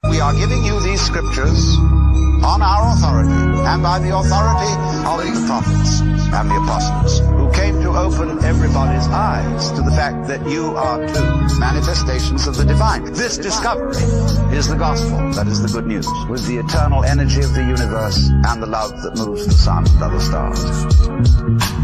We are giving you these scriptures on our authority and by the authority of the prophets and the apostles, who came to open everybody's eyes to the fact that you are too manifestations of the divine. This discovery is the gospel, that is the good news, with the eternal energy of the universe and the love that moves the sun and other stars.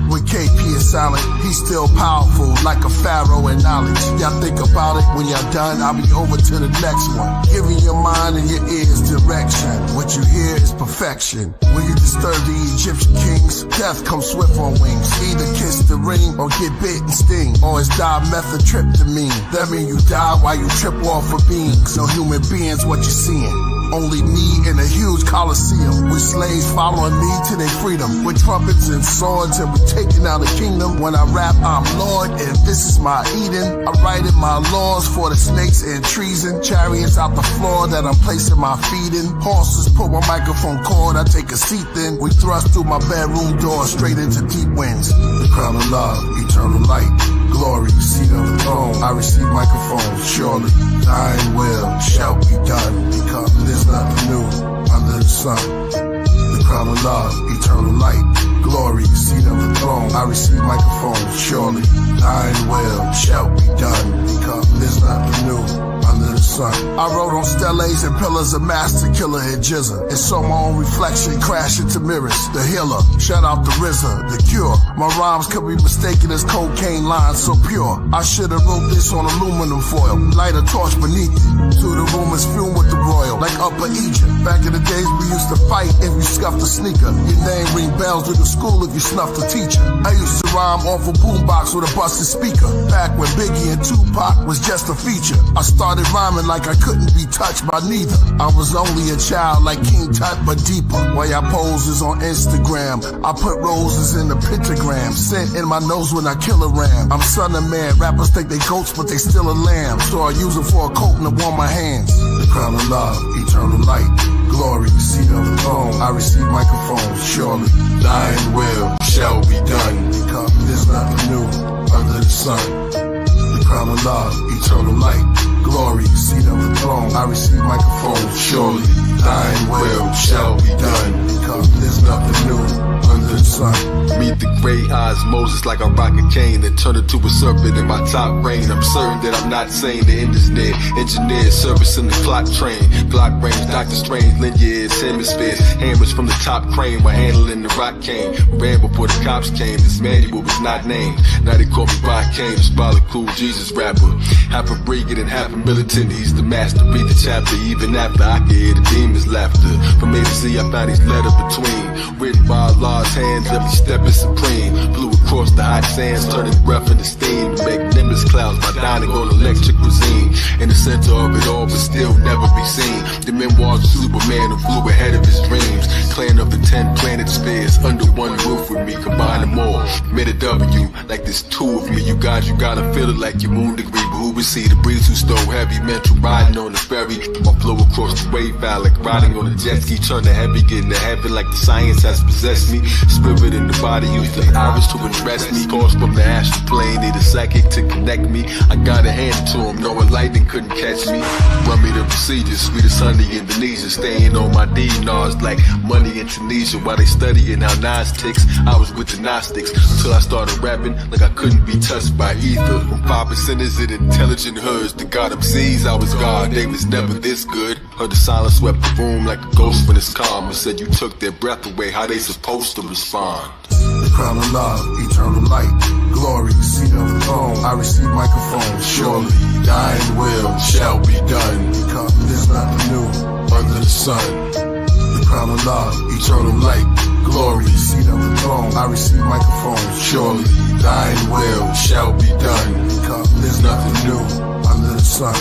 When KP is silent, he's still powerful, like a pharaoh in knowledge. Y'all think about it, when y'all done, I'll be over to the next one. Giving your mind and your ears direction. What you hear is perfection. When you disturb the Egyptian kings, death comes swift on wings. Either kiss the ring or get bit and sting, or it's dimethyltryptamine. That mean you die while you trip off of beings. No human beings what you seeing. Only me in a huge coliseum, with slaves following me to their freedom, with trumpets and swords, and we taking out the kingdom. When I rap, I'm Lord, and this is my Eden. I write in my laws for the snakes and treason. Chariots out the floor that I'm placing my feet in. Horses pull my microphone cord, I take a seat then. We thrust through my bedroom door straight into deep winds. The crown of love, eternal light, glory, seat on the throne. I receive microphones, surely thine will shall be done, because there's nothing new under the sun. The crown of love, eternal light, glory, seat on the throne. I receive microphones, surely thine will shall be done, because there's nothing new under the sun. I wrote on steles and pillars of master Killah Jesus, and saw my own reflection crash into mirrors. The healer, shout out the RZA, the cure. My rhymes could be mistaken as cocaine lines so pure. I should've wrote this on aluminum foil, light a torch beneath it, to the rumors fume with the royal, like Upper Egypt. Back in the days we used to fight if you scuffed a sneaker. Your name ring bells through the school if you snuffed a teacher. I used to rhyme off a boombox with a busted speaker, back when Biggie and Tupac was just a feature. I started rhyming like I couldn't be touched by neither. I was only a child like King Tut, but deeper. While y'all poses on Instagram, I put roses in the pentagram, scent in my nose when I kill a ram. I'm son of man, rappers think they goats but they still a lamb, so I use it for a coat and to warm my hands. The crown of love, eternal light, glory, seat on the throne. I receive microphones, surely thine will shall be done, because there's nothing new under the sun. The crown of love, eternal light, glory, seat on the throne. I receive microphones, surely thine will shall be done, because there's nothing new under the sun. Meet the great osmosis like a rocket cane, then turn into a serpent in my top reign. I'm certain that I'm not sane. The end is near. Engineer service in the clock train. Glock range, Dr. Strange, lend your ears, hemispheres. Hammers from the top crane while handling the rock cane. Ran before the cops came. This manual was not named. Now they call me Rock Kane, the Crip Jesus rapper. Half a brigand and half a militant. He's the master. Read the chapter even after I can hear the demons' laughter. From A to Z, I found these letters between, written by Allah's hands. Every step is supreme. Blew across the hot sands, turning breath into steam to make nimbus clouds by dining on electric cuisine. In the center of it all, but still never be seen. The memoirs of Superman who flew ahead of his dreams. Clan of the 10 planet spheres under one roof with me. Combine them all, made a W. Like there's two of me. You guys, you gotta feel it like your moon degree. But who would see the breeze who stole heavy mental riding on the ferry? My flow across the wave valley, like riding on a jet ski. Turn to heavy, getting to heaven like the science has possessed me. Spirit in the body, use the iris to impress me. Course from the astral plane, need a psychic to connect me. I gotta hand it to him, knowing lightning couldn't catch me. Run me the procedures, sweet as honey Indonesia. Staying on my D-Nars like money in Tunisia. While they studying how Nas ticks, I was with the Gnostics. Until I started rapping like I couldn't be touched by either. From 5%ers in intelligent hoods to God MCs, I was God, they was never this good. Heard the silence swept the room like a ghost when it's calm. And said you took their breath away, how they supposed to respond? The crown of love, eternal light, glory, seat on the throne. I receive microphones, surely thine will shall be done, because there's nothing new under the sun. The crown of love, eternal light, glory, seat on the throne. I receive microphones, surely thine will shall be done, because there's nothing new under the sun.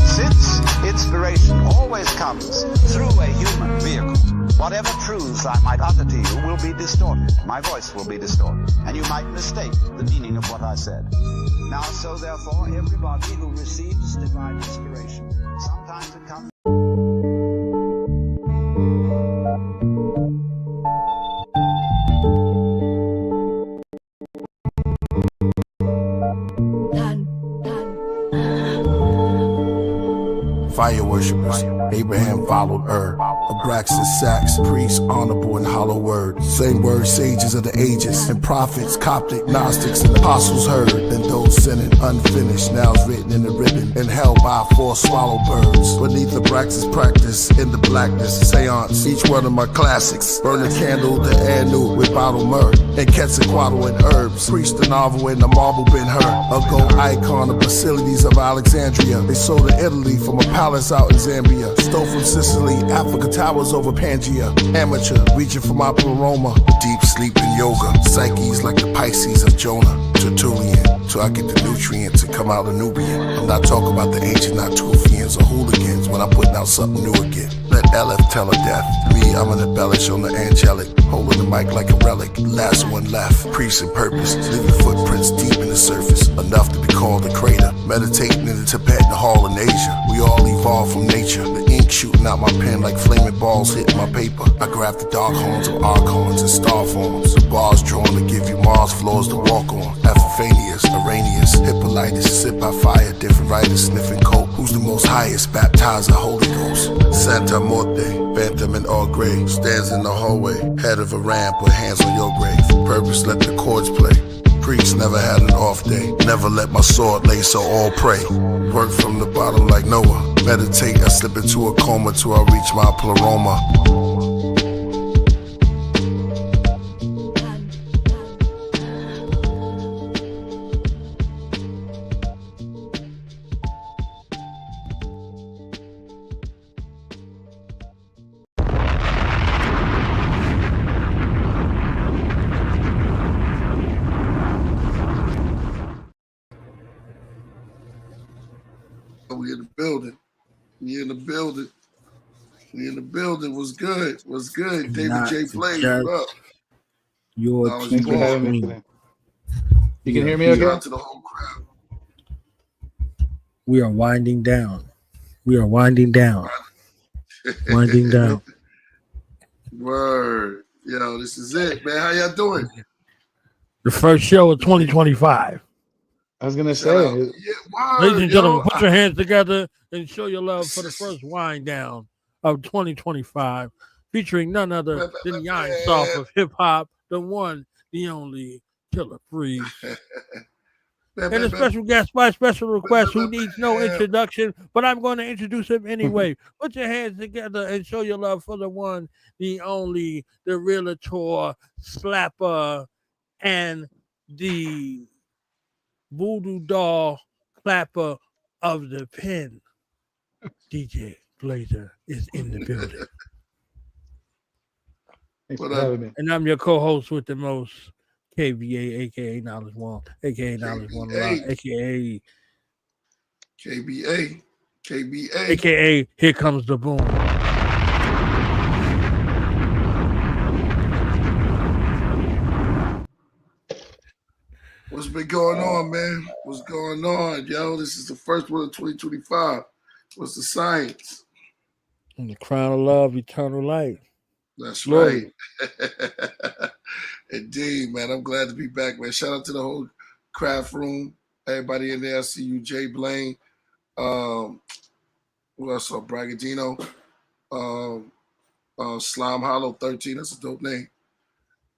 Since inspiration always comes through a human vehicle, whatever truths I might utter to you will be distorted. My voice will be distorted, and you might mistake the meaning of what I said. Now, so therefore, everybody who receives divine inspiration, sometimes it comes fire worshippers. Abraham followed Abraxas, Sax, priests, honorable and hollow words. Same word, sages of the ages, and prophets, Coptic, Gnostics, and apostles heard. And those sinning unfinished, now it's written in the ribbon, and held by 4 swallow birds. Beneath Abraxas practice, in the blackness, seance, each one of my classics. Burn a candle to Anu with bottled myrrh, and Quetzalcoatl and herbs. Preach the novel in the marble been heard. A gold icon of Basilides of Alexandria. They sold to Italy from a palace out in Zambia. Stole from Sicily, Africa towers over Pangea. Amateur, reaching for my pleroma. Deep sleep and yoga. Psyches like the Pisces of Jonah. Tertullian, so I get the nutrients and come out of Nubian. I'm not talking about the ancient Natufians or hooligans when I'm putting out something new again. Let LF tell her death. Me, I'm an embellish on the angelic. Holding the mic like a relic. Last one left. Priest and purpose. Leaving footprints deep in the surface. Enough to be called a crater. Meditating in the Tibetan Hall in Asia. We all evolved from nature. The ink shooting out my pen like flaming balls hitting my paper. I grab the dark horns of archons and star forms. The bars drawn to give you Mars floors to walk on. Epiphanius, Arrhenius, Hippolytus, sit by fire, different writers sniffing coke. Who's the most highest? Baptizer, Holy Ghost. Santa Morte, Phantom in all gray, stands in the hallway, head of a ramp with hands on your grave. Purpose, let the chords play. Priest never had an off day. Never let my sword lay, so all pray. Work from the bottom like Noah. Meditate, I slip into a coma till I reach my pleroma. We in the building. We in the building. We in the building. Was good. Was good. David J. Blaze, what up? Your Thanks for having me today. You can hear me okay? To the whole crowd. We are winding down. We are winding down. Winding down. Word. Yo, this is it, man. How y'all doing? The first show of 2025. I was gonna say, Yeah, word, ladies and gentlemen, put your hands together and show your love for the first wind down of 2025, featuring none other than the Iron Soft of hip hop, the one, the only Killah Priest. And a special guest by special request who needs no introduction, but I'm going to introduce him anyway. Put your hands together and show your love for the one, the only, the realtor, slapper, and the voodoo doll clapper of the pen. DJ Blazer is in the building. Thanks for having me. And I'm your co-host with the most, KBA, aka Knowledge One, aka Knowledge One, aka KBA, aka Here Comes the Boom. What's been going on, man? What's going on, yo? This is the first one of 2025. What's the science? And the crown of love, eternal light. That's Glory. right. Indeed, man. I'm glad to be back, man. Shout out to the whole craft room. Everybody in there. I see you, Jay Blaine. Who else saw Bragadino? Slime Hollow 13. That's a dope name.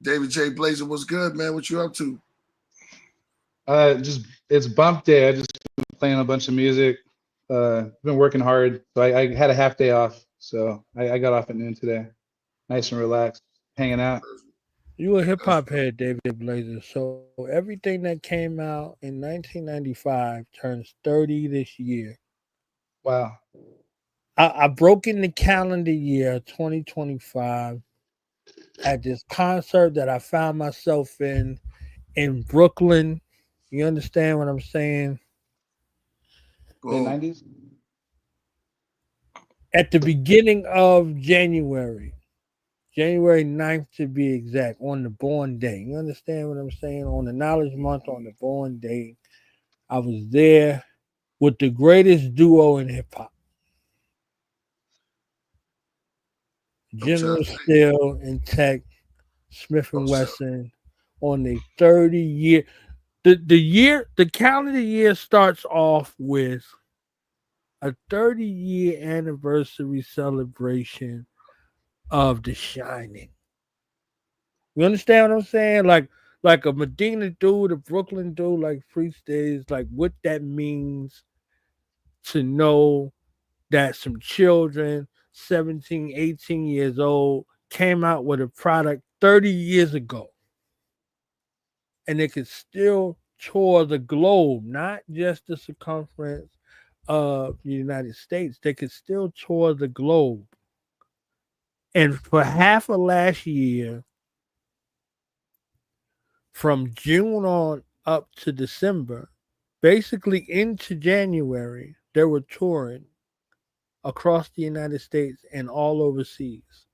David J. Blazer, what's good, man? What you up to? Just it's bump day. I just been playing a bunch of music. Been working hard, so I had a half day off. So I got off at noon today. Nice and relaxed, hanging out. You a hip hop head, David Blazer. So everything that came out in 1995 turns 30 this year. Wow. I broke in the calendar year 2025 at this concert that I found myself in Brooklyn. You understand what I'm saying? Late 90s? At the beginning of January 9th to be exact, on the born day. You understand what I'm saying? On the Knowledge Month, on the born day, I was there with the greatest duo in hip hop. General Steel and Tech, Smith and Wesson, on the 30-year. The calendar year starts off with a 30-year anniversary celebration of The Shining. You understand what I'm saying? Like a Medina dude, a Brooklyn dude, like Priest is, like what that means to know that some children, 17, 18 years old, came out with a product 30 years ago. And it could still tour the globe, not just the circumference of the United States. They could still tour the globe. And for half of last year, from June on up to December, basically into January, they were touring across the United States and all overseas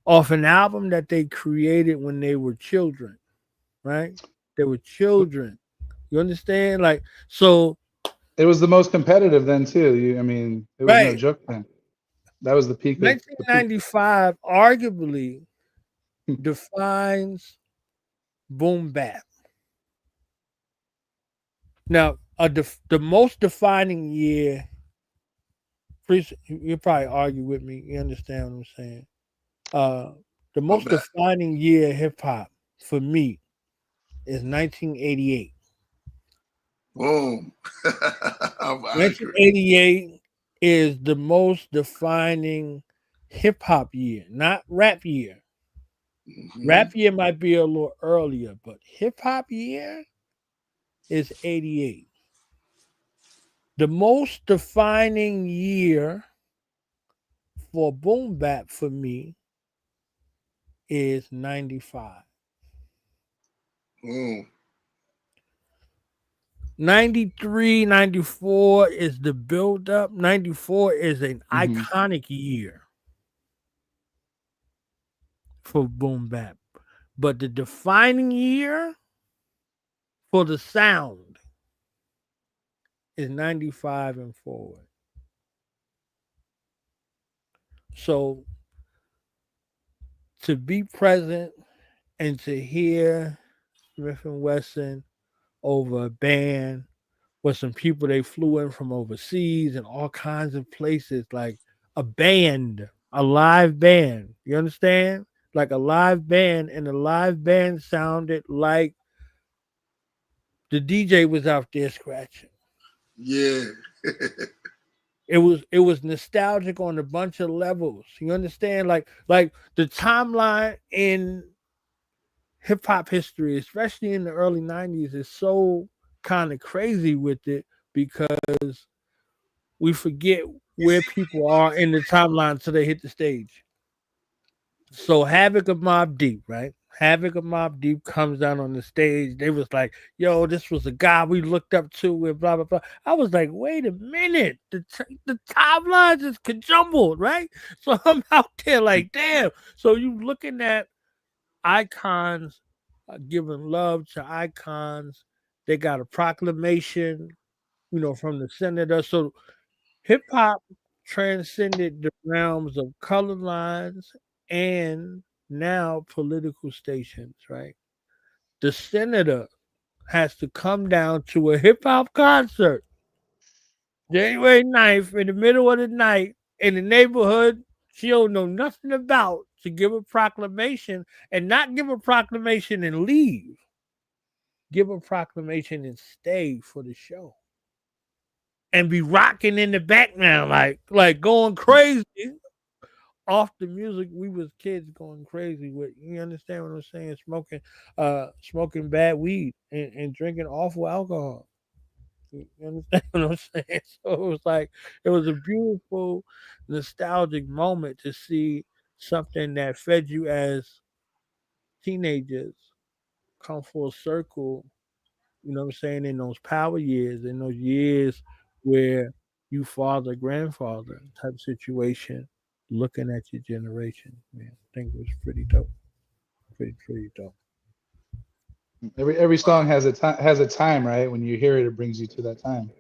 off an album that they created when they were children, right? They were children. You understand? Like, so. It was the most competitive then too. I mean, it was no Right. joke then. That was the peak of the peak. 1995 arguably defines boom bap. Now, the most defining year, you probably argue with me. You understand what I'm saying? The most defining year hip hop for me is 1988. Boom. I agree. 1988 is the most defining hip hop year, not rap year. Mhm. Rap year might be a little earlier, but hip hop year is 88. The most defining year for boom bap for me is 95. Boom. 93, 94 is the build up. 94 is an iconic year for boom bap. But the defining year for the sound is 95 and forward. So to be present and to hear Smith and Wesson over a band with some people they flew in from overseas and all kinds of places, like a band, a live band. You understand? Like a live band, and the live band sounded like the DJ was out there scratching. Yeah. It was nostalgic on a bunch of levels. You understand? Like the timeline in hip hop history, especially in the early 90s, is so kind of crazy with it because we forget where people are in the timeline until they hit the stage. So Havoc of Mobb Deep, right? Havoc of Mobb Deep comes down on the stage. They was like, yo, this was a guy we looked up to and blah, blah, blah. I was like, wait a minute. The timelines is conjumbled, right? So I'm out there like, damn. So you looking at icons, giving love to icons. They got a proclamation, from the senator. So hip hop transcended the realms of color lines and now political stations, right? The senator has to come down to a hip hop concert January 9th in the middle of the night in the neighborhood she don't know nothing about to give a proclamation, and not give a proclamation and leave. Give a proclamation and stay for the show. And be rocking in the background like going crazy off the music we was kids going crazy with. You understand what I'm saying? Smoking bad weed and drinking awful alcohol. You understand what I'm saying? So it was a beautiful, nostalgic moment to see something that fed you as teenagers come full circle, you know what I'm saying, in those power years, in those years where you father, grandfather type situation, looking at your generation, man. I think it was pretty dope. Pretty dope. Every song has a time, right? When you hear it, it brings you to that time.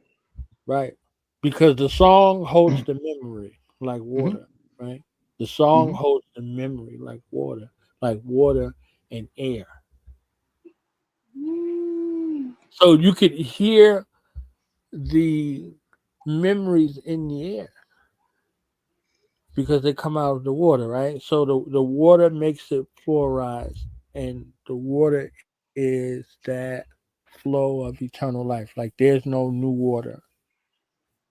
Right. Because the song holds the memory like water, right? The song holds the memory like water and air. So you could hear the memories in the air because they come out of the water, right? So the water makes it fluorize, and the water is that flow of eternal life. Like there's no new water.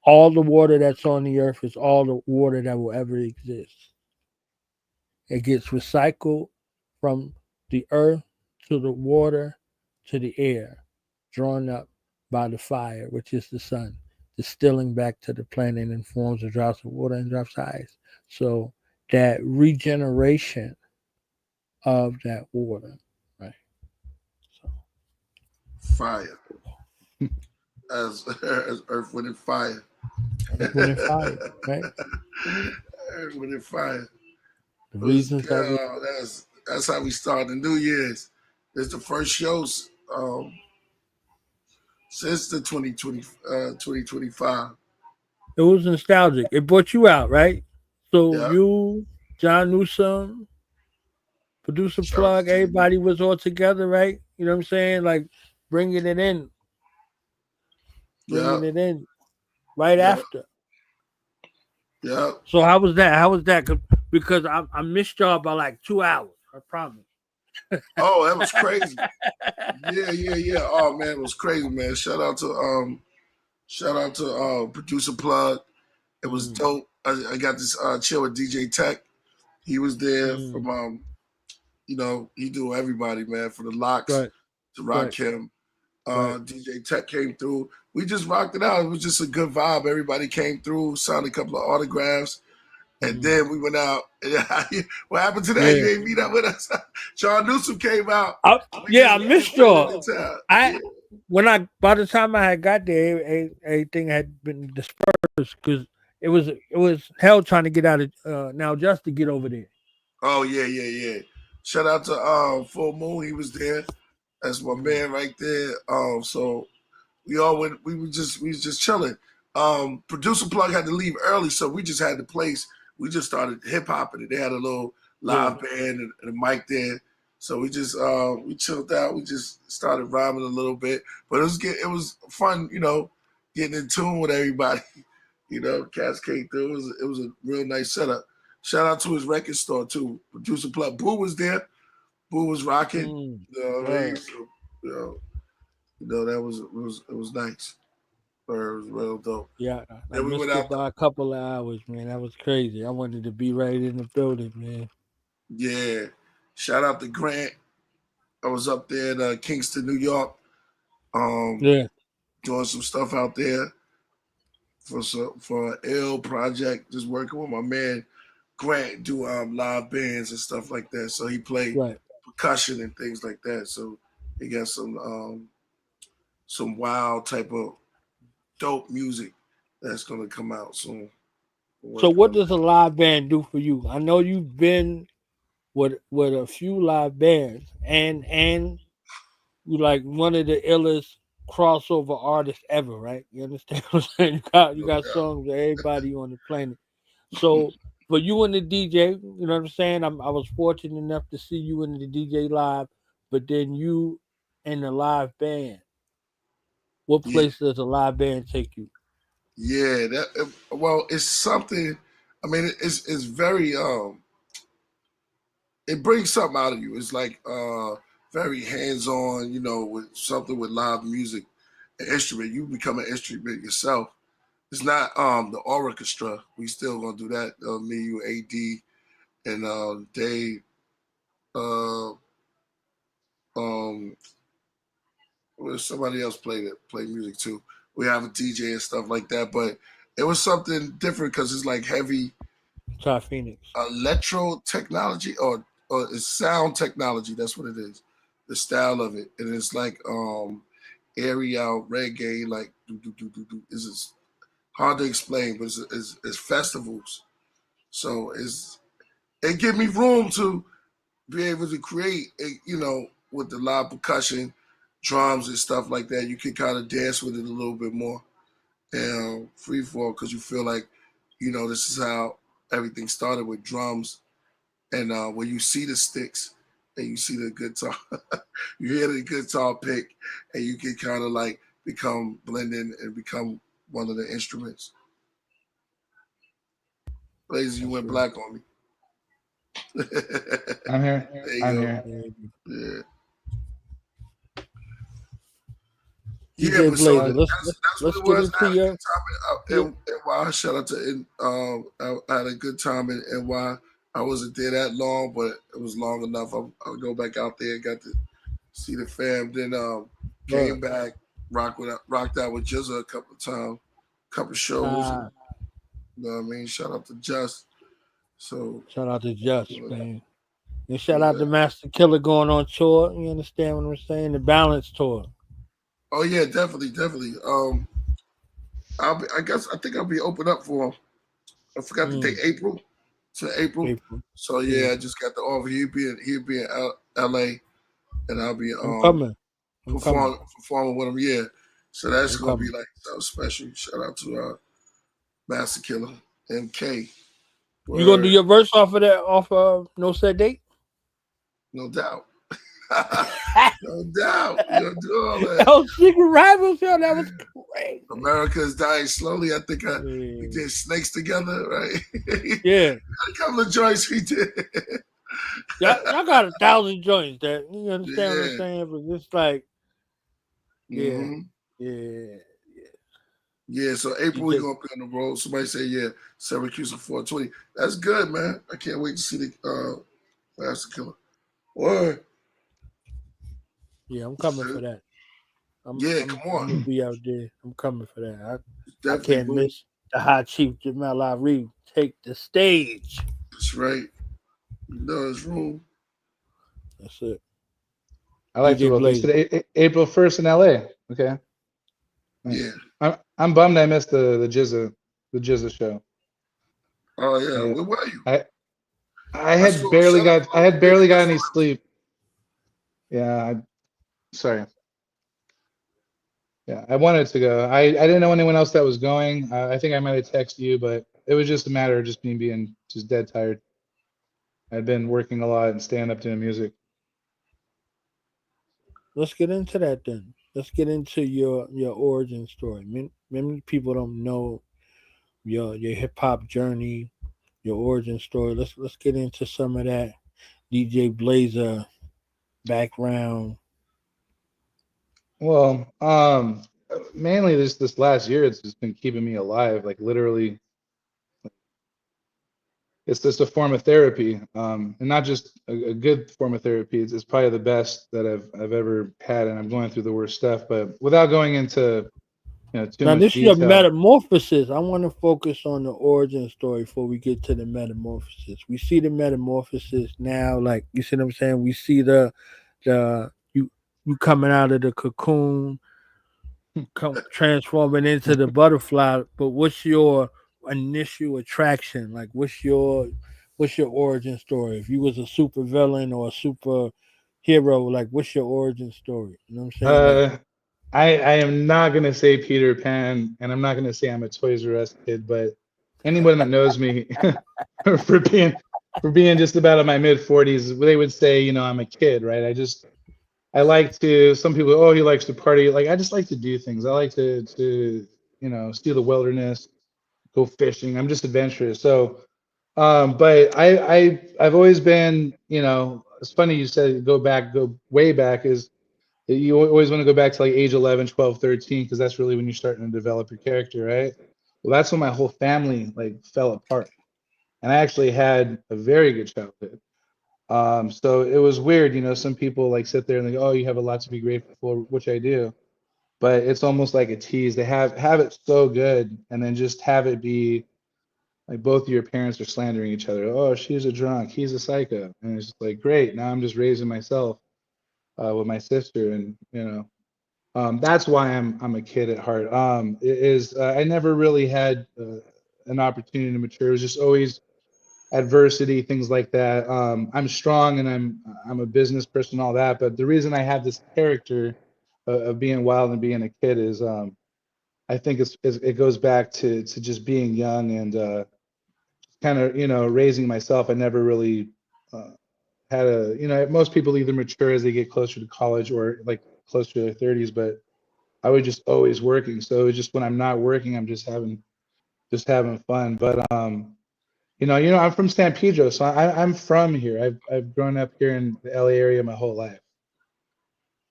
All the water that's on the earth is all the water that will ever exist. It gets recycled from the earth to the water to the air, drawn up by the fire, which is the sun, distilling back to the planet in forms of drops of water and drops of ice. So that regeneration of that water, right? So Fire. As Earth, Wind, and Fire. Earth, Wind, and Fire, right? Earth, Wind, and Fire. The reasons that we That's how we start the New Year's. It's the first shows since the 2025. it was nostalgic. It brought you out, right? So Yeah. you, John Newsom, producer Shout out plug, to you. everybody was all together, right? You know what I'm saying? Like bringing it in, Yeah. right Yeah. after. Yeah. So how was that? How was that? Because I missed y'all by like 2 hours. I promise. Oh, that was crazy. Yeah. Oh man, it was crazy, man. Shout out to producer plug. It was dope. I got this chill with DJ Tech. He was there from he do everybody, man, from the Locks Right. to Rakim. DJ Tech came through. We just rocked it out. It was just a good vibe. Everybody came through, signed a couple of autographs, and then we went out. What happened to that? Yeah. You didn't meet up with us. John Newsom came out. I missed y'all. Yeah. By the time I had got there, everything had been dispersed because it was hell trying to get out of now just to get over there. Oh yeah. Shout out to Full Moon. He was there. That's my man right there. So we all went. We was just chilling. Producer plug had to leave early, so we just had the place. We just started hip hopping it. They had a little live band and a mic there. So we just we chilled out. We just started rhyming a little bit, but it was fun, getting in tune with everybody. Cats came through. It was a real nice setup. Shout out to his record store too. Producer plug. Boo was there. Boo was rocking. Right. So, that was nice. It was real dope. Yeah, I Then we missed went it out. by a couple of hours, man. That was crazy. I wanted to be right in the building, man. Yeah. Shout out to Grant. I was up there in Kingston, New York. Doing some stuff out there for an ill project. Just working with my man Grant, do live bands and stuff like that. So he played percussion and things like that. So he got some wild type of dope music that's gonna come out soon. So what does a live band do for you? I know you've been with a few live bands and you like one of the illest crossover artists ever, right? You understand what I'm saying? You got songs with everybody on the planet. So for you and the DJ, you know what I'm saying? I was fortunate enough to see you and the DJ live, but then you and the live band. What place does a live band take you? Yeah, it's something. I mean, it's very it brings something out of you. It's like very hands-on, with something with live music, an instrument. You become an instrument yourself. It's not the orchestra. We still gonna do that. Me, you, AD, and Dave. Somebody else play music too. We have a DJ and stuff like that, but it was something different because it's like heavy Phoenix electro technology or it's sound technology. That's what it is. The style of it, and it's like airy out reggae, like It's hard to explain, but it's festivals. So it give me room to be able to create, with the live percussion, drums and stuff like that. You can kind of dance with it a little bit more and free fall because you feel like, this is how everything started with drums. And when you see the sticks and you see the guitar, you hear the guitar pick and you can kind of like become blending and become one of the instruments. Blaze, you went black on me. I'm here. There you I'm go. here. Yeah. DJ But Blazer, that's what let's it get was. I into had a your. good time in NY. Shout out to I had a good time in NY. I wasn't there that long, but it was long enough. I'll go back out there, got to see the fam. Then came back, rocked out with Jizza a couple of times, couple shows. You know what I mean? Shout out to Just. So Shout out to Just, man. And shout yeah. out to Master Killah going on tour. You understand what I'm saying? The Balance tour. Oh yeah, definitely. I think I'll be open up for him. I forgot the date, April. So yeah, I just got the offer. He'll be in LA, and I'll be performing with him. Yeah, so that's gonna be like something special. Shout out to Master Killah MK. You gonna do your verse off of No Set Date? No doubt. No doubt. We're gonna do all that. Oh, Secret Rivals, yo, that was great. America is dying slowly. I think we did Snakes together, right? Yeah. A couple of joints we did. Y'all got 1,000 joints that you understand what I'm saying? But it's like, Yeah, so April we're gonna be on the road. Somebody say, Syracuse 420. That's good, man. I can't wait to see the Master Killah. What? Yeah, I'm coming for that. Come I'm on. gonna be out there. I'm coming for that. I can't miss the High Chief Jamal Ari take the stage. That's right. You know his room. That's it. I like to roll. You said April 1st in LA. Okay. Yeah. I'm bummed I missed the Jizza show. Oh yeah. Where were you? I had barely got any sleep. Yeah, sorry. Yeah, I wanted to go. I didn't know anyone else that was going. I think I might have texted you, but it was just a matter of just me being just dead tired. I'd been working a lot and staying up doing music. Let's get into that then. Let's get into your origin story. Many people don't know your hip hop journey, your origin story. Let's get into some of that DJ Blazer background. Well, mainly this last year, it's just been keeping me alive. Like literally, it's just a form of therapy, and not just a good form of therapy. It's probably the best that I've ever had, and I'm going through the worst stuff. But without going into too now, much this detail. Your metamorphosis. I want to focus on the origin story before we get to the metamorphosis. We see the metamorphosis now, like you see what I'm saying. We see the you coming out of the cocoon, transforming into the butterfly. But what's your initial attraction? Like, what's your origin story? If you was a super villain or a super hero, like, what's your origin story? You know what I'm saying? I am not going to say Peter Pan, and I'm not going to say I'm a Toys R Us kid, but anyone that knows me for being just about in my mid 40s, they would say, I'm a kid, right? I like to, some people, he likes to party. Like, I just like to do things. I like to see the wilderness, go fishing. I'm just adventurous. So, but I've always been, it's funny you said go way back is, you always want to go back to like age 11, 12, 13, because that's really when you're starting to develop your character, right? Well, that's when my whole family like fell apart. And I actually had a very good childhood. So it was weird, some people like sit there and they go, oh, you have a lot to be grateful for, which I do. But it's almost like a tease. They have it so good, and then just have it be like both of your parents are slandering each other. Oh, she's a drunk, he's a psycho. And it's just like, great, now I'm just raising myself with my sister, and that's why I'm a kid at heart. I never really had an opportunity to mature. It was just always adversity, things like that. I'm strong and I'm a business person, all that. But the reason I have this character of being wild and being a kid is I think it goes back to just being young and kind of raising myself. I never really had most people either mature as they get closer to college or like closer to their 30s, but I was just always working. So it was just when I'm not working, I'm just having fun. But I'm from San Pedro, so I'm from here. I've grown up here in the LA area my whole life.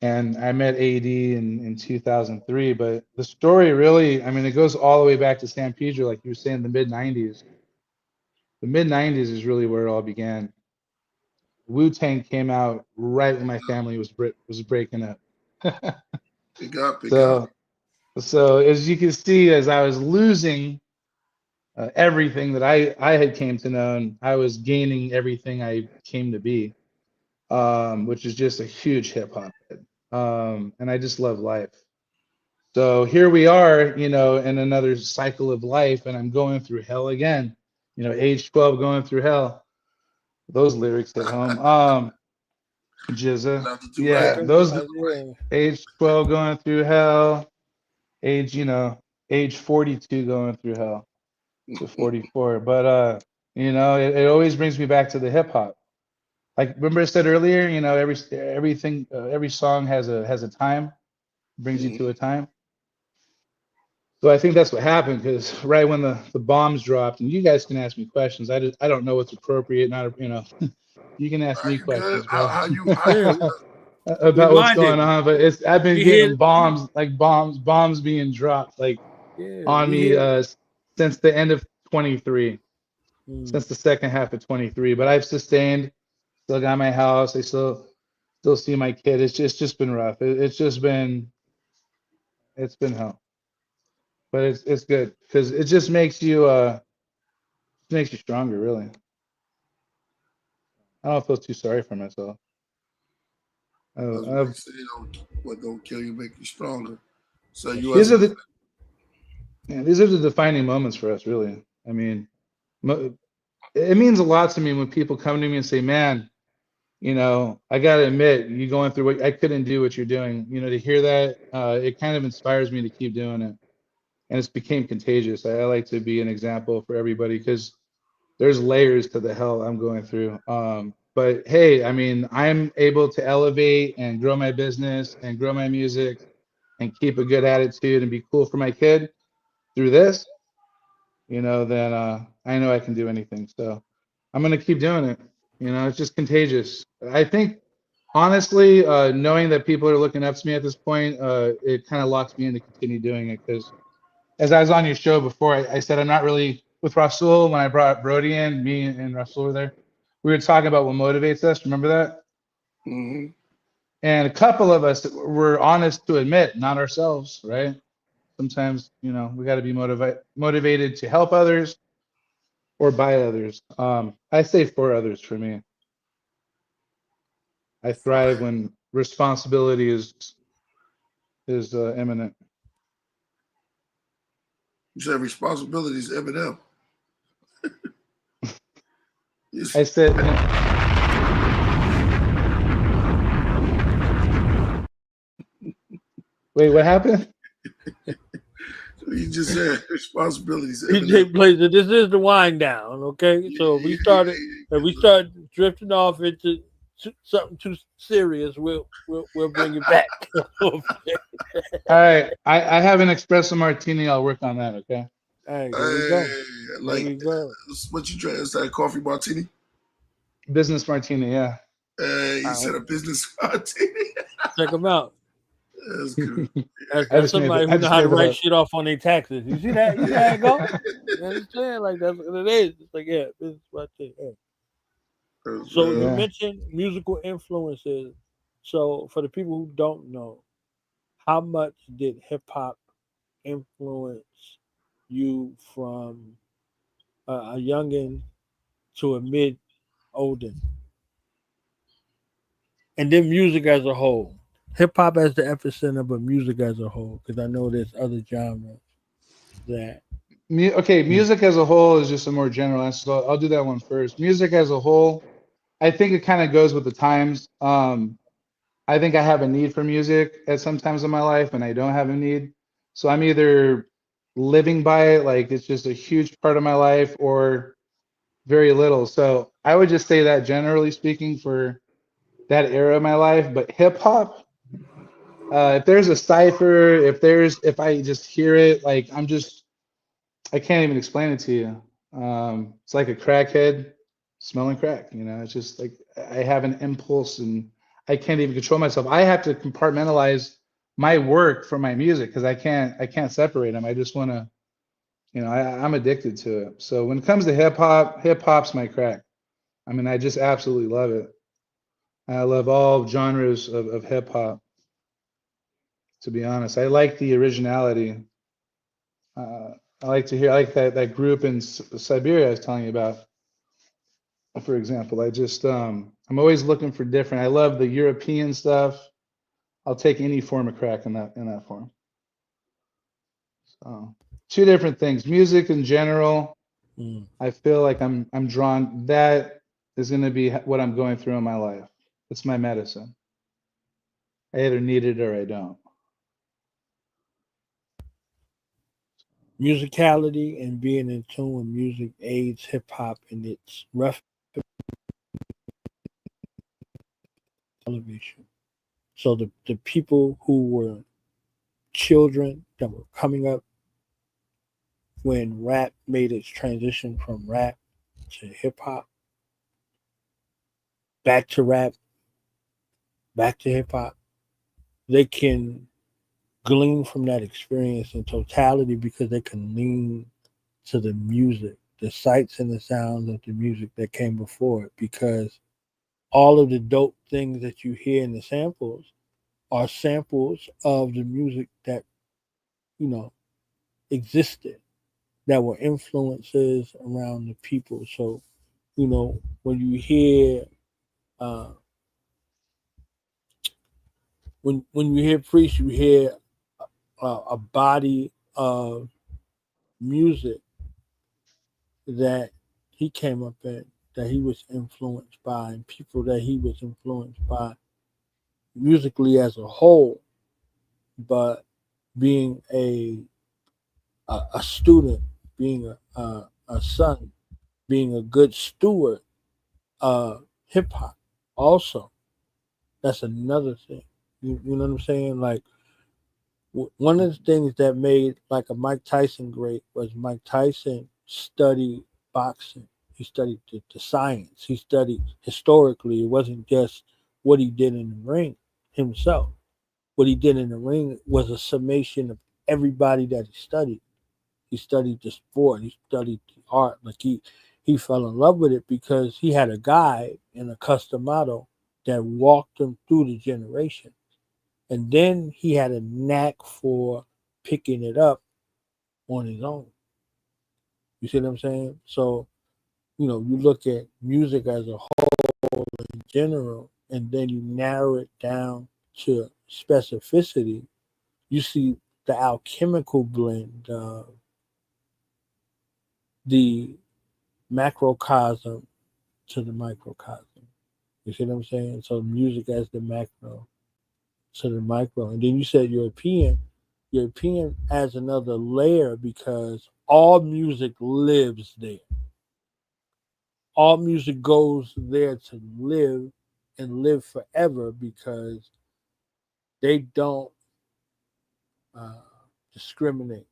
And I met AD in 2003. But the story really, I mean, it goes all the way back to San Pedro, like you were saying, the mid 90s. The mid 90s is really where it all began. Wu-Tang came out right when my family was breaking up. Big up, big up. So as you can see, as I was losing everything that I had came to know, and I was gaining everything I came to be, which is just a huge hip hop head. And I just love life. So here we are, in another cycle of life, and I'm going through hell again. Age 12, going through hell. Those lyrics hit home. Jizza. Not to do Yeah, right. those Yeah. age 12 going through hell. Age 42 going through hell to 44. But it always brings me back to the hip hop. Like remember I said earlier, every song has a time, brings you to a time. So I think that's what happened because right when the bombs dropped, and you guys can ask me questions. I don't know what's appropriate, not you can ask me You good? questions, bro. How you Yeah. We About what's going minded. on, but I've been We getting here. bombs being dropped like Yeah, on we me here. since the end of 23, Mm. since the second half of 23. But I've sustained, still got my house. I still see my kid. It's just been rough. It's been hell, but it's good because it just makes you stronger. Really, I don't feel too sorry for myself. That's what they I've, say. What don't kill you make you stronger. So you these as are a the these are the defining moments for us. Really, I mean, it means a lot to me when people come to me and say, "Man, I got to admit, you going through what I couldn't do what you're doing." To hear that, it kind of inspires me to keep doing it, and it's became contagious. I like to be an example for everybody because there's layers to the hell I'm going through. But hey, I mean, I'm able to elevate and grow my business and grow my music and keep a good attitude and be cool for my kid through this, then I know I can do anything. So I'm gonna keep doing it. It's just contagious. I think honestly, knowing that people are looking up to me at this point, it kind of locks me in to continue doing it because as I was on your show before, I said I'm not really with Rasul when I brought Brody in, me and Rasul were there. We were talking about what motivates us. Remember that? hmm And a couple of us were honest to admit, not ourselves, right? Sometimes, we got to be motivated to help others or by others. I say for others for me. I thrive when responsibility is imminent. you said responsibility is Eminem. I said, wait, what happened? You just said responsibilities. DJ plays it. This is the wind down, okay? So if we start drifting off into something too serious, we'll bring it back. All right, I have an espresso martini. I'll work on that. Okay. All right, there we go. There Like we go. what you drink? Is that a coffee martini? Business martini. Yeah. You said a business martini. Check them out. That's good. That's somebody who know how to write up. shit off on their taxes. You see that? You see how it go? You understand? Like that's what it is. It's like business martini. Yeah. So you mentioned musical influences. So for the people who don't know, how much did hip hop influence you from a youngin to a mid olden? And then music as a whole. Hip hop as the epicenter, but music as a whole, because I know there's other genres that. Okay, music as a whole is just a more general answer. So I'll do that one first. Music as a whole, I think it kind of goes with the times. I think I have a need for music at some times in my life, and I don't have a need. So I'm either living by it, like it's just a huge part of my life, or very little. So I would just say that generally speaking for that era of my life. But hip hop, If there's a cipher, if I just hear it, like I can't even explain it to you. It's like a crackhead smelling crack. It's just like I have an impulse and I can't even control myself. I have to compartmentalize my work from my music because I can't separate them. I just want to, I'm addicted to it. So when it comes to hip hop's my crack. I mean, I just absolutely love it. I love all genres of hip hop. To be honest, I like the originality. I like to hear, I like that group in Siberia I was telling you about, for example. I'm always looking for different. I love the European stuff. I'll take any form of crack in that form. So, two different things. Music in general, I feel like I'm drawn. That is going to be what I'm going through in my life. It's my medicine. I either need it or I don't. Musicality and being in tune with music aids hip hop in its rough elevation. So the people who were children that were coming up when rap made its transition from rap to hip hop, back to rap, back to hip hop, they can glean from that experience in totality because they can lean to the music, the sights and the sounds of the music that came before it, because all of the dope things that you hear in the samples are samples of the music that, existed, that were influences around the people. So, when you hear uh, when you hear Priest, you hear a body of music that he came up in, that he was influenced by, and people that he was influenced by musically as a whole, but being a student, being a son, being a good steward of hip hop. Also, that's another thing. You know what I'm saying? Like one of the things that made like a Mike Tyson great was Mike Tyson studied boxing. He studied the science. He studied historically. It wasn't just what he did in the ring himself. What he did in the ring was a summation of everybody that he studied. He studied the sport. He studied the art. Like he fell in love with it because he had a guide and a custom model that walked him through the generation. And then he had a knack for picking it up on his own. You see what I'm saying? So, you look at music as a whole in general, and then you narrow it down to specificity. You see the alchemical blend of the macrocosm to the microcosm. You see what I'm saying? So music as the macro to the micro. And then you said European. European adds another layer because all music lives there. All music goes there to live and live forever because they don't uh, discriminate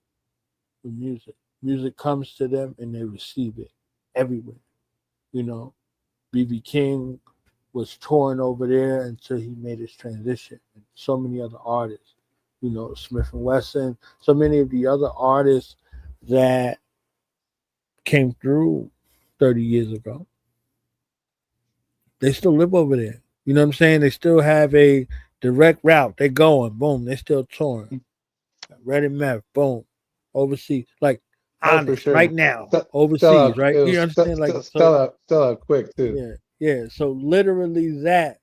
with music. Music comes to them and they receive it everywhere. BB King was touring over there until he made his transition. And so many other artists, Smith and Wesson, so many of the other artists that came through 30 years ago, they still live over there. You know what I'm saying? They still have a direct route. They going, boom, they still touring. Red and Meth, boom, overseas. Like Oh, for honest, right sure. now, Sell overseas, out. right? It You was understand? Like so, sell out quick too. yeah, yeah. So literally that,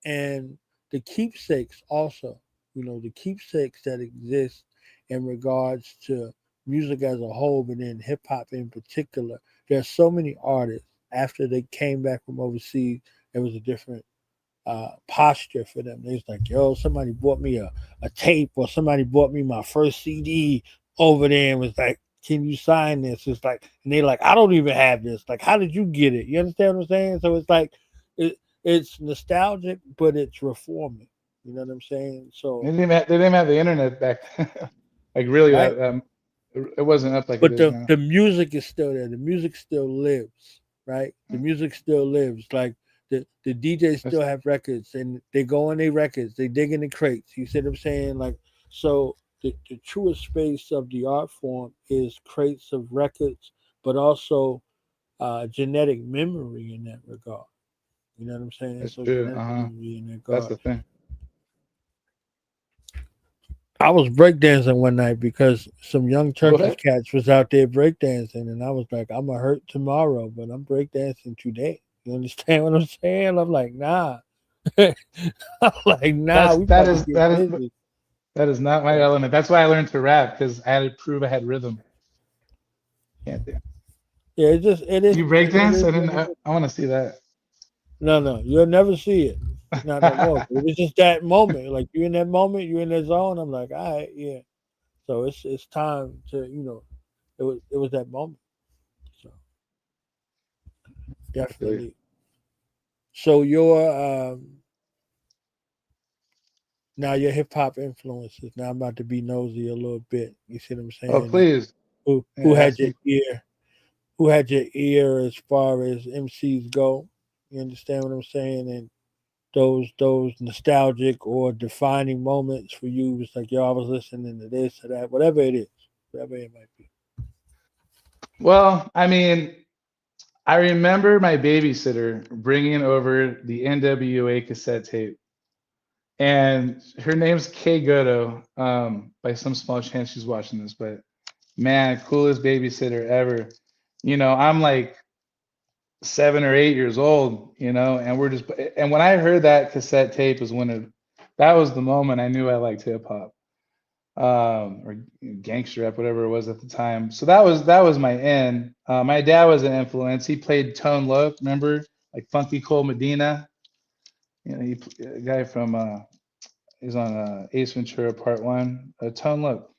and the keepsakes also. The keepsakes that exist in regards to music as a whole, but then hip hop in particular. There's so many artists after they came back from overseas. There was a different posture for them. They was like, yo, somebody bought me a tape, or somebody bought me my first CD over there and was like, can you sign this? It's like, and they're like, I don't even have this. Like, how did you get it? You understand what I'm saying? So it's like, it's nostalgic, but it's reforming. You know what I'm saying? So, They didn't have the internet back then. Like really, right. it wasn't up like it But is now. the music is still there. The music still lives, right? The music still lives. Like the DJs still have records, and they go on their records. They dig in the crates. You see what I'm saying? Like, so the truest space of the art form is crates of records, but also genetic memory in that regard. You know what I'm saying? That's So true. genetic memory in that That's regard. the thing. I was breakdancing one night because some young Turkish What? cats was out there breakdancing, and I was like, I'm gonna hurt tomorrow, but I'm breakdancing today. You understand what I'm saying? I'm like, nah. I'm like, nah, That's we that about to is get that is busy. that is not my element. That's why I learned to rap because I had to prove I had rhythm. Can't do. Yeah, it is You it breakdance? is I what didn't. it is. I want to see that. No, you'll never see it. Not no more. It was just that moment. Like you in that moment, you in that zone. I'm like, all right, yeah. So it's time to, it was that moment. So I feel you. definitely. So now your hip hop influences. Now I'm about to be nosy a little bit. You see what I'm Oh, saying? please. Who Yeah, had ask your me. ear? Who had your ear as far as MCs go? You understand what I'm saying? And those nostalgic or defining moments for you. It's like, yo, I was listening to this or that, whatever it is, whatever it might be. Well, I mean, I remember my babysitter bringing over the NWA cassette tape, and her name's Kay Goto. By some small chance she's watching this, but man, coolest babysitter ever. I'm like 7 or 8 years old, and and when I heard that cassette tape was that was the moment I knew I liked hip hop, or gangster rap, whatever it was at the time. So that was my in. My dad was an influence. He played Tone Loc, remember, like Funky Cole Medina. A guy from he's on Ace Ventura Part One. Tone Loc,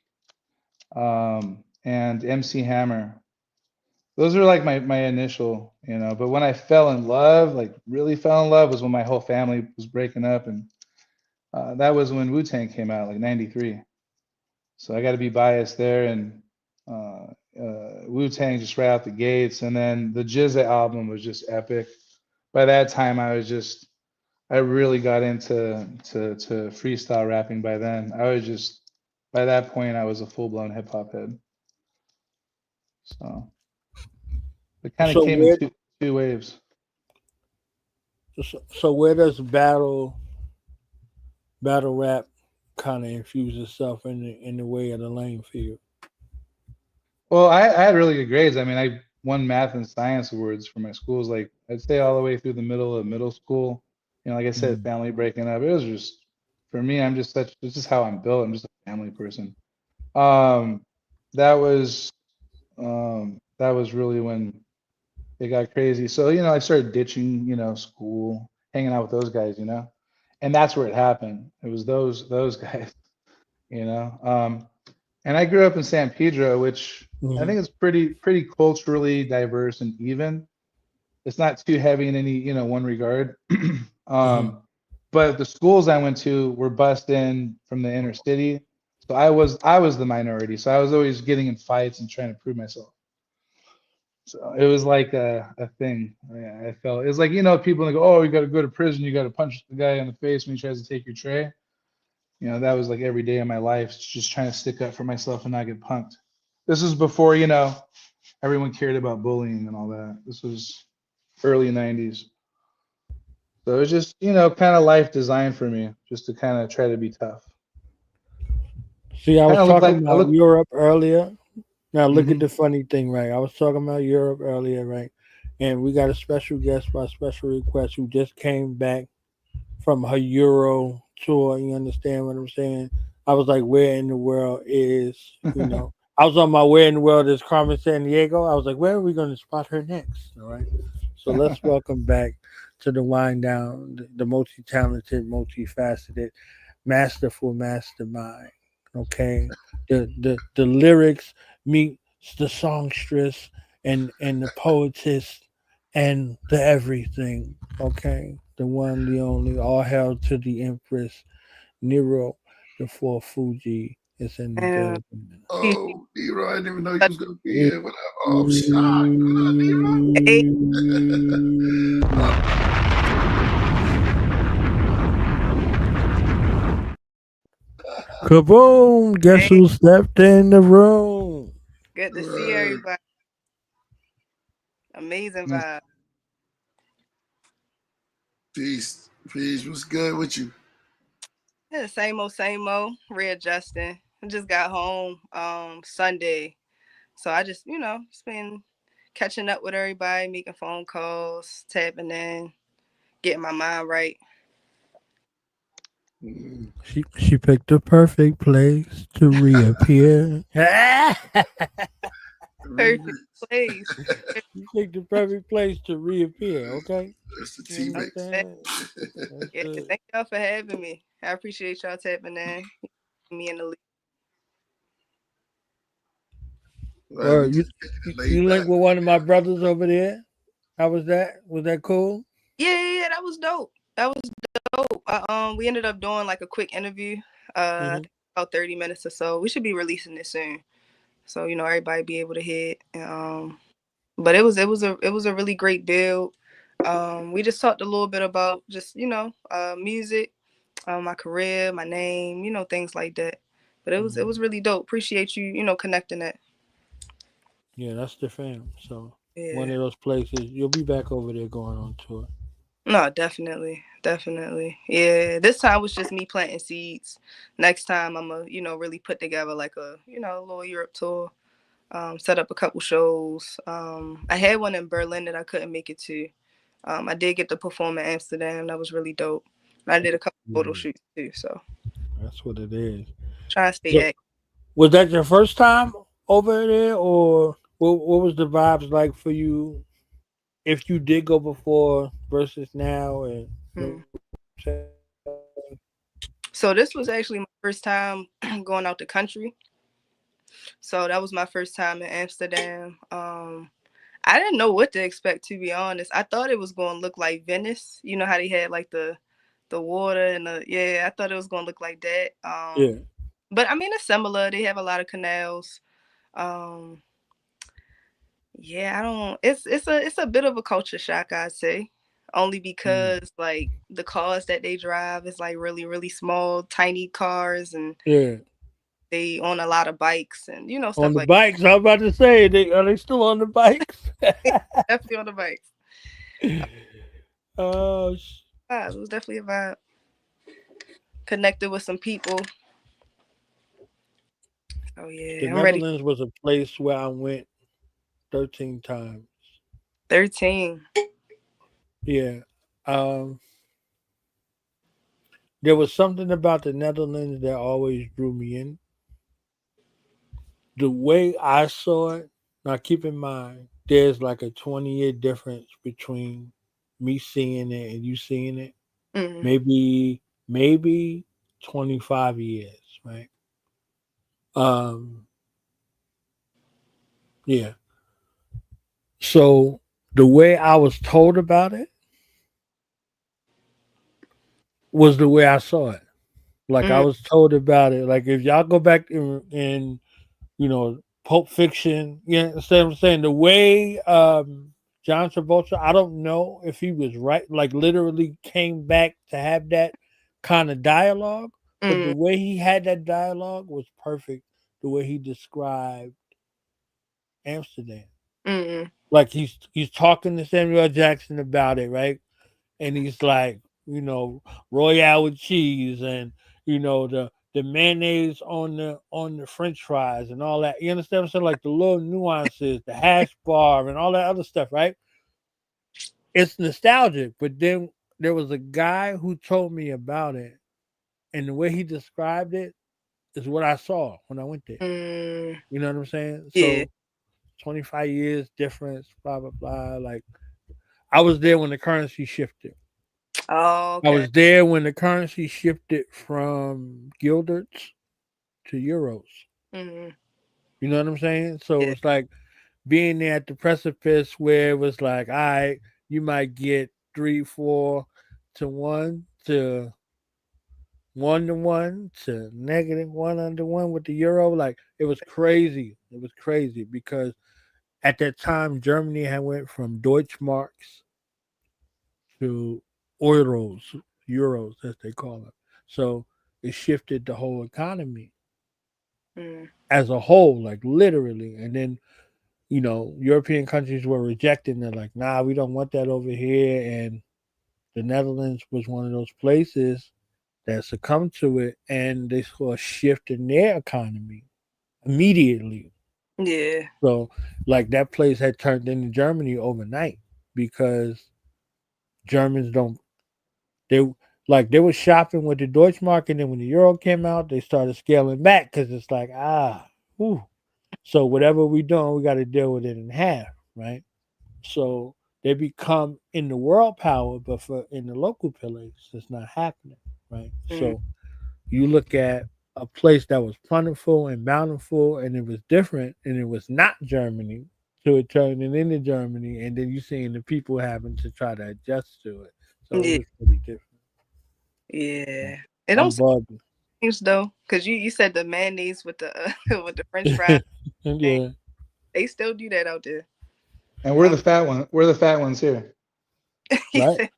and MC Hammer. Those are like my initial, but when I fell in love, like really fell in love, was when my whole family was breaking up, and that was when Wu-Tang came out, like '93. So I got to be biased there, and Wu-Tang just right out the gates, and then the Jizza album was just epic. By that time, I really got into freestyle rapping. By then, by that point, I was a full-blown hip hop head. So it kind of So came in where two waves. so where does battle rap kind of infuse itself in the way of the lane field? Well, I had really good grades. I mean, I won math and science awards for my schools. Like I'd say all the way through the middle of middle school. Like I said, Mm. family breaking up. It was just for me. It's just how I'm built. I'm just a family person. That was that was really when it got crazy. So I started ditching school, hanging out with those guys. And that's where it happened. It was those guys. You know. And I grew up in San Pedro, which I Mhm. think is pretty culturally diverse and even. It's not too heavy in any one regard. Mhm. um, but the schools I went to were bussed in from the inner city, so I was the minority. So I was always getting in fights and trying to prove myself. So it was like a thing. Yeah, I felt it was like people that go, oh, you got to go to prison, you got to punch the guy in the face when he tries to take your tray. That was like every day of my life, just trying to stick up for myself and not get punked. This was before, everyone cared about bullying and all that. This was early 90s. So it was just, kind of life designed for me, just to kind of try to be tough. See, I Kind was of look talking like I about look. Europe earlier. Now look at Hmm. the funny thing, right? I was talking about Europe earlier, right? And we got a special guest by special request who just came back from her Euro tour. You understand what I'm saying? I was like, where in the world is? I was on my where in the world is Carmen San Diego. I was like, where are we going to spot her next? All right. So let's welcome back to the wind down the multi-talented, multifaceted, masterful mastermind. Okay. The lyrics meet the songstress and the poetess and the everything. Okay. The one, the only, all hail to the Empress, Nero, the fourth Fuji is in the And building. Oh, Nero, I didn't even know you was gonna be here. What up? Oh, I'm shocked. hey, What up, Nero? Kaboom! Guess hey, who stepped in the room? good to see Right. everybody. Amazing Nice. vibe. Peace. Peace. What's good with you? Yeah, same old, readjusting. I just got home Sunday. So I just, just been catching up with everybody, making phone calls, tapping in, getting my mind right. Mm. She picked the perfect place to reappear. Perfect place. You picked the perfect place to reappear. Okay, That's the you teammates. Okay. understand? That's Yeah, it. thank y'all for having me. I appreciate y'all tapping in. Me in the lead. Right, we Or you, just kicking you it laid you back. linked with one of my brothers over there. How was that? Was that cool? Yeah, that was dope. That was dope. We ended up doing like a quick interview, I Hmm. think about 30 minutes or so. We should be releasing it soon, so everybody be able to hear it. But it was a really great build. We just talked a little bit about just music, my career, my name, things like that. But it was really dope. Appreciate you, connecting that. Yeah, that's the fam. So one Yeah. of those places you'll be back over there going on tour. No, definitely, definitely. Yeah, this time was just me planting seeds. Next time I'm gonna, really put together like a, little Europe tour. Set up a couple shows. I had one in Berlin that I couldn't make it to. I did get to perform in Amsterdam. That was really dope. And I did a couple photo Yeah, shoots too. So that's what it is. try to stay So active. was that your first time over there, or what was the vibes like for you if you did go before versus now? And you know Hmm. what I'm saying? So this was actually my first time going out the country. So that was my first time in Amsterdam. I didn't know what to expect, to be honest. I thought it was going to look like Venice. You know how they had like the water and yeah. I thought it was going to look like that. Yeah. But I mean, it's similar. They have a lot of canals. Um, yeah, I don't. It's a bit of a culture shock, I'd say, only Mm. because like the cars that they drive is like really really small, tiny cars, and Yeah. they own a lot of bikes and On stuff the like bikes, I was about to say, are they still on the bikes? that. Definitely on the bikes. Oh, It was definitely a vibe. Connected with some people. Oh the yeah, I'm ready. Netherlands was a place where I went 13 times. 13. Yeah. Um, there was something about the Netherlands that always drew me in. The way I saw it, now keep in mind, there's like a 20-year difference between me seeing it and you seeing it. Mm, Maybe 25 years, right? Um, yeah. So the way I was told about it was the way I saw it. Like I mm, was told about it. Like if y'all go back in Pulp Fiction, you understand what I'm saying? The way John Travolta, I don't know if he was right, like literally came back to have that kind of dialogue, but the mm, way he had that dialogue was perfect. The way he described Amsterdam. mm, Like he's talking to Samuel L. Jackson about it, right? And he's like, Royale with cheese and the mayonnaise on the French fries and all that. You understand what I'm saying? Like the little nuances, the hash bar and all that other stuff, right? It's nostalgic, but then there was a guy who told me about it, and the way he described it is what I saw when I went there. mm. You know what I'm saying? Yeah. So 25 years difference, blah blah blah. Like I was there when the currency shifted. Oh, I okay. was there when the currency shifted from guilders to euros. Mm, You know what I'm saying? So yeah. it's like being there at the precipice where it was like, all right, you might get 3, 4 to 1 to 1-1 to -1 with the euro. Like it was crazy. It was crazy because at that time Germany had went from Deutschmarks to euros as they call it. So it shifted the whole economy Mm. as a whole, like literally. And then European countries were rejecting it, like, nah, we don't want that over here. And the Netherlands was one of those places that succumbed to it, and they saw a shift in their economy immediately. Yeah. So, like that place had turned into Germany overnight because Germans don't they they were shopping with the Deutschmark, and then when the euro came out, they started scaling back because it's like whew. So whatever we doing, we got to deal with it in half, right? So they become in the world power, but for in the local place, it's not happening, right? Mm. So you look at a place that was plentiful and bountiful, and it was different, and it was not Germany, so it turned it into Germany, and then you seeing the people having to try to adjust to it. So it Yeah. was pretty different. Yeah. It don't I'm seem bugging. strange though, because you said the mayonnaise with the with the French fries thing. Yeah, They still do that out there. And we're the fat one. We're the fat ones here. He right. said,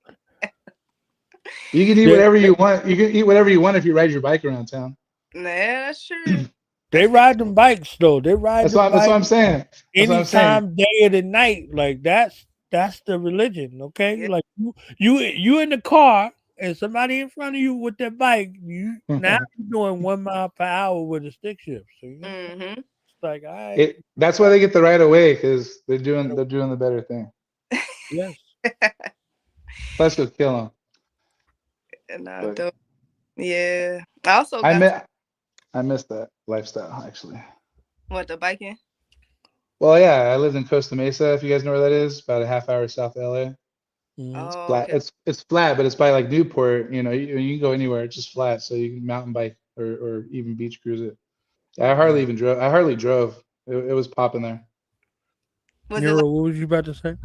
You can eat They, whatever you want. You can eat whatever you want if you ride your bike around town. "Nah, that's true. they That's true." ride them bikes though. They ride them That's what bikes I'm saying. That's what I'm saying. anytime, day of the night. Like that's the religion, okay? Yeah. Like you in the car and somebody in front of you with their bike, you now you're doing 1 mile per hour with a stick shift. So Mm-hmm. it's like, all right, That's why they get the right of way because they're doing the better thing. yes. Let's go kill them. And But yeah. I also I got miss I miss that lifestyle actually. the biking. Well, yeah, I lived in Costa Mesa. If you guys know where that is, about a half hour south of LA. Mhm. Oh, Flat. okay. It's flat, but it's by like Newport. You can go anywhere. It's just flat, so you can mountain bike or even beach cruise it. I Mm. hardly even drove. I hardly drove. It was popping there. Was it like Nero, what was you about to say?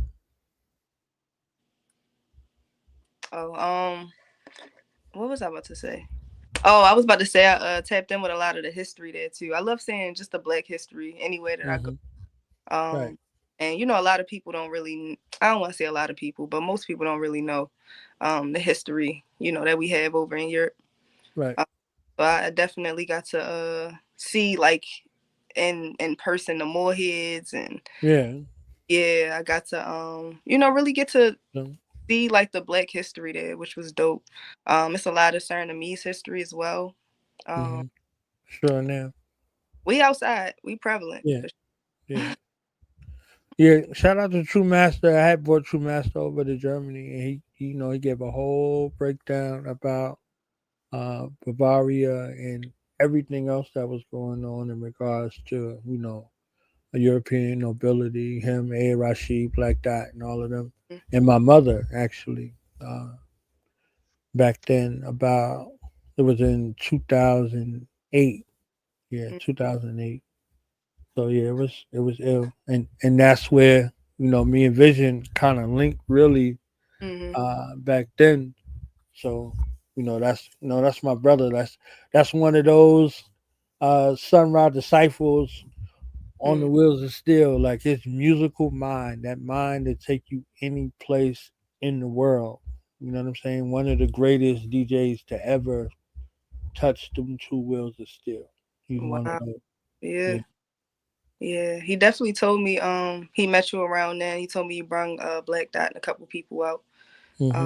oh what was I about to say? Oh, I was about to say I tapped in with a lot of the history there too. I love seeing just the Black history anywhere that I go. Hmm. Right, Um, and a lot of people don't really. I don't want to say a lot of people, but most people don't really know the history that we have over in Europe. right. Uh, so I definitely got to see like in person the Moorheads, and Yeah. yeah, I got to really get to So, see like the Black history there, which was dope. It's a lot of Surinamese history as well. Um, hmm. Sure now. we outside, we prevalent. Yeah, yeah. Yeah, shout out to True Master. I had brought True Master over to Germany, and he gave a whole breakdown about Bavaria and everything else that was going on in regards to a European nobility, him, A. Rashid, Black Dot, and all of them, and my mother actually back then. About it was in 2008. Yeah, 2008. So yeah, it was ill, and that's where me and Vision kind of linked really Mm-hmm. back then. So that's my brother. That's one of those Sunrise disciples on the Mm. wheels of steel. Like his musical mind, that mind to take you any place in the world. You know what I'm saying? One of the greatest DJs to ever touch them two wheels of steel. He's one of Wow. those. Yeah. Yeah. Yeah. He definitely told me he met you around then. He told me you brung Black Dot and a couple people out. Um, Hmm.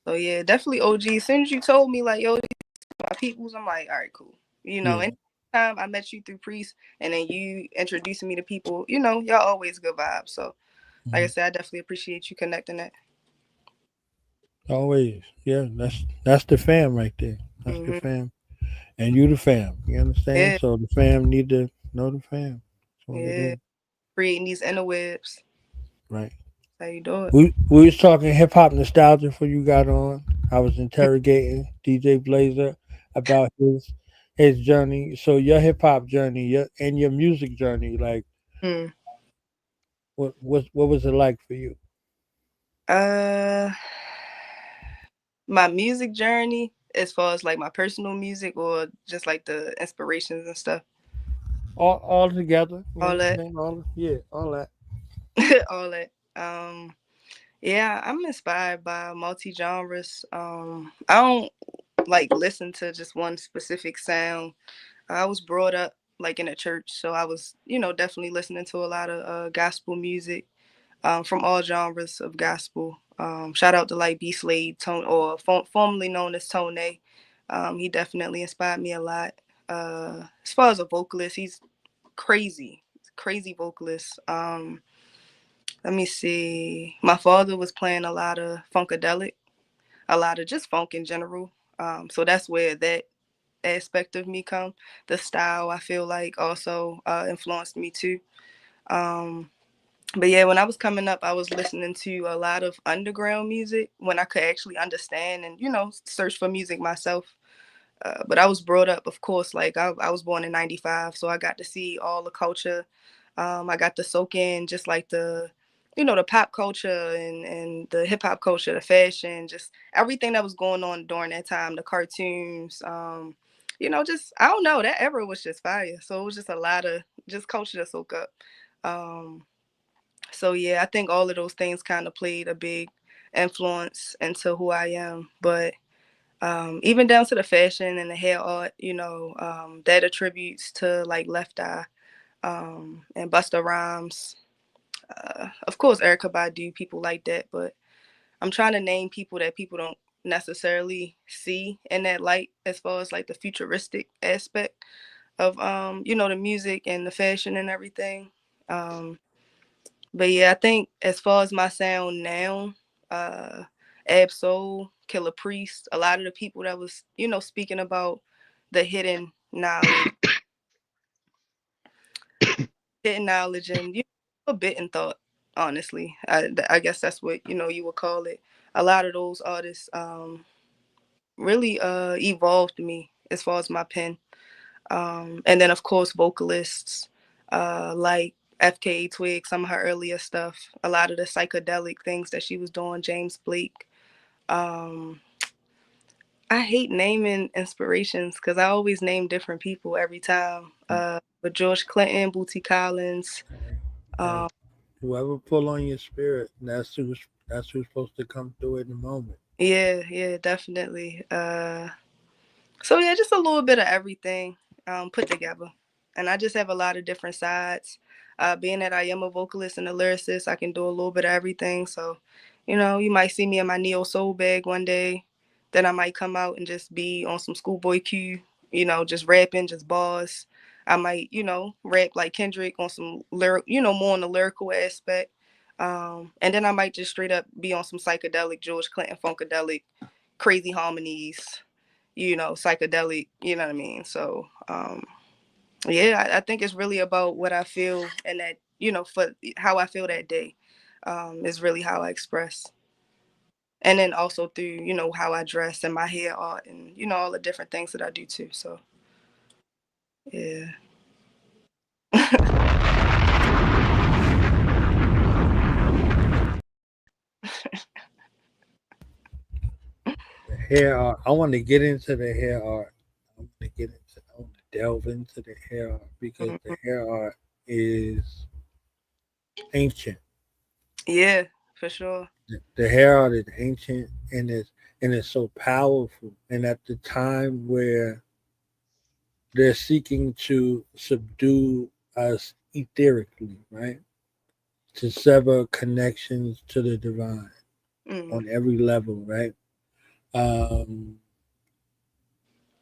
so yeah, definitely OG. As soon as you told me like yo, my peoples, I'm like, all right, cool. Yeah. Anytime I met you through Priest and then you introducing me to people, y'all always good vibes. So like I Hmm. said, I definitely appreciate you connecting that. Always. Yeah. That's the fam right there. That's the Mm-hmm. fam. And you the fam. You understand? Yeah. So the fam need to know the fam. That's what it Yeah. is. Creating these interwebs. Right. How you do it? We was talking hip hop nostalgia before you got on. I was interrogating DJ Blazer about his journey. So your hip hop journey, your music journey, like Hmm. what was it like for you? Uh, my music journey. as far as like my personal music or just like the inspirations and stuff? All together. You All that. understand? All that. All that. Yeah, I'm inspired by multi genres. I don't like listen to just one specific sound. I was brought up like in a church, so I was, definitely listening to a lot of gospel music, from all genres of gospel. Shout out to like B Slade, Tone, or formerly known as Tone. He definitely inspired me a lot. As far as a vocalist, he's crazy vocalist. Let me see. My father was playing a lot of funkadelic, a lot of just funk in general. So that's where that aspect of me come. The style I feel like also influenced me too. Um, but yeah, when I was coming up, I was listening to a lot of underground music when I could actually understand and search for music myself. But I was brought up, of course, like I was born in '95, so I got to see all the culture. I got to soak in just like the pop culture and the hip hop culture, the fashion, just everything that was going on during that time, the cartoons. Just I don't know, that era was just fire. So it was just a lot of just culture to soak up. So yeah, I think all of those things kind of played a big influence into who I am. But even down to the fashion and the hair art, that attributes to like Left Eye, and Busta Rhymes. Of course, Erica Badu, people like that. But I'm trying to name people that people don't necessarily see in that light, as far as like the futuristic aspect of the music and the fashion and everything. Um, but yeah, I think as far as my sound now, uh, Ab Soul, Killah Priest, a lot of the people that was, speaking about the hidden knowledge and a bit in thought, honestly. I guess that's what, you would call it. A lot of those artists really evolved me as far as my pen. And then, of course, vocalists like FKA Twig, some of her earlier stuff, a lot of the psychedelic things that she was doing, James Blake. Um, I hate naming inspirations because I always name different people every time. But George Clinton, Bootsy Collins. Hey, whoever pull on your spirit, that's who's supposed to come through in the moment. Yeah, definitely. So yeah, just a little bit of everything put together. And I just have a lot of different sides. Being that I am a vocalist and a lyricist, I can do a little bit of everything. So, you might see me in my neo soul bag one day. Then I might come out and just be on some schoolboy Q, just rapping, just bars. I might, rap like Kendrick on some lyric, more on the lyrical aspect. And then I might just straight up be on some psychedelic George Clinton funkadelic, crazy harmonies, psychedelic, you know what I mean? So, yeah, I think it's really about what I feel and that, for how I feel that day, is really how I express. And then also through, how I dress and my hair art and, all the different things that I do too. So, yeah. The hair art. I want to get into the hair art. I want to delve into the hair art because the hair art is ancient. Yeah, for sure. The hair art is ancient and it's so powerful. And at the time where they're seeking to subdue us etherically, right? To sever connections to the divine Mm. on every level, right? Um,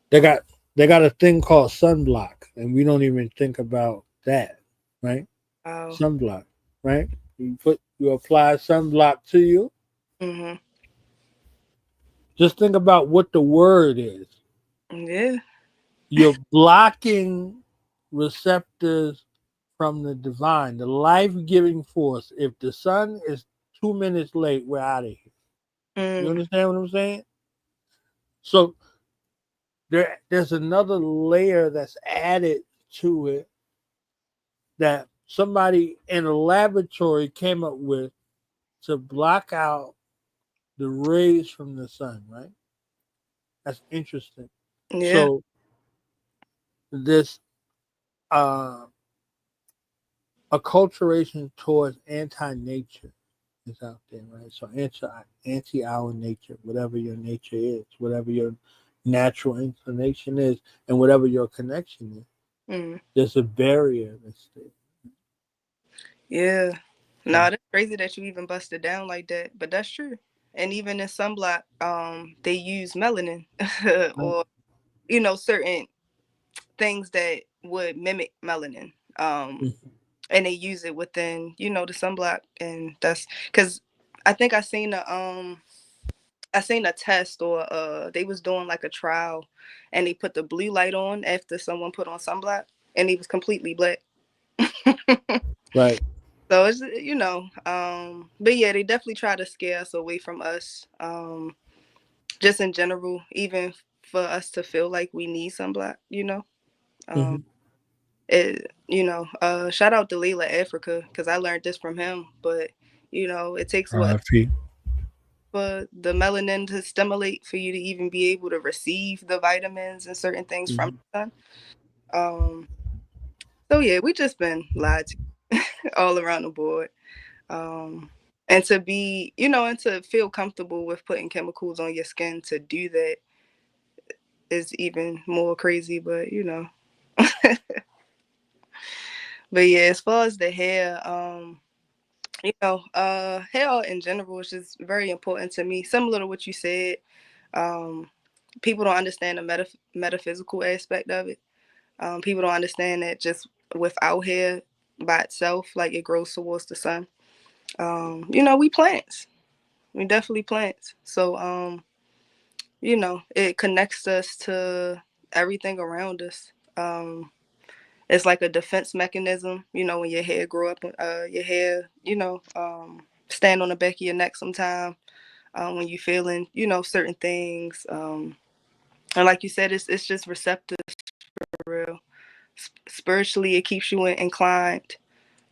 they got they got a thing called sunblock, and we don't even think about that, right? Wow. Sunblock, right? You apply sunblock to you. Mm-hmm. Just think about what the word is. Yeah. You're blocking receptors from the divine, the life-giving force. If the sun is 2 minutes late, we're out of here. You Mm. understand what I'm saying? So there's another layer that's added to it that somebody in a laboratory came up with to block out the rays from the sun, right? That's interesting. Yeah. So this acculturation towards anti-nature is out there, right? So anti our nature, whatever your nature is, whatever your natural inclination is, and whatever your connection is. There's a barrier that's there. Yeah. No, that's crazy that you even busted down like that, but that's true. And even in sunblock, they use melanin or certain things that would mimic melanin. And they use it within the sunblock, and that's because I think I seen a test, or they was doing like a trial, and they put the blue light on after someone put on sunblock, and he was completely black. Right. So it's but yeah, they definitely try to scare us away from us, just in general, even for us to feel like we need sunblock. Shout out to Layla Africa, because I learned this from him. But it takes what R.I.P. for the melanin to stimulate for you to even be able to receive the vitamins and certain things from the sun. So yeah, we just been lied to all around the board. And to be, and to feel comfortable with putting chemicals on your skin to do that is even more crazy. But but yeah, as far as the hair, hair in general is just very important to me. Similar to what you said, people don't understand the metaphysical aspect of it. People don't understand that just with our hair by itself, like it grows towards the sun. We plants. We definitely plants. So, it connects us to everything around us. It's like a defense mechanism. When your hair grow up, your hair, stand on the back of your neck sometime, when you're feeling, certain things. And like you said, it's just receptive for real. Spiritually, it keeps you inclined.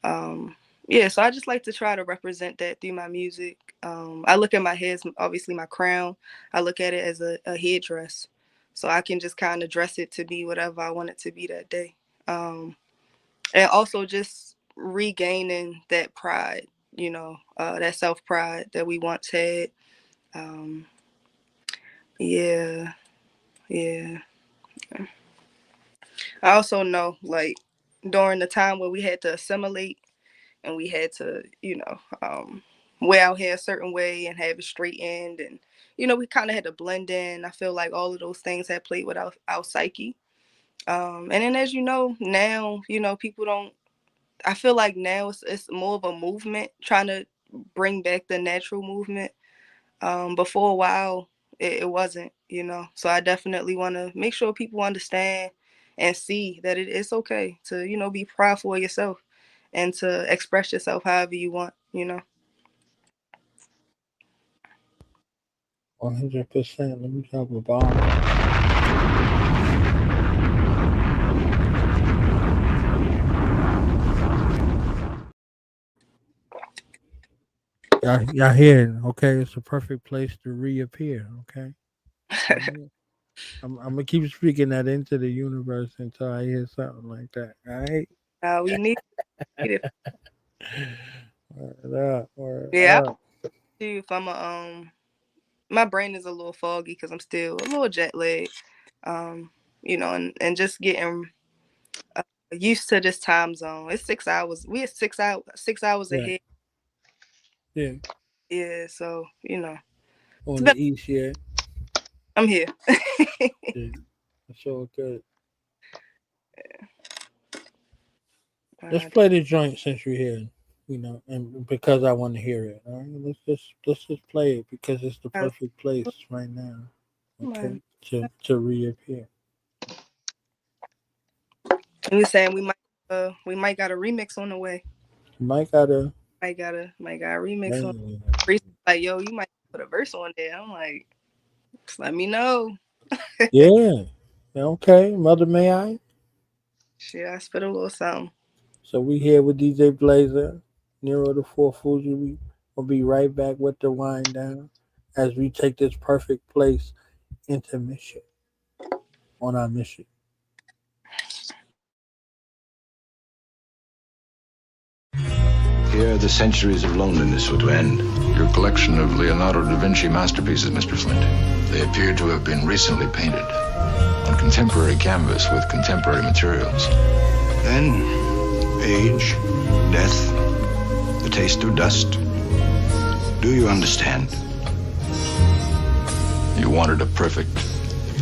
Yeah, so I just like to try to represent that through my music. I look at my hair as obviously my crown. I look at it as a headdress. So I can just kind of dress it to be whatever I want it to be that day. And also just regaining that pride, that self-pride that we once had. Yeah, yeah. I also know, like, during the time where we had to assimilate and we had to, wear our hair a certain way and have it straightened, and we kind of had to blend in. I feel like all of those things had played with our psyche. And then, as you know, now, people don't. I feel like now it's more of a movement trying to bring back the natural movement. But for a while, it wasn't. So I definitely want to make sure people understand and see that it's okay to be proudful of yourself and to express yourself however you want. 100%. Let me drop a bomb. Y'all hear? Okay, it's a perfect place to reappear. Okay, I'm gonna keep speaking that into the universe until I hear something like that. All right. We need it. Word up, word Yeah, up. if I'm my brain is a little foggy because I'm still a little jet lagged. And just getting used to this time zone. It's 6 hours. We are 6 hours Right. ahead. Yeah. Yeah, so On the east, yeah. I'm here. Yeah. That's all good. Let's play the joint since you're here. And because I want to hear it. All right, let's just play it because it's the perfect place right now. Okay, to reappear. We saying we might got a remix on the way. Might gotta. Might got a remix on. Man. Like, yo, you might put a verse on there. I'm like, just let me know. Yeah. Okay, Mother May I? Shit, I spit a little something. So we here with DJ Blazer, Nero the Four Fuji. We'll be right back with the wind down as we take this perfect place intermission on our mission. Here, the centuries of loneliness were to end. Your collection of Leonardo da Vinci masterpieces, Mr. Flint. They appear to have been recently painted. On contemporary canvas with contemporary materials. Then, age, death, the taste of dust. Do you understand? You wanted a perfect,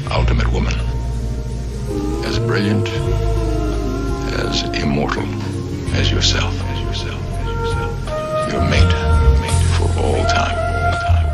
ultimate woman. As brilliant, as immortal as yourself. Your mate for all time.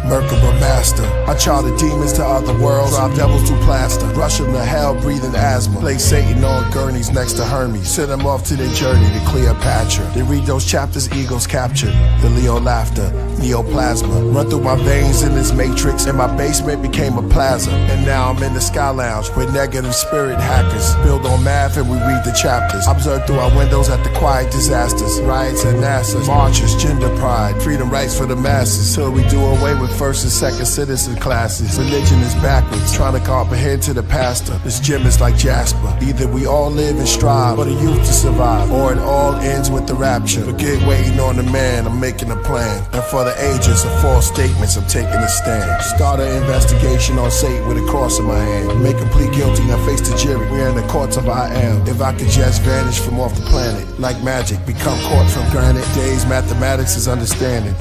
Merkaba master, I charted demons to other worlds, drive devils to plaster, rush them to hell, breathing asthma, place Satan on gurneys next to Hermes, send them off to their journey to Cleopatra. They read those chapters, egos captured, the Leo laughter, neoplasma, run through my veins in this matrix, and my basement became a plaza. And now I'm in the Sky Lounge with negative spirit hackers, build on math and we read the chapters, observe through our windows at the quiet disasters, riots at NASA, marches, gender pride, freedom rights for the masses, till we do away with first and second citizen classes. Religion is backwards, trying to comprehend to the pastor. This gym is like Jasper. Either we all live and strive for the youth to survive, or it all ends with the rapture. Forget waiting on the man, I'm making a plan. And for the ages of false statements, I'm taking a stand. Start an investigation on Satan with a cross in my hand. Make him plead guilty, now face the jury. We're in the courts of I am. If I could just vanish from off the planet, like magic, become caught from granite. Days, mathematics is understanding.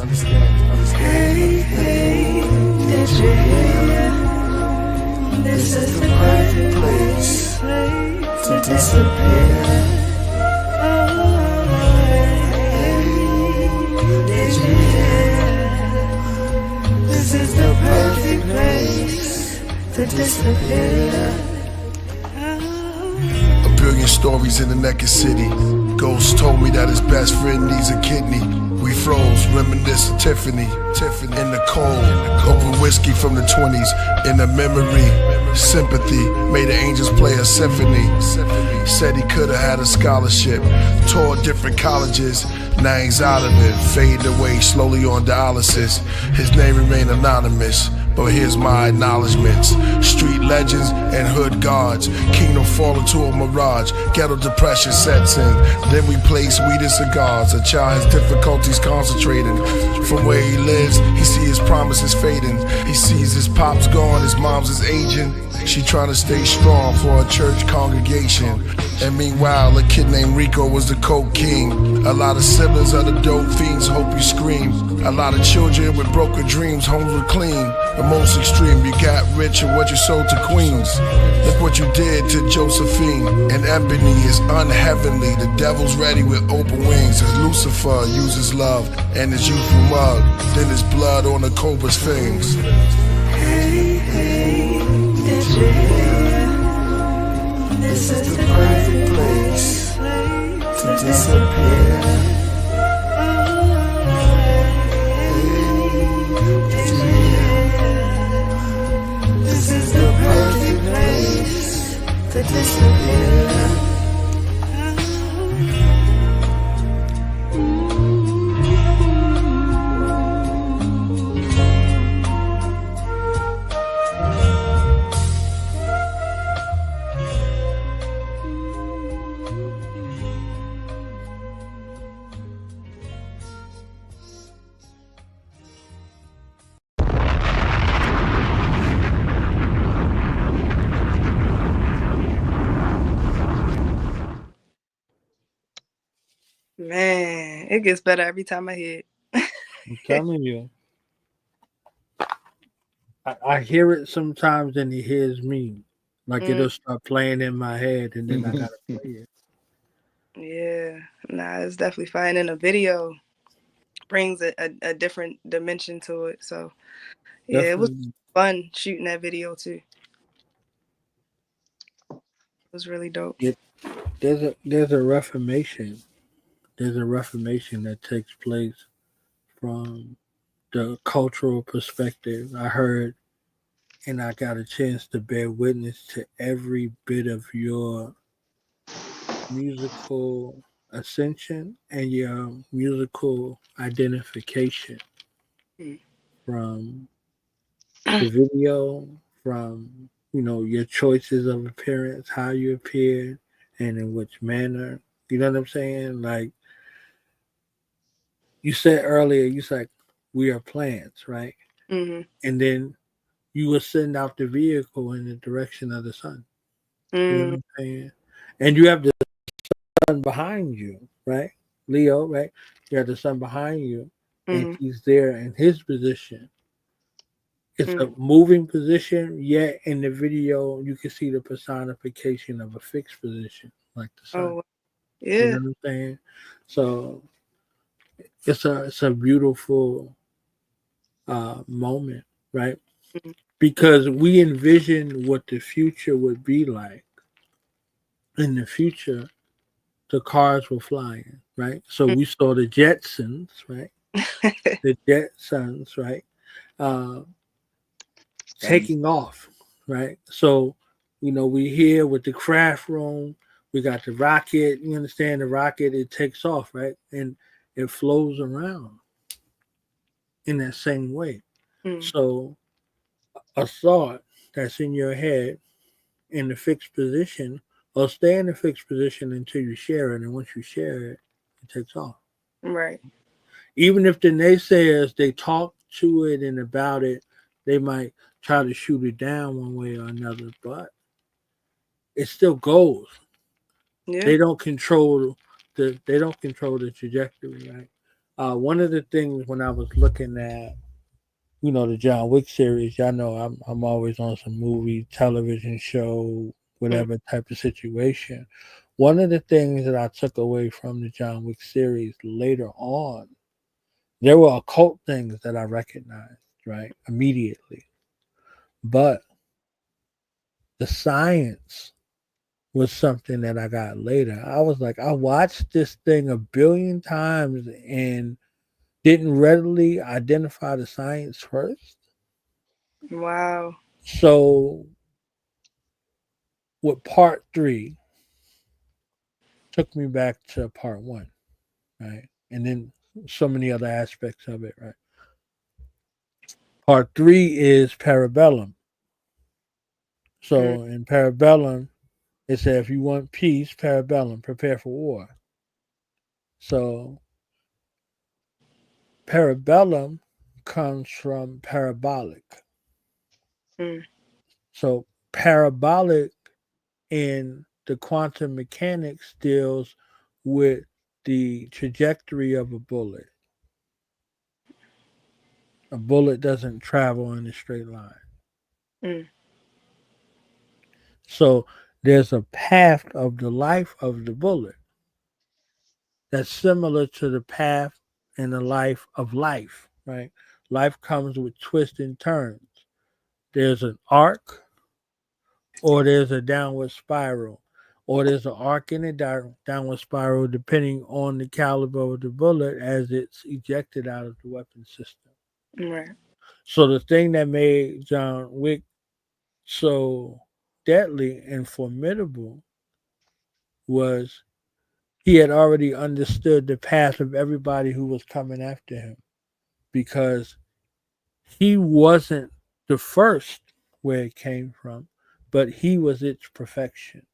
Hey, hey, did you hear? This is the perfect place to disappear. Hey, did you hear? This is the perfect place to disappear. A billion stories in the naked city. Ghost told me that his best friend needs a kidney. We froze, reminiscing Tiffany in the cold. Open whiskey from the 20s, in the memory. Sympathy, made the angels play a symphony. Said he could've had a scholarship. Toured different colleges, now he's out of it. Fading away slowly on dialysis. His name remained anonymous, but here's my acknowledgements. Street legends and hood guards. Kingdom fall into a mirage. Ghetto depression sets in. Then we place weed and cigars. A child has difficulties concentrating. From where he lives, he sees his promises fading. He sees his pop's gone, his mom's is aging. She trying to stay strong for a church congregation. And meanwhile, a kid named Rico was the coke king. A lot of siblings are the dope fiends, hope you scream. A lot of children with broken dreams, homes were clean. The most extreme, you got rich and what you sold to queens. Look what you did to Josephine. And Ebony is unheavenly. The devil's ready with open wings. As Lucifer uses love and his youthful mug. Then his blood on the cobra's fangs. Hey, hey, did you hear? This is the perfect place to disappear. Did you hear? This is the perfect place to disappear. Man, it gets better every time I hear it. I'm telling you. I hear it sometimes and it hears me. Like it'll start playing in my head and then I gotta play it. Yeah, nah, it's definitely fine. And the video brings a different dimension to it. So yeah, it was fun shooting that video too. It was really dope. There's a reformation. There's a reformation that takes place from the cultural perspective. I heard and I got a chance to bear witness to every bit of your musical ascension and your musical identification from the video, from your choices of appearance, how you appeared, and in which manner. You know what I'm saying? Like you said earlier, you said we are plants, right? Mhm. And then you will send out the vehicle in the direction of the sun. You know what Mm. I'm saying? And you have the sun behind you, right? Leo, right? You have the sun behind you, and Mhm. he's there in his position. It's a Mm. moving position, yet in the video you can see the personification of a fixed position, like the sun. Oh, You yeah. know what I'm saying? So it's a beautiful moment, right? Mhm. Because we envision what the future would be like. In the future, the cars were flying, right? So we saw the Jetsons, right? The Jetsons, right? Uh, taking off, right? So, we here with the craft room, we got the rocket, you understand the rocket, it takes off, right? And it flows around in that same way. Mm. So, a thought that's in your head in the fixed position or stay in the fixed position until you share it. And once you share it, it takes off. Right. Even if the naysayers, they talk to it and about it, they might try to shoot it down one way or another, but it still goes. Yeah. They don't control the trajectory, right? One of the things when I was looking at the John Wick series, y'all know I'm always on some movie, television show, Mm. whatever type of situation. One of the things that I took away from the John Wick series later on, there were occult things that I recognized, right, immediately. But the science was something that I got later. I was like, I watched this thing a billion times and didn't readily identify the science first. Wow. So with part three, took me back to part one, right? And then so many other aspects of it, right? Part three is Parabellum. Mm. So in Parabellum, it said if you want peace, Parabellum, prepare for war. So Parabellum comes from parabolic. Mm. So parabolic in the quantum mechanics deals with the trajectory of a bullet. A bullet doesn't travel in a straight line. Mm. So there's a path of the life of the bullet that's similar to the path and the life of life, right? Life comes with twists and turns. There's an arc or there's a downward spiral. Or there's an arc and a downward spiral depending on the caliber of the bullet as it's ejected out of the weapon system. Right. So the thing that made John Wick so deadly and formidable was he had already understood the path of everybody who was coming after him because he wasn't the first where it came from, but he was its perfection.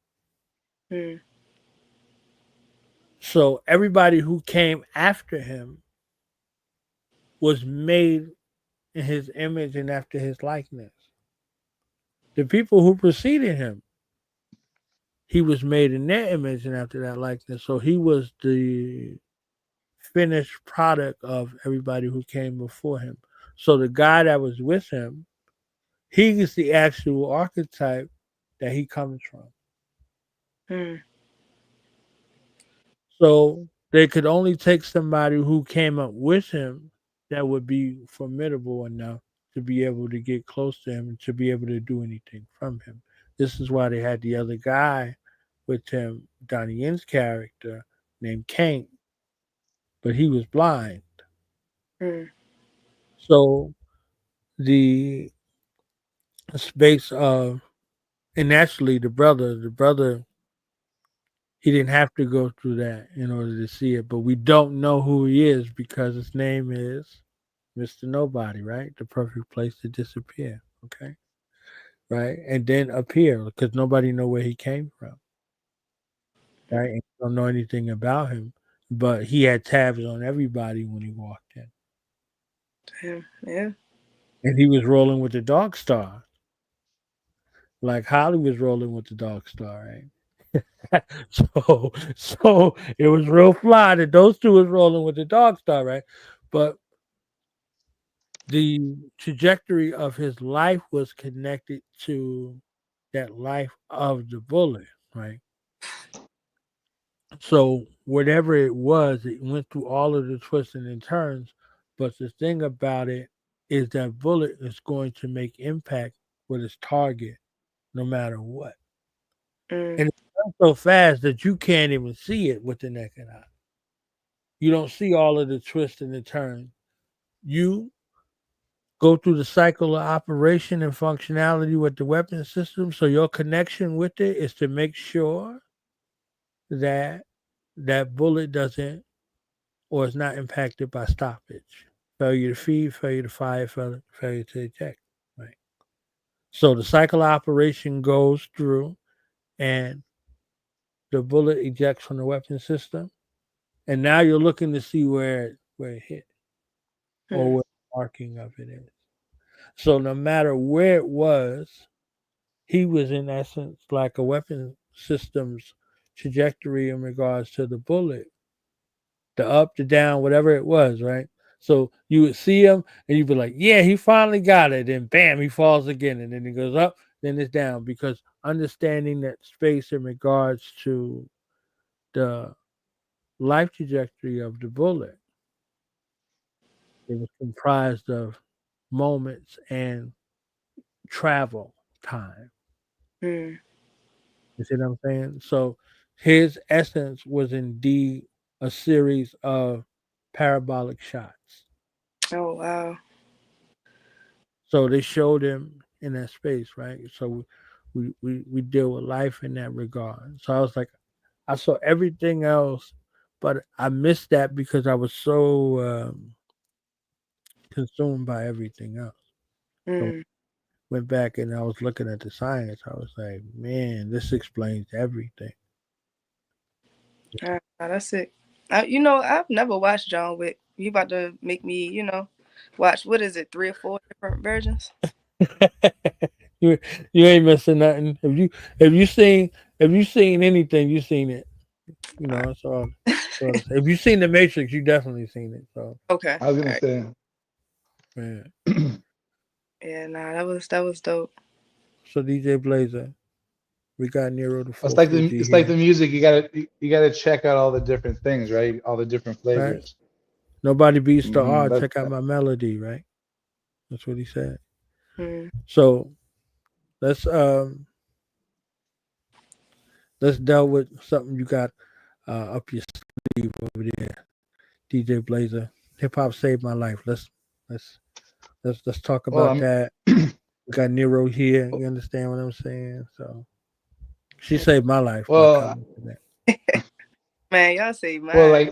Mm. So everybody who came after him was made in his image and after his likeness. The people who preceded him, he was made in their image and after that likeness. So he was the finished product of everybody who came before him. So the guy that was with him, he is the actual archetype that he comes from. Mm. So they could only take somebody who came up with him that would be formidable enough to be able to get close to him and to be able to do anything from him. This is why they had the other guy with him, Donnie Yen's character, named Kane, but he was blind. Mm. So the space of and naturally the brother he didn't have to go through that in order to see it, but we don't know who he is because his name is Mr. Nobody, right? The perfect place to disappear. Okay. right? And then appear because nobody know where he came from, right? And don't know anything about him, but he had tabs on everybody when he walked in, Damn. Yeah. and he was rolling with the Dark Star, like Holly was rolling with the Dark Star, right? So it was real fly that those two was rolling with the Dark Star, right? But the trajectory of his life was connected to that life of the bullet, right? So whatever it was, it went through all of the twists and turns. But the thing about it is that bullet is going to make impact with its target no matter what. Mm. And it's done so fast that you can't even see it with the naked eye. You don't see all of the twists and the turns. You go through the cycle of operation and functionality with the weapon system. So your connection with it is to make sure that that bullet doesn't or is not impacted by stoppage, failure to feed, failure to fire, failure to eject. Right. So the cycle of operation goes through, and the bullet ejects from the weapon system, and now you're looking to see where it hit or Mm. where the marking of it is. So no matter where it was, he was in essence like a weapon system's trajectory in regards to the bullet, the up, the down, whatever it was, right? So you would see him and you'd be like, yeah, he finally got it. And bam, he falls again. And then he goes up, then it's down. Because understanding that space in regards to the life trajectory of the bullet, it was comprised of moments and travel time. Mm. You see what I'm saying? So his essence was indeed a series of parabolic shots. Oh wow. So they showed him in that space, right? So we deal with life in that regard. So I was like, I saw everything else, but I missed that because I was so consumed by everything else. So Mm. went back and I was looking at the science. I was like, man, this explains everything. That's it. I've never watched John Wick. You about to make me, watch, what is it, 3 or 4 different versions? you you ain't missing nothing. If you seen anything, you seen it. So if you seen the Matrix, you definitely seen it. So Okay. I was All gonna right. say, yeah. Yeah, nah, that was dope. So DJ Blazer, we got Nero the it's like 450 the here, music. You gotta check out all the different things, right? All the different right? flavors. Nobody beats the Hmm art. That, Check out my melody, right? That's what he said. Mm. So let's um let's deal with something you got up your sleeve over there, DJ Blazer. Hip hop saved my life. Let's let's talk well, about that. We got Nero here. You understand what I'm saying? So she saved my life by well, coming to that. Man, y'all say well, mine.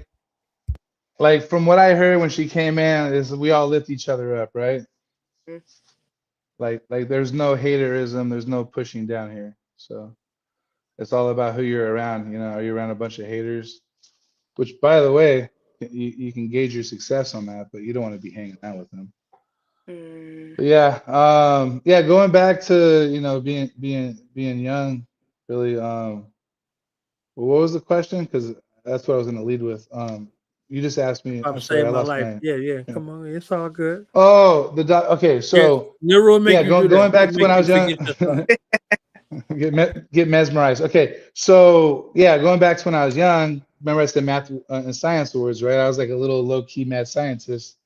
like from what I heard when she came in, is we all lift each other up, right? Mm. Like there's no haterism, there's no pushing down here. So it's all about who you're around. Are you around a bunch of haters? Which, by the way, you can gauge your success on that, but you don't want to be hanging out with them. Mm. But yeah, yeah, going back to being young, really. Well, what was the question? Because that's what I was going to lead with. You just asked me. Pop I'm sorry, saved I my lost life. my. Yeah, yeah. Yeah. Come on, it's all good. Oh, okay. Yeah, So Nero will make yeah, you do going that. back He'll to when make I you was young, forget your thought. get mesmerized. Okay, so yeah, going back to when I was young. Remember I said math and science awards, right? I was like a little low key mad scientist,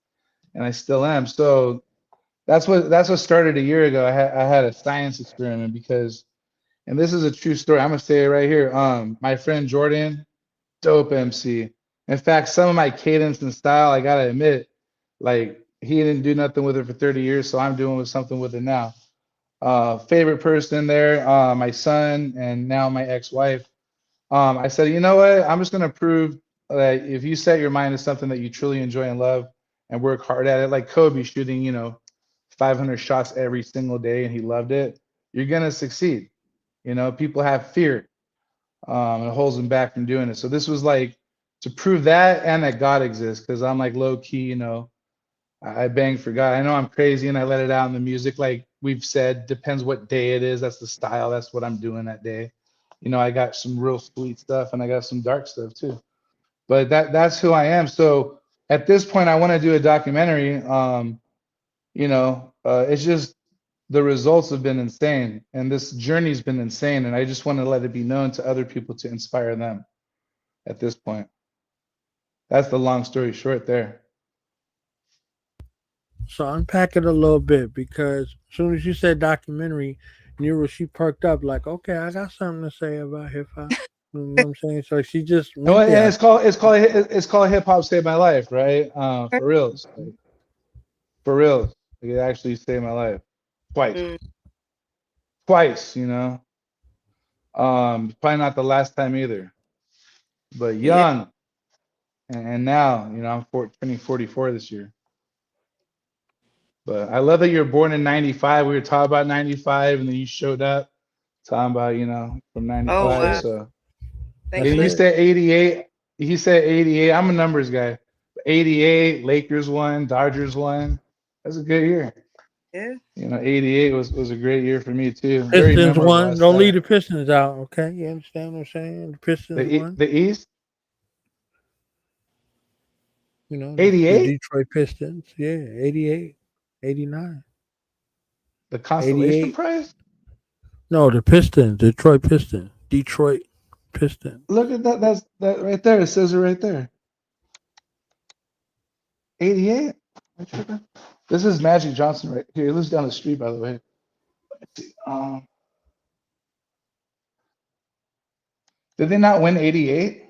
and I still am. So that's what started a year ago. I had a science experiment because, and this is a true story. I'm gonna say it right here. My friend Jordan, dope MC. In fact, some of my cadence and style, I gotta admit, like he didn't do nothing with it for 30 years, so I'm doing something with it now. Favorite person there, my son, and now my ex-wife. I said, you know what? I'm just gonna prove that if you set your mind to something that you truly enjoy and love, and work hard at it, like Kobe shooting, 500 shots every single day, and he loved it. you're gonna succeed. You know, people have fear, and it holds them back from doing it. So this was like to prove that and that God exists, because I'm like low key, you know, I bang for God. I know I'm crazy and I let it out in the music. Like we've said, depends what day it is. That's the style. That's what I'm doing that day. You know, I got some real sweet stuff and I got some dark stuff too. But that's who I am. So at this point, I want to do a documentary. You know, it's just the results have been insane, and this journey's been insane, and I just want to let it be known to other people to inspire them. At this point, that's the long story short there. So unpack it a little bit, because as soon as you said documentary, Nero, she perked up like, okay, I got something to say about hip hop. You know what I'm saying? So she just And went there. it's called Hip Hop Saved My Life, right? For reals, like, for reals. Like, it actually saved my life twice, Mm, twice. You know, probably not the last time either. But yeah. young, and now, you know, turning 44 this year. But I love that you're born in '95. We were talking about '95, and then you showed up talking about, you know, from Oh That's '95. wow. it. So Thank That's and you. he it. said '88. He said '88. I'm a numbers guy. '88, Lakers won, Dodgers won. That's a good year. Yeah. You know, '88 was a great year for me too. Very Pistons memorable. I won. Don't said leave it. the Pistons out. Okay, you understand what I'm saying? The Pistons won. The East, You know, the '88, Detroit Pistons. Yeah, 88, 89, the Constellation 88. Prize. No, the Pistons. Detroit Pistons. Detroit Pistons. Look at that. That's that right there. It says it right there. '88. This is Magic Johnson right here. He lives down the street, by the way. Let's see. Did they not win '88?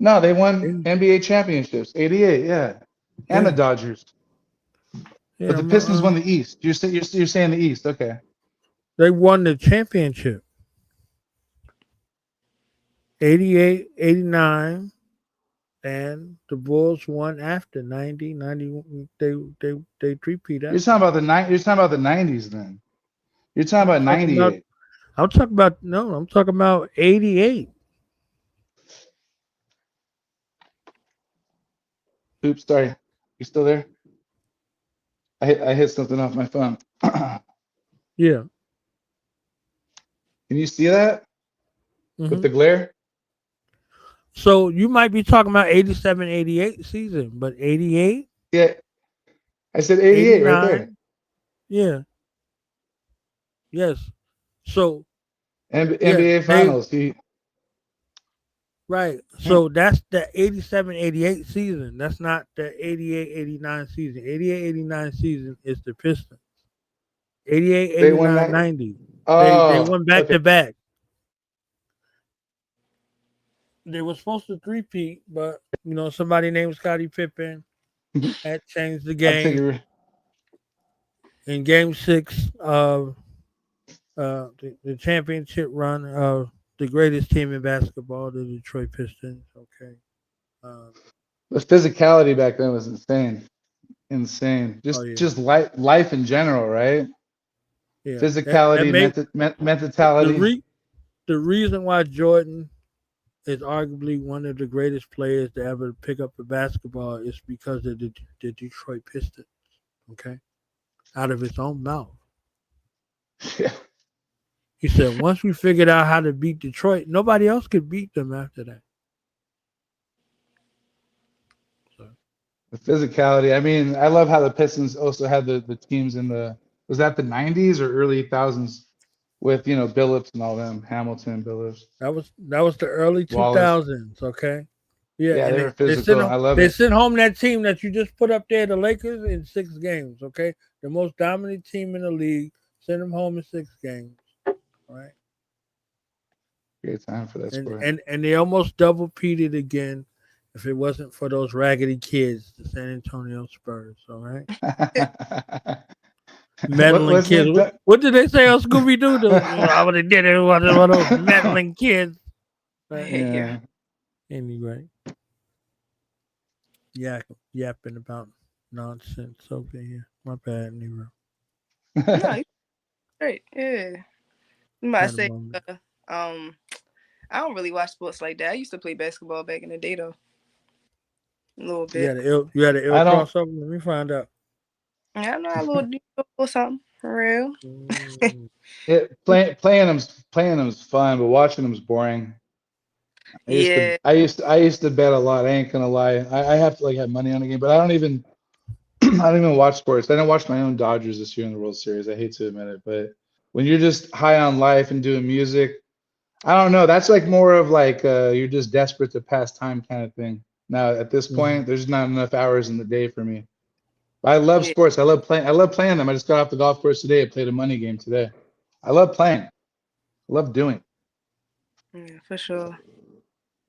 No, they Yeah, won NBA championships. '88, yeah, and the yeah, Dodgers. yeah. But the Pistons won the East. You're saying the East, okay? They won the championship. 88, 89, and the Bulls won after 90, 91. They three-peat You're after talking that. about You're talking about the '90s then. You're talking I'm about talking about. '98. I'm talking about. No, I'm talking about 88. Oops, sorry. You still there? I hit something off my phone. Can Yeah. you see that with Hmm. the glare? So you might be talking about 87, 88 season, but 88, Yeah, I said '88 right there. 89. Yeah. Yes. So yeah, NBA they Finals. right. So that's the 87, 88 season. That's not the 88, 89 season. 88, 89 season is the Pistons. 88, They won 89, that. 90. They Oh, went back okay. to back. They were supposed to three-peat, but somebody named Scottie Pippen had changed the I think game in Game 6 of the championship run of the greatest team in basketball, the Detroit Pistons. Okay. Uh, the physicality back then was insane. Insane. oh Just yeah, just life in general, right? yeah. That Physicality, made the mentality. the reason why Jordan is arguably one of the greatest players to ever pick up a basketball is because of the Detroit Pistons. Okay, out of his own mouth, Yeah. he said, "Once we figured out how to beat Detroit, nobody else could beat them after that." So, The physicality. I mean, I love how the Pistons also had the teams in the was that the '90s or early 2000s with Billups and all them, Hamilton, Billups, that was the early two Wallace. thousands. Okay. Yeah, Yeah, and they were they sent physical. I love they it. sent home that team that you just put up there, the Lakers, in 6 games. Okay, the most dominant team in the league. Sent them home in 6 games. All right, Great time for that and sport. and and they almost double peated again if it wasn't for those raggedy kids, the San Antonio Spurs. All right, meddling Wasn't kids. it? What did they say on Scooby Doo? I would have did it. One of those meddling kids. Right. Yeah. Yeah. Anyway, yapping about nonsense over here. My bad, Nero. No, Right. Yeah. You might Kind of say, moment. I don't really watch sports like that. I used to play basketball back in the day, though. A little You bit. had an ill I don't. crossover. Let me find out. Yeah, I know a little deep or something for real. Mm, Playing them's fun, but watching them's boring. I used to Yeah. I used to bet a lot. I ain't gonna lie. I have to like have money on the game, but I don't even I don't even watch sports. I didn't watch my own Dodgers this year in the World Series. I hate to admit it, but when you're just high on life and doing music, I don't know. That's like more of like you're just desperate to pass time kind of thing. Now at this mhm. point, there's not enough hours in the day for me. But I love Yeah. sports. I love playing. I love playing them. I just got off the golf course today. I played a money game today. I love playing. I love doing. Yeah, for sure.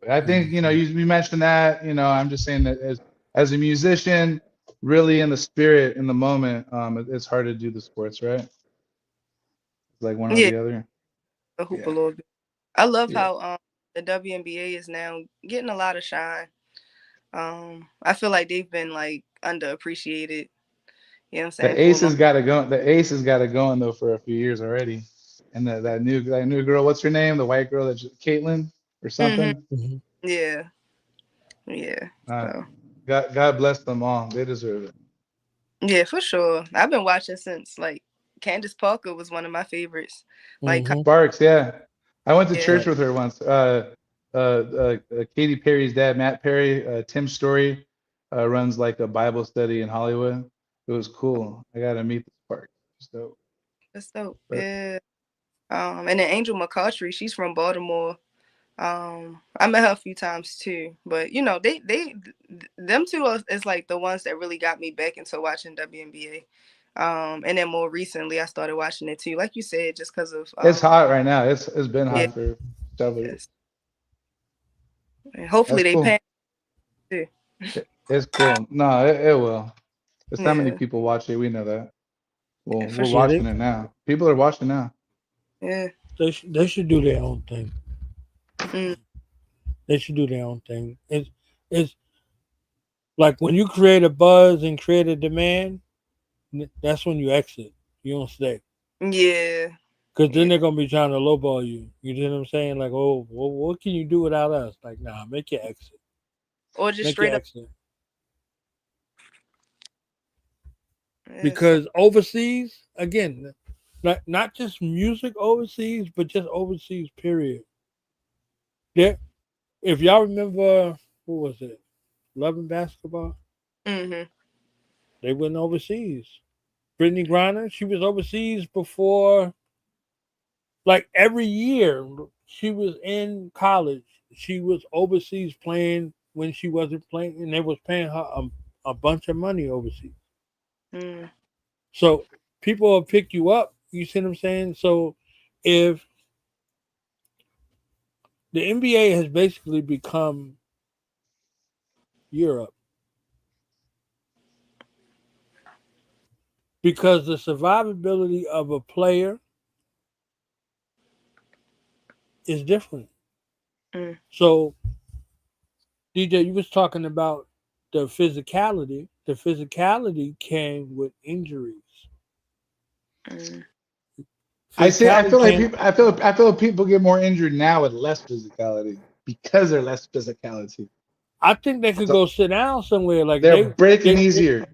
I think you mentioned that. I'm just saying that as a musician, really in the spirit, in the moment, it's hard to do the sports, right? It's like one or Yeah, the other. I hoop a Yeah. little bit. I love Yeah. how the WNBA is now getting a lot of shine. I feel like they've been like underappreciated. You know what I'm saying? The For a Ace long. has got to go. The Ace has got it going though for a few years already. And that new girl, what's her name? The white girl, Caitlyn or Hmm. something. Mhm. Yeah. Yeah. Uh, So God bless them all. They deserve it. yeah, for sure. I've been watching since like Candace Parker was one of my favorites. Like, Mhm. Sparks, yeah. I went to yeah. church with her once. Katy Perry's dad, Matt Perry, Tim Story, runs like a Bible study in Hollywood. It was cool. I got to meet the Sparks. So, That's dope. but Yeah. And then Angel McCautry, she's from Baltimore. I met her a few times too, but them two is like the ones that really got me back into watching WNBA. And then more recently, I started watching it too, like you said, just because of it's hot right now. It's been yeah, hot for several years. yes. And hopefully That's they cool. pan too. It's cool. No, it will. There's not many Yeah, people watch it. We know that. Well, yeah, for we're sure. Yeah, watching it now. People are watching now. Yeah. they should do their own thing. Mm, They should do their own thing. It's like when you create a buzz and create a demand, that's when you exit. You don't stay. yeah. Because then Yeah. they're gonna be trying to lowball you. You know what I'm saying? Like, oh, well, what can you do without us? Like, nah, make your exit. Or just Make your straight up. exit. Yeah, so, Because overseas, again, not just music overseas, but just overseas. Period. There, if y'all remember, who was it? Love and Basketball. hmm They went overseas. Brittany Griner, she was overseas before. Like every year, she was in college. She was overseas playing when she wasn't playing, and they was paying her a bunch of money overseas. mm, So people will pick you up. You see what I'm saying? So if the NBA has basically become Europe because the survivability of a player is different. mm, So DJ, you was talking about the physicality. The physicality came with injuries. mm. I see. I Physicality feel like came. people. I feel people get more injured now with less physicality because they're less physicality. I think they could So go sit down somewhere. Like they're breaking they easier.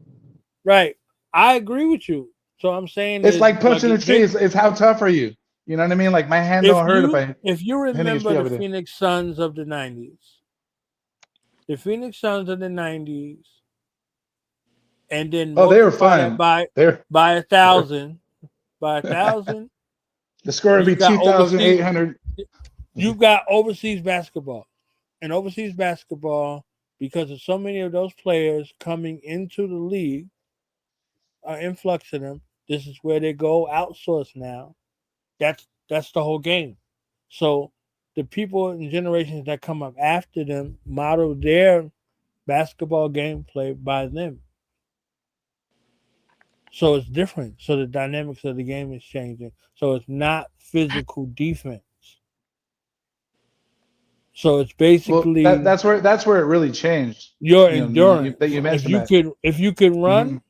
right. I agree with you. So I'm saying It's is like like punching a tree. It's how tough are you? You know what I mean? Like my hand don't hurt if I if you hitting a remember tree the over there. Phoenix Suns of the '90s, the Phoenix Suns of the '90s, and then Oh, they were multiply that fun. They're by a thousand, by a thousand, the score would you be got overseas 2,800. you got overseas basketball. And overseas basketball, because of so many of those players coming into the league, influx of them, this is where they go outsource now. That's the whole game. So the people and generations that come up after them model their basketball gameplay by them. So it's different. So the dynamics of the game is changing. So it's not physical defense. So it's Well, basically that's where it really changed. your That endurance. you mentioned that. If you could Hmm. run,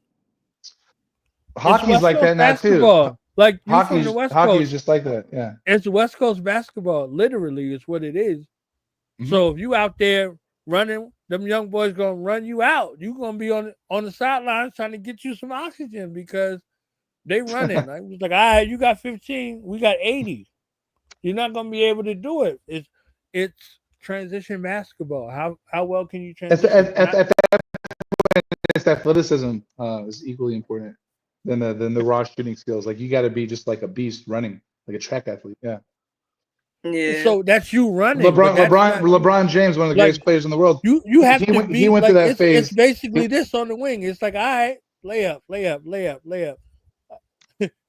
it's Hockey's West like Coast that now too. basketball. Like you from the West hockey Coast. is just like that. Yeah. It's West Coast basketball. Literally, is what it is. Mhm. So if you out there running, them young boys gonna run you out. You gonna be on the sidelines trying to get you some oxygen because they running. Like, it's like, all right, you got 15, we got 80. You're not gonna be able to do it. It's transition basketball. How well can you transition? At that point, it's athleticism is equally important than the raw shooting skills. Like you got to be just like a beast running, like a track athlete. Yeah. Yeah. So that's you running. but that's not, LeBron James, one of the greatest players in the world. You have to be. He went like, through that it's phase. basically this on the wing. It's like, all right, layup,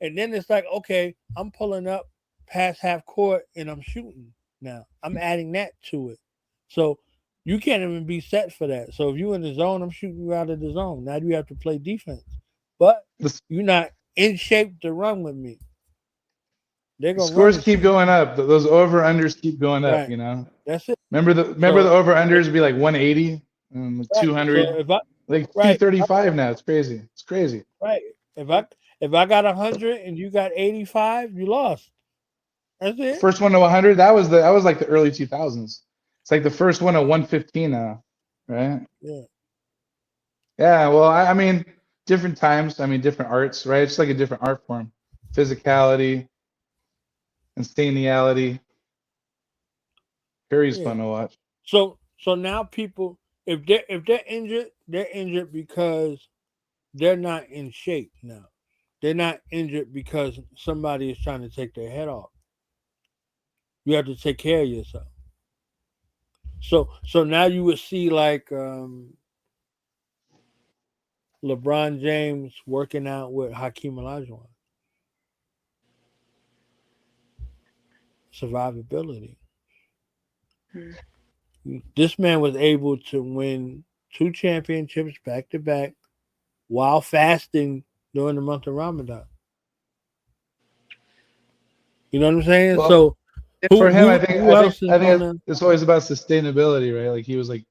and then it's like, okay, I'm pulling up past half court and I'm shooting now. I'm adding that to it. So you can't even be set for that. So if you're in the zone, I'm shooting you out of the zone. Now you have to play defense, but you're not in shape to run with me. They're gonna Scores keep going up. Those over unders keep going up. Right. You know. That's it. Remember the over unders would be like 180 and 200, So like 235 now. It's crazy. It's crazy. Right. If I got 100 and you got 85, you lost. That's it. First one to 100. That was like the early 2000s. It's like the first one at 115 now, right? Yeah. Yeah. Well, I mean, different times. I mean, different arts, right? It's like a different art form. Physicality, insanity. Curry's fun to watch. So now people, if they're injured because they're not in shape now. They're not injured because somebody is trying to take their head off. You have to take care of yourself. So now you would see like LeBron James working out with Hakeem Olajuwon. Survivability. This man was able to win 2 championships back to back while fasting during the month of Ramadan. You know what I'm saying? Well, so for him, I think it's always about sustainability, right? Like he was like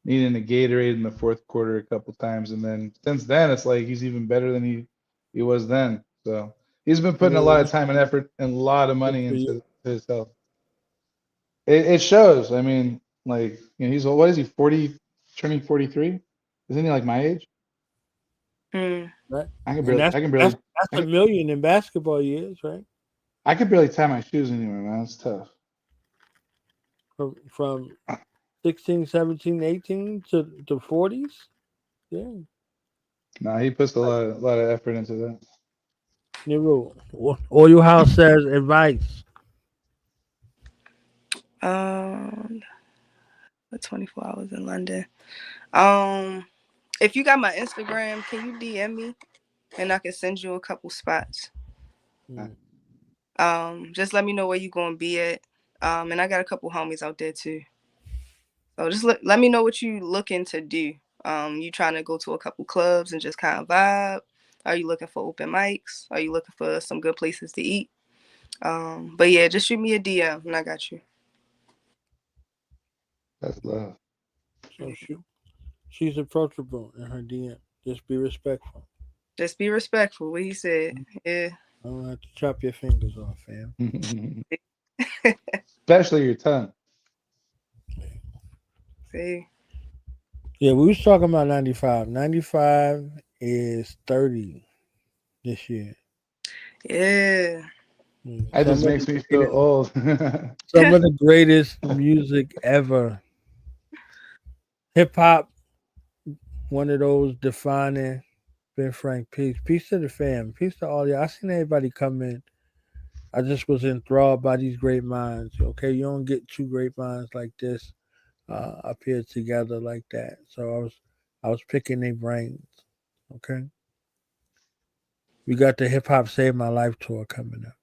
needing a Gatorade in the fourth quarter a couple times, and then since then it's like he's even better than he was then. So he's been putting a lot of time and effort and a lot of money into his health. It shows. I mean, like he's what is he 40, turning 43? Isn't he like my age? Right. I can barely. That's a million in basketball years, right? I could barely tie my shoes anywhere, man. It's tough. From 16, 17, 18 to 40s? Yeah. No, he puts a lot of effort into that. Nero, all your house says advice. The 24 hours in London. If you got my Instagram, can you DM me and I can send you a couple spots? Just let me know where you gonna be at. And I got a couple homies out there too. So just let me know what you looking to do. You trying to go to a couple clubs and just kind of vibe? Are you looking for open mics? Are you looking for some good places to eat? But yeah, just shoot me a DM and I got you. That's love. So she's approachable in her DM. Just be respectful. Just be respectful. What he said. Yeah. I don't have to chop your fingers off, fam. Especially your tongue. See. Yeah, we was talking about 95. 95 is 30 this year. Yeah. That just makes me feel old. Some of the greatest music ever. Hip hop, one of those defining. Ben Frank, peace to the fam, peace to all y'all. I seen everybody come in. I just was enthralled by these great minds. Okay, you don't get 2 great minds like this up here together like that. So I was picking their brains. Okay, we got the Hip Hop Save My Life tour coming up.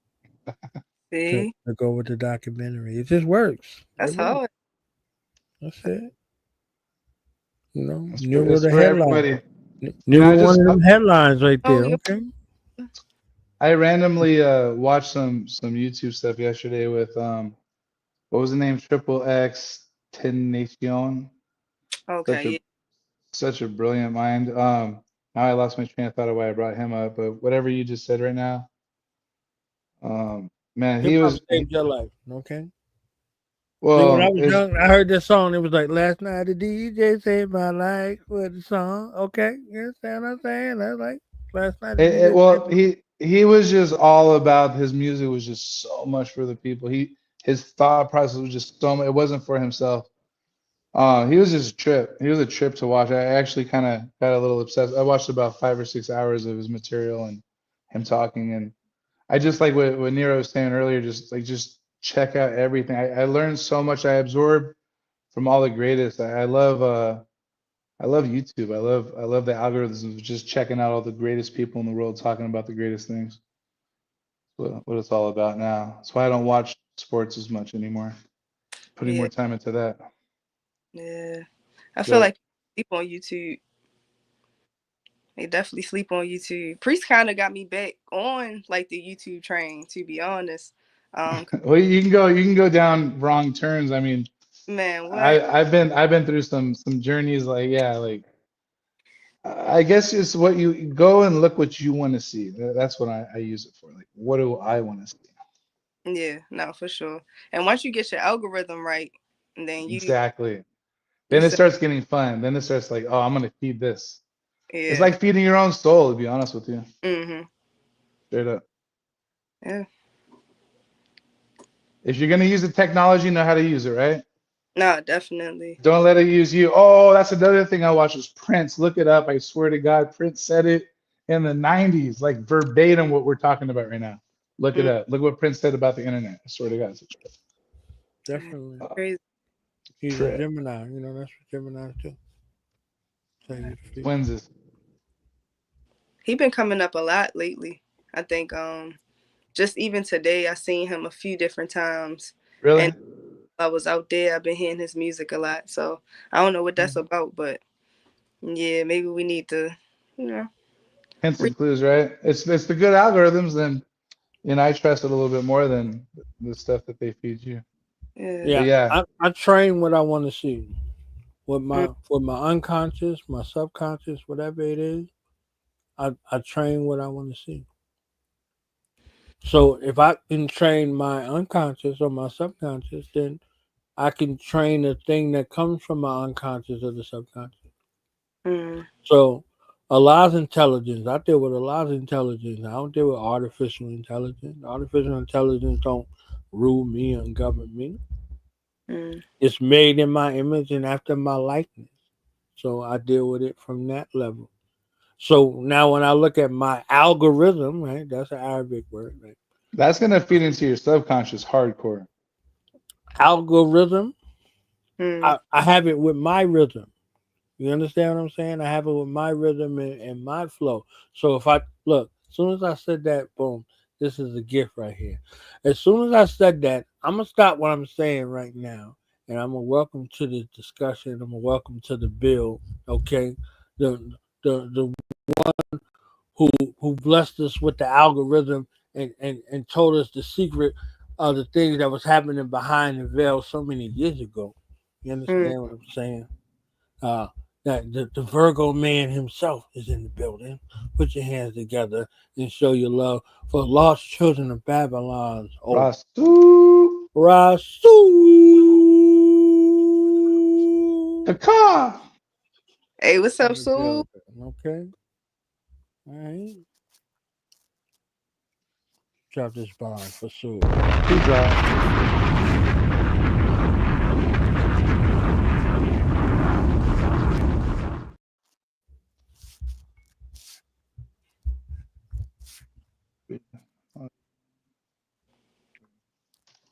See, to go with the documentary, it just works. That's hard. That's it. You know, It's new for headline. everybody. New one of them headlines right there. Okay. I randomly watched some YouTube stuff yesterday with what was the name? Triple X Tenacion. Okay. Such a brilliant mind. Now I lost my train of thought of why I brought him up, but whatever you just said right now, Man, Hip he hop was saved your life. Okay. Then when I well. was It's young, I heard this song. It was like last night the DJ saved my life with the song. Okay, you understand what I'm saying? That's like last night the DJ saved well, my he was just all about his music was just so much for the people. His thought process was just so much. It wasn't for himself. He was just a trip. He was a trip to watch. I actually kind of got a little obsessed. I watched about 5 or 6 hours of his material and him talking. And I just like what Nero was saying earlier. Just check out everything. I learned so much. I absorbed from all the greatest. I love YouTube. I love the algorithms of just checking out all the greatest people in the world talking about the greatest things. What it's all about now. That's why I don't watch sports as much anymore. Putting Yeah, more time into that. yeah. I feel But like sleep on YouTube. They definitely sleep on YouTube. Priest kind of got me back on like the YouTube train, to be honest. well, you can go down wrong turns. I mean, Man, what? I've been through some journeys. Like yeah, like I guess it's what you go and look what you want to see. That's what I use it for. Like what do I want to see? Yeah, no, for sure. And once you get your algorithm right, then Exactly. you Then it say, starts getting fun. Then it starts like, oh, I'm gonna feed this. It's yeah, like feeding your own soul, to be honest with you. mm-hmm, Straight up. yeah, If you're gonna use the technology, know how to use it, right? no, definitely. Don't let it use you. Oh, that's another thing I watched was Prince. Look it up. I swear to God, Prince said it in the 90s, like verbatim what we're talking about right now. Look it Mm, up. Look what Prince said about the internet. I swear to God, it's a trip. definitely. crazy. He's a Trip. Gemini. You know that's what Gemini do. Tell you the truth. Twins. He been coming up a lot lately. I think just even today I seen him a few different times, and Really? I was out there. I've been hearing his music a lot, so I don't know what that's about, but yeah, maybe we need to, you know, Hints re- and clues, right? It's the good algorithms, then I trust it a little bit more than the stuff that they feed you. yeah. But Yeah, yeah, I train what I want to see with Mm, my unconscious, my subconscious, whatever it is. I train what I want to see. So if I can train my unconscious or my subconscious, then I can train the thing that comes from my unconscious or the subconscious. mm, So Allah's intelligence, I deal with Allah's intelligence. I don't deal with artificial intelligence. Artificial intelligence don't rule me and govern me. mm, It's made in my image and after my likeness. So I deal with it from that level. So now when I look at my algorithm, right, that's an Arabic word, right? that's gonna feed into your subconscious hardcore. Algorithm, mm, I have it with my rhythm. You understand what I'm saying? I have it with my rhythm and my flow. So if I look, as soon as I said that, boom, this is a gift right here. As soon as I said that, I'm gonna stop what I'm saying right now, and I'm gonna welcome to the discussion. I'm gonna welcome to the bill. Okay, the the who blessed us with the algorithm and told us the secret of the things that was happening behind the veil so many years ago. You mm. understand what I'm saying? Uh, that the Virgo man himself is in the building. Put your hands together and show your love for lost children of Babylon's oh Rasu Rasul Kaka. Hey, what's in up, the Sue? building. Okay, all right. Drop this bomb for Sue. He dropped.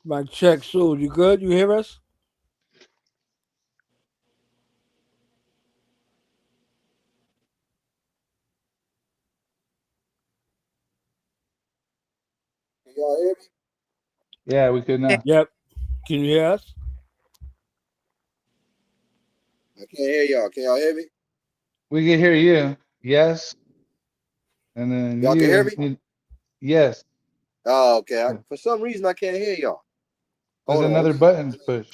My check, Sue. You good? You hear us? Y'all hear me? Yeah, we could Yeah. now. Yep. Can you hear us? I can't hear y'all. Can y'all hear me? We can hear you. Yes. And then Y'all can hear me? yes. Oh, okay. For some reason, I can't hear y'all. There's Hold on. another button to push.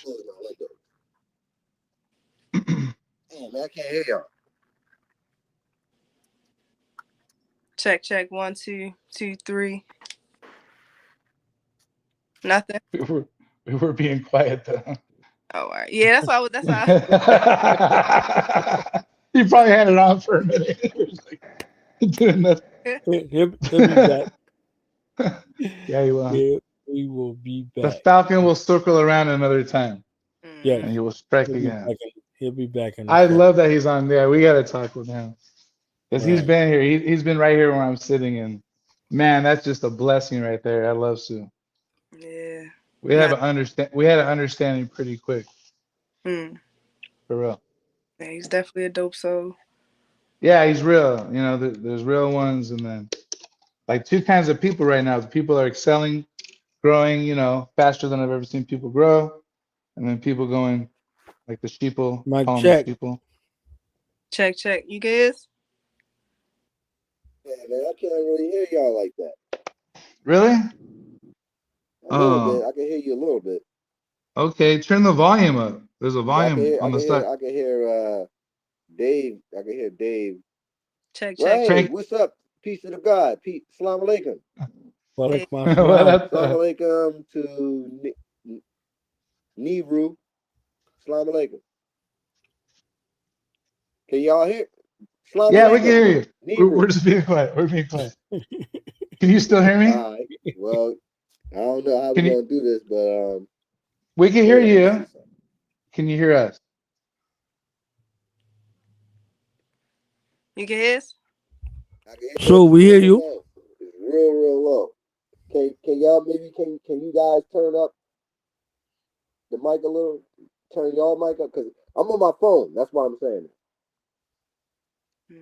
Damn, man, I can't hear y'all. Check, check. 1, 2, 2, 3. Nothing. We were being quiet though. Oh, all right. Yeah, that's why. That's why. You probably had it on for a minute. It was like doing nothing. He'll be back. Yeah, he will. He will be back. The Falcon will circle around another time. Yes. And he will strike again. He'll be back in. I love that he's on there. We got to talk with him because he's Right. been here. He's been right here where I'm sitting, and man, that's just a blessing right there. I love Sue. Yeah. We had an understanding pretty quick. Hmm. For real. Yeah, he's definitely a dope soul. Yeah, he's real. You know, there's real ones, and then like two kinds of people right now. The people are excelling, growing, you know, faster than I've ever seen people grow, and then people going like the sheeple. My calling check. them sheeple. Check. You guys? Yeah, man, I can't really hear y'all like that. Really? A little bit. I can hear you a little bit. Okay, turn the volume up. There's a volume on the side. I can hear Dave. I can hear Dave. Check. Hey, what's up? Peace to the God. Peace. Assalamu alaikum. Assalamu alaikum to Nehru. Assalamu alaikum. Can y'all hear? Yeah, we can hear you. We're just being quiet. We're being quiet. Can you still hear me? All right. Well, I don't know how we're gonna do this, but we can hear you. Can you hear us? You can hear us? So we hear you. It's real low. Can y'all can you guys turn up the mic a little? Turn y'all mic up because I'm on my phone. That's why I'm saying it.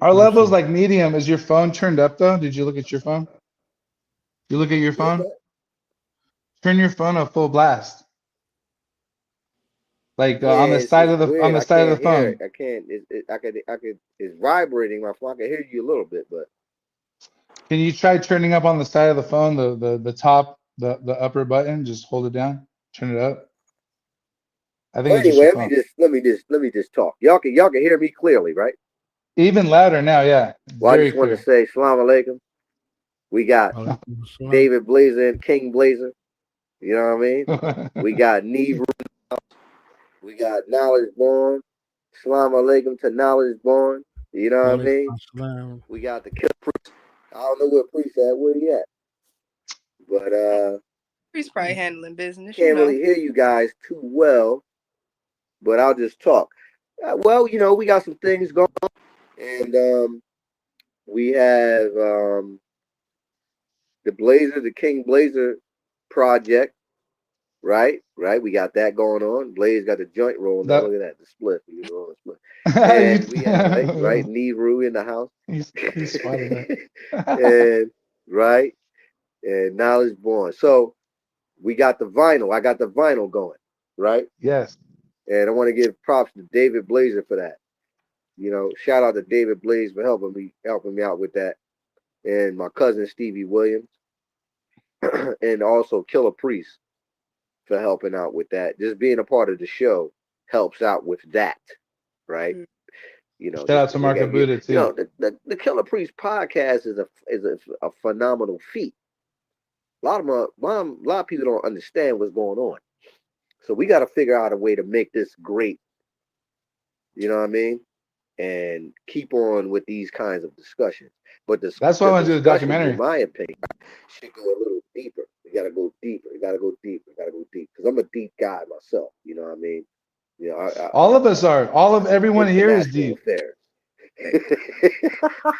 Our level's like medium. Is your phone turned up though? Did you look at your phone? You look at your phone? Turn your phone up full blast. Like on the side of the phone. I can't. It's vibrating my phone. I can hear you a little bit, but can you try turning up on the side of the phone, the top, the upper button? Just hold it down. Turn it up. I think. Anyway, let me just talk. Y'all can hear me clearly, right? Even louder now, yeah. Well, I just want to say Assalamu alaikum. We got David Blazer and King Blazer. You know what I mean? We got Nehru. We got Knowledge Born. Assalamu alaikum to Knowledge Born. You know what I mean? We got the Killah Priest. I don't know where Priest at. Where he at? But Priest probably handling business. Can't really hear you guys too well. But I'll just talk. Well, you know, we got some things going on. And we have the King Blazer project, right? We got that going on. Blaze got the joint rolling. Now look at that, the split. And we have right, Nehru in the house. He's spotted and right, and Knowledge Born. So we got the vinyl. I got the vinyl going, right? Yes. And I want to give props to David Blazer for that. You know, shout out to David Blaze for helping me out with that, and my cousin Stevie Williams, and also Killah Priest for helping out with that. Just being a part of the show helps out with that, right? Mm-hmm. You know, shout out to Mark Abuda too. You know, the Killah Priest podcast is a phenomenal feat. A lot of people don't understand what's going on, so we got to figure out a way to make this great. You know what I mean? And keep on with these kinds of discussions. But that's why I want to do the documentary. In my opinion, should go a little deeper. You got to go deeper. Because I'm a deep guy myself. You know what I mean? You know, all of us are. Everyone here is deep.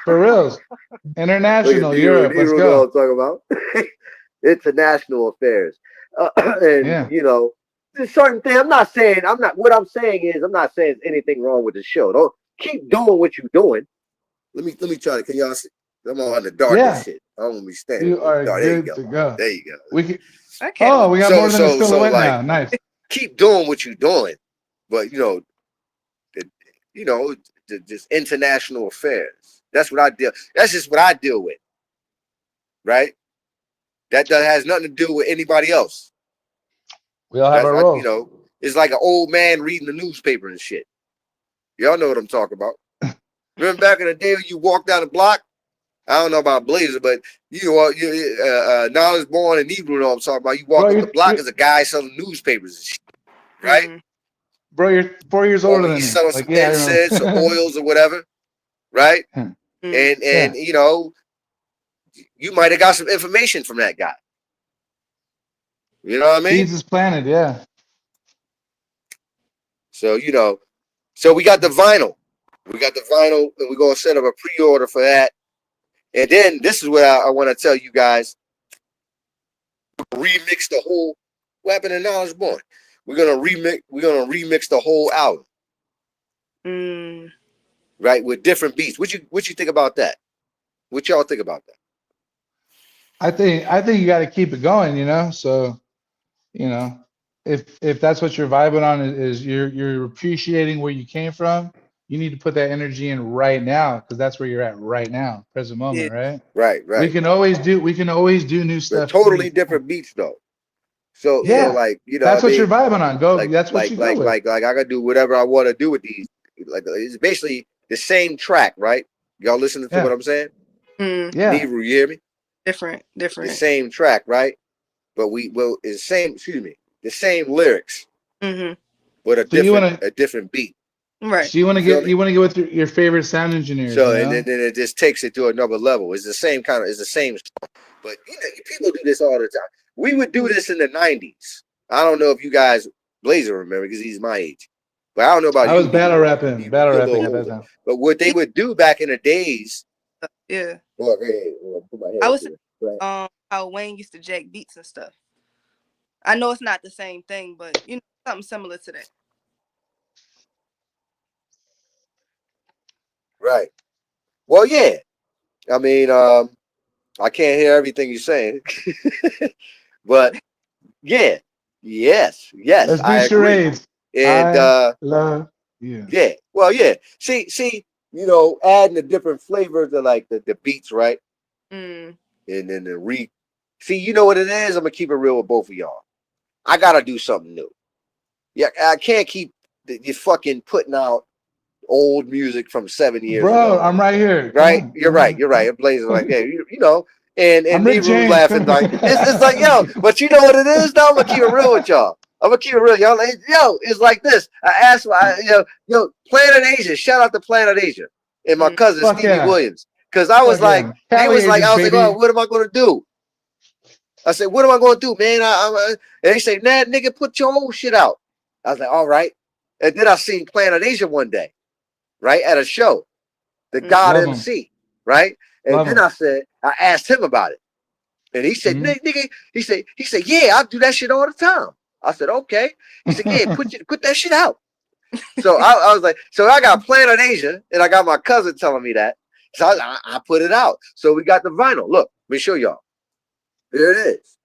For real. International, Europe. Let's go. I'm talking about international affairs. And you know, there's certain things. What I'm saying is I'm not saying there's anything wrong with the show. Don't keep doing what you're doing. Let me try to. Can y'all see? I'm all in the dark and shit. I don't want to be standing. You are good to go. There you go. We got more than a silhouette now. Nice. Keep doing what you're doing, but you know, just international affairs. That's what I deal. That's just what I deal with. Right. That has nothing to do with anybody else. We all have our roles. You know, it's like an old man reading the newspaper and shit. Y'all know what I'm talking about. Remember back in the day when you walked down the block? I don't know about Blazer, but Knowledge Born and Negro, know what I'm talking about. You walk up the block as a guy selling newspapers and shit, right? Bro, you're 4 years older than me. He's selling like, some incense or oils or whatever, right? And you know, you might have got some information from that guy. You know what I mean? Seeds is planted, yeah. So, you know, so we got the vinyl. We got the vinyl, and we're going to set up a pre-order for that. And then this is what I want to tell you guys. Remix the whole Weapon and Knowledge Born. We're gonna remix the whole album. Right, with different beats. What you think about that? What y'all think about that? I think you got to keep it going, you know. So, you know, if that's what you're vibing on is you're appreciating where you came from, you need to put that energy in right now because that's where you're at right now, present moment, right? Right. We can always do new stuff. They're totally different beats though. So like, you know, that's what you're vibing on. Go. Like, that's what you go with. Like I gotta do whatever I want to do with these. Like it's basically the same track, right? Y'all listening to what I'm saying? Yeah. Negro, you hear me? Different. The same track, right? But it's the same lyrics, but a different beat. Right. So you want to get with your favorite sound engineer. So and then it just takes it to another level. It's the same song. But you know, people do this all the time. We would do this in the 90s. I don't know if you guys Blazer remember because he's my age. But I don't know about you. I was battle rapping at that time. But what they would do back in the days. Yeah. Look, I was how Wayne used to jack beats and stuff. I know it's not the same thing, but you know, something similar to that. Right. Well, yeah. I mean, I can't hear everything you're saying, but yeah, yes. Let's do charades. And love you. Yeah. Well, yeah. See, you know, adding the different flavors of like the beats, right? And then see, you know what it is? I'm gonna keep it real with both of y'all. I gotta do something new. Yeah, I can't keep you fucking putting out old music from 7 years ago. Bro, I'm right here. Right? You're right. It blazes like that. You know, and Nero's laughing like it's like, yo, but you know what it is though? I'm gonna keep it real with y'all. I'm gonna keep it real, y'all. Yo, it's like this. I asked, Planet Asia. Shout out to Planet Asia and my cousin Stevie Williams, because I was like, I was like, oh, what am I gonna do? I said, what am I gonna do, man? And they say, nah, nigga, put your old shit out. I was like, all right. And then I seen Planet Asia one day, right, at a show, the God MC, right? And then I asked him about it, and he said, nigga, he said, yeah, I do that shit all the time. I said, okay. He said, yeah, put that shit out. So I was like, so I got Planet Asia, and I got my cousin telling me that. So I put it out. So we got the vinyl. Look, let me show y'all. Here it is.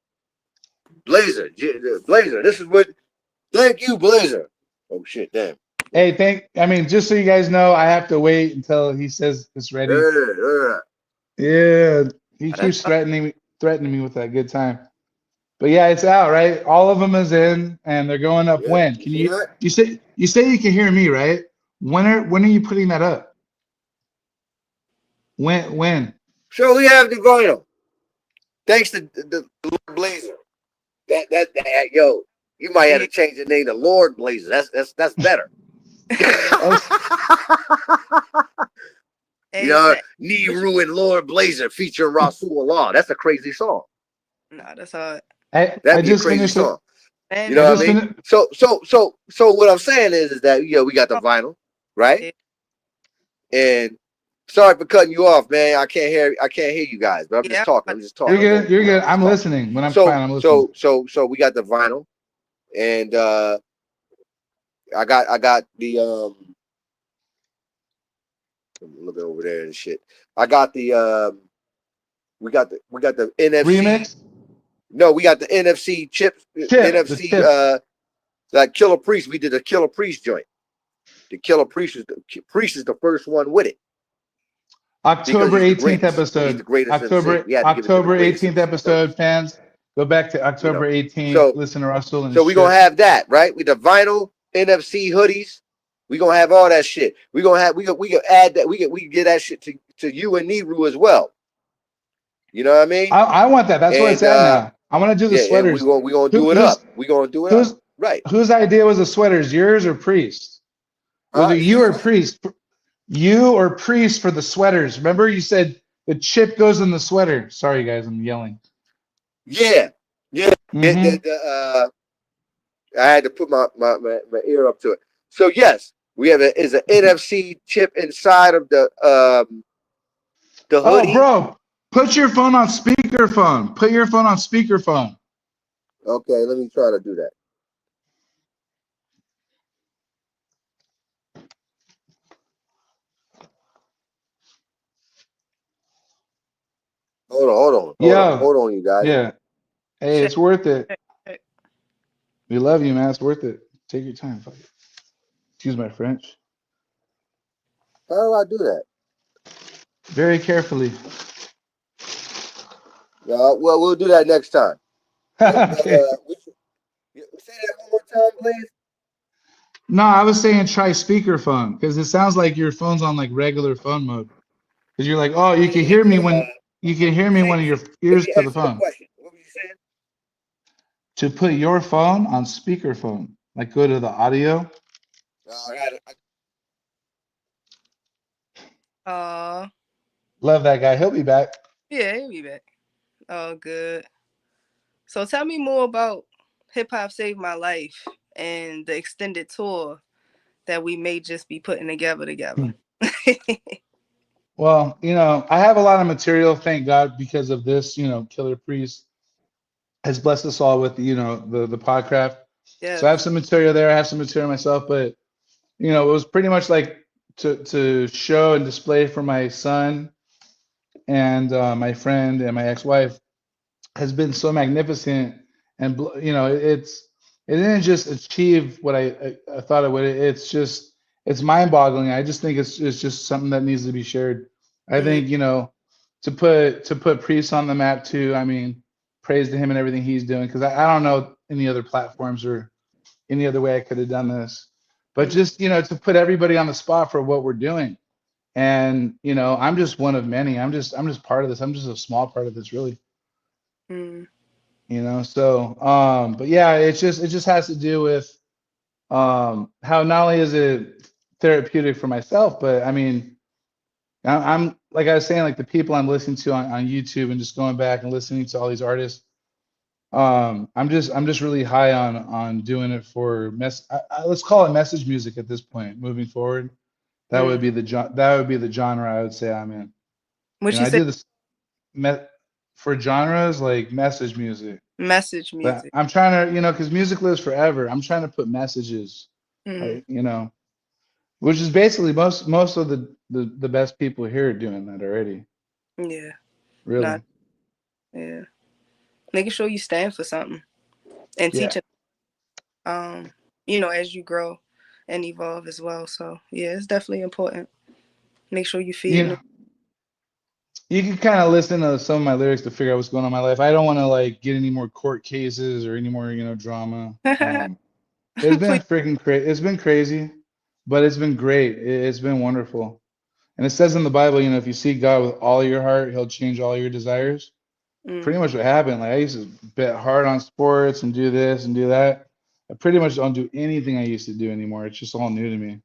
Blazer. This is what. Thank you, Blazer. Oh shit, damn. Hey, just so you guys know, I have to wait until he says it's ready. Yeah, he keeps threatening me with that good time. But yeah, it's out, right? All of them is in, and they're going up. When can you say you can hear me, right? When are you putting that up? When? So we have the vinyl. Thanks to the Lord Blazer. That yo, you might have to change the name to Lord Blazer. That's better. You know, Nehru and Lord Blazer featuring Rasul Allah. That's a crazy song. Nah, that's hard. That'd be a crazy song. You know what I mean? So what I'm saying is that we got the vinyl, right? And sorry for cutting you off, man. I can't hear you guys, but I'm just talking. You're good. I'm listening. When I'm fine, I'm listening. So we got the vinyl, and I got the look over there and shit. I got the we got the NFC remix. No, we got the NFC chips. NFC like Killah Priest. We did a Killah Priest joint. The Killah Priest is the first one with it. October 18th episode. He's the greatest. October 18th episode, fans. Go back to October 18th. Listen to Rasul. So we're gonna have that, right? With the vinyl NFC hoodies. We're gonna have all that shit. We can add that. We can get that shit to you and Nehru as well. You know what I mean? I want that. That's where it's at now. I want to do the yeah, sweaters. And we gonna do it up. We gonna do it up. Right. Whose idea was the sweaters? Yours or Priest? Was it you or Priest? You or Priest for the sweaters? Remember you said the chip goes in the sweater. Sorry guys, I'm yelling. Yeah. Mm-hmm. I had to put my ear up to it. So yes, we have is an NFC chip inside of the hoodie. Oh, bro, put your phone on speakerphone. Put your phone on speakerphone. Okay, let me try to do that. Hold on, you guys. Yeah. Hey, it's worth it. We love you, man. It's worth it. Take your time. Fuck it. Excuse my French. How do I do that? Very carefully. Well, we'll do that next time. Okay. Say that one more time, please. No, I was saying try speakerphone because it sounds like your phone's on like regular phone mode. Because you're like, oh, you can hear me when of your ears to the phone. What were you saying? To put your phone on speakerphone, like go to the audio. Love that guy. He'll be back. Yeah, he'll be back. Oh, good. So tell me more about Hip Hop Saved My Life and the extended tour that we may just be putting together. Well, I have a lot of material, thank God, because of this. Killah Priest has blessed us all with, the podcraft. Yes. So I have some material there. I have some material myself, but it was pretty much like to show and display for my son and my friend and my ex-wife has been so magnificent. And it didn't just achieve what I thought it would. It's mind-boggling. I just think it's just something that needs to be shared. I think to put Priest on the map too. I mean, praise to him and everything he's doing, because I don't know any other platforms or any other way I could have done this. But just to put everybody on the spot for what we're doing, and I'm just one of many. I'm just part of this. I'm just a small part of this, really. So but yeah, it just has to do with how not only is it therapeutic for myself, but I mean, I'm like I was saying, like the people I'm listening to on YouTube and just going back and listening to all these artists. I'm just really high on doing it for let's call it message music at this point. Moving forward, that would be the genre I would say I'm in. I do this for genres like message music. Message music. But I'm trying to, because music lives forever. I'm trying to put messages, which is basically most of the best people here are doing that already. Yeah. Really. Yeah. Making sure you stand for something and teaching, as you grow and evolve as well. So yeah, it's definitely important. Make sure you feed it. You can kind of listen to some of my lyrics to figure out what's going on in my life. I don't want to like get any more court cases or any more, drama. It's been freaking crazy. It's been crazy, but it's been great. It's been wonderful. And it says in the Bible, if you seek God with all your heart, he'll change all your desires. Pretty much what happened. Like I used to bet hard on sports and do this and do that. I pretty much don't do anything I used to do anymore. It's just all new to me.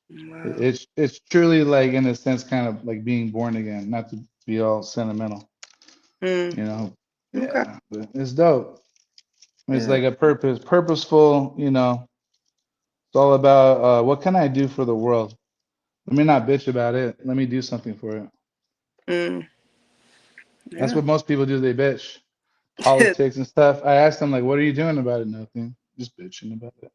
Wow. It's truly like, in a sense, kind of like being born again, not to be all sentimental. Yeah, but it's dope. It's like a purposeful, it's all about what can I do for the world? Let me not bitch about it. Let me do something for it. That's what most people do. They bitch. Politics and stuff. I asked them, like, what are you doing about it? Nothing. Just bitching about it.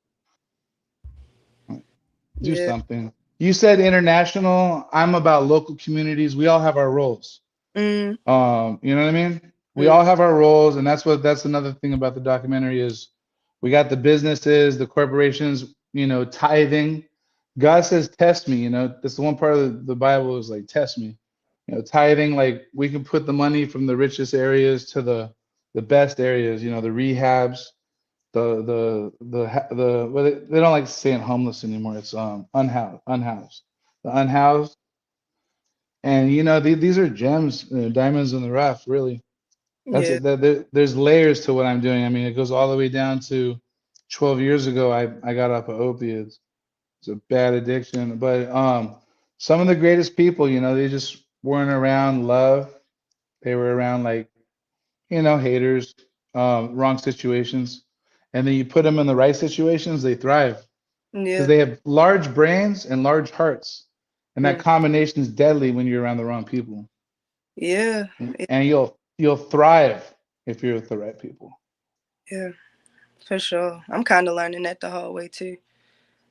Do something. You said international. I'm about local communities. We all have our roles. You know what I mean? We all have our roles, and that's another thing about the documentary is we got the businesses, the corporations, tithing. God says, test me, that's the one part of the Bible is like, test me. Tithing, like we can put the money from the richest areas to the best areas, the rehabs, the well, they don't like saying homeless anymore. It's unhoused, the unhoused. And you know, these are gems, diamonds in the rough, really. That's Yeah. it. There's layers to what I'm doing. I mean, it goes all the way down to 12 years ago. I got off of opiates. It's a bad addiction. But some of the greatest people, you know, they just weren't around love. They were around like, you know, haters, wrong situations. And then you put them in the right situations, they thrive because Yeah. they have large brains and large hearts. And that Mm. combination is deadly when you're around the wrong people. Yeah. And you'll thrive if you're with the right people. Yeah. For sure. I'm kind of learning that the hard way too.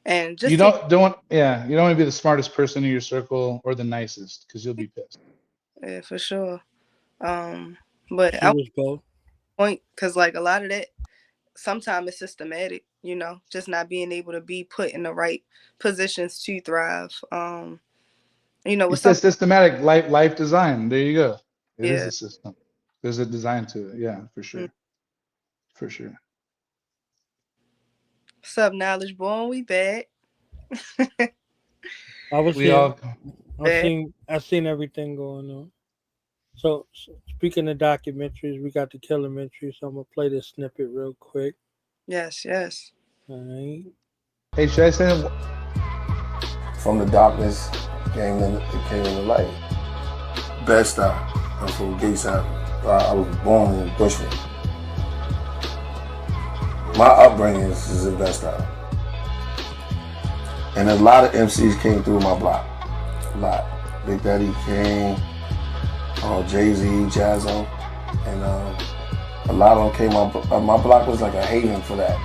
And You just to, don't want yeah, you don't want to be the smartest person in your circle or the nicest because you'll be pissed. yeah, for sure. But She I was both. point because like a lot of that sometimes it's systematic, you know, just not being able to be put in the right positions to thrive. You know, You with said some systematic life design. There you go. It is yeah. a system. There's a design to it. Yeah, for Mm. sure. For sure. What's up, Knowledge Born? We back. I was We here. all Back. I seen everything going on. So speaking of documentaries, we got the Killah, so I'm gonna play this snippet real quick. Yes, yes. All right. Hey, should I send it? From the darkness came in the light. Best I'm from Gateside. I was born in Bushwick. My upbringing is in Best Style. And a lot of MCs came through my block. A lot. Big Daddy Kane, Jay-Z, Jazzo, and a lot of them came up. My block was like a haven for that.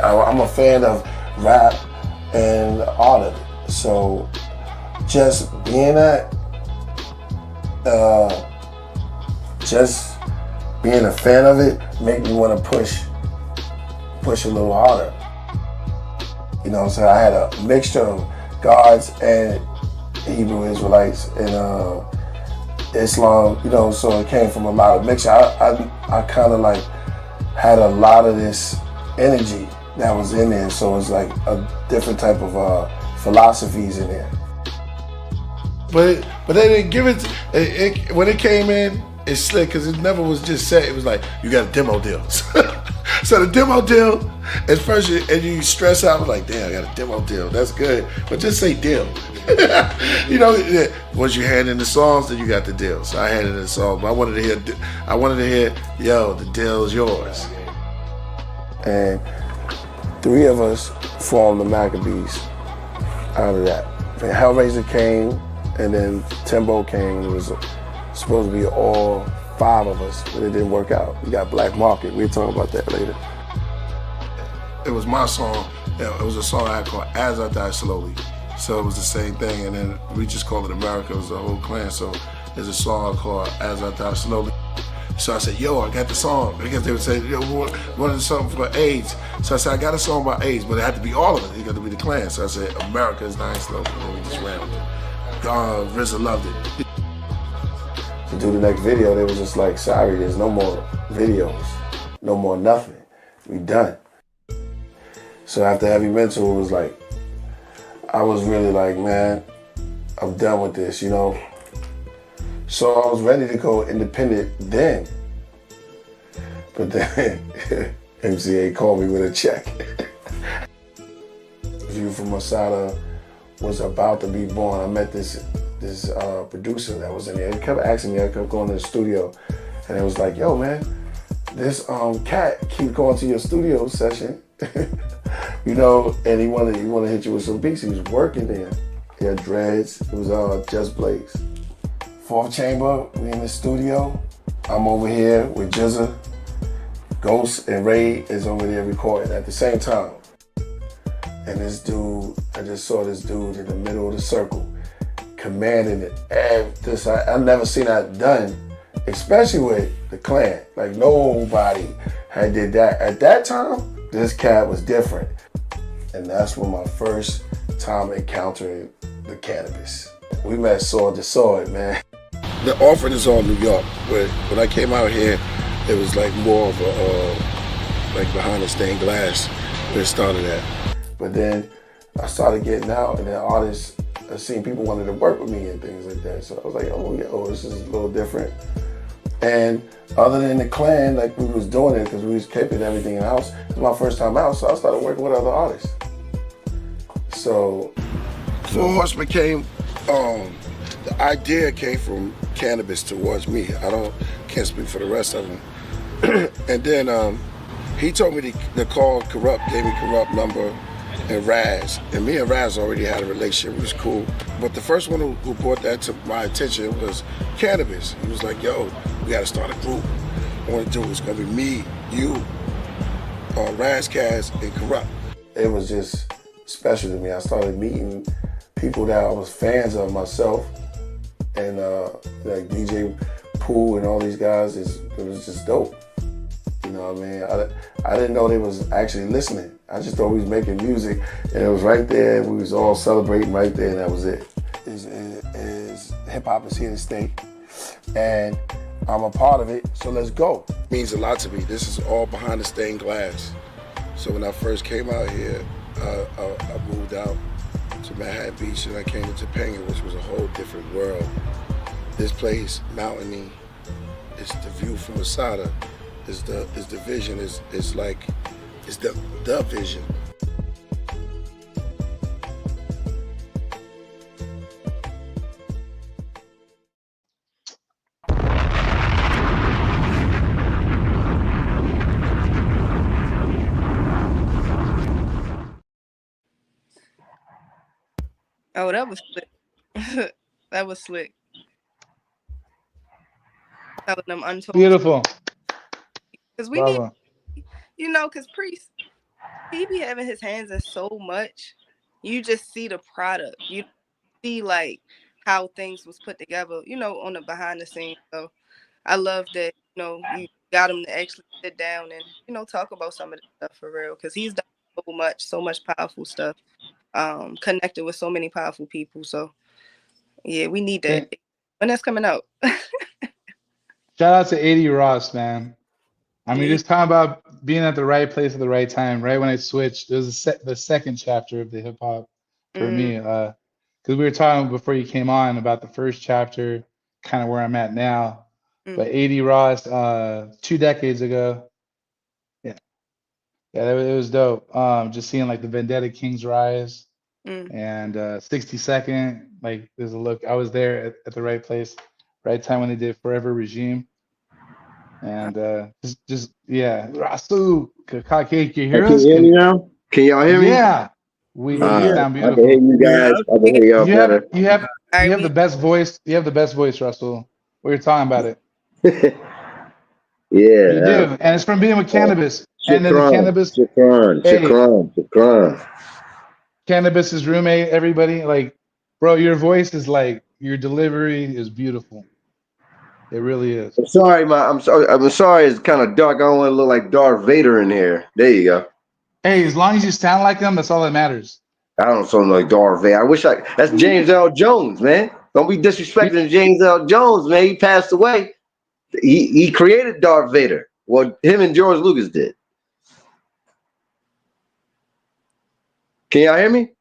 I'm a fan of rap and art of it. So just being that, just being a fan of it made me want to push a little harder. You know what I'm saying? I had a mixture of Guards and Hebrew Israelites and Islam, you know, so it came from a lot of mixture. I kind of like had a lot of this energy that was in there, so it's like a different type of philosophies in there. But they didn't give it when it came in. It's slick because it never was just set. It was like you got a demo deal. So the demo deal, at first you stress out like, damn, I got a demo deal. That's good, but just say deal. You know, once you hand in the songs, then you got the deal. So I handed in the song, but I wanted to hear, yo, the deal is yours. And 3 of us formed the Maccabees out of that. And Hellraiser came, and then Timbo came, and it was supposed to be all 5 of us, but it didn't work out. We got Black Market. We'll talk about that later. It was my song. It was a song I had called As I Die Slowly. So it was the same thing, and then we just called it America. It was the whole clan. So there's a song called As I Die Slowly. So I said, yo, I got the song. Because they would say, yo, we wanted something for AIDS. So I said, I got a song about AIDS, but it had to be all of it. It got to be the clan. So I said, America is dying slowly. And then we just ran with it. RZA loved it. To do the next video, they was just like, sorry, there's no more videos, no more nothing. We done. So after Heavy Mental, it was like, I was really like, man, I'm done with this, you know? So I was ready to go independent then. But then MCA called me with a check. View from Masada was about to be born. I met this producer that was in there. He kept asking me, I kept going to the studio, and it was like, yo, man, this cat keep going to your studio session, you know, and he wanted to hit you with some beats. He was working there. He had dreads. It was Just Blaze. 4th Chamber, we in the studio. I'm over here with Jizza. Ghost and Ray is over there recording at the same time. And this dude, I just saw this dude in the middle of the circle, commanding it. And this, I've never seen that done, especially with the clan. Like nobody had did that. At that time, this cat was different. And that's when my first time encountering the cannabis. We met sword to sword, man. The offering is all New York. When I came out here, it was like more of a, like behind the stained glass where it started at. But then I started getting out, and then artists seen people wanted to work with me and things like that. So I was like, oh, yo, this is a little different. And other than the clan, like we was doing it because we was keeping everything in house. It was my first time out, so I started working with other artists. So Horseman came, the idea came from Cannabis towards me. Can't speak for the rest of them. And then he told me to call Corrupt, gave me Corrupt number, and Raz. And me and Raz already had a relationship, it was cool. But the first one who brought that to my attention was Cannabis. He was like, yo, we gotta start a group. I wanna do it, it's gonna be me, you, Raz, Kaz, and Corrupt. It was just special to me. I started meeting people that I was fans of myself, and like DJ Pooh and all these guys, it was just dope. You know what I mean? I didn't know they was actually listening. I just thought we was making music, and it was right there. We was all celebrating right there, and that was it. Hip hop is here to stay, and I'm a part of it. So let's go. It means a lot to me. This is all behind the stained glass. So when I first came out here, I moved out to Manhattan Beach, and I came to Topanga, which was a whole different world. This place, mountainy, it's the view from Masada. Is the vision, is the vision. Oh, that was slick. That was slick. Telling them untold. Beautiful. Because we need, you know, because Priest, he be having his hands in so much. You just see the product. You see like how things was put together, you know, on the behind the scenes. So I love that, you know, you got him to actually sit down and, you know, talk about some of the stuff for real. Because he's done so much powerful stuff. Connected with so many powerful people. So yeah, we need that. When that's coming out. Shout out to 80 Ross, man. I mean, just talking about being at the right place at the right time. Right when I switched, it was the second chapter of the hip hop for me. Because we were talking before you came on about the first chapter, kind of where I'm at now. But 80 Ross, 2 decades ago, yeah, it was dope. Just seeing like the Vendetta Kings rise, and 60-second, like there's a look. I was there at the right place, right time when they did Forever Regime. And just yeah, Rasul, can you hear us? Can you hear me now? Can y'all hear me? Yeah, we sound beautiful. I can hear you guys. I can hear y'all better. You have the best voice. You have the best voice, Rasul. We were talking about it. Yeah, you do, and it's from being with Cannabis. And then the Cannabis. Shukran. Cannabis's roommate. Everybody, like, bro, your voice is like, your delivery is beautiful. It really is. I'm sorry, I'm sorry. It's kind of dark. I don't want to look like Darth Vader in here. There you go. Hey, as long as you sound like him, that's all that matters. I don't sound like Darth Vader. I wish that's James L. Jones, man. Don't be disrespecting James L. Jones, man. He passed away. He created Darth Vader. Well, him and George Lucas did. Can y'all hear me?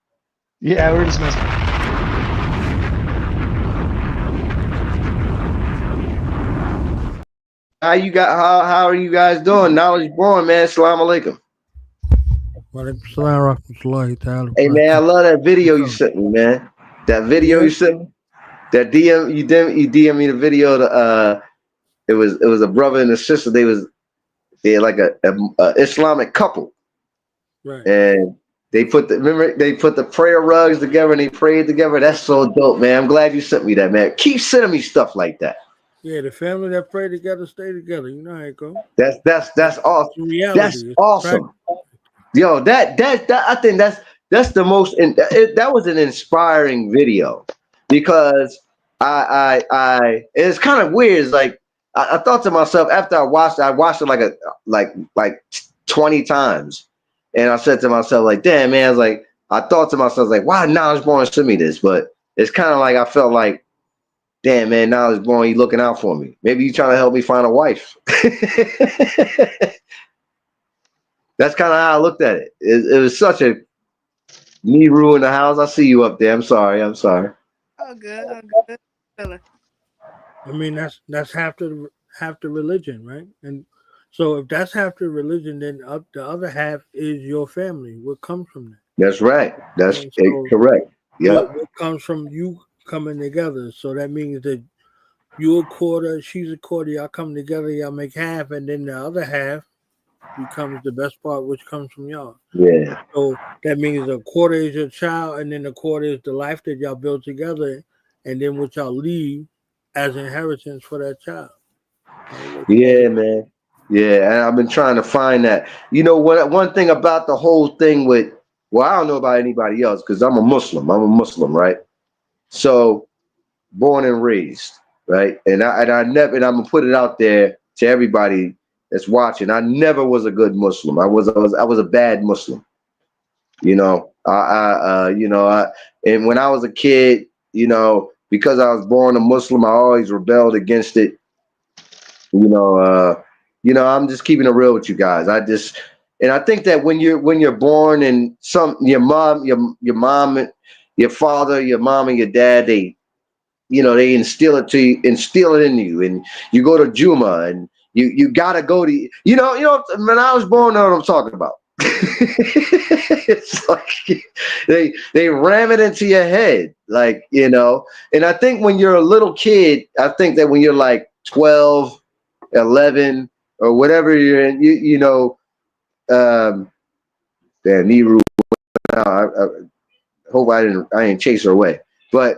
Yeah, we're just messing. How are you guys doing? Knowledge born, man. Assalamu alaikum. Hey man, I love that video you sent me, man. That video you sent me. That you DM me the video. It was a brother and a sister. They're like a Islamic couple, right? And they put the prayer rugs together and they prayed together. That's so dope, man. I'm glad you sent me that, man. Keep sending me stuff like that. Yeah, the family that pray together stay together. You know how it goes. That's awesome. Reality. That's awesome. Yo, that I think that's the most. That was an inspiring video because it's kind of weird. It's like I thought to myself after I watched it like 20 times, and I said to myself like, damn man, I thought to myself like, why Knowledge Born send me this? But it's kind of like I felt like, damn man, Knowledge Born, you looking out for me. Maybe you trying to help me find a wife. That's kind of how I looked at it. It was such a Nehru in the house. I see you up there. I'm sorry. Oh, good. Oh, good. Feeling. I mean, that's half the religion, right? And so if that's half the religion, then the other half is your family. What comes from that? That's right. That's And so correct. Yeah. what comes from you coming together? So that means that you a quarter, she's a quarter. Y'all come together, y'all make half, and then the other half becomes the best part, which comes from y'all. Yeah. So that means a quarter is your child, and then a quarter is the life that y'all build together, and then what y'all leave as inheritance for that child. Yeah, man. Yeah, and I've been trying to find that. You know what? One thing about the whole thing with, well, I don't know about anybody else because I'm a Muslim, right? So born and raised, right? And I never, and I'm gonna put it out there to everybody that's watching. I never was a good Muslim. I was a bad Muslim. You know, and when I was a kid, you know, because I was born a Muslim, I always rebelled against it. You know, I'm just keeping it real with you guys. And I think that when you're born and your mom, your father, your mom and your dad, they instill it in you, and you go to Juma, and you gotta go to, when I was born, I know what I'm talking about. It's like they ram it into your head, like, and I think when you're a little kid, I think that when you're like 12, 11 or whatever you're in, Nehru, I hope I didn't chase her away, but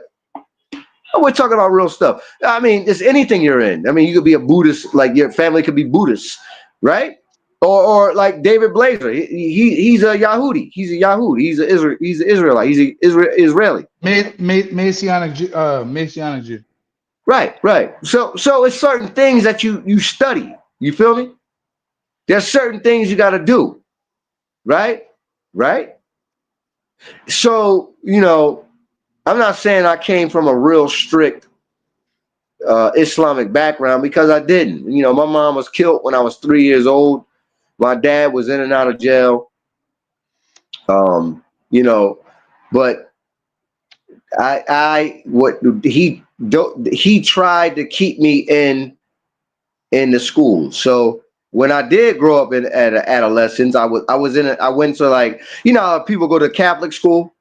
we're talking about real stuff. I mean, it's anything you're in. I mean, you could be a Buddhist, like your family could be Buddhist, right? Or like David Blazer, he's a Yahudi. He's a Yahudi. He's an Israelite. He's an Israeli. Messianic Jew. Right. So it's certain things that you study. You feel me? There's certain things you got to do, right? So I'm not saying I came from a real strict Islamic background, because I didn't. My mom was killed when I was 3 years old. My dad was in and out of jail. But he tried to keep me in the school. So when I did grow up at adolescence, I went to, like, people go to Catholic school.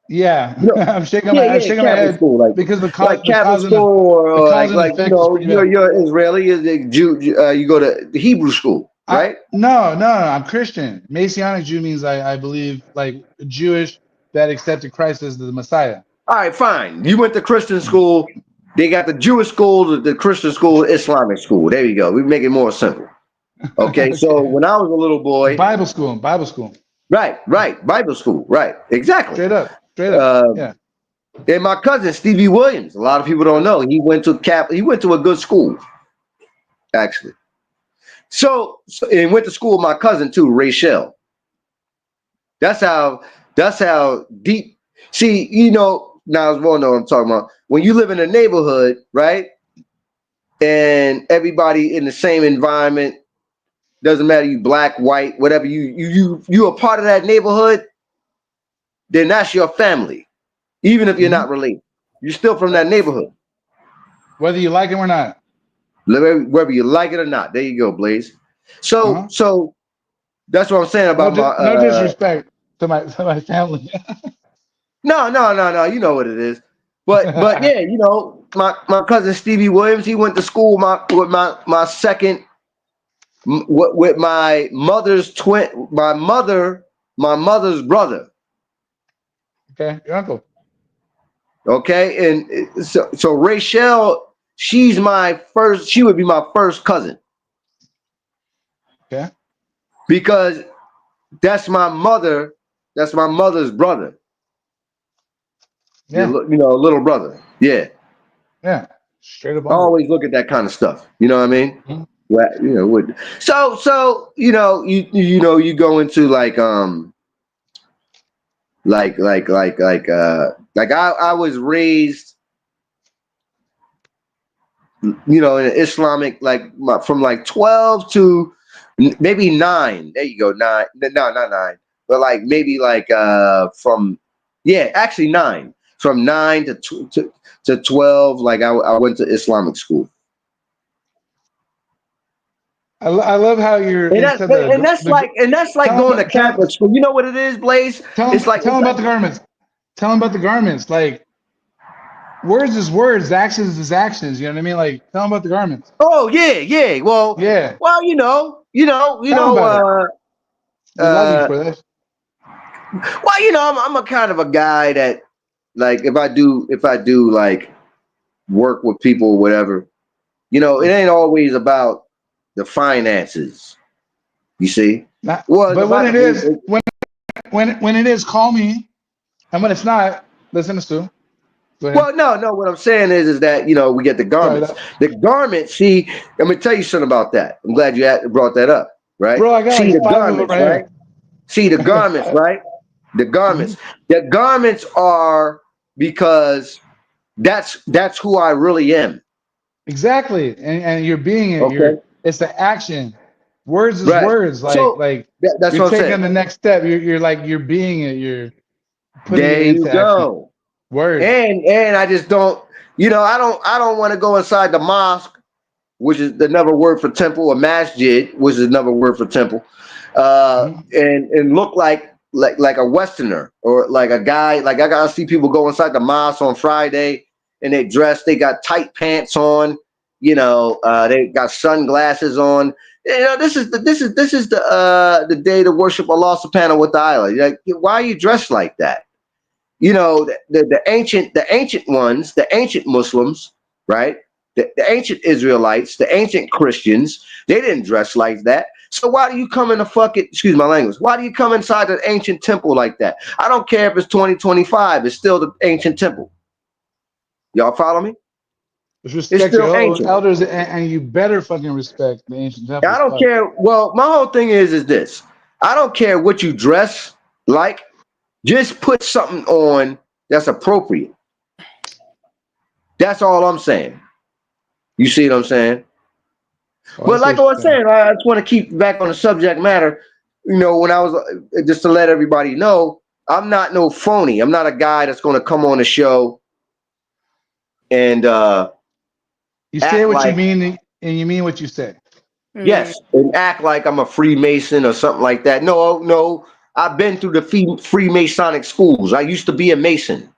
Yeah, I'm shaking my head school, like, because the Catholic school, or like you're Israeli, is a Jew. You go to the Hebrew school, right? No, I'm Christian. Messianic Jew means I believe, like, Jewish that accepted Christ as the Messiah. All right, fine. You went to Christian school. They got the Jewish school, the Christian school, Islamic school. There you go. We make it more simple. Okay. So when I was a little boy, Bible school. Right. Bible school. Right. Exactly. Straight up. Yeah. And my cousin Stevie Williams, a lot of people don't know, he went to a good school, actually. So and went to school with my cousin too, Rachel. That's how deep. See, now I was know what I'm talking about. When you live in a neighborhood, right, and everybody in the same environment, doesn't matter you black, white, whatever, you a part of that neighborhood, then that's your family. Even if you're not related, you're still from that neighborhood. Whether you like it or not. Whether you like it or not. There you go, Blaze. So that's what I'm saying about no disrespect to my family. No. You know what it is. But yeah, my cousin Stevie Williams, he went to school with my second, with my mother's mother's brother. Okay, your uncle. Okay, and so Rachel, she would be my first cousin. Okay. Because that's my mother's brother. Yeah. A little brother. Yeah. Yeah. Straight up. I always look at that kind of stuff. You know what I mean? Mm-hmm. So you go into like I was raised, in an Islamic, from 12 to maybe 9. There you go, 9. No, not 9. but like maybe like from actually 9, from 9 to 12. Like I went to Islamic school. I love how you're And that's like going to Catholic school. You know what it is, Blaze? Tell him about the garments. Tell him about the garments. Like words is words, actions is actions. You know what I mean? Like tell him about the garments. Oh yeah. Well, you know. We love you for this. Well, you know, I'm a kind of a guy that, like, if I do like work with people or whatever, you know, it ain't always about the finances. You see? But when it is, when it is, call me, and when it's not, listen to Stu. Well, no. What I'm saying is that, you know, we get the garments. The garments. See, I'm gonna tell you something about that. I'm glad you brought that up. Right? Bro, I got see the garments, right? See the garments, right? The garments. The garments are because that's who I really am. Exactly, and you're being it. Okay. It's the action. Words is words. Like so, that's you're what I'm taking saying. the next step. You're being it. You're putting there it into you go. action. Words. And I just don't. You know, I don't want to go inside the mosque, which is another word for temple, or masjid, which is another word for temple, and look like a Westerner, or like a guy. Like I gotta see people go inside the mosque on Friday and they got tight pants on, you know, they got sunglasses on. You know, this is the day to worship Allah subhanahu wa ta'ala. Like, why are you dressed like that? You know, the ancient ones, the ancient Muslims, right? The ancient Israelites, the ancient Christians, they didn't dress like that. So why do you come in excuse my language, why do you come inside an ancient temple like that? I don't care if it's 2025, it's still the ancient temple. Y'all follow me? Respect your elders, and you better fucking respect the ancient temple. I don't care. Well, my whole thing is this. I don't care what you dress like. Just put something on that's appropriate. That's all I'm saying. You see what I'm saying? But like I was saying, I just want to keep back on the subject matter. You know, when I was, just to let everybody know, I'm not no phony. I'm not a guy that's going to come on the show and you say what you mean, and you mean what you say. Yes, and act like I'm a Freemason or something like that. No. I've been through the Freemasonic schools. I used to be a Mason.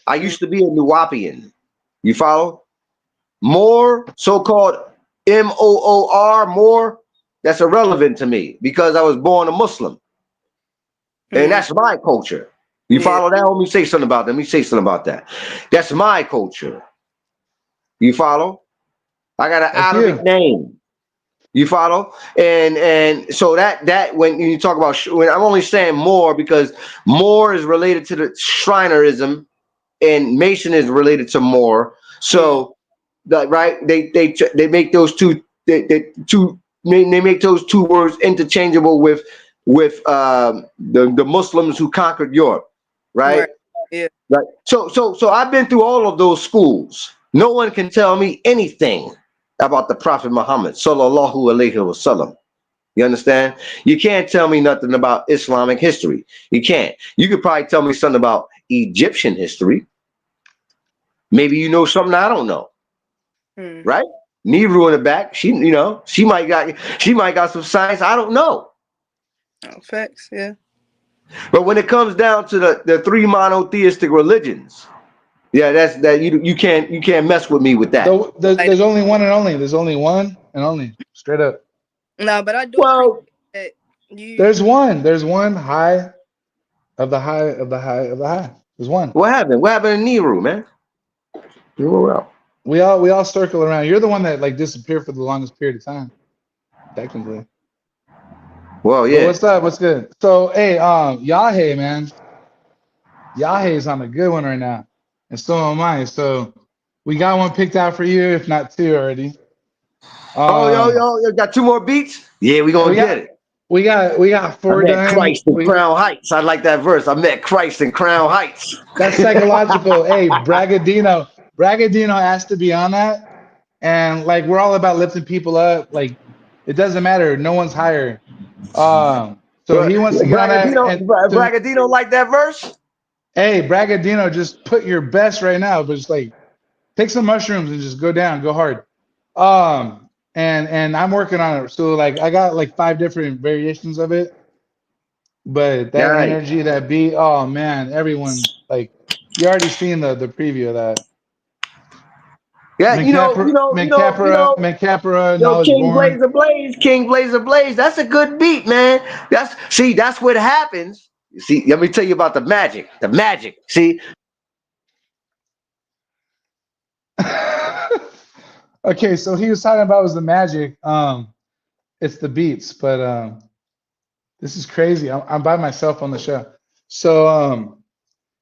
I used to be a Nuwapian. You follow? More, so-called M-O-O-R, more, that's irrelevant to me because I was born a Muslim. And that's my culture. You follow that? Let me say something about that. That's my culture. You follow? I got an Arabic name. You follow? And so that when you talk about, when I'm only saying more because more is related to the Shrinerism and Mason is related to more. So right, they make those two they make those two words interchangeable with the Muslims who conquered Europe, right? Yeah. Right. So I've been through all of those schools. No one can tell me anything about the Prophet Muhammad sallallahu alaihi wasallam. You understand? You can't tell me nothing about Islamic history. You can't. You could probably tell me something about Egyptian history. Maybe you know something I don't know. Right? Nehru in the back. She might got some science I don't know. Oh, facts, yeah. But when it comes down to the three monotheistic religions, that's that you can't mess with me with that. There's only one and only. There's only one and only. Straight up. No, but I do. Well, there's one high of the high of the high of the high. There's one. What happened? What happened to Nehru, man? We all circle around. You're the one that like disappeared for the longest period of time, technically. Well, yeah. But what's up? What's good? So, hey, Yahe, man. Yahe's on a good one right now, and so am I. So, we got one picked out for you, if not two already. Yo, got two more beats? Yeah, we gonna get it. We got four done. I met Christ in Crown Heights. I like that verse. I met Christ in Crown Heights. That's psychological. Hey, Bragadino asked to be on that, and like we're all about lifting people up. Like it doesn't matter. No one's higher. So he wants to get on that. Bragadino like that verse? Hey, Bragadino, just put your best right now, but just like take some mushrooms and just go down, go hard. And I'm working on it. So like I got like 5 different variations of it. But that energy, that beat, oh man, everyone like you already seen the preview of that. Yeah, Mancapra, Knowledge King Born. Blazer Blaze. That's a good beat, man. That's what happens. See, let me tell you about the magic. The magic. See. Okay, so he was talking about was the magic. It's the beats, but this is crazy. I'm by myself on the show. So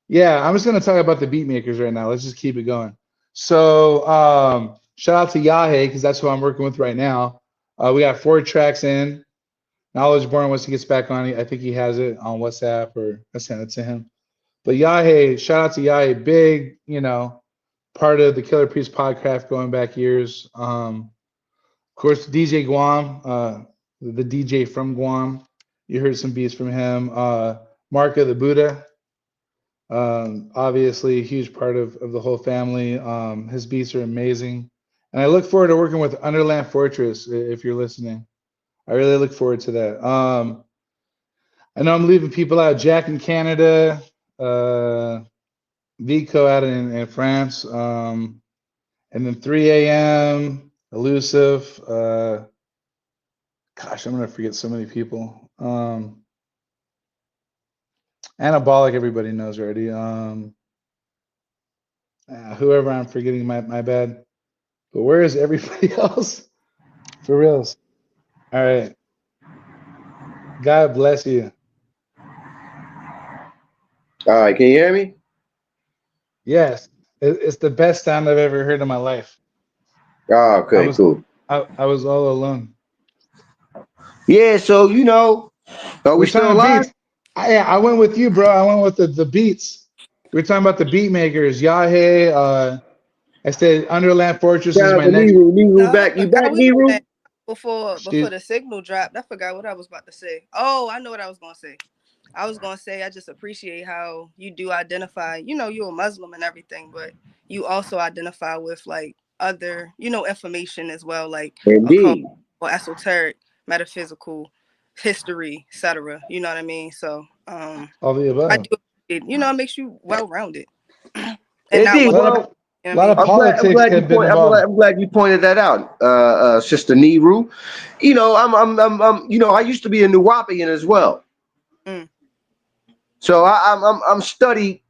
yeah, I'm just gonna talk about the beat makers right now. Let's just keep it going. So shout out to Yahe, because that's who I'm working with right now. We got 4 tracks in. Knowledge Born, once he gets back on, I think he has it on WhatsApp, or I sent it to him. But Yahe, shout out to Yahe, big, part of the Killah Priest podcast going back years. Of course, DJ Guam, the DJ from Guam. You heard some beats from him. Marka the Buddha, obviously a huge part of the whole family. His beats are amazing. And I look forward to working with Underland Fortress, if you're listening. I really look forward to that. I know I'm leaving people out. Jack in Canada, Vico out in France, and then 3 a.m., Elusive. Gosh, I'm going to forget so many people. Anabolic, everybody knows already. Whoever I'm forgetting, my bad. But where is everybody else? For reals. All right. God bless you. All right, can you hear me? Yes. It's the best sound I've ever heard in my life. Oh, okay, cool. I was all alone. Yeah, so are we still alive? Beats. I went with you, bro. I went with the beats. We were talking about the beat makers. Yahe, I said Underland Fortress is my next. You back, Nehru? Before the signal dropped, I forgot what I was about to say. Oh, I know what I was gonna say. I was gonna say I just appreciate how you do identify. You're a Muslim and everything, but you also identify with like other, information as well, like occult or esoteric, metaphysical, history, etc. You know what I mean? So all the above. I do. It makes you well-rounded. Indeed. A lot of politics have been involved. I'm glad you pointed that out, Sister Nehru. I used to be a Nuwapian as well. Mm. So I'm studied.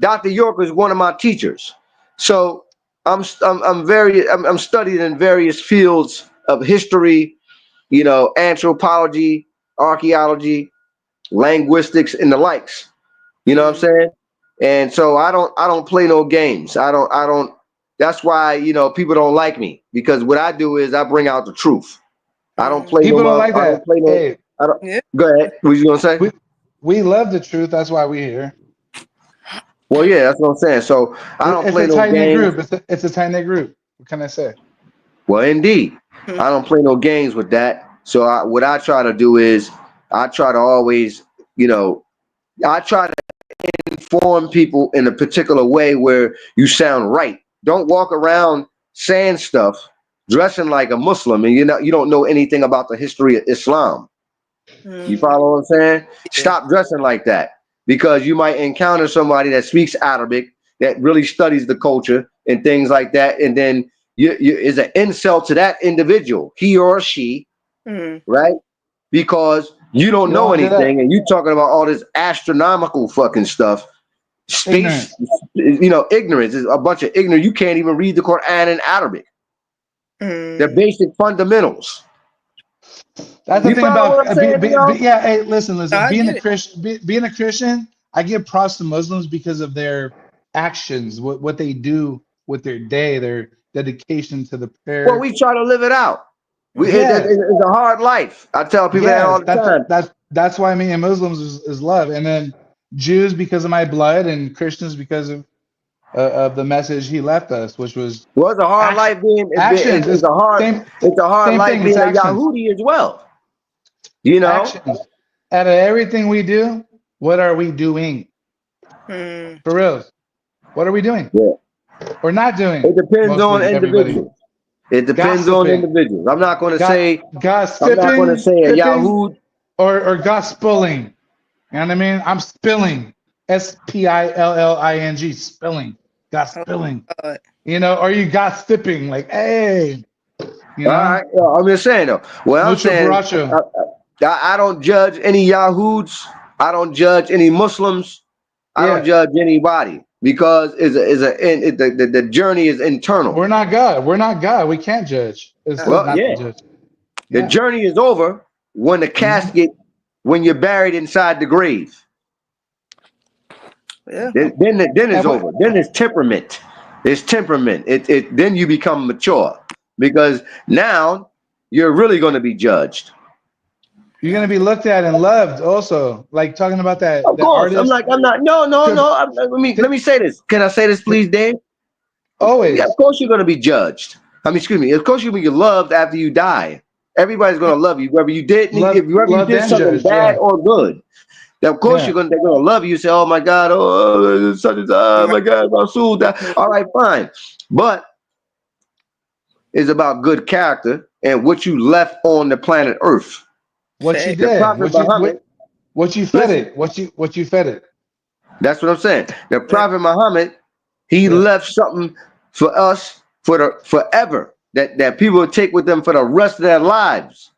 Dr. York is one of my teachers. So I'm studied in various fields of history, anthropology, archaeology, linguistics, and the likes. You know what I'm saying? And so I don't play no games. I don't. That's why people don't like me, because what I do is I bring out the truth. I don't play. People don't like that. Hey, go ahead. What you gonna say? We love the truth. That's why we're here. Well, yeah, that's what I'm saying. So I don't play no games. It's a tight knit group. What can I say? Well, indeed, I don't play no games with that. So what I try to do is I try to always, I try to inform people in a particular way where you sound right. Don't walk around saying stuff, dressing like a Muslim, and you don't know anything about the history of Islam. You follow what I'm saying? Yeah. Stop dressing like that, because you might encounter somebody that speaks Arabic, that really studies the culture and things like that, and then you is an insult to that individual, he or she, right? Because you don't know anything, and you talking about all this astronomical fucking stuff. Space, ignorance is a bunch of ignorance. You can't even read the Quran in Arabic. They're basic fundamentals. That's the thing about hey, listen. Being a Christian, I give props to Muslims because of their actions, what they do with their day, their dedication to the prayer. Well, we try to live it out. It's a hard life. I tell people that all the time. That's why me and Muslims is love, and then Jews because of my blood, and Christians because of the message he left us, which was it's a hard life being it's a hard life being a Yahudi as well. Actions. Out of everything we do, what are we doing? For real. What are we doing? Yeah. Or not doing? It depends on Everybody. individuals. It depends on individuals. I'm not going to say. I'm not going to say a Yahoo or gospeling. You know what I mean? I'm spilling. SPILLING. Spilling. Gospelling. You know, or you gossiping. Like, hey. You know? All right. I'm just saying though. Well, I'm saying I don't judge any Yahoos. I don't judge any Muslims. I don't judge anybody because the journey is internal. We're not God. We're not God. We can't judge. The journey is over when the casket, when you're buried inside the grave. Yeah. Then it's over. Then it's temperament. It's temperament. Then you become mature because now you're really going to be judged. You're gonna be looked at and loved, also. Like talking about that. Of course, I'm not. No. Let me say this. Can I say this, please, Dave? Always. Yeah, of course you're gonna be judged. I mean, excuse me. Of course you're gonna be loved after you die. Everybody's gonna love you, whether you did something bad or good. Now, of course they're gonna love you. Say, oh my God, oh my God, Rasul died. All right, fine, but it's about good character and what you left on the planet Earth. What you did, what you fed it, what you fed it. That's what I'm saying. The Prophet Muhammad, he left something for us forever that people will take with them for the rest of their lives.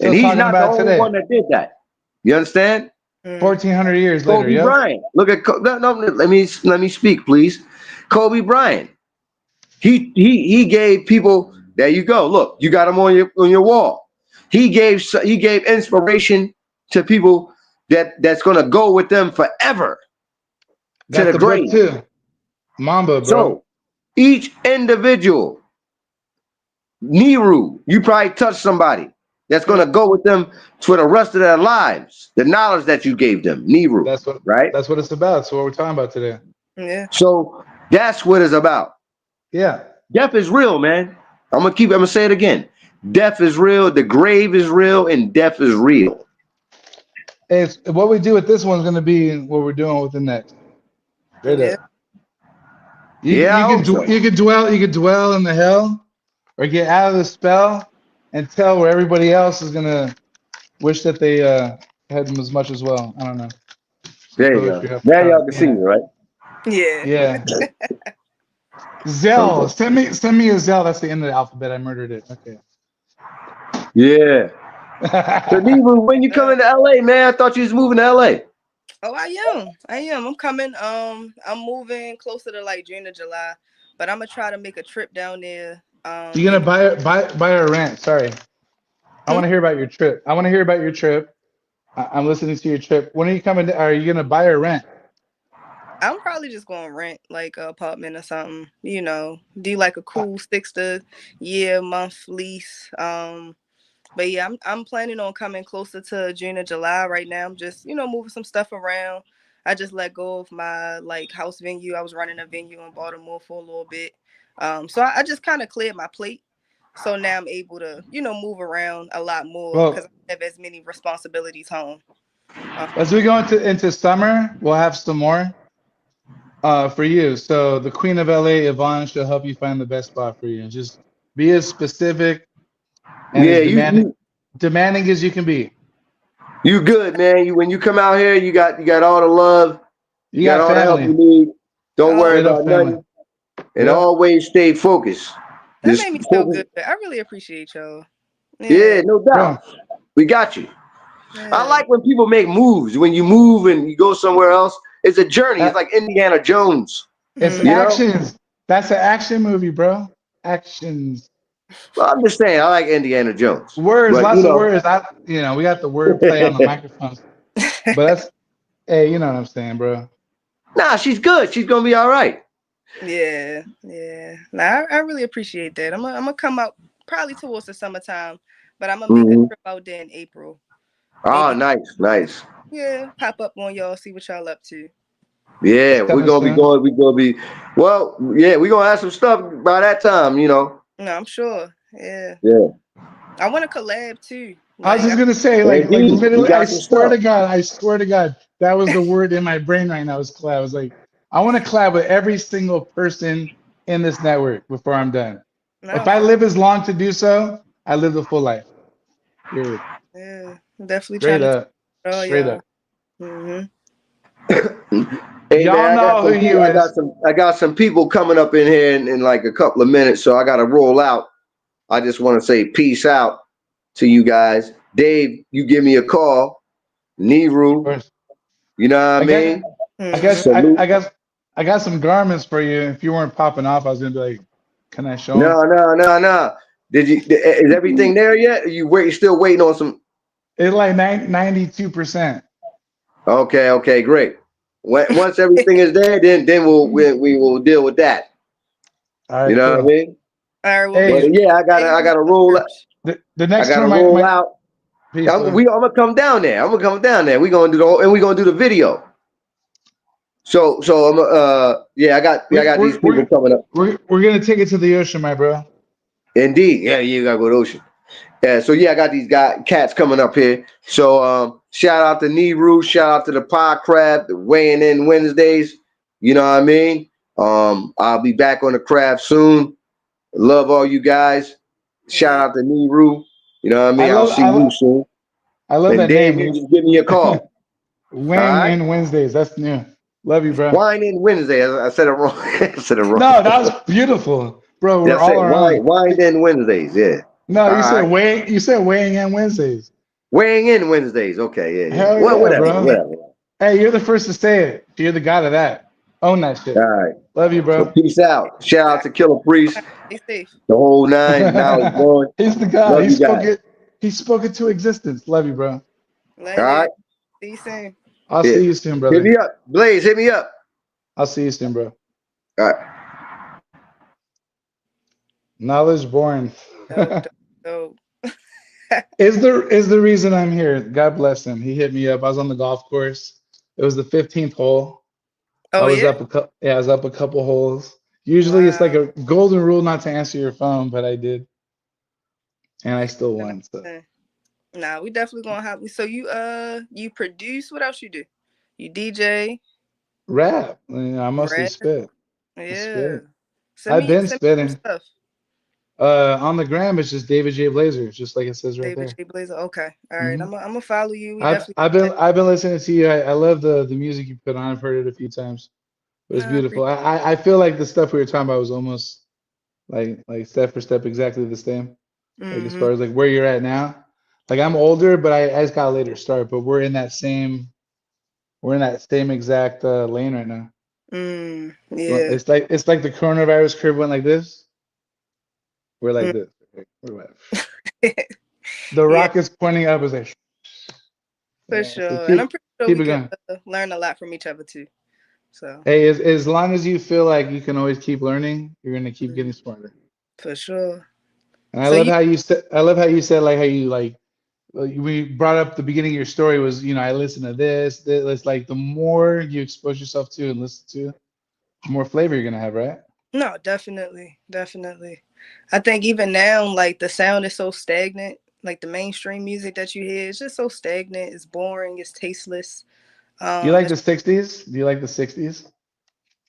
And he's not the only one that did that. You understand? 1,400 years later. Kobe Bryant. Look at let me speak, please. Kobe Bryant. He gave people. There you go. Look, you got him on your wall. He gave inspiration to people that's gonna go with them forever to the grave too. Mamba, bro. So each individual, Nehru, you probably touched somebody that's gonna go with them for the rest of their lives. The knowledge that you gave them, Nehru. Right? That's what it's about. That's what we're talking about today. Yeah. So that's what it's about. Yeah. Death is real, man. I'm gonna say it again. Death is real, the grave is real, and death is real. It's what we do with this one's gonna be what we're doing with the next. You could dwell in the hell or get out of the spell and tell where everybody else is gonna wish that they had them as much as well. I don't know. There you go. Now y'all can see me, right? Yeah. Yeah. Zell. Send me a Zell. That's the end of the alphabet. I murdered it. Okay. Yeah. So Nehru, when you coming to LA, man? I thought you was moving to LA. Oh, I am. I'm coming. I'm moving closer to like June or July, but I'm gonna try to make a trip down there. You're gonna buy a rent. Sorry. I want to hear about your trip. I'm listening to your trip. When are you coming? Are you gonna buy or rent? I'm probably just gonna rent like an apartment or something. You know, do like a cool 6 to month lease. But yeah, I'm planning on coming closer to June or July. Right now, I'm just moving some stuff around. I just let go of my like house venue. I was running a venue in Baltimore for a little bit. So I just kind of cleared my plate. So now I'm able to move around a lot more because I have as many responsibilities home. As we go into summer, we'll have some more for you. So the Queen of LA, Yvonne, she'll help you find the best spot for you. Just be as specific and as demanding as you can be. You good, man. When you come out here, you got all the love. You got all the help you need. Don't worry about nothing. And always stay focused. That made me feel good. I really appreciate y'all. Yeah, no doubt. We got you. I like when people make moves. When you move and you go somewhere else, it's a journey. It's like Indiana Jones. It's actions. That's an action movie, bro. Actions. Well, I'm just saying, I like Indiana Jones. Words, lots of words. We got the word play on the microphones. But that's, hey, you know what I'm saying, bro. Nah, she's good. She's gonna be all right. Yeah. Nah, I really appreciate that. I'm gonna come out probably towards the summertime, but I'm gonna make a trip out there in April. Oh, nice. Yeah, pop up on y'all, see what y'all up to. Yeah, we're gonna be going. We're gonna be. Well, yeah, we're gonna have some stuff by that time. No, I'm sure. Yeah. I want to collab too I was Like, just gonna say, like Indeed, you literally, got some stuff. I swear to God, that was the word in my brain right now. Was collab. I was like, I want to collab with every single person in this network before I'm done. If no, I for live as long to do so, I live the full life. Period. yeah, I'm definitely Straight trying to up. tell all Straight up. y'all. Mm-hmm. Hey Y'all man, know who you is. I got some people coming up in here in like a couple of minutes, so I gotta roll out. I just want to say peace out to you guys. Dave, you give me a call. Of Neru, course. you know what I I guess mean? I guess Salute. I got some garments for you. If you weren't popping off, I was gonna be like, can I show them? No. Is everything there yet? Are you still waiting on some? It's like 92%. Okay, great. Once everything is there, then we will deal with that. All You right, know what I cool. mean? All right, well, Hey, But yeah, I gotta roll. the I next gotta tour roll my out. peace, I'm gonna come down there. I'm gonna come down there. We gonna do we gonna do the video. So I'm yeah, I got these people coming up. we're gonna take it to the ocean, my bro. Indeed, yeah, you gotta go to the ocean. Yeah, so yeah, I got these cats coming up here. So shout out to Neru, shout out to the Pie Crab, the weighing in Wednesdays. You know what I mean? I'll be back on the craft soon. Love all you guys. Shout out to Neru. You know what I mean? I'll see you soon. I love And that Dave, name. you just give me a call. All Weighing right? in Wednesdays. That's new. Love you, bro. Wine in Wednesday. I said it wrong. I said it wrong. No, that was beautiful, bro. We're That's all it. our own. Wine in Wednesdays. Yeah. No, All you said right. weighing in Wednesdays. Weighing in Wednesdays. Okay. Yeah. Hell Well, yeah, whatever. bro. Hey, you're the first to say it. You're the god of that. Own that shit. All right. Love you, So bro. peace out. Shout out to Killah Priest. Stay safe. The whole nine. Now it's going. He's the god. Love you guys. He spoke it to existence. Love you, bro. All right. See you soon. I'll Yeah. see you soon, brother. Hit me up. Blaze, hit me up. I'll see you soon, bro. All right. Knowledge born. Dope. is the reason I'm here. God bless him. He hit me up. I was on the golf course. It was the 15th hole. Oh, I was yeah? I was up a couple holes. Usually it's like a golden rule not to answer your phone, but I did. And I still won. So. Nah, we definitely gonna have. So you produce? What else you do? You DJ? Rap. I mostly Rap? spit. Yeah. I've been spitting. Stuff. On the gram, it's just David J. Blazer, just like it says right David there. J. Blazer. Okay. All right. I'm gonna follow you. We I've been listening to you. I love the music you put on. I've heard it a few times. It was beautiful. I feel like the stuff we were talking about was almost like step for step exactly the same. Like as far as like where you're at now. Like I'm older, but I just got a later start. But we're in that same exact lane right now. Yeah. It's like the coronavirus curve went like this. We're like this. We're like, the rocket's pointing up. Is like for sure, and I'm pretty sure we can learn a lot from each other too. So hey, as long as you feel like you can always keep learning, you're gonna keep getting smarter. For sure. And I love how you said like how you like we brought up the beginning of your story was, I listen to this. It's like the more you expose yourself to and listen to, the more flavor you're gonna have, right? No, definitely. I think even now, like the sound is so stagnant. Like the mainstream music that you hear is just so stagnant. It's boring. It's tasteless. Do you like the 60s? Do you like the 60s?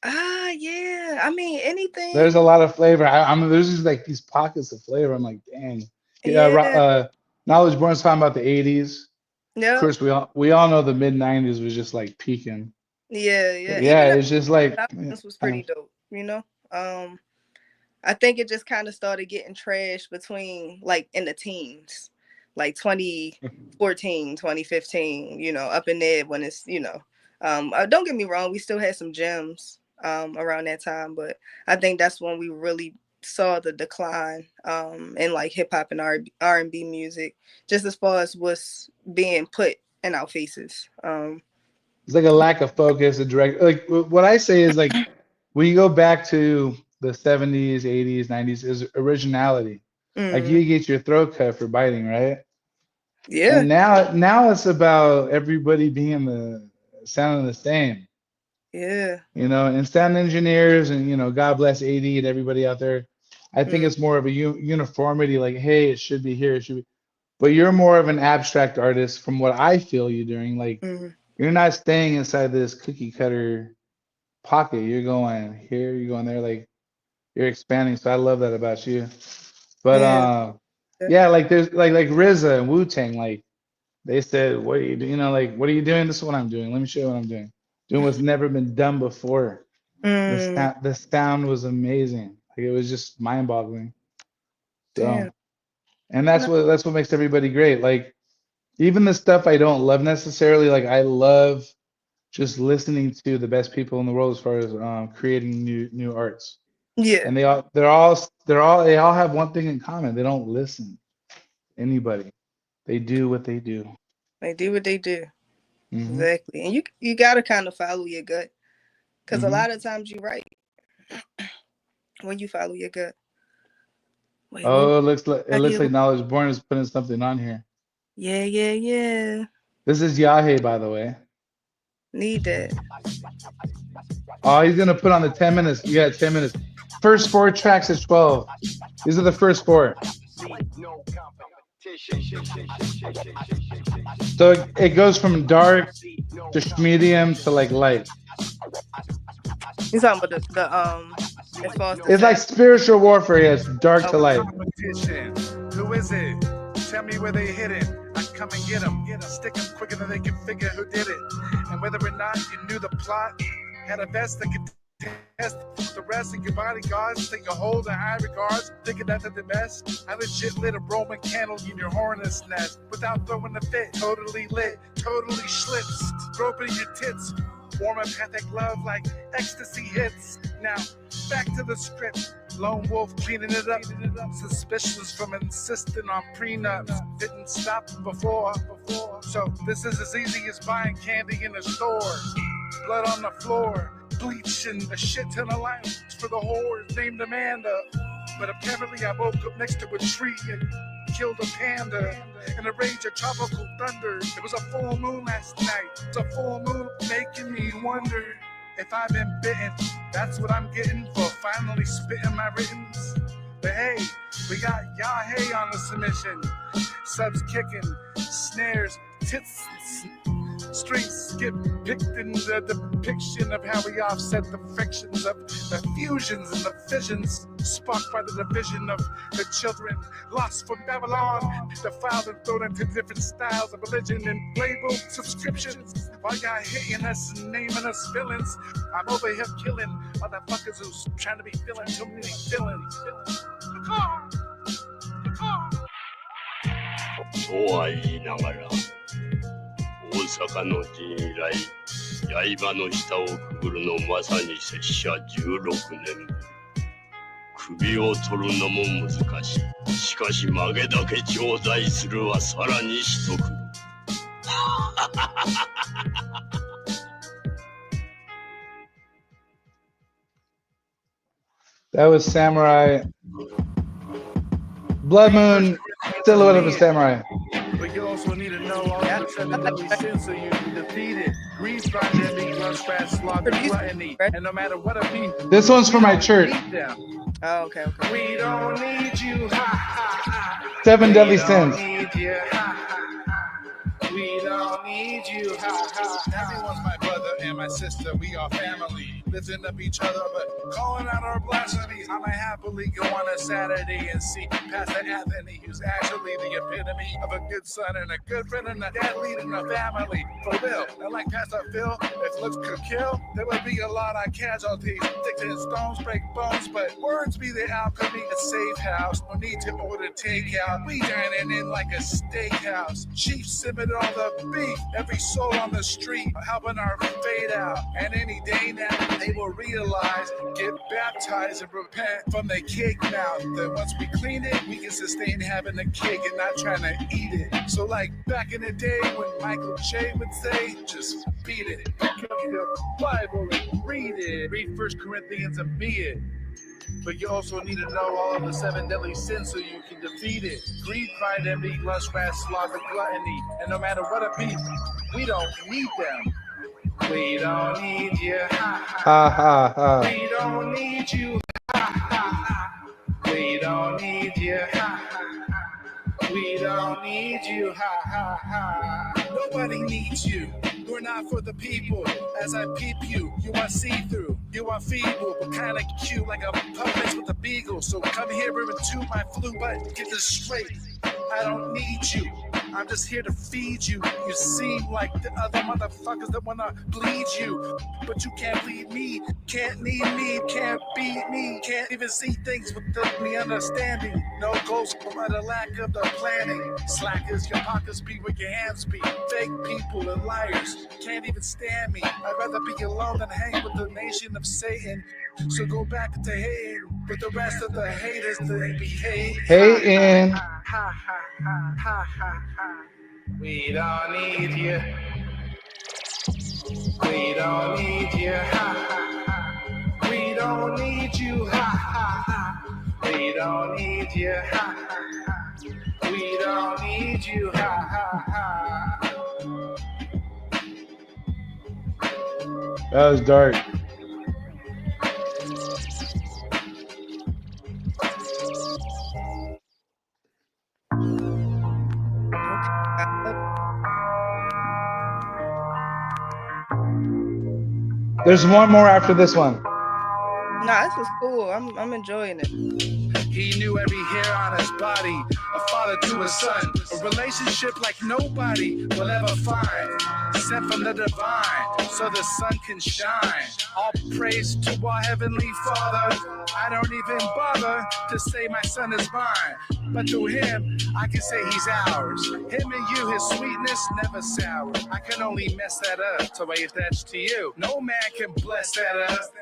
Yeah. I mean, anything. There's a lot of flavor. There's just like these pockets of flavor. I'm like, dang. Yeah. Knowledge Born's talking about the 80s. Yeah. Of course, we all know the mid 90s was just like peaking. Yeah. Yeah, it's just like this was pretty dope. I think it just kind of started getting trashed between like in the teens, like 2014, 2015, up in there when it's, don't get me wrong. We still had some gems around that time, but I think that's when we really saw the decline in like hip hop and R&B music, just as far as what's being put in our faces. It's like a lack of focus and direct. Like what I say is like when you go back to the 70s, 80s, 90s is originality. Like you get your throat cut for biting, right? Yeah. And now it's about everybody being sounding the same. Yeah. And sound engineers and God bless AD and everybody out there. I think it's more of a uniformity. Like, hey, it should be here. It should be. but you're more of an abstract artist from what I feel you're doing. Like you're not staying inside this cookie cutter pocket. You're going here, you're going there, like you're expanding. So I love that about you. But yeah, like there's like RZA and Wu-Tang, like they said, what are you doing? You know, like, what are you doing? This is what I'm doing. Let me show you what I'm doing. Doing what's never been done before. The sound was amazing. Like it was just mind-boggling. So, and that's what makes everybody great. Like even the stuff I don't love necessarily, like I love just listening to the best people in the world as far as creating new arts. Yeah. And they all have one thing in common. They don't listen to anybody. They do what they do. They do what they do. Exactly. And you gotta kind of follow your gut. Because a lot of times you're right when you follow your gut. Wait, it looks like Knowledge Born is putting something on here. Yeah. This is Yahé, by the way. Need that. Oh, he's gonna put on the 10 minutes. You got 10 minutes. First 4 tracks at 12. These are the first 4. So it goes from dark to medium to like light. You talking about the as far as it's like spiritual warfare. Yes, dark to light. Who is it? Tell me where they hit it. I come and get them. Stick them quicker than they can figure who did it. And whether or not you knew the plot, had a vest that could test the rest of your bodyguards. Take a hold of high regards, thinking that they're the best. I legit lit a Roman candle in your hornet's nest without throwing a fit. Totally lit, totally schlitz. Groping your tits. Warm empathic love like ecstasy hits. Now, back to the script. Lone wolf cleaning it up. Suspicious from insisting on prenups. Didn't stop before. So this is as easy as buying candy in a store. Blood on the floor. Bleaching a shit ton of lines for the whores named Amanda. But apparently I woke up next to a tree and killed a panda in a rage of tropical thunder. It was a full moon last night. It's a full moon making me wonder if I've been bitten. That's what I'm getting for finally spitting my writtens. But hey, we got Yahé on the submission. Subs kicking, snares, tits, strings skip picked in the depiction of how we offset the frictions of the fusions and the fissions sparked by the division of the children lost from Babylon, defiled and thrown into different styles of religion and labeled subscriptions. While y'all hitting us and naming us villains, I'm over here killing motherfuckers who's trying to be feeling too many feelings. そうは言いながら大阪の陣以来刃の下をくぐるのまさに拙者16年首を取るのも難しい。しかし曲げだけ頂戴するはさらに一苦労。That was Samurai. Blood Moon, silhouette of a samurai. But you also need to know all the 7 deadly sins so you can defeat it. Grease, envy, lust, fast, slaughter, gluttony. And no matter what I mean. This one's for my church. Oh, okay. We don't need you, ha ha ha. 7 deadly sins. We don't need you, ha ha. Everyone's my brother and my sister. We are family, lifting up each other, but calling out our blasphemies. I might happily go on a Saturday and see Pastor Anthony, who's actually the epitome of a good son and a good friend and a dad leading a family. For real, and like Pastor Phil, if looks could kill, there would be a lot of casualties. Sticks and stones break bones, but words be the alchemy. A safe house, no need to order takeout. We dining in like a steakhouse. Chief sipping all the beef, every soul on the street helping our fade out. And any day now, they will realize, get baptized and repent from the cake mouth. That once we clean it, we can sustain having the cake and not trying to eat it. So like back in the day when Michael J would say, just beat it. Pick up the Bible and read it. Read 1 Corinthians and be it. But you also need to know all of the 7 deadly sins so you can defeat it. Greed, pride, envy, lust, wrath, slaughter, gluttony. And no matter what it be, we don't need them. We don't need you, ha ha ha ha. We don't need you, ha ha ha. We don't need you, ha ha ha. We don't need you, ha ha ha. Nobody needs you. You're not for the people. As I peep you, you are see-through. You are feeble, but kind of cute, like a puppet with a beagle. So come here into my flu, but get this straight. I don't need you. I'm just here to feed you. You seem like the other motherfuckers that wanna bleed you, but you can't bleed me. Can't need me. Can't beat me. Can't even see things without me understanding. No goals by the lack of the planning. Slackers, your pockets be where your hands be. Fake people and liars can't even stand me. I'd rather be alone than hang with the nation of Satan. So go back to hating with the rest of the haters that they behave. Hating. Ha ha ha ha ha ha. We don't need you. We don't need you. Ha ha ha. We don't need you. Ha ha ha. We don't need you. Ha ha ha. We don't need you. Ha ha ha. That was dark. There's one more after this one. Nah, this is cool. I'm enjoying it. He knew every hair on his body, a father to his son, a relationship like nobody will ever find, sent from the divine, so the sun can shine. All praise to our heavenly Father. I don't even bother to say my son is mine, but through him, I can say he's ours. Him and you, his sweetness never sour. I can only mess that up, so I attach to you. No man can bless that up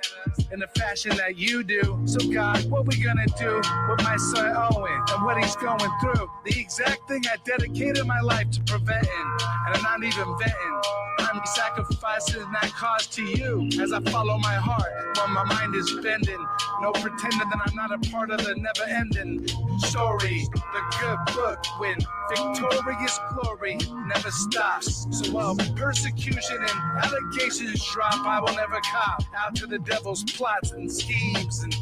in the fashion that you do. So God, what we gonna do with my son Owen and what he's going through? The exact thing I dedicated my life to preventing, and I'm not even venting. I'm sacrificing that cause to you as I follow my heart while my mind is bending. No pretending that I'm not a part of the never-ending story. The good book when victorious glory never stops. So while persecution and allegations drop, I will never cop out to the devil's plots and schemes and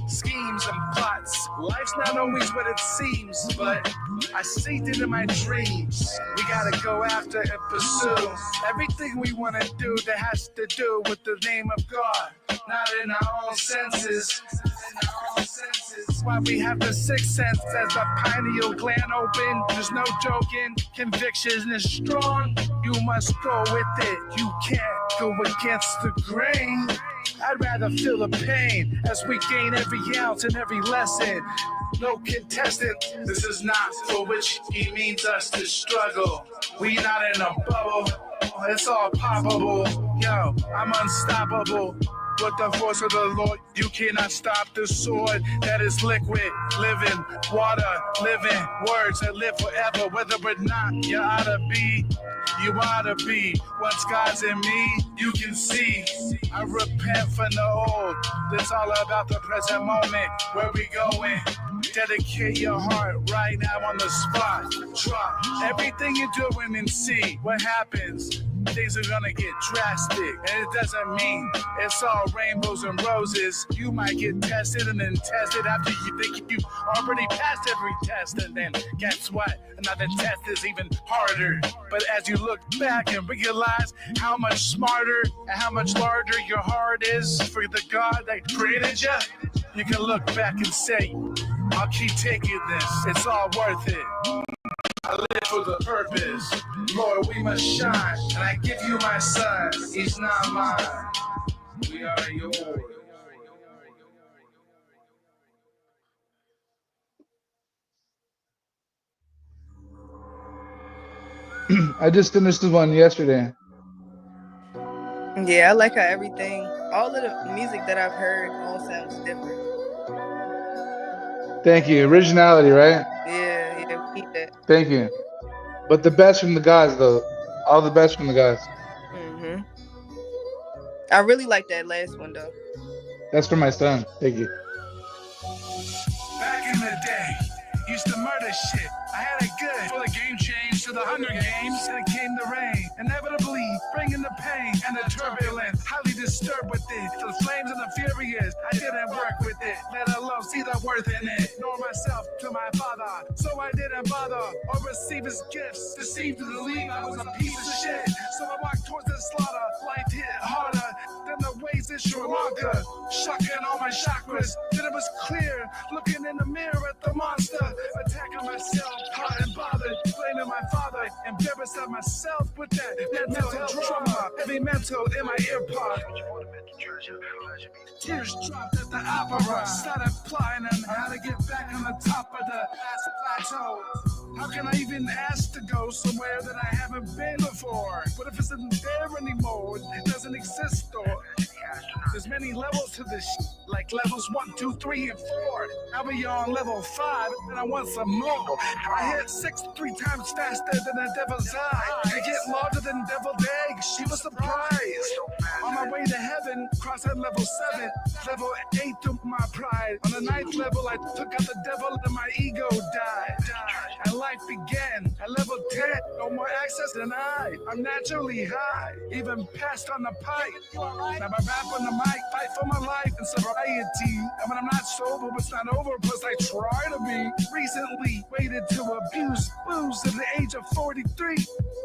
plots. Life's not always what it seems, but I see it in my dreams. We gotta go after and pursue everything we want to do that has to do with the name of God, not in our own senses. Why we have the sixth sense as the pineal gland open. There's no joking, conviction is strong. You must go with it. You can't go against the grain. I'd rather feel the pain as we gain every ounce and every lesson. No contestant, this is not for which he means us to struggle. We not in a bubble, it's all poppable. Yo, I'm unstoppable. With the force of the Lord, you cannot stop the sword that is liquid, living water, living words that live forever. Whether or not you ought to be, you ought to be. Once God's in me, you can see. I repent from the old. It's all about the present moment. Where we going? Dedicate your heart right now on the spot. Drop everything you're doing and see what happens. Things are gonna get drastic, and it doesn't mean it's all rainbows and roses. You might get tested and then tested after you think you already passed every test, and then guess what? Another test is even harder. But as you look back and realize how much smarter and how much larger your heart is for the God that created you, you can look back and say, I'll keep taking this. It's all worth it. I live for the purpose. Lord, we must shine. And I give you my son. He's not mine. We are yours. I just finished the one yesterday. Yeah, I like how everything, all of the music that I've heard all sounds different. Thank you. Originality, right? Yeah, we need that. Thank you. But the best from the guys, though. All the best from the guys. Mm-hmm. I really like that last one, though. That's for my son. Thank you. Back in the day, used to murder shit. I had it good before the game changed to the Hunger Games. And it came the rain, inevitably bringing the pain and the turbulence. Highly disturbed with it. The flames and the furious, I didn't work with it. Let alone see the worth in it. Nor myself to my father, so I didn't bother or receive his gifts. Deceived to believe I was a piece of shit. So I walked towards the slaughter. Life hit harder than the waves in Sri Lanka. Shocking all my chakras. Then it was clear, looking in the mirror at the monster. Attacking myself, hot and bothered. Blaming my father, embarrassed at myself with that mental trauma. Heavy mental in my ear pod. Tears dropped at the opera. Started plotting on how to get back on the top of the last plateau. How can I even ask to go somewhere that I haven't been before? What if it isn't there anymore? It doesn't exist, or there's many levels to this shit, like levels 1, 2, 3, and 4. I'll be on level 5, and I want some more. I hit 6 3 times faster than a devil's eye. I get larger than deviled egg. She was surprised. On my way to heaven, cross at level 7, level 8 to my pride. On the 9th level, I took out the devil and my ego died. And life began at level 10. No more access than I'm naturally high, even passed on the pipe. Now I rap on the mic, fight for my life and sobriety. And when I'm not sober, it's not over, plus I try to be. Recently waited to abuse booze at the age of 43.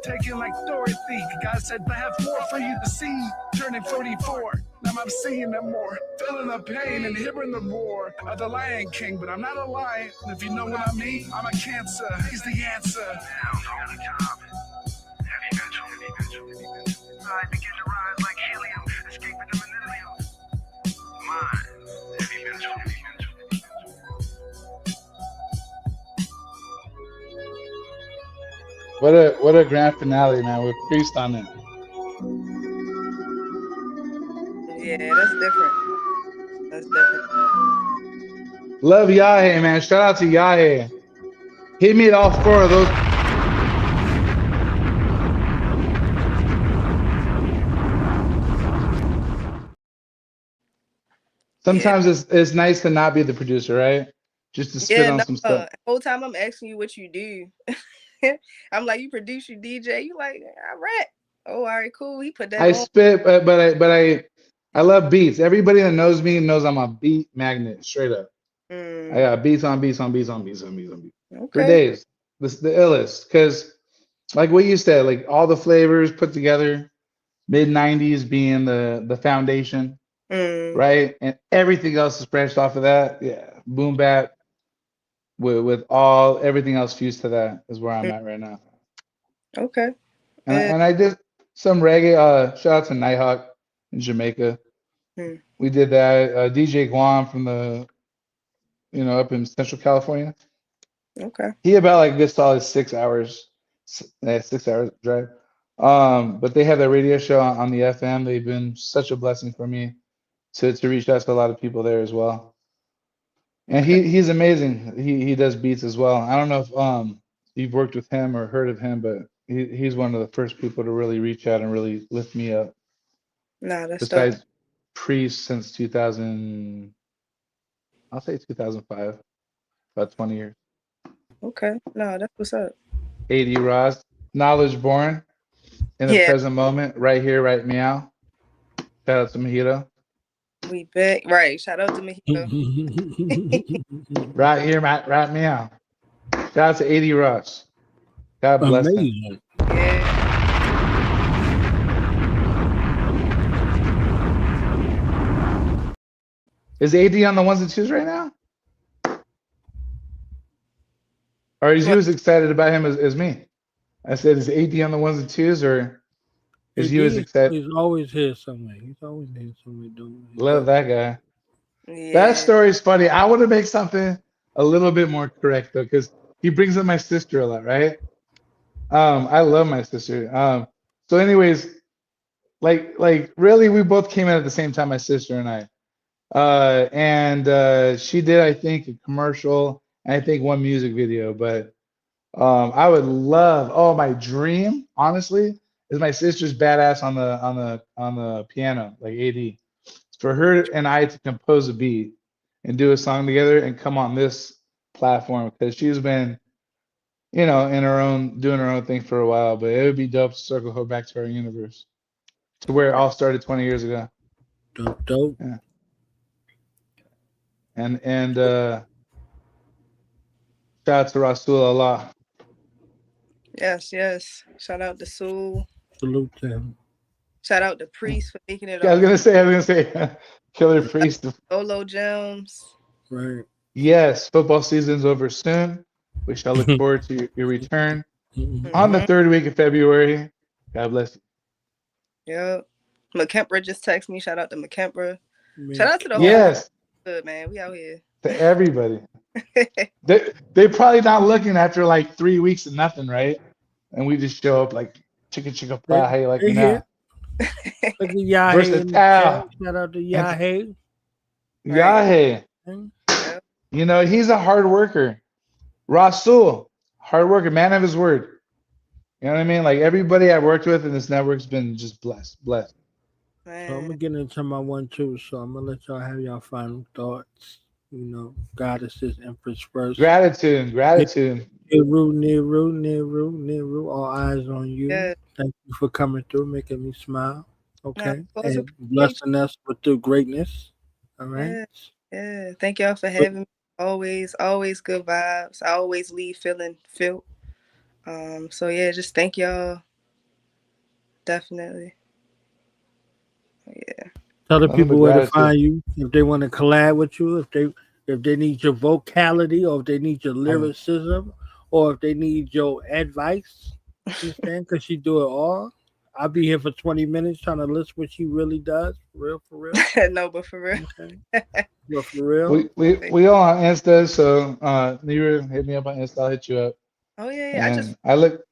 Taking like Dorothy, God said I have more for you to see. Turning 44, now I'm seeing them more. Feeling the pain and hearing the roar of the Lion King, but I'm not a lion. And if you know what I mean, I'm a cancer. He's the answer. I begin to rise like helium, escaping the millennium. Mind, heavy mental. What a grand finale, man, with Priest on it. Yeah, that's different. That's different. Love Yahe, man. Shout out to Yahe. He made all 4 of those. Sometimes it's nice to not be the producer, right? Just to spit on some stuff. The whole time I'm asking you what you do. I'm like, you produce, you DJ. You like, I rap. Oh, all right, cool. He put that I on. spit, but I love beats. Everybody that knows me knows I'm a beat magnet, straight up. I got beats on beats on beats on beats on beats on beats for days. This the illest, because like what you said, like all the flavors put together, mid 90s being the foundation, right? And everything else is branched off of that. Yeah, boom bap with all everything else fused to that is where I'm at right now. Okay. And I did some reggae. Shout out to Nighthawk in Jamaica. We did that. DJ Guam from the, up in Central California. Okay. He about like good solid 6 hours, 6 hours drive. But they have that radio show on the FM. They've been such a blessing for me to reach out to a lot of people there as well. And he's amazing. He does beats as well. I don't know if you've worked with him or heard of him, but he's one of the first people to really reach out and really lift me up. Nah, that's besides dope. Priest since 2000, I'll say 2005, about 20 years. Okay, no, that's what's up. AD Ross, knowledge born in the present moment, right here, right meow. Shout out to Mojito. We back, right? Shout out to Mojito. Right here, right meow. Shout out to AD Ross. God bless him. Yeah. Is AD on the 1s and 2s right now? Or is you as excited about him as me? I said, is AD on the 1s and 2s, or is you as excited? He's always here somewhere. He's always here somewhere doing. Love that guy. Yeah. That story is funny. I want to make something a little bit more correct though, because he brings up my sister a lot, right? I love my sister. So anyways, like really, we both came in at the same time, my sister and I. And she did, I think, a commercial, and I think one music video. But I would love, my dream, honestly, is my sister's badass on the piano, like AD. For her and I to compose a beat and do a song together and come on this platform because she's been, in her own, doing her own thing for a while. But it would be dope to circle her back to our universe, to where it all started 20 years ago. Dope. Yeah. And shout out to Rasul Allah. Yes. Shout out to Sue. Salute to him. Shout out to Priest for making it. Yeah, I was gonna say, Killah Priest. Solo Gems. Right. Yes, football season's over soon. We shall look forward to your return on the 3rd week of February. God bless you. Yep. McKempra just texted me. Shout out to McKempra. Shout out to the whole good man. We out here. To everybody. They probably not looking after like 3 weeks of nothing, right? And we just show up like chicka pie, like Look at Yahe. Shout out to Yahe. Yahe. He's a hard worker. Rasul, hard worker, man of his word. You know what I mean? Like everybody I've worked with in this network's been just blessed. So I'm gonna get into my 1 2, so I'm gonna let y'all have y'all final thoughts. Goddesses, Empress first. Gratitude. Niru, all eyes on you. Yeah. Thank you for coming through, making me smile. Okay, and blessing us with the greatness. All right. Yeah. Thank y'all for having me. Always good vibes. I always leave feeling felt. So yeah, just thank y'all. Definitely. Yeah. Tell the people where to find you if they want to collab with you, if they need your vocality, or if they need your lyricism, or if they need your advice. Understand? Because she do it all. I'll be here for 20 minutes trying to list what she really does. For real. No, but for real. Okay. But for real. We all on Insta, so Niru, hit me up on Insta. I'll hit you up. Oh yeah. And I look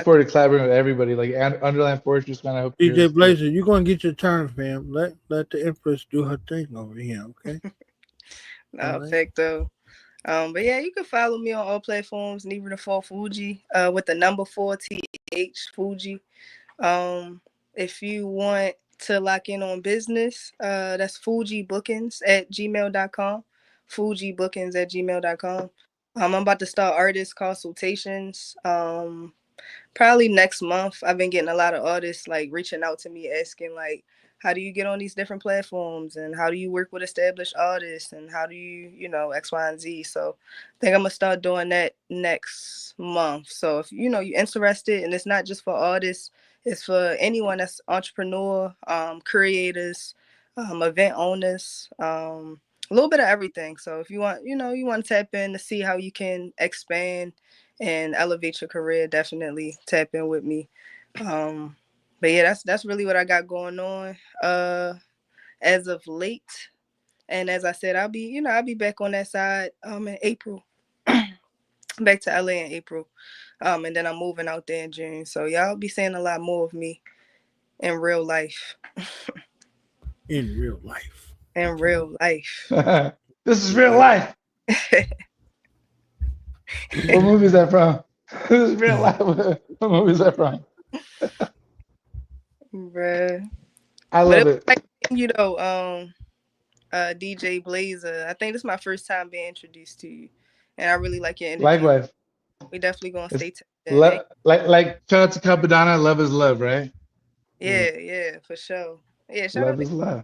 forward to collaborating with everybody. Like Underland Fortress, man. I hope DJ Blazer, you're gonna get your turn, fam. Let the Empress do her thing over here, okay? Perfecto. But yeah, you can follow me on all platforms. Niru the 4 Fuji, with the number 4 TH Fuji. If you want to lock in on business, that's fujibookings@gmail.com. fujibookings@gmail.com. I'm about to start artist consultations. Probably next month. I've been getting a lot of artists like reaching out to me asking like, how do you get on these different platforms, and how do you work with established artists, and how do you, X, Y, and Z. So I think I'm gonna start doing that next month. So if you're interested, and it's not just for artists, it's for anyone that's entrepreneur, creators, event owners, a little bit of everything. So if you want, you want to tap in to see how you can expand and elevate your career, definitely tap in with me. But yeah, that's really what I got going on as of late. And as I said, I'll be back on that side in April. Back to LA in April. And then I'm moving out there in June. So y'all be seeing a lot more of me in real life. In real life. In real life. This is real life. What movie is that from? This is real life. What movie is that from? Bruh. I love it. DJ Blazer. I think this is my first time being introduced to you, and I really like your energy. Likewise. We definitely gonna stay tuned. Like shout out to Capadonna. Love is love, right? Yeah, for sure. Yeah, shout love out is love.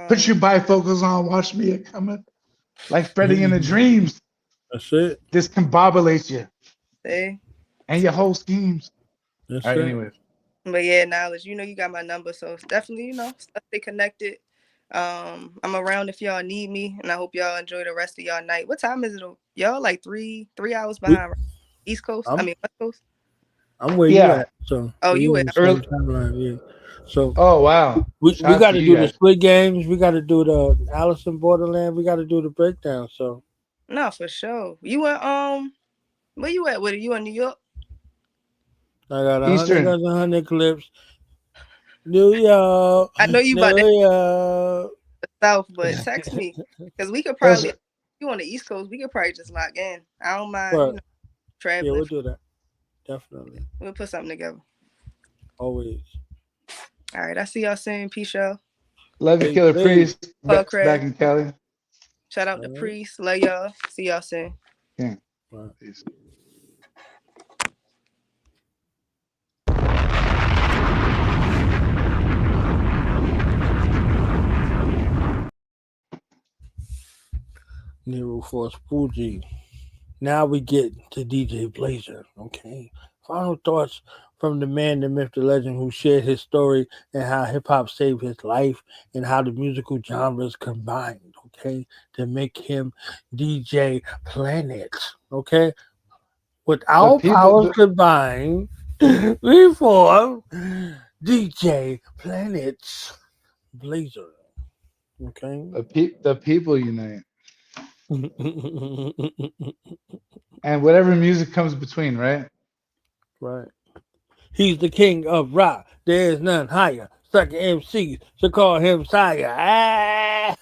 Put your bifocals on. Watch me coming, like Freddy in the dreams. That's it. Discombobulates you. See? And your whole schemes. That's all right, it. anyways. But yeah, Knowledge, you got my number, so definitely, stay connected. I'm around if y'all need me, and I hope y'all enjoy the rest of y'all night. What time is it? Y'all like 3 hours behind, right? East Coast? West Coast? I'm where you at. So you at early timeline, yeah. So wow. We got to do the split games. We got to do the Alice in Borderland. We got to do the breakdown. So no, for sure. You at where you at with it? You in New York? I got 100 clips. New York. I know you about the South, but text me because we could probably. If you on the East Coast, we could probably just lock in. I don't mind traveling. Yeah, we'll do that. Definitely. We'll put something together. Always. All right, I see y'all soon. Peace, y'all. Love you, Killah Priest. Back in Cali. Shout out to Priest. Love y'all. See y'all soon. Yeah. Peace. Nero Force Fuji. Now we get to DJ Blazer. Okay. Final thoughts from the man, the myth, the legend who shared his story and how hip hop saved his life and how the musical genres combined, okay, to make him DJ Planet. Okay. With our powers combined, we form DJ Planet's Blazer. Okay. The people unite. And whatever music comes between, right? Right. He's the king of rock. There is none higher. Sucker MCs should call him sire. Ah!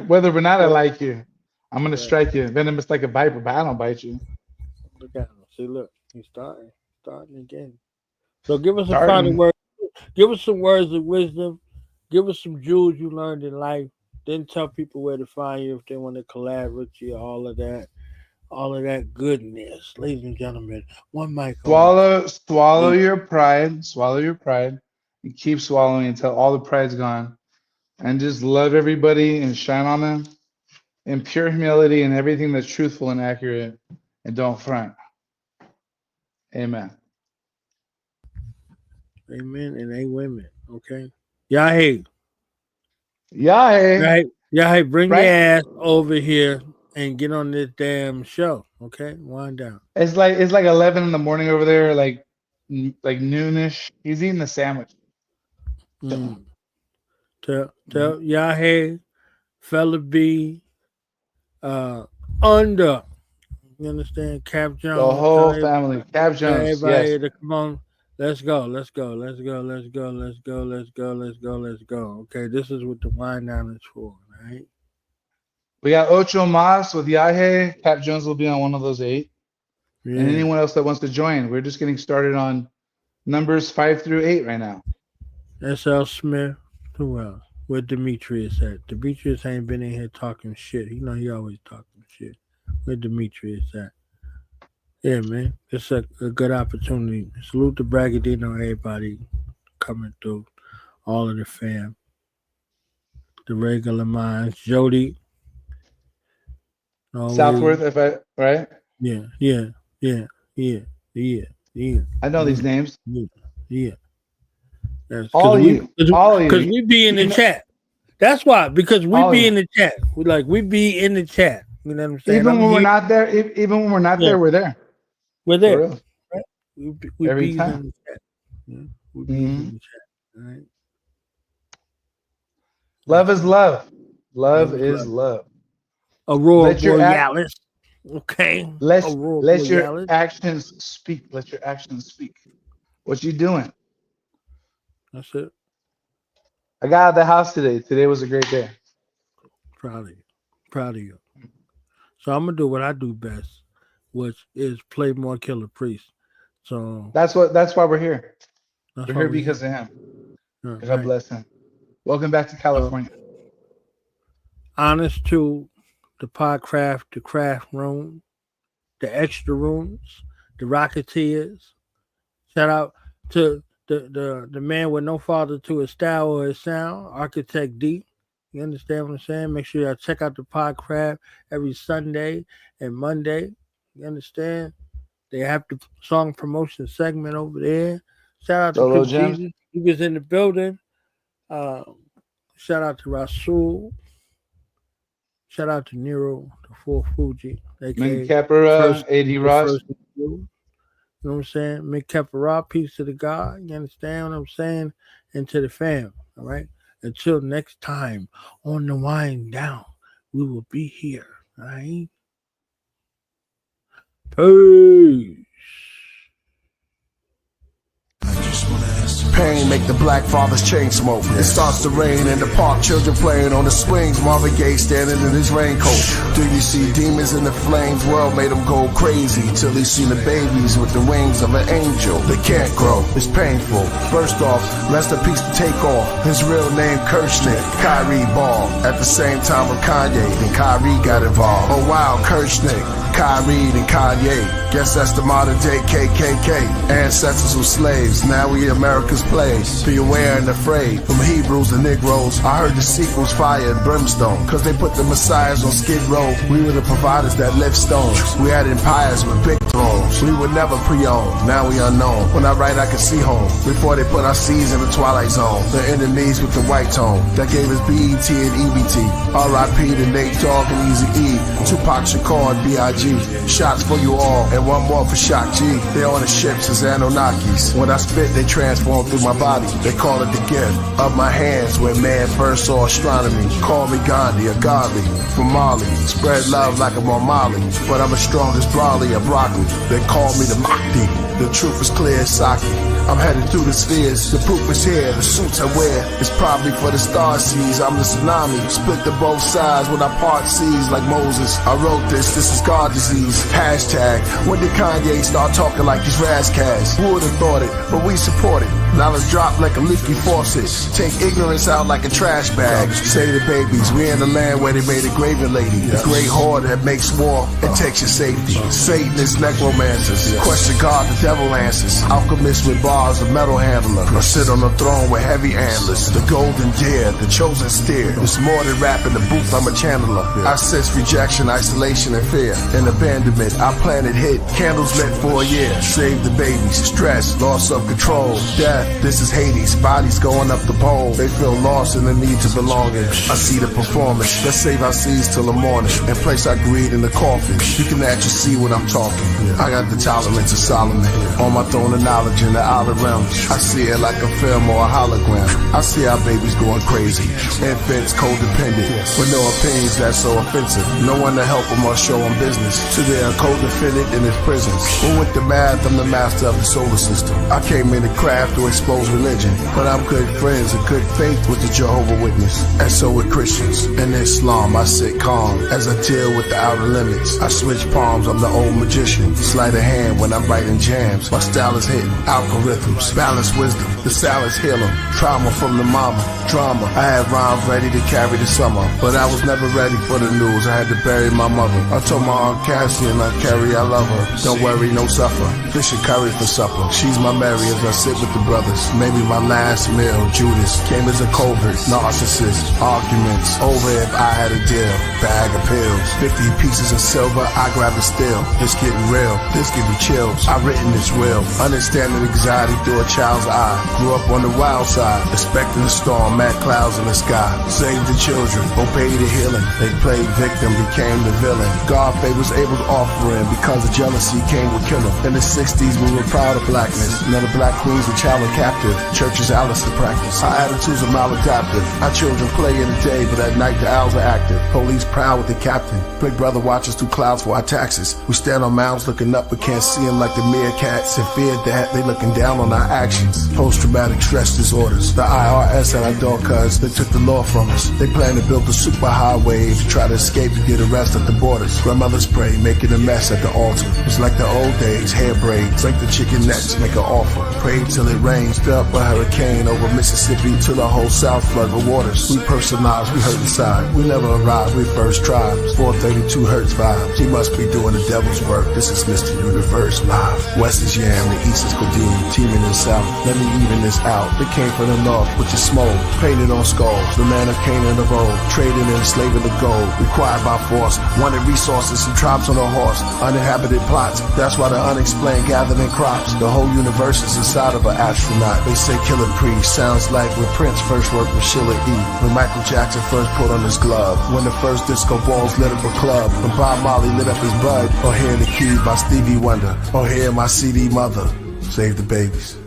Whether or not I like you, I'm gonna strike you. Venomous like a viper, but I don't bite you. Look at him. See, look, he's starting again. So give us a final word. Give us some words of wisdom. Give us some jewels you learned in life. Then tell people where to find you if they want to collab with you. All of that goodness, ladies and gentlemen. One mic. Swallow your pride, and keep swallowing until all the pride's gone, and just love everybody and shine on them in pure humility and everything that's truthful and accurate, and don't front. Amen. Amen and a women. Okay. Yahay. Bring your ass over here and get on this damn show. Okay, wind down. It's like 11 in the morning over there, like noonish. He's eating the sandwich. Tell Yahay, Fella B, under. You understand? Cap Jones. The whole family. Cap Jones. Everybody Yes. to come on. Let's go. Okay, this is what the wind down is for, right? We got Ocho Mas with Yahe. Cap Jones will be on one of those 8. Yeah. And anyone else that wants to join. We're just getting started on numbers 5 through 8 right now. SL Smith. Who else? Where Demetrius at? Demetrius ain't been in here talking shit. You know he always talking shit. Where Demetrius at? Yeah, man. It's a good opportunity. Salute to Bragadino, everybody coming through. All of the fam. The regular minds. Jody. Southworth, right? Yeah. I know these names. Yeah. All of you. Because we be in the chat. That's why. Because we be in the chat. We be in the chat. You know what I'm saying? Even when we're not there, we're there. We're there. Right? We Every be time. in the chat. Yeah? We be in the chat. All right. Love is love. Love is love. Aurora Borealis. Okay. Let your actions speak. Let your actions speak. What you doing? That's it. I got out of the house today. Today was a great day. Proud of you. So I'm gonna do what I do best, which is play more Killah Priest. So that's why we're here. We're here because of him. God bless him. Welcome back to California. Honest to the Podcraft, the craft room, the extra rooms, the Rocketeers. Shout out to the man with no father to his style or his sound, Architect D. You understand what I'm saying? Make sure y'all check out the Podcraft every Sunday and Monday. You understand? They have the song promotion segment over there. Shout out to Crip Jesus. He was in the building. Shout out to Rasul. Shout out to Nero, the Full Fuji. Mick Capera, A.D. Ross. You know what I'm saying? Mick Capera, peace to the God. You understand what I'm saying? And to the fam. All right? Until next time on the wind down, we will be here. All right? Peace. I just want to ask pain make the black fathers chain smoke. It starts to rain in the park, children playing on the swings. Marvin Gaye standing in his raincoat. Do you see demons in the flames? World made him go crazy till he seen the babies with the wings of an angel. They can't grow, it's painful. First off, rest in peace to Takeoff. His real name Kirchnick, Kyrie Ball. At the same time with Kanye, then Kyrie got involved. Oh wow, Kirchnick, Kyrie, and Kanye. Guess that's the modern day KKK. Ancestors were slaves, now we America's plagues. Be aware and afraid. From Hebrews to Negroes, I heard the sequels fire and brimstone. Cause they put the messiahs on Skid Row. We were the providers that lift stones. We had empires with big thrones. We were never pre-owned, now we unknown. When I write I can see home. Before they put our seeds in the twilight zone. The enemies with the white tone. That gave us BET and EBT. R.I.P. to Nate Dogg and Eazy-E. Tupac Shakur and B.I.G. Shots for you all. And one more for Shock G. They on the ships as Anunnakis. When I spit, they transform through my body. They call it the gift of my hands where man first saw astronomy. Call me Gandhi, a godly from Mali. Spread love like I'm on Molly. But I'm as strong as broccoli or broccoli. They call me the Mahdi. The truth is clear as Saki. I'm headed through the spheres. The proof is here. The suits I wear is probably for the star seas. I'm the tsunami. Split to both sides when I part seas like Moses. I wrote this is God disease. Hashtag. When did Kanye start talking like he's Razzcast? Who would have thought it? But we support it. Knowledge drop like a leaky faucet. Take ignorance out like a trash bag. Say the babies, we in the land where they made a graven lady. The great horde that makes war and takes your safety. Satanists, necromancers. Question God, the devil answers. Alchemists with bars, a metal handler. Or sit on the throne with heavy antlers. The golden deer, the chosen steer. It's more than rap in the booth, I'm a channeler. I sense rejection, isolation, and fear. And abandonment, our planet hit. Candles lit for a year. Save the babies. Stress, loss of control, death. This is Hades, bodies going up the pole. They feel lost in the need to belonging. I see the performance. Let's save our seeds till the morning and place our greed in the coffin. You can actually see what I'm talking. I got the tolerance of Solomon. On my throne of knowledge in the outer realms. I see it like a film or a hologram. I see our babies going crazy. Infants codependent with no opinions that's so offensive. No one to help them or show them business. So they are codependent in his prisons. But with the math, I'm the master of the solar system. I came in the craft to expose religion, but I'm good friends and good faith with the Jehovah Witness. And so with Christians. In Islam, I sit calm as I deal with the outer limits. I switch palms, I'm the old magician. Sleight of hand when I'm writing jams. My style is hitting algorithms, balance wisdom. The salads heal them. Trauma from the mama, drama. I had rhymes ready to carry the summer, but I was never ready for the news. I had to bury my mother. I told my Aunt Cassie and Aunt Carrie I love her. Don't worry, no suffer. Fish and curry for supper. She's my Mary as I sit with the brothers. Maybe my last meal, Judas, came as a covert, narcissist. Arguments over if I had a deal. Bag of pills, 50 pieces of silver, I grab a steel. This getting real, this give me chills. I written this will, understanding anxiety through a child's eye. Grew up on the wild side, expecting a storm, mad clouds in the sky. Saved the children, obeyed the healing. They played victim, became the villain. God favors Abel's offering because of jealousy came with killing. In the 60s we were proud of blackness. None of black queens were child captive. Churches Alice to practice. Our attitudes are maladaptive. Our children play in the day, but at night the owls are active. Police proud with the captain. Big brother watches through clouds for our taxes. We stand on mounds looking up but can't see them like the meerkats. And fear that they looking down on our actions. Post-traumatic stress disorders. The IRS at our door cuz they took the law from us. They plan to build a super highway to try to escape and get arrested at the borders. Grandmothers pray, making a mess at the altar. It's like the old days, hair braids. Break the chicken necks, make an offer. Pray till it rains. Stir up a hurricane over Mississippi till the whole South flood with waters. We personalize, we hurt inside. We never arrived, we first tried. 432 Hertz vibes. He must be doing the devil's work. This is Mr. Universe live. West is Yam, the East is Codeine. Teaming in South, let me even this out. They came from the North, which is smoke. Painted on skulls, the land of Canaan of old. Trading and enslaving the gold. Required by force. Wanted resources, some tribes on a horse. Uninhabited plots. That's why the unexplained gathered in crops. The whole universe is inside of an astronaut. They say Killah Priest sounds like when Prince first worked with Sheila E. When Michael Jackson first put on his glove. When the first disco balls lit up a club. When Bob Marley lit up his bud. Or Hear the Keys by Stevie Wonder. Or Hear My CD Mother. Save the babies.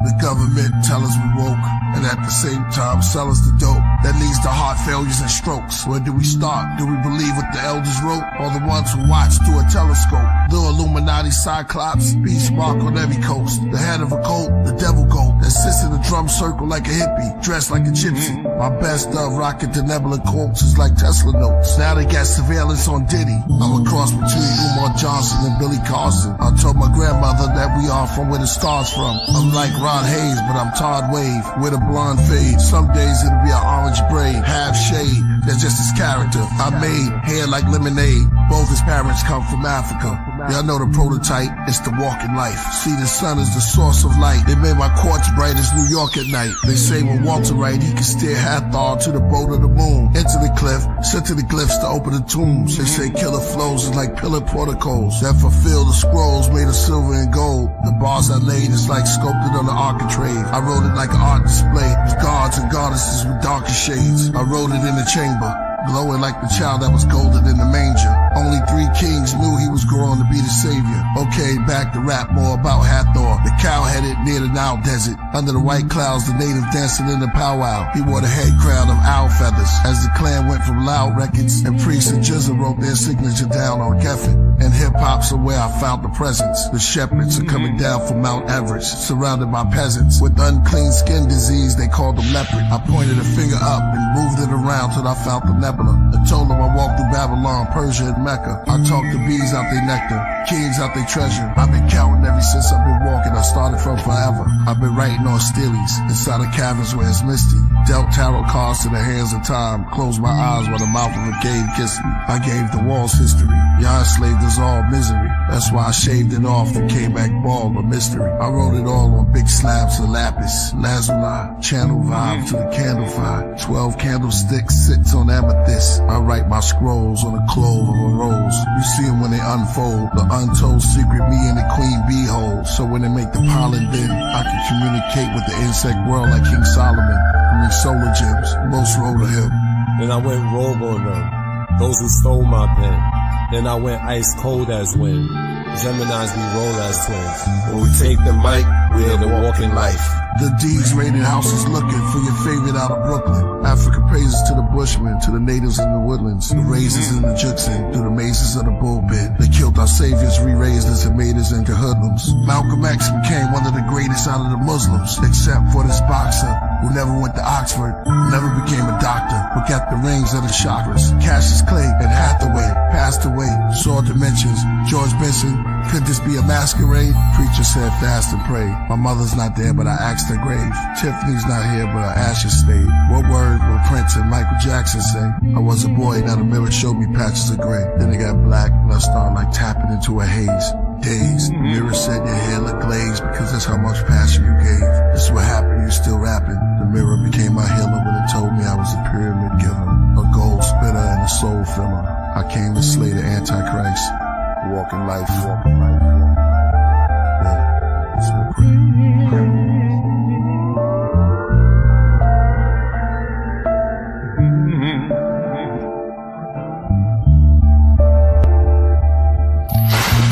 The government tell us we woke, and at the same time sell us the dope that leads to heart failures and strokes. Where do we start? Do we believe what the elders wrote, or the ones who watch through a telescope? The Illuminati cyclops, beast mark on every coast. The head of a cult, the devil goat that sits in a drum circle like a hippie, dressed like a gypsy. My best of rocket to nebula quotes is like Tesla notes. Now they got surveillance on Diddy. I'm a cross between Umar Johnson and Billy Carson. I told my grandmother that we are from where the stars from. I'm like Rod Hayes, but I'm Todd Wave with a blonde fade. Some days it'll be an orange braid, half shade. That's just his character. I made hair like lemonade. Both his parents come from Africa. Y'all know the prototype, it's the walking life. See, the sun is the source of light. They made my quartz bright as New York at night. They say when Walter right, he can steer Hathor to the boat of the moon. Into the cliff, sent to the glyphs to open the tombs. They say killer flows is like pillar protocols that fulfill the scrolls made of silver and gold. The bars I laid is like sculpted on the architrave. I wrote it like an art display with gods and goddesses with darker shades. I wrote it in the chamber, glowing like the child that was golden in the manger. Only 3 kings knew he was growing to be the savior. Okay, back to rap more about Hathor, the cow-headed near the Nile desert. Under the white clouds, the native dancing in the powwow. He wore the head crown of owl feathers. As the clan went from loud records, and Priest and Jizza wrote their signature down on Geffen. And hip-hop's are where I found the presence. The shepherds are coming down from Mount Everest, surrounded by peasants. With unclean skin disease, they called them leopard. I pointed a finger up and moved it around till I found the nebula. I told them I walked through Babylon, Persia, and Mecca. I talked to bees out their nectar, kings out their treasure. I've been counting ever since I've been walking. I started from forever. I've been writing on steelies inside of caverns where it's misty. Dealt tarot cards to the hands of time. Closed my eyes while the mouth of a cave kissed me. I gave the walls history. Y'all enslaved us all misery. That's why I shaved it off and came back bald, a mystery. I wrote it all on big slabs of lapis, lazuli, channel vibe to the candle fire. 12 candlesticks sits on amethyst. I write my scrolls on the clove of a rose. You see them when they unfold, the untold secret me and the queen bee hold. So when they make the pollen bin, I can communicate with the insect world like King Solomon. I mean solar gems, most roll to him. Then I went rogue on them, those who stole my pen. Then I went ice cold as wind. Geminis we roll as twins. When we take the mic, we live a walking life. The D's raided houses looking for your favorite out of Brooklyn. Africa praises to the bushmen, to the natives in the woodlands, the raisins in the Judson, through the mazes of the bullbit. They killed our saviors, re-raised us and made us into hoodlums. Malcolm X became one of the greatest out of the Muslims, except for this boxer who never went to Oxford, never became a doctor, but got the rings of the chakras. Cassius Clay and Hathaway passed away, saw dimensions. George Benson, could this be a masquerade? Preacher said fast and pray. My mother's not there, but I asked her grave. Tiffany's not here, but her ashes stayed. What word will Prince and Michael Jackson say? I was a boy, now the mirror showed me patches of gray. Then it got black, and I started like tapping into a haze. Dazed, the mirror said your hair looked glazed because that's how much passion you gave. This is what happened, you still rapping. The mirror became my healer when it told me I was a pyramid giver, a gold spitter and a soul filler. I came to slay the Antichrist. Walking life, walking life, walking life. Yeah, that's what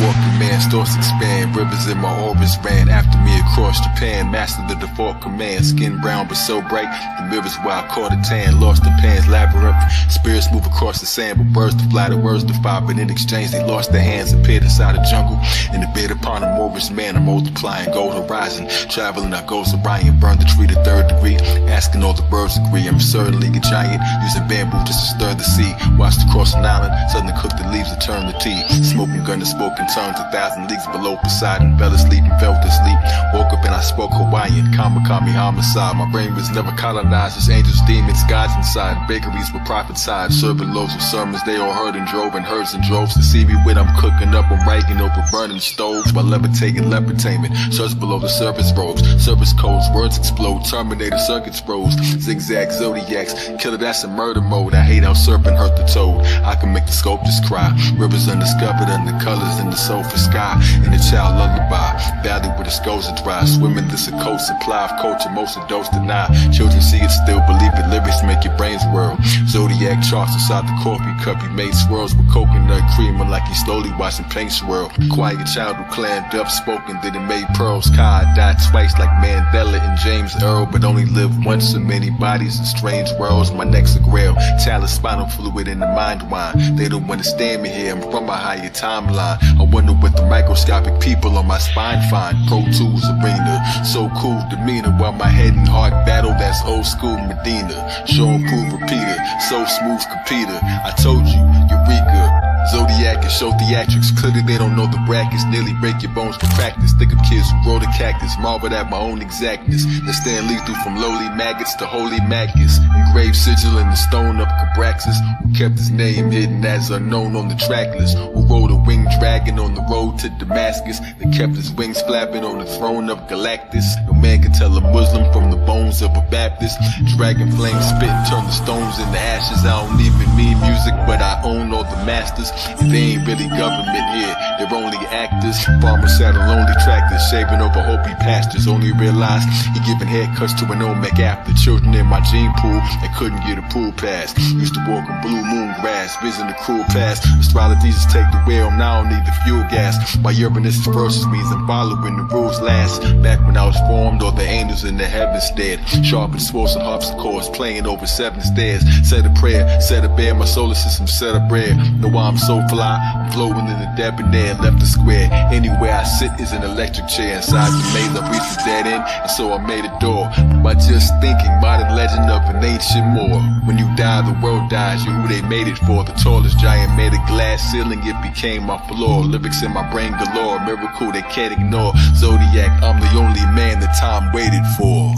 Walking man's thoughts expand, rivers in my orbits ran after me across Japan. Mastered the default command, skin brown but so bright. The mirrors where I caught a tan, lost in Pan's labyrinth. Spirits move across the sand, but birds to fly, the words defy. But in exchange, they lost their hands, appeared inside the jungle. In the bed upon a Morris man, I'm multiplying, gold horizon. Traveling, I goes Orion, burn the tree to 3rd degree. Asking all the birds agree, I'm certainly a giant. Using bamboo just to stir the sea. Watched across an island, suddenly cooked the leaves and turned to tea. Smoking gun and smoking tongues, 1,000 leagues below Poseidon. Fell asleep and fell to sleep. Woke up and I spoke Hawaiian. Kamikami homicide. My brain was never colonized. There's angels, demons, gods inside. Bakeries with prophets hide. Serving loaves of sermons they all heard and drove in herds and droves. To see me when I'm cooking up, I'm writing over burning stoves while levitating lepretainment. Search below the surface robes. Surface codes, words explode. Terminator circuits froze. Zigzag zodiacs. Killer, that's in murder mode. I hate how serpent hurt the toad. I can make the sculptors cry. Rivers undiscovered under colors in the sulfur sky. And the child lullaby. valley where the skulls are dry. Swimming this a coast supply of culture, most of those deny. Children see it, still believe it. Lyrics make your brains whirl. Zodiac charts inside the coffee cup. He made swirls with coconut creamer like he slowly watching paint swirl. Quiet child who clammed up, spoken, then it made pearls. Kai died twice like Mandela and James Earl, but only lived once in many bodies in strange worlds. My neck's a grail, talent, spinal fluid in the mind wine. They don't understand me here, I'm from a higher timeline. I wonder what the microscopic people on my spine find. Pro Tools arena, so cool demeanor, while my head and heart battle, that's old school Medina. Show and prove repeater, so smooth competer. I told you, Eureka. Zodiac and show theatrics, clearly they don't know the brackets. Nearly break your bones for practice. Think of kids who grow the cactus, marveled at my own exactness. That stand lethal from lowly maggots to holy maggots. Engraved sigil in the stone of Cabraxis, who kept his name hidden as unknown on the track list. Who rode a winged dragon on the road to Damascus, that kept his wings flapping on the throne of Galactus. No man can tell a Muslim from the bones of a Baptist. Dragon flame spit, turn the stones into ashes. I don't even mean music, but I own all the masters. And they ain't really government here, they're only actors. Farmers sat on lonely tractors, shaving over Hopi pastures. Only realized he giving haircuts to an Olmec after. Children in my gene pool, they couldn't get a pool pass. Used to walk on blue moon grass, vision the cruel past. Astrologies take the wheel, now I don't need the fuel gas. My Uranus versus means I'm following the rules last. Back when I was formed, all the angels in the heavens stared. Sharp and swords and harpsichords, playing over 7 stairs. Said a prayer, said a bear, my solar system set a prayer. Know why I'm so fly, I'm flowing in the debonair, left the square. Anywhere I sit is an electric chair. Inside the maze I reached the dead end, and so I made a door. By just thinking, modern legend of an ancient Moor. When you die, the world dies, you're who they made it for. The tallest giant made a glass ceiling, it became my floor. Lyrics in my brain galore, miracle they can't ignore. Zodiac, I'm the only man that time waited for.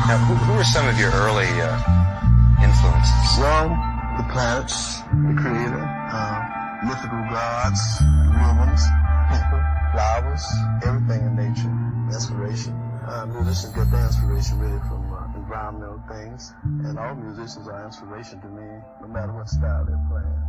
Now, who are some of your early influences? Well, the planets, the creator, mythical gods, real ones, people, flowers, everything in nature, inspiration. Musicians get their inspiration really from environmental things, and all musicians are inspiration to me, no matter what style they're playing.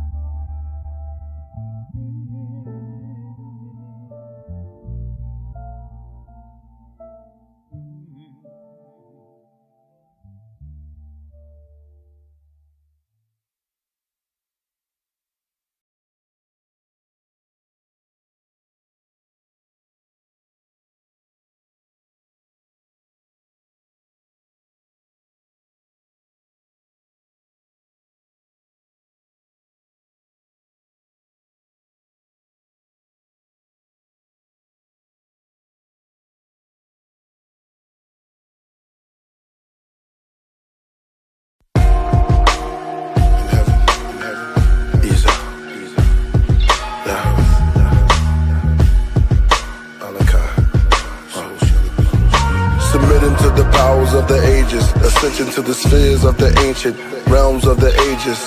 Of the ages, ascension to the spheres of the ancient realms of the ages,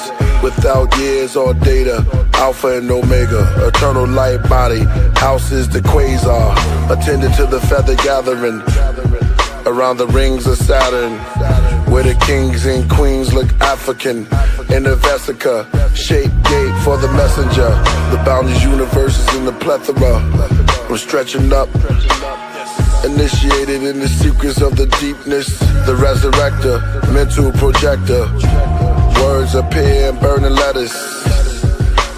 without years or data, alpha and omega, eternal light body, houses the quasar, attended to the feather gathering around the rings of Saturn, where the kings and queens look African, in the vesica, shape gate for the messenger, the boundless universes in the plethora, I'm stretching up, initiated in the secrets of the deepness, the resurrector, mental projector, words appear in burning letters.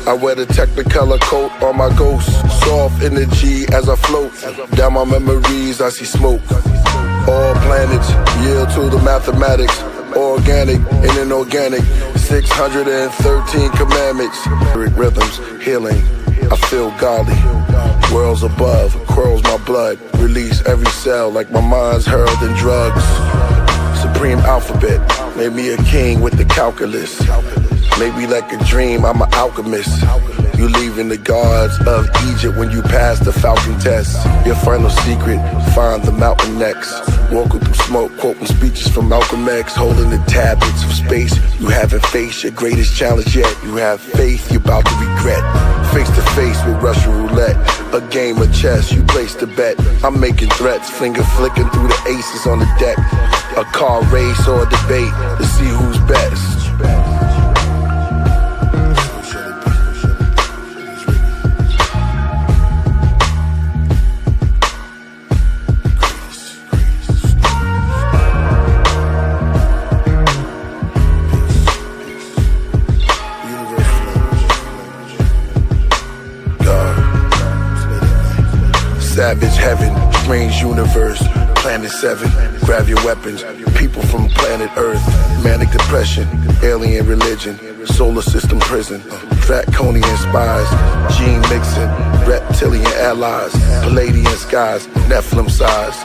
I wear the technicolor coat on my ghost, soft energy as I float, down my memories I see smoke. All planets yield to the mathematics, organic and inorganic, 613 commandments, rhythms, healing, I feel godly. Worlds above, curls my blood, release every cell like my mind's hurled in drugs. Supreme alphabet, made me a king with the calculus. Maybe like a dream, I'm an alchemist. You leaving the gods of Egypt when you pass the Falcon test. Your final secret, find the mountain next. Walking through smoke, quoting speeches from Malcolm X, holding the tablets of space. You haven't faced your greatest challenge yet. You have faith, you're about to regret. Face to face with Russian roulette, a game of chess, you placed a bet. I'm making threats, finger flicking through the aces on the deck. A car race or a debate to see who's best. Savage heaven, strange universe, planet 7, grab your weapons, people from planet Earth, manic depression, alien religion, solar system prison, draconian spies, gene mixing, reptilian allies, Palladian skies, Nephilim size,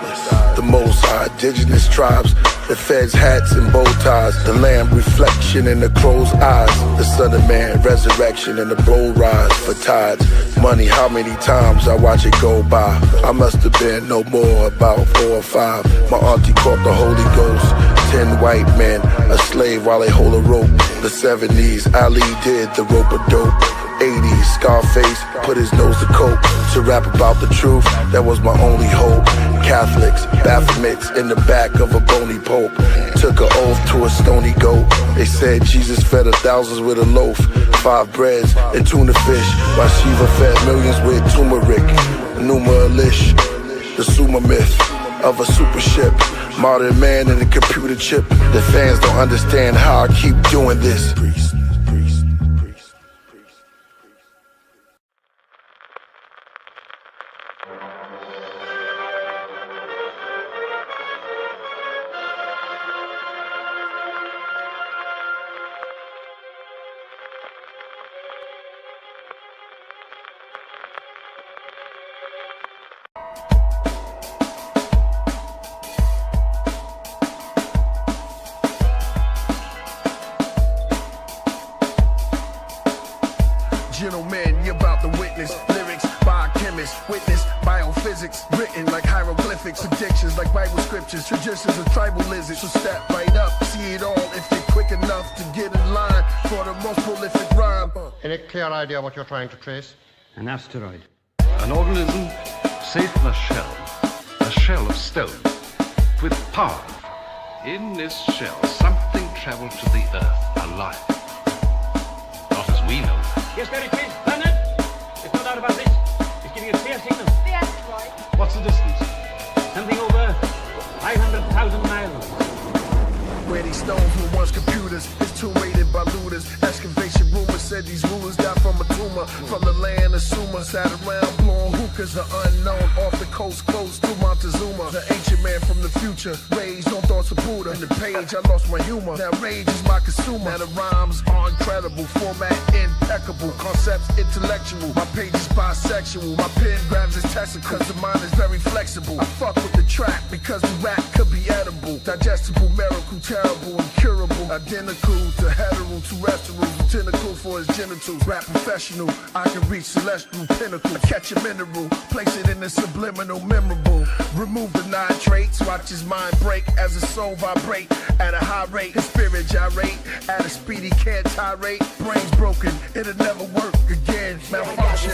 the Most High, indigenous tribes, the feds' hats and bow ties, the lamb reflection in the crow's eyes, the son of man, resurrection and the blow rise for tides, money, how many times I watch it go by, I must have been no more about 4 or 5, my auntie caught the Holy Ghost, 10 white men, a slave while they hold a rope, the 70s, Ali did the rope of dope, 80s, Scarface put his nose to coke, to rap about the truth, that was my only hope, Catholics, Baphomets in the back of a bony pope, took an oath to a stony goat, they said Jesus fed thousands with a loaf, 5 breads and tuna fish, while Shiva fed millions with turmeric, Numa Elish, the Sumer myth of a super ship, modern man in a computer chip, the fans don't understand how I keep doing this. Gentlemen, you're about to witness lyrics by a chemist, witness biophysics, written like hieroglyphics, predictions like Bible scriptures, traditions of tribal lizards. So step right up, see it all if you're quick enough to get in line for the most prolific rhyme. Any clear idea what you're trying to trace? An asteroid. An organism safe in a shell of stone, with power. In this shell, something traveled to the Earth, alive. Not as we know. Yes, very please, planet. There's no doubt about this. It's giving a clear signal. The asteroid. What's the distance? Something over 500,000 miles. Where these stones were once computers, it's tomb raided by looters. Excavation rumors said these rulers died from a tumor. From the land of Sumer, sat around blowing hookahs. The unknown off the coast close to Montezuma. The ancient man from the future, raised on thoughts of Buddha. In the page, I lost my humor. Now rage is my consumer. Now the rhymes are incredible, format impeccable, concepts intellectual. My page is bisexual, my pen grabs its testicle, cause the mind is very flexible. I fuck with the track because the rap could be edible, digestible, miracle, terrible, incurable, identical to hetero, terrestrial, tentacle for his genitals. Rap professional, I can reach celestial pinnacle. I catch a mineral, place it in the subliminal, memorable. Remove the nitrates, watch his mind break as his soul vibrate at a high rate. His spirit gyrate at a speedy can't tirade. Brains broken, it'll never work again. Malfunction.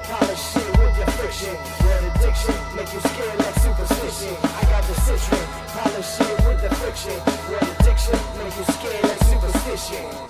Polish shit with your friction. Where addiction make you scared like superstition. I got the citron. Polish shit with the friction. Where addiction make you scared like superstition.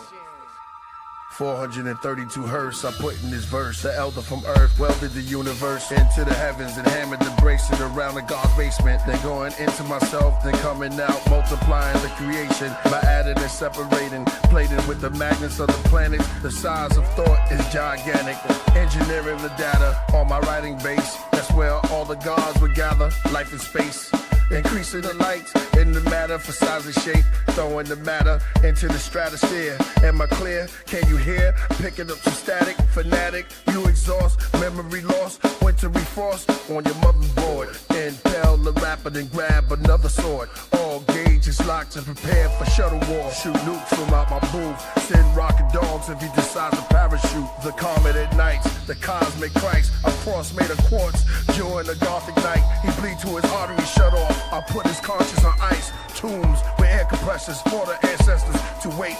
432 hertz I put in this verse. The elder from earth welded the universe into the heavens and hammered the bracelet around the God's basement. Then going into myself, then coming out, multiplying the creation by adding and separating, plated with the magnets of the planets. The size of thought is gigantic. Engineering the data on my writing base. That's where all the gods would gather. Life in space. Increasing the light in the matter for size and shape, throwing the matter into the stratosphere. Am I clear? Can you hear? Picking up some static, fanatic, you exhaust, memory lost, wintry frost on your motherboard. Impel the rapper, then grab another sword. All gauge is locked and prepared for shuttle war. Shoot nukes from out my booth. Send rocket dogs if he decides to parachute. The comet at nights, the cosmic Christ. A cross made of quartz during the Gothic night. He bleed to his arteries shut off. I put his conscience on ice. Tombs with air compressors for the ancestors to wake.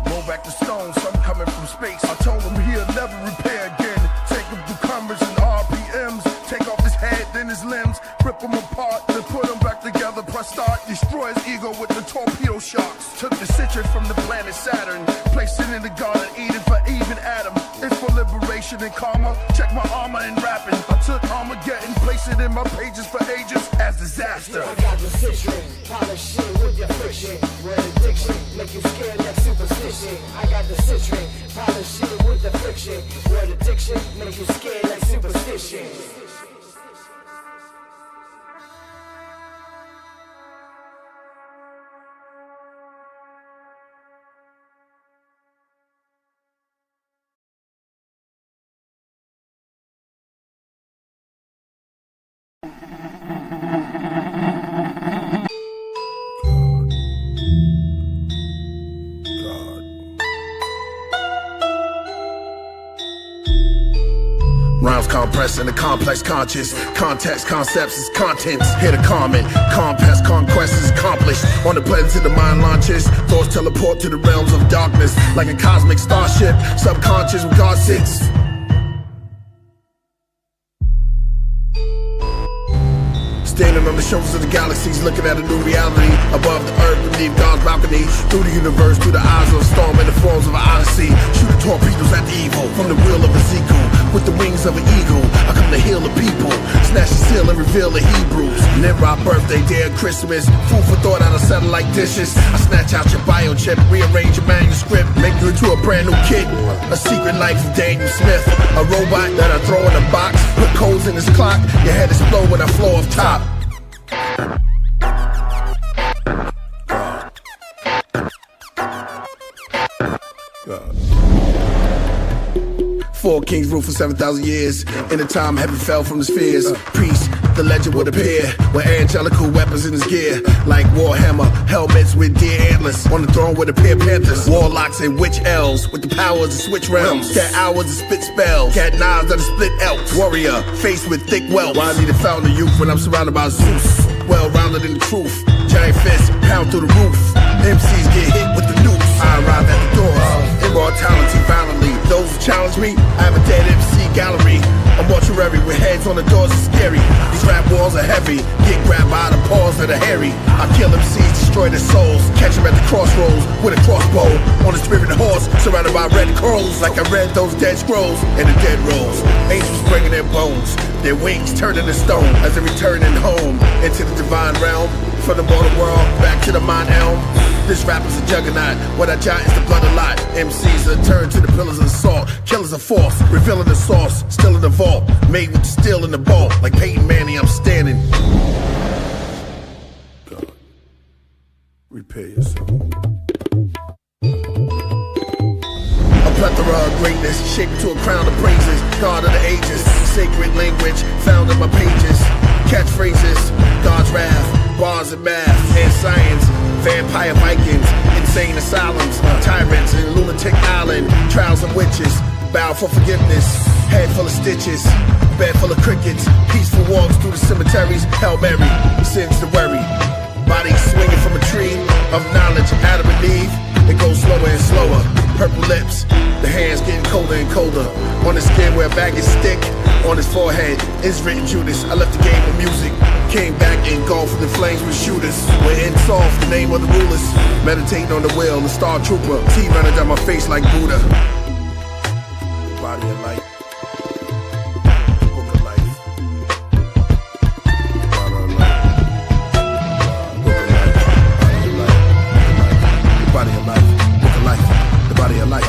Roll back the stones, some coming from space. I told him he'll never repair again. Take him through commas and RPMs. Take off his head, then his limbs. Rip him apart, then put him back together. Press start, destroy his ego with the torpedo shocks. Took the citrus from the planet Saturn. Placed it in the Garden Eden for even Adam. It's for liberation and karma. Check my armor and rapping. I took Armageddon, placed it in my pages for ages as disaster. I got the citron, polish shit with your friction. Word addiction, make you scared like superstition. I got the citron, polish shit with the friction. Word addiction, make you scared like superstition. Rhymes compressed in a complex conscious. Context, concepts is contents. Hit a comment. Compass, conquest is accomplished. On the planet to the mind launches. Thoughts teleport to the realms of darkness. Like a cosmic starship. Subconscious where God sits. Standing on the shoulders of the galaxies, looking at a new reality. Above the earth, beneath God's balcony. Through the universe, through the eyes of a storm in the forms of an odyssey. Shooting torpedoes at the evil from the will of Ezekiel. With the wings of an eagle, I come to heal the people. Snatch the seal and reveal the Hebrews. Nimrod birthday, day of Christmas. Food for thought out of satellite dishes. I snatch out your biochip, rearrange your manuscript. Make you into a brand new kid. A secret life of Daniel Smith. A robot that I throw in a box. Put codes in his clock. Your head explode when I flow off top. Four kings ruled for 7,000 years. In the time heaven fell from the spheres. Priest, the legend would appear with angelical weapons in his gear. Like Warhammer, helmets with deer antlers. On the throne with appear panthers. Warlocks and witch elves with the powers to switch realms. Cat hours to spit spells. Cat knives that split elks. Warrior, faced with thick wealth. Why I need a fountain of youth when I'm surrounded by Zeus? Well-rounded in the truth. Giant fists pound through the roof. MCs get hit with the nukes. I arrive at the doors. Immortality violently. Those who challenge me, I have a dead MC gallery. A mortuary with heads on the doors is scary. These rap walls are heavy. Get grabbed by the paws that are hairy. I kill MCs, destroy their souls. Catch them at the crossroads with a crossbow. On a spirit horse, surrounded by red crows. Like I read those dead scrolls and the dead rolls. Angels bringing their bones. Their wings turning to stone as they returning home into the divine realm. From the mortal world back to the mind elm. This rap is a juggernaut. What I jot is the blood a lot. MCs are turned to the pillars of salt. Killers of force, revealing the sauce. Still in the vault, made with the steel in the vault. Like Peyton Manning, I'm standing. God, repair yourself. A plethora of greatness, shaped to a crown of praises. God of the ages, sacred language found in my pages. Catchphrases, God's wrath, bars and math, and science. Vampire Vikings, insane asylums, tyrants in lunatic island, trials of witches, bow for forgiveness, head full of stitches, bed full of crickets, peaceful walks through the cemeteries, Hail Mary, sins to worry, bodies swinging from a tree of knowledge, Adam and Eve, it goes slower and slower, purple lips, the hands getting colder and colder, on the skin where a bag is stick, on his forehead is written Judas. I left the game with music, came back engulfed in the flames with shooters. We're in soft, the name of the rulers, meditating on the will, the star trooper, tea running down my face like Buddha. Body of light. Body of life, book of life, the body of life.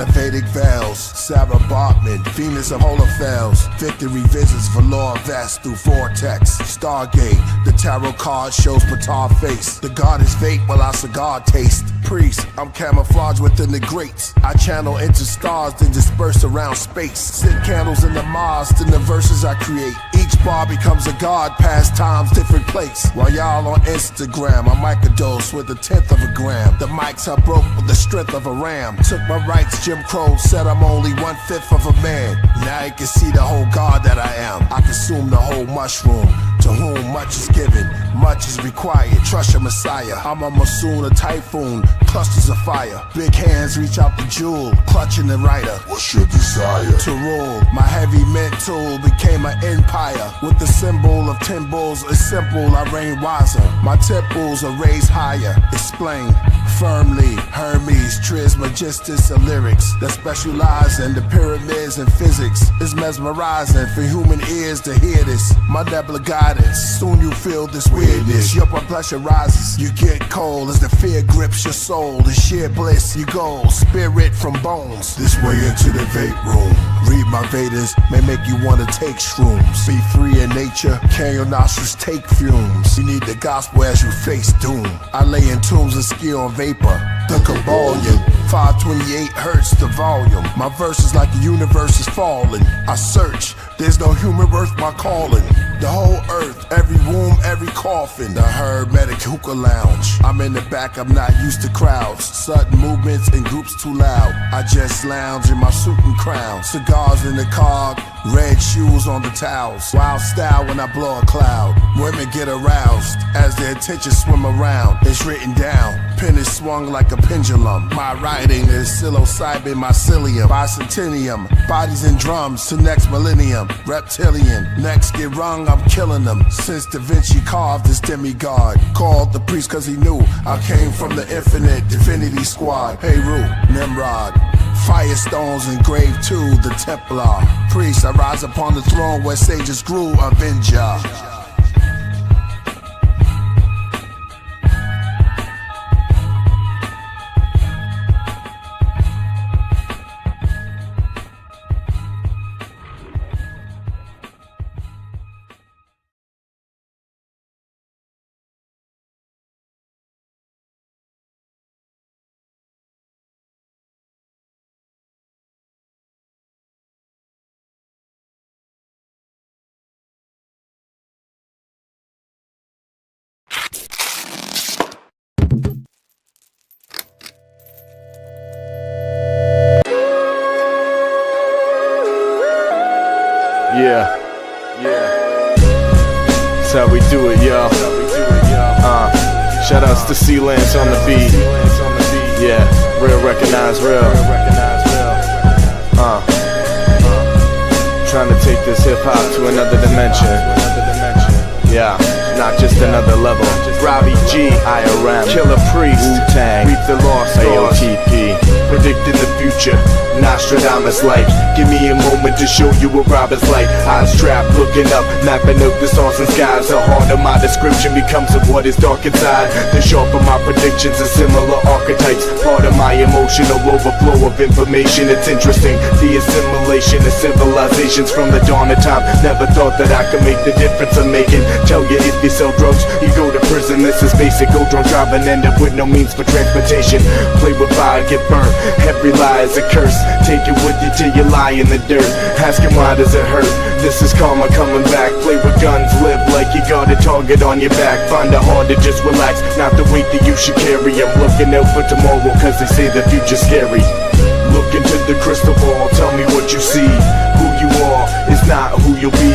the Vedic veils. Sarah Bartman, Venus of Holophels. Victory visits Valor Vest through Vortex. Stargate, the tarot card shows Patar face. The god is fate while I cigar taste. Priest, I'm camouflaged within the grates. I channel into stars, then disperse around space. Sit candles in the Mars, then the verses I create. Each bar becomes a god, past times, different place. While y'all on Instagram, I microdose with 1/10 of a gram. The mics I broke with the strength of a ram. Took my rights, Jim Crow said I'm only 1/5 of a man. Now you can see the whole god that I am. I consume the whole mushroom. To whom much is given, much is required. Trust your messiah. I'm a monsoon, a typhoon, clusters of fire. Big hands reach out the jewel, clutching the rider. What's your desire? To rule. My heavy mental became an empire. With the symbol of 10 bulls, it's simple, I reign wiser. My temples are raised higher. Explain firmly. Hermes, Trismegistus, and lyrics that specialize in the pyramids and physics. It's mesmerizing for human ears to hear this. My nebula guidance. Soon you feel this weirdness. Your blood pressure rises. You get cold as the fear grips your soul. The sheer bliss you go. Spirit from bones. This way into the vape room. Read my Vedas may make you want to take shrooms. Be free in nature. Can your nostrils take fumes? You need the gospel as you face doom. I lay in tombs and ski on vapor. The Kabbalion. 528 hertz the volume. My verse is like the universe is falling. I search. There's no human worth my calling. The whole earth, every womb, every coffin. The Hermetic hookah lounge. I'm in the back, I'm not used to crowds. Sudden movements in groups too loud. I just lounge in my suit and crown. Cigars in the car, red shoes on the towels. Wild style when I blow a cloud. Women get aroused as their attention swim around. It's written down, pen is swung like a pendulum. My writing is psilocybin mycelium. Bicentennium, bodies and drums to next millennium. Reptilian, next get rung, I'm killing them. Since Da Vinci carved this demigod. Called the priest cause he knew I came from the infinite divinity squad. Heru, Nimrod. Firestones engraved to the Templar. Priest, I rise upon the throne where sages grew, Avenger. Yeah, that's how we do it, yo. Shout outs to C-Lance on the beat. Yeah, real recognize real. Trying to take this hip hop to another dimension. Yeah, not just another level. Robbie G, IRM, Killah Priest, Wu-Tang, Reap the Lost, AOTP. Predicting the future, Nostradamus like. Give me a moment to show you what Robert's like. Eyes trapped, looking up, mapping out the stars and skies. The harder my description becomes of what is dark inside, the sharper my predictions are similar archetypes. Part of my emotional overflow of information. It's interesting, the assimilation of civilizations from the dawn of time. Never thought that I could make the difference I'm making. Tell you if you sell drugs, you go to prison. This is basic, go drunk driving, end up with no means for transportation. Play with fire, get burnt. Every lie is a curse. Take it with you till you lie in the dirt. Asking why does it hurt? This is karma coming back. Play with guns, live like you got a target on your back. Find it hard to just relax, not the weight that you should carry. I'm looking out for tomorrow cause they say the future's scary. Look into the crystal ball, tell me what you see. Who you are is not who you'll be.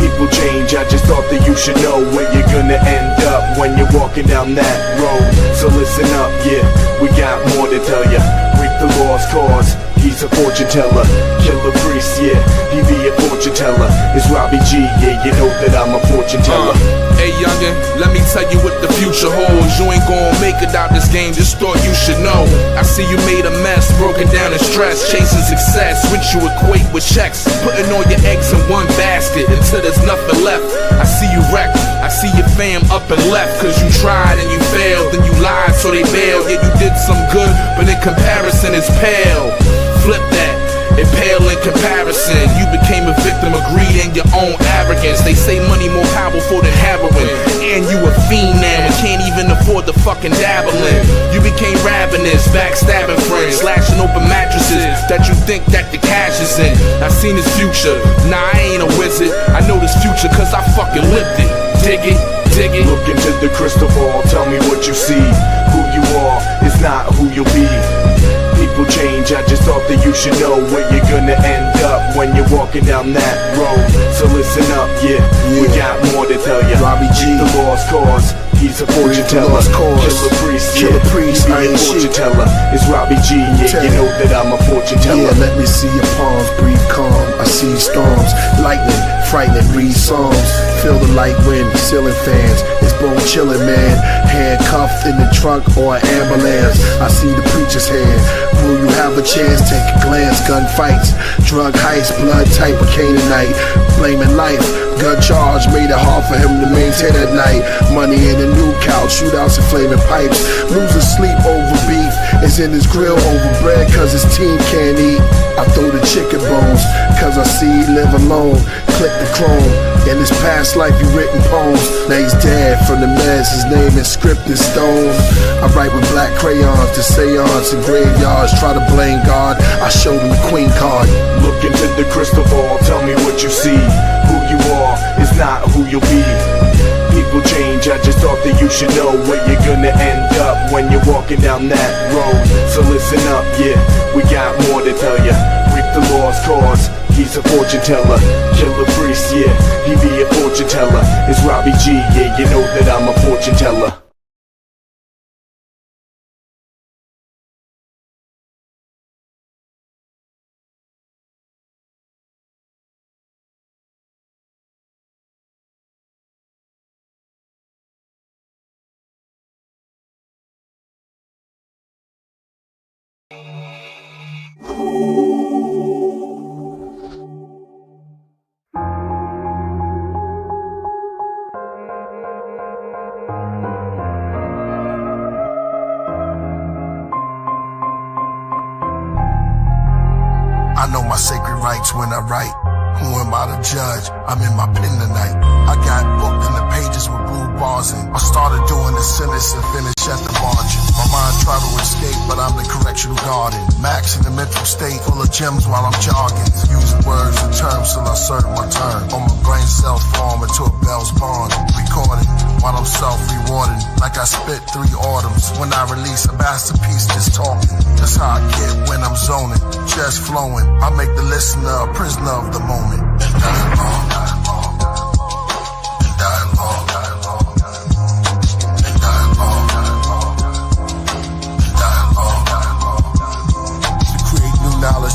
People change, I just thought that you should know where you're gonna end up when you're walking down that road. So listen up, yeah, we got more to tell ya. Reap the lost cause, he's a fortune teller. Killah Priest, yeah, he be a fortune teller. It's Robbie G, yeah, you know that I'm a fortune teller. Hey youngin', let me tell you what the future holds. You ain't gon' make it out this game, just thought you should know. I see you made a mess, broken down in stress, chasing success, which you equate with checks. Putting all your eggs in one basket until there's nothing left. I see you wrecked, I see your fam up and left. Cause you tried and you failed, then you lied so they bailed. Yeah, you did some good, but in comparison it's pale. flip that. It pale in comparison. You became a victim of greed and your own arrogance. They say money more powerful than heroin, and you a fiend now and can't even afford the fucking dabbling. You became ravenous, backstabbing friends, slashing open mattresses that you think that the cash is in. I seen his future, nah, I ain't a wizard. I know this future cause I fucking lived it. Dig it, dig it. Look into the crystal ball, tell me what you see. Who you are is not who you'll be. People change, I just thought that you should know where you're gonna end up when you're walking down that road. So listen up, yeah. We got more to tell you. Robbie G, the lost cause, he's a fortune teller. Killah Priest, Killah Priest, he be a fortune teller. It's Robbie G, yeah, you know that I'm a fortune teller. Yeah, let me see your palms, breathe calm. I see storms, lightning, frightening, read songs. Feel the light wind, ceiling fans. It's bone chilling, man. Handcuffed in the trunk or an ambulance. I see the preacher's hand. Will you have a chance? Take a glance. Gunfights, drug heists, blood type of Canaanite. Blaming life, gun charge made it hard for him to maintain at night. Money in a new couch, shootouts and flaming pipes. Losing sleep over beef, is in his grill over bread cause his team can't eat. I throw the chicken bones cause I see he live alone. Click the chrome. In his past life he written poems. Now he's dead from the mess, his name is script in stone. I write with black crayons to seance and graveyards. Try to blame God, I showed him the queen card. Look into the crystal ball, tell me what you see. Who you are is not who you'll be. People change, I just thought that you should know where you're gonna end up when you're walking down that road. So listen up, yeah, we got more to tell ya. Reap the lost cause, he's a fortune teller. Killah Priest, yeah, he be a fortune teller. It's Robbie G, yeah, you know that I'm a fortune teller. I know my sacred rights when I write. Who am I to judge? I'm in my pen tonight. I got booked in the pages with blue bars in. I started doing the sentence and finished at the margin. My mind tried to escape, but I'm the correctional guardian. Max in the mental state, full of gems while I'm jogging. Using words and terms till I serve my turn. On my brain cell form into a bell's bond. Recording while I'm self-rewarding. Like I spit 3 autumns. When I release a masterpiece just talking. That's how I get when I'm zoning. Just flowing. I make the listener a prisoner of the moment.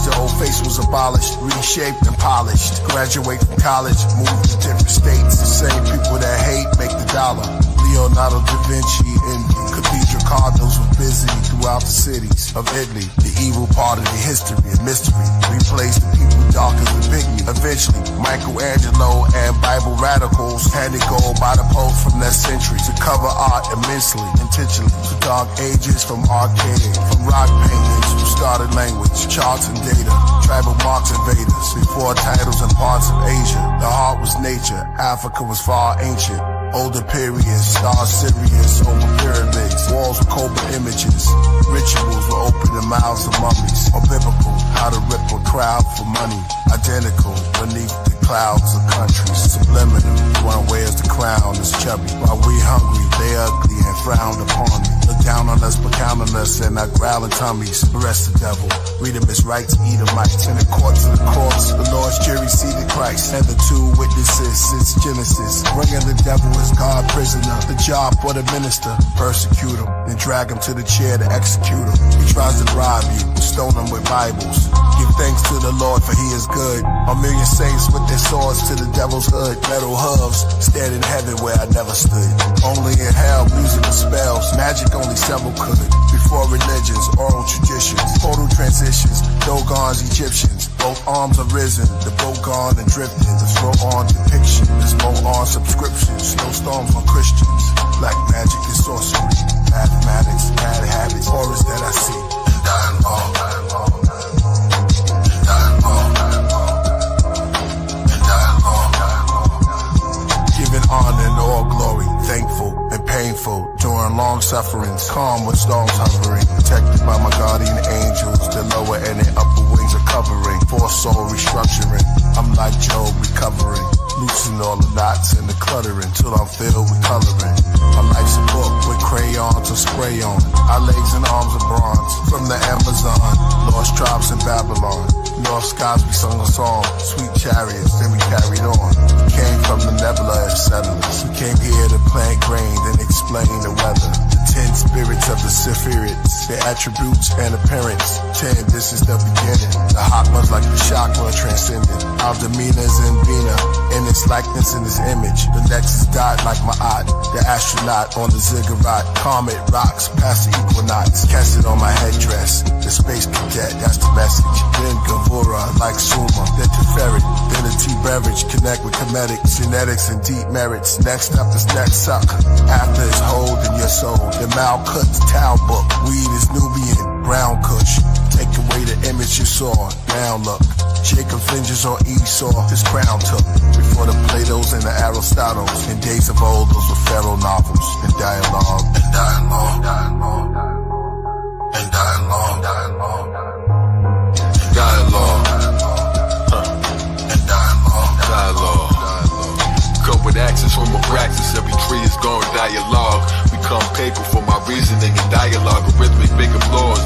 The old face was abolished, reshaped and polished. Graduate from college, move to different states. The same people that hate make the dollar. Leonardo da Vinci envy. Cathedral cardinals were busy throughout the cities of Italy. The evil part of the history and mystery. Replaced the people dark as the pygmy. Eventually, Michelangelo and Bible radicals handed gold by the Pope from that century to cover art immensely, intentionally. To dark ages from archaic, from rock paintings who started language, charts and data, tribal marks invaders. Before titles and parts of Asia, the heart was nature. Africa was far ancient. Older periods, stars Sirius over pyramids. Walls with cobra images. Rituals were open the mouths of mummies. Or biblical, how to rip a crowd for money. Identical, beneath the clouds of countries. Subliminal, one wears the crown is chubby. While we hungry, they ugly and frowned upon me. Look down on us, but count on us and our growling tummies. Arrest the devil, read him his rights, eat him mites. In the courts of the cross, the Lord's jury seated Christ. And the 2 witnesses since Genesis. Bringing the devil as God prisoner. The job for the minister, persecute him. Then drag him to the chair to execute him. He tries to bribe you, stone him with Bibles. Give thanks to the Lord for he is good. A million saints with their swords to the devil's hood. Metal hooves, stand in heaven where I never stood. Only in hell, musical spells. Magic only several could. Before religions, oral traditions. Total transitions, Dogons, Egyptians. Both arms are risen, the boat gone and drifting. The throw on depiction, there's no on subscriptions. Snowstorms on Christians. Black magic is sorcery. Mathematics, bad habits, horrors that I see. Dialogue. long sufferings, calm with storms hovering, protected by my guardian angels. The lower and the upper wings are covering, for soul restructuring. I'm like Job recovering, loosen all the knots and the cluttering till I'm filled with coloring. My life's a book with crayons or spray on. Our legs and arms are bronze from the Amazon. Lost tribes in Babylon. North skies we sung a song. Sweet chariots, then we carried on. We came from the nebula as settlers. We came here to plant grain, then explain the weather. The 10 spirits of the Sephirites, their attributes and appearance. 10, this is the beginning. The hot ones like the chakra transcendent. Our demeanors in Bina, in its likeness in its image. The nexus dot like my eye. The astronaut on the ziggurat. Comet rocks past the equinox. Cast it on my headdress. The space cadet, that's the message. Then Gavura like Suma. Then Teferi. Then a tea beverage. Connect with comedics, genetics, and deep merits. Next up is next suck. After is hold in your soul. The Malkut, the town book. Weed is Nubian. Brown Kush. Take away the image you saw. Now look. Jacob hinges on Esau. His crown took. Before the Platos and the Aristotles. In days of old, those were pharaoh novels. And dialogue. And dialogue. Dialogue. And dialogue. Dialogue. Dialogue. And dialogue. Dialogue. Come with actions from a practice. Every tree is going dialogue. We come paper for my reasoning and dialogue. Rhythmic, big applause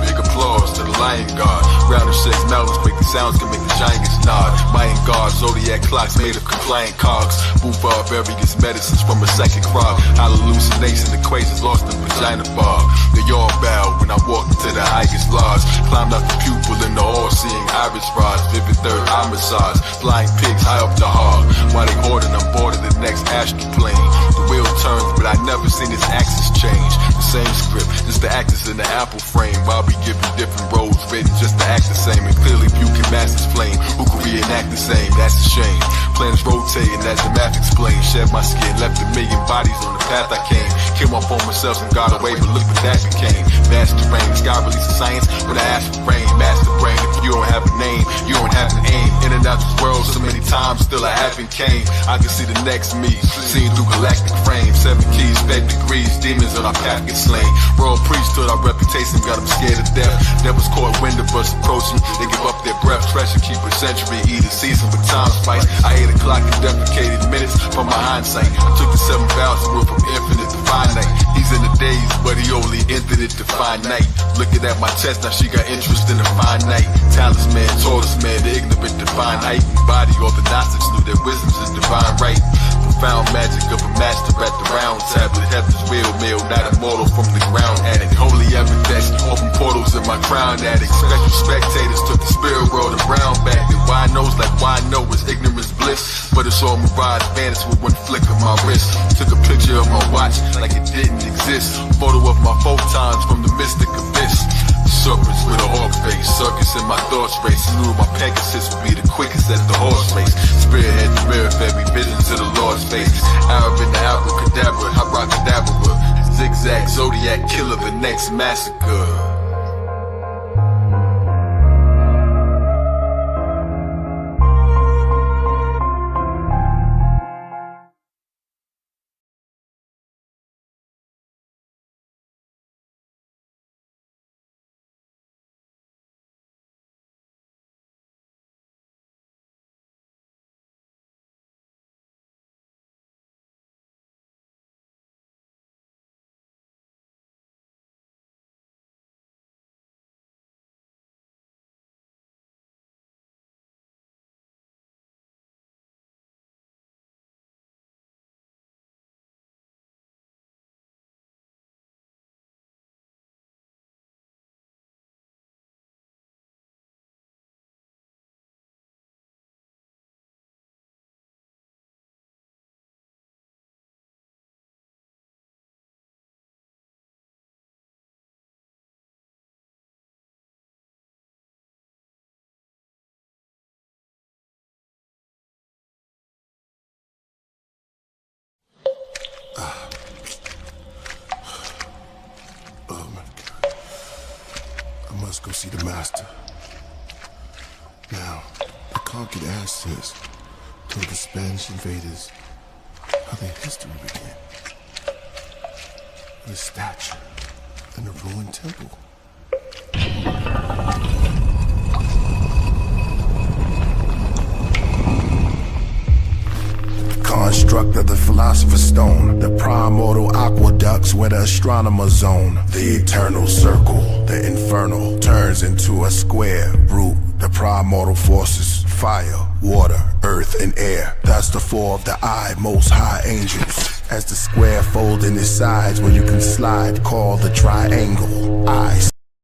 to the lion god. Round and shakes melons, quick the sounds can make the giants nod. Mayan guard, zodiac clocks made of compliant cogs. Move barbarians, medicines from a second crop. Hallucination equations lost in vagina bar. They all bow when I walk into the highest lodge. Climbed up the pupil in the all-seeing iris rods. Vivid third eye massage. Flying pigs high up the hog. While they hoarding, I'm boarding the next astral plane. The wheel turns, but I never seen its axis change. The same script, just the actors in the apple frame. While we give you different roles, written just to act the same. And clearly you can master's flame. Who could reenact the same? That's a shame. Planets rotating as the math explains. Shed my skin, left a million bodies on the path I came. Killed my former selves and got away, but look what that became. Master reigns, God releases science when I ask for rain. Master brain, if you don't have a name, you don't have an aim. In and out this world so many times, still I haven't came. I can see the next me, seen through galactic frames. 7 keys, 5 degrees, demons on our path get slain. Royal priesthood, our reputation got them scared to death. Devils caught wind of us approaching, they give up their breath. Treasure keep a century, either season but time spice. I ate a clock and deprecated minutes from my hindsight. I took the 7 vows and went from infinite to finite. He's in the days, but he only entered it to finite. Looking at my chest, now she got interest in the finite. Talisman, tallest man, the ignorant divine height and body. All the Gnostics knew that wisdom's a divine right. Profound magic of a master at the round tablet. Heaven's real meal, not immortal from the ground addict. Holy evidence, open portals in my crown addict. Special spectators took the spirit world around back. And why knows like why know is ignorance bliss. But it's all mirage, vanished with one flick of my wrist. Took a picture of my watch like it didn't exist. Photo of my photons from the mystic abyss. Serpents with a hawk face, circus in my thoughts race. Knew my Pegasus would be the quickest at the horse race. Spearhead the mirror fed me visions of the Lord's face. Arab in the abracadabra, abracadabra. Zigzag, zodiac killer, the next massacre. Must go see the master. Now, I can't get answers till the Spanish invaders, how their history began. The statue in the ruined temple. Construct of the philosopher's stone, the primordial aqueducts where the astronomers zone. The eternal circle, the infernal, turns into a square root. The primordial forces, fire, water, earth, and air. That's the four of the eye, most high angels. As the square fold in its sides where you can slide, called the triangle. I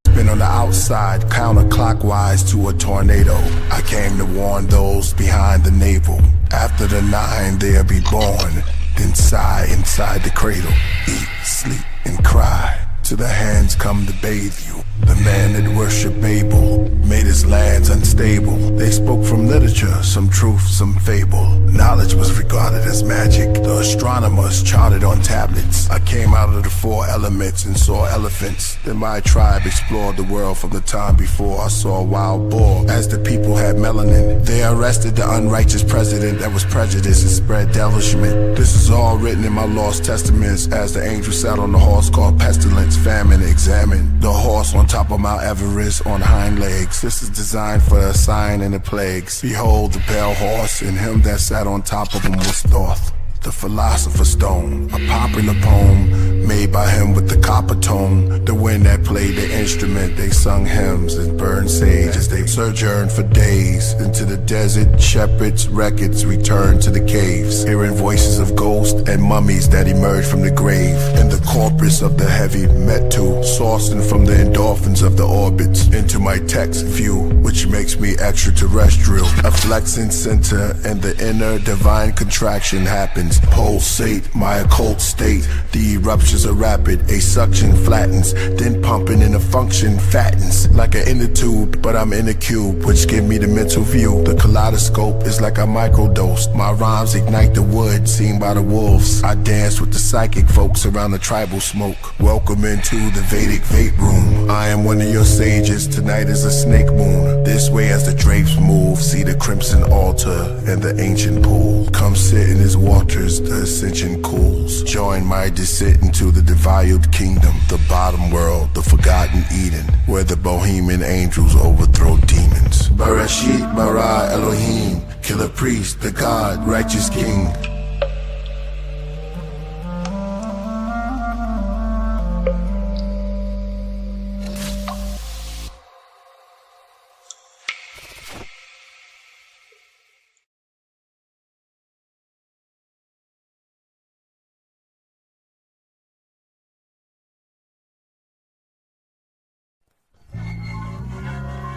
spin on the outside, counterclockwise to a tornado. I came to warn those behind the navel. After the 9, they'll be born. Then sigh inside the cradle. Eat, sleep, and cry. To the hands come to bathe you. The man that worshipped Babel made his lands unstable. They spoke from literature, some truth, some fable. Knowledge was regarded as magic. The astronomers charted on tablets. I came out of the 4 elements and saw elephants. Then my tribe explored the world from the time before I saw a wild boar. As the people had melanin, they arrested the unrighteous president that was prejudiced and spread devilishment. This is all written in my lost testaments as the angel sat on the horse called pestilence. Famine examined the horse on top of Mount Everest on hind legs. This is designed for a sign and the plagues. Behold the pale horse, and him that sat on top of him was Thoth, the philosopher's stone, a popular poem made by him with the copper tone. The wind that played the instrument, they sung hymns and burned sage as they sojourned for days into the desert. Shepherds, records returned to the caves, hearing voices of ghosts and mummies that emerged from the grave. And the corpus of the heavy metal, sourcing from the endorphins of the orbits into my text view, which makes me extraterrestrial. A flexing center and the inner divine contraction happens. Pulsate my occult state. The eruptions are rapid, a suction flattens, then pumping in a function fattens. Like an inner tube, but I'm in a cube, which give me the mental view. The kaleidoscope is like a microdose. My rhymes ignite the wood seen by the wolves. I dance with the psychic folks around the tribal smoke. Welcome into the Vedic vape room. I am one of your sages, tonight is a snake moon. This way as the drapes move, see the crimson altar and the ancient pool. Come sit in his waters, the ascension cools. Join my descent into the devalued kingdom, the bottom world, the forgotten Eden, where the bohemian angels overthrow demons. Bereshit bara Elohim, Killah Priest, the God, righteous king.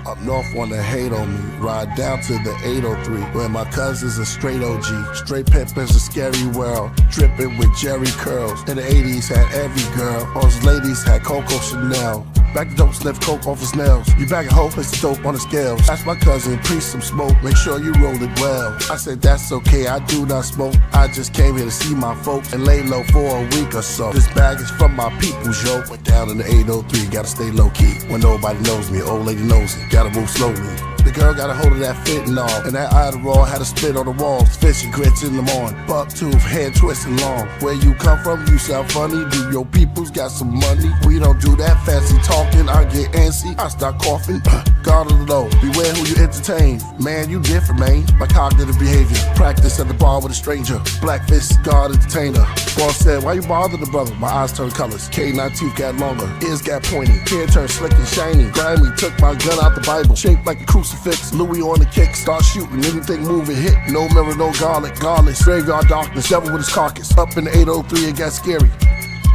Up north wanna hate on me, ride down to the 803, where my cousin's a straight OG. Straight pimp is a scary world, dripping with Jerry curls. In the 80s had every girl, all those ladies had Coco Chanel. Back to dope, sniff coke off his nails. You back at home, place the dope on the scales. Ask my cousin, Priest some smoke, make sure you roll it well. I said that's okay, I do not smoke. I just came here to see my folks and lay low for a week or so. This bag is from my peoples, yo. Went down in the 803, gotta stay low key. When nobody knows me, old lady knows it, gotta move slowly. The girl got a hold of that fentanyl, and that Adderall had a spit on the walls. Fish and grits in the morning, buck tooth, head twisting long. Where you come from, you sound funny. Do your peoples got some money? We don't do that fancy talking. I get antsy, I start coughing. God of the low, beware who you entertain. Man, you different, man. My cognitive behavior, practice at the bar with a stranger. Black fist, God entertainer. Boss said, why you bother the brother? My eyes turned colors. K9 teeth got longer, ears got pointy, hair turned slick and shiny. Grimy took my gun out the Bible, shaped like a crucifix. Louis on the kick, start shooting, anything moving, hit. No mirror, no garlic, garlic. Graveyard darkness, devil with his carcass. Up in the 803, it got scary.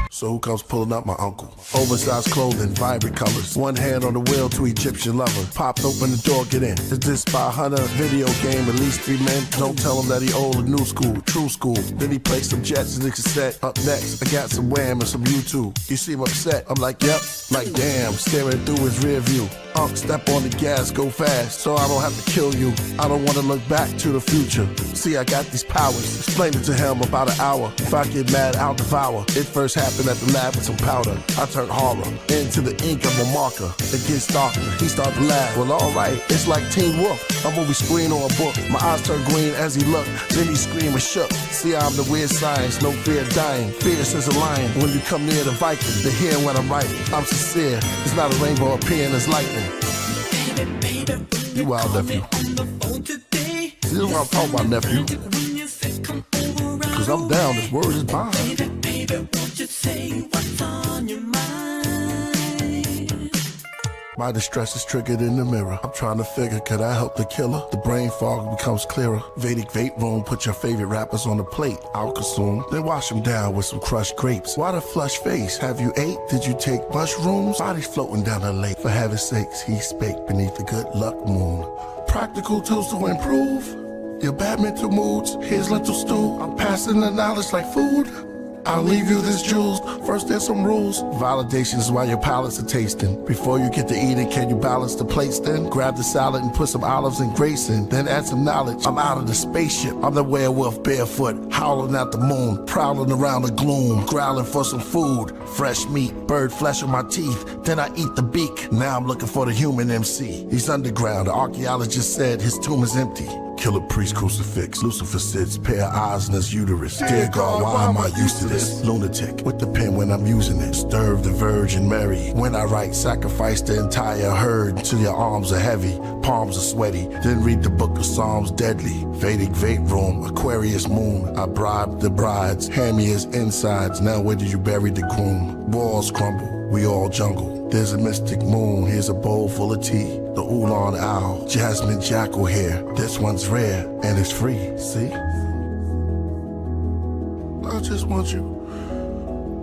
So who comes pulling up? My uncle. Oversized clothing, vibrant colors. One hand on the wheel to Egyptian lover. Popped open the door, get in. Is this by Hunter? Video game, at least 3 men. Don't tell him that he old or new school, true school. Then he plays some Jets and cassette. Up next, I got some Wham and some YouTube. You seem upset. I'm like, yep. Like, damn, staring through his rear view. Step on the gas, go fast, so I don't have to kill you. I don't want to look back to the future. See, I got these powers. Explain it to him about an hour. If I get mad, I'll devour. It first happened Sniffing at the lab with some powder. I turn horror into the ink of a marker. It gets darker. He started to laugh. Well, alright, it's like Teen Wolf, a movie screen or a book. My eyes turn green as he looked. Then he screamed and shook. See, I'm the weird science, no fear of dying. Fierce as a lion. When you come near the Viking, to hear what I'm writing. I'm sincere. It's not a rainbow appearing as lightning. You wild, nephew. See, this is what I'm talking about, nephew. Cause I'm down, this word is bond. My distress is triggered in the mirror. I'm trying to figure, could I help the killer? The brain fog becomes clearer. Vedic vape room, put your favorite rappers on the plate. I'll consume, then wash them down with some crushed grapes. Why the flush face? Have you ate? Did you take mushrooms? Bodies floating down the lake. For heaven's sakes, he spake beneath the good luck moon. Practical tools to improve your bad mental moods. Here's lentil stew. I'm passing the knowledge like food. I'll leave you this jewels. First there's some rules. Validation is while your palates are tasting. Before you get to eating, can you balance the plates then? Grab the salad and put some olives and grapes in. Then add some knowledge. I'm out of the spaceship. I'm the werewolf barefoot, howling at the moon, prowling around the gloom, growling for some food. Fresh meat, bird flesh on my teeth. Then I eat the beak. Now I'm looking for the human MC. He's underground. The archaeologist said his tomb is empty. Killah Priest crucifix. Lucifer sits, pair of eyes in his uterus. Dear God, why am I used to this? Lunatic with the pen when I'm using it. Stir the Virgin Mary. When I write, sacrifice the entire herd till your arms are heavy, palms are sweaty. Then read the book of Psalms deadly. Vedic vape room, Aquarius moon. I bribed the brides, hand me his insides. Now where do you bury the groom? Walls crumble, we all jungle. There's a mystic moon, here's a bowl full of tea. The Oolong owl, jasmine jackal hair. This one's rare and it's free, see? I just want you.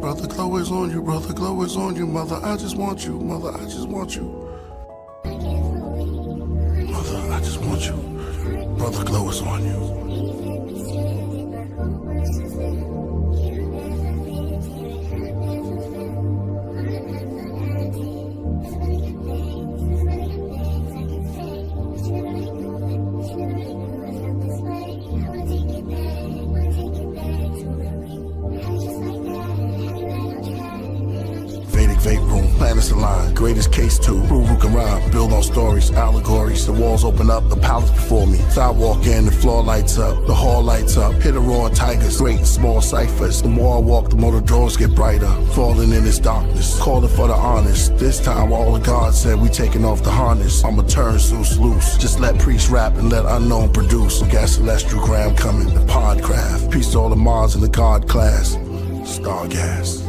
Brother Glow is on you, brother Glow is on you. Mother, I just want you, mother, I just want you. Mother, I just want you. Brother Glow is on you. Vape room, planets align, greatest case too. Ruru can rhyme, build on stories, allegories. The walls open up, the palace before me. So I walk in, the floor lights up, the hall lights up. Hit a roaring tigers, great and small ciphers. The more I walk, the more the doors get brighter. Falling in this darkness, calling for the honest. This time all the gods said we taking off the harness. I'ma turn Zeus loose. Just let Priest rap and let unknown produce. We got celestial gram coming, the podcraft. Peace to all the mods in the god class. Star gas.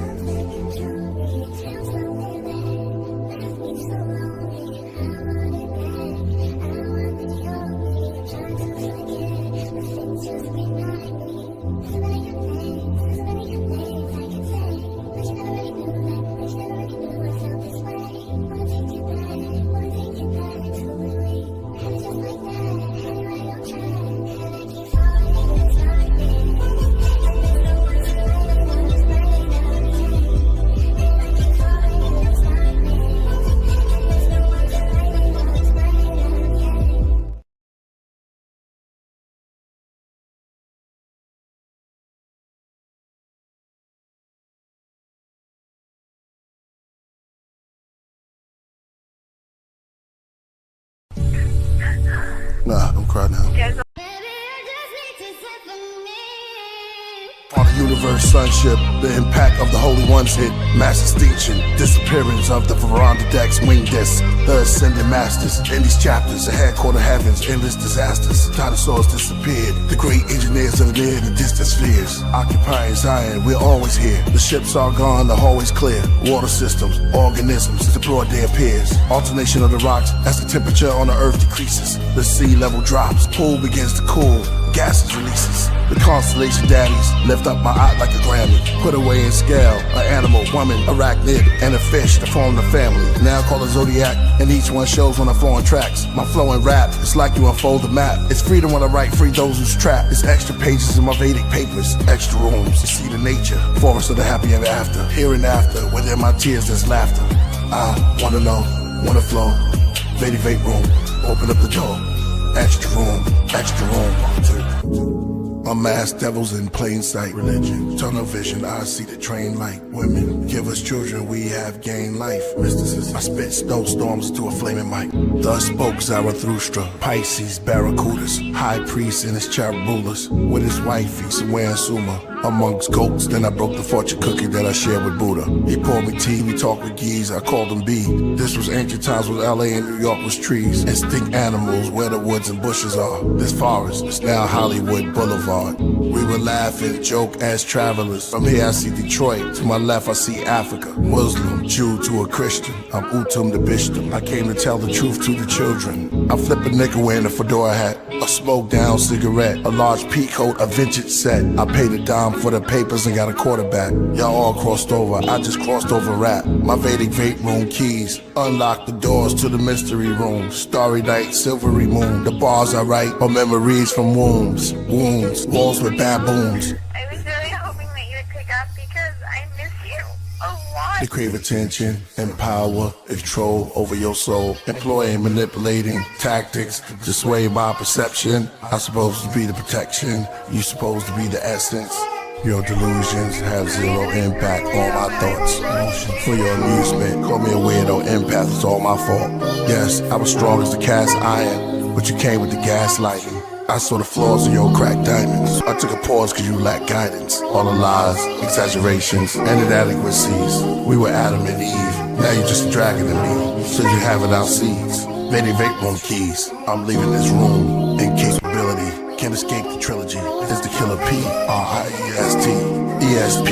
Nah, don't cry now. On the universe, sonship, the impact of the holy ones hit. Mass extinction, disappearance of the veranda decks, wing discs, the ascended masters. In these chapters, the headquarter heavens, endless disasters. Dinosaurs disappeared, the great engineers of the near and distant spheres. Occupying Zion, we're always here. The ships are gone, the hallways clear. Water systems, organisms, as the broad day appears. Alternation of the rocks as the temperature on the earth decreases. The sea level drops, pool begins to cool. Gases releases. The constellation daddies lift up my eye like a Grammy. Put away in scale, an animal, woman, arachnid, and a fish to form the family. Now call it Zodiac, and each one shows when I'm flowing tracks. My flowing rap, it's like you unfold the map. It's freedom when I write, free those who's trapped. It's extra pages in my Vedic papers, extra rooms. You see the nature, forest of the happy ever after. Here and after, within my tears there's laughter. I wanna know, wanna flow. Vedic vape room, open up the door. Extra room, extra room. Unmasked devils in plain sight. Religion, tunnel vision, I see the train light. Women, give us children, we have gained life. Mysticism, I spit snowstorms to a flaming mic. Thus spoke Zarathustra. Pisces, barracudas, high priest and his cherub rulers. With his wife, he's somewhere in Suma. Amongst goats, then I broke the fortune cookie that I shared with Buddha. He poured me tea, we talked with geese, I called him B. This was ancient times when LA and New York was trees. Extinct animals, where the woods and bushes are. This forest is now Hollywood Boulevard. We would laugh and joke as travelers. From here I see Detroit, to my left I see Africa. Muslim, Jew to a Christian, I'm Utum the Bishop. I came to tell the truth to the children. I flip a nickel wearing a fedora hat, a smoke down cigarette, a large peacoat, a vintage set. I paid a dime for the papers and got a quarterback. Y'all all crossed over, I just crossed over rap. My Vedic vape room keys unlock the doors to the mystery room. Starry night, silvery moon. The bars I write are memories from wombs, wounds, walls with baboons. I was really hoping that you would pick up because I miss you a lot. They crave attention and power, control over your soul, employing manipulating tactics to sway my perception. I'm supposed to be the protection, you supposed to be the essence. Your delusions have zero impact on my thoughts. For your amusement, call me a weirdo empath, it's all my fault. Yes, I was strong as the cast iron, but you came with the gaslighting. I saw the flaws in your cracked diamonds. I took a pause cause you lacked guidance. All the lies, exaggerations, and inadequacies. We were Adam and Eve, now you're just a dragon to me. So you have it out seeds. Vedic vape room keys. I'm leaving this room. Incapability. Can't escape the trilogy. It's the Killah Priest. ESP,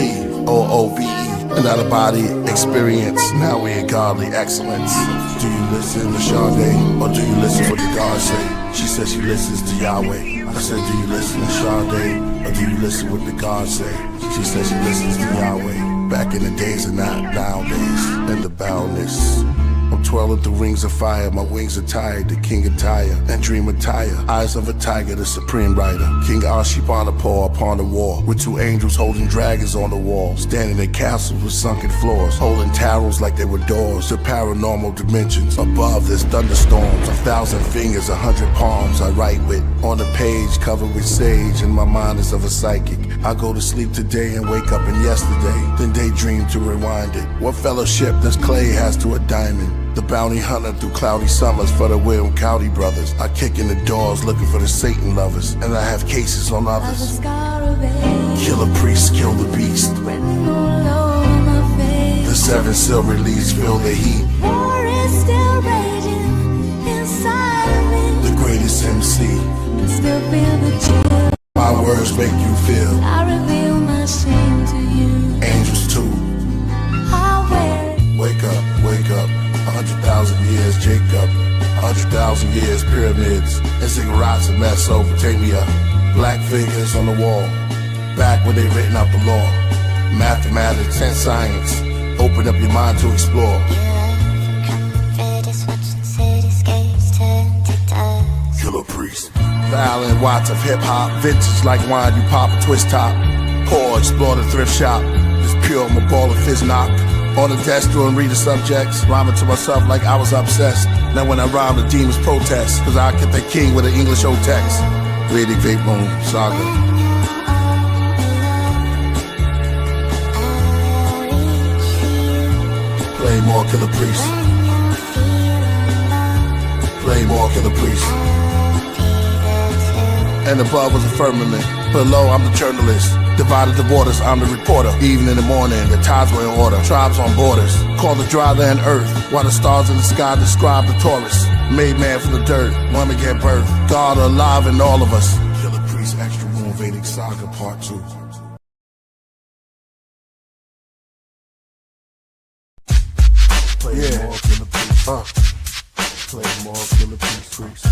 an out-of-body experience. Now we in godly excellence. Do you listen to Sade, or do you listen to what the God say? She said she listens to Yahweh. I said, do you listen to Sade, or do you listen what the God say? She said she listens to Yahweh. Back in the days and not nowadays. And the boundless. I'm twirling through rings of fire, my wings are tired, the king of Tyre, and dream attire, eyes of a tiger, the supreme rider, King Ashurbanipal upon the wall, with two angels holding dragons on the wall, standing in castles with sunken floors, holding tarots like they were doors to paranormal dimensions. Above there's thunderstorms, 1,000 fingers, 100 palms I write with, on the page covered with sage, and my mind is of a psychic. I go to sleep today and wake up in yesterday, then daydream to rewind it. What fellowship does clay has to a diamond? The bounty hunter through cloudy summers for the William County brothers. I kick in the doors looking for the Satan lovers, and I have cases on others. Killah Priest, kill the beast. The 7 silver leaves feel the heat. War is still raging inside of me. The greatest MC. Still feel the chill. My words make you feel. I reveal my shame to you. Angels too. I wear it. Wake up, wake up. 100,000 years, Jacob. 100,000 years, pyramids. And ziggurats in Mesopotamia. Black figures on the wall. Back when they written out the law. Mathematics and science. Open up your mind to explore. Killah Priest. Violent watts of hip-hop. Vintage like wine, you pop a twist top. Pour, explore the thrift shop. It's pure, I'm a ball of fizz knock. On the desk doing reader subjects, rhyming to myself like I was obsessed. Now when I rhyme, the demons protest, cause I get the king with an English old text. Vedic vape room saga. Play more Killah Priest. Play more Killah Priest. And above was a firmament. Below, I'm the journalist. Divided the waters, I'm the reporter. Even in the morning, the tides were in order. Tribes on borders. Call the dry land earth. While the stars in the sky describe the Taurus. Made man from the dirt, woman get birth. God alive in all of us. Killah Priest, extra room, Vedic saga, part 2. Play more Killah Priest. Play more Killah Priest.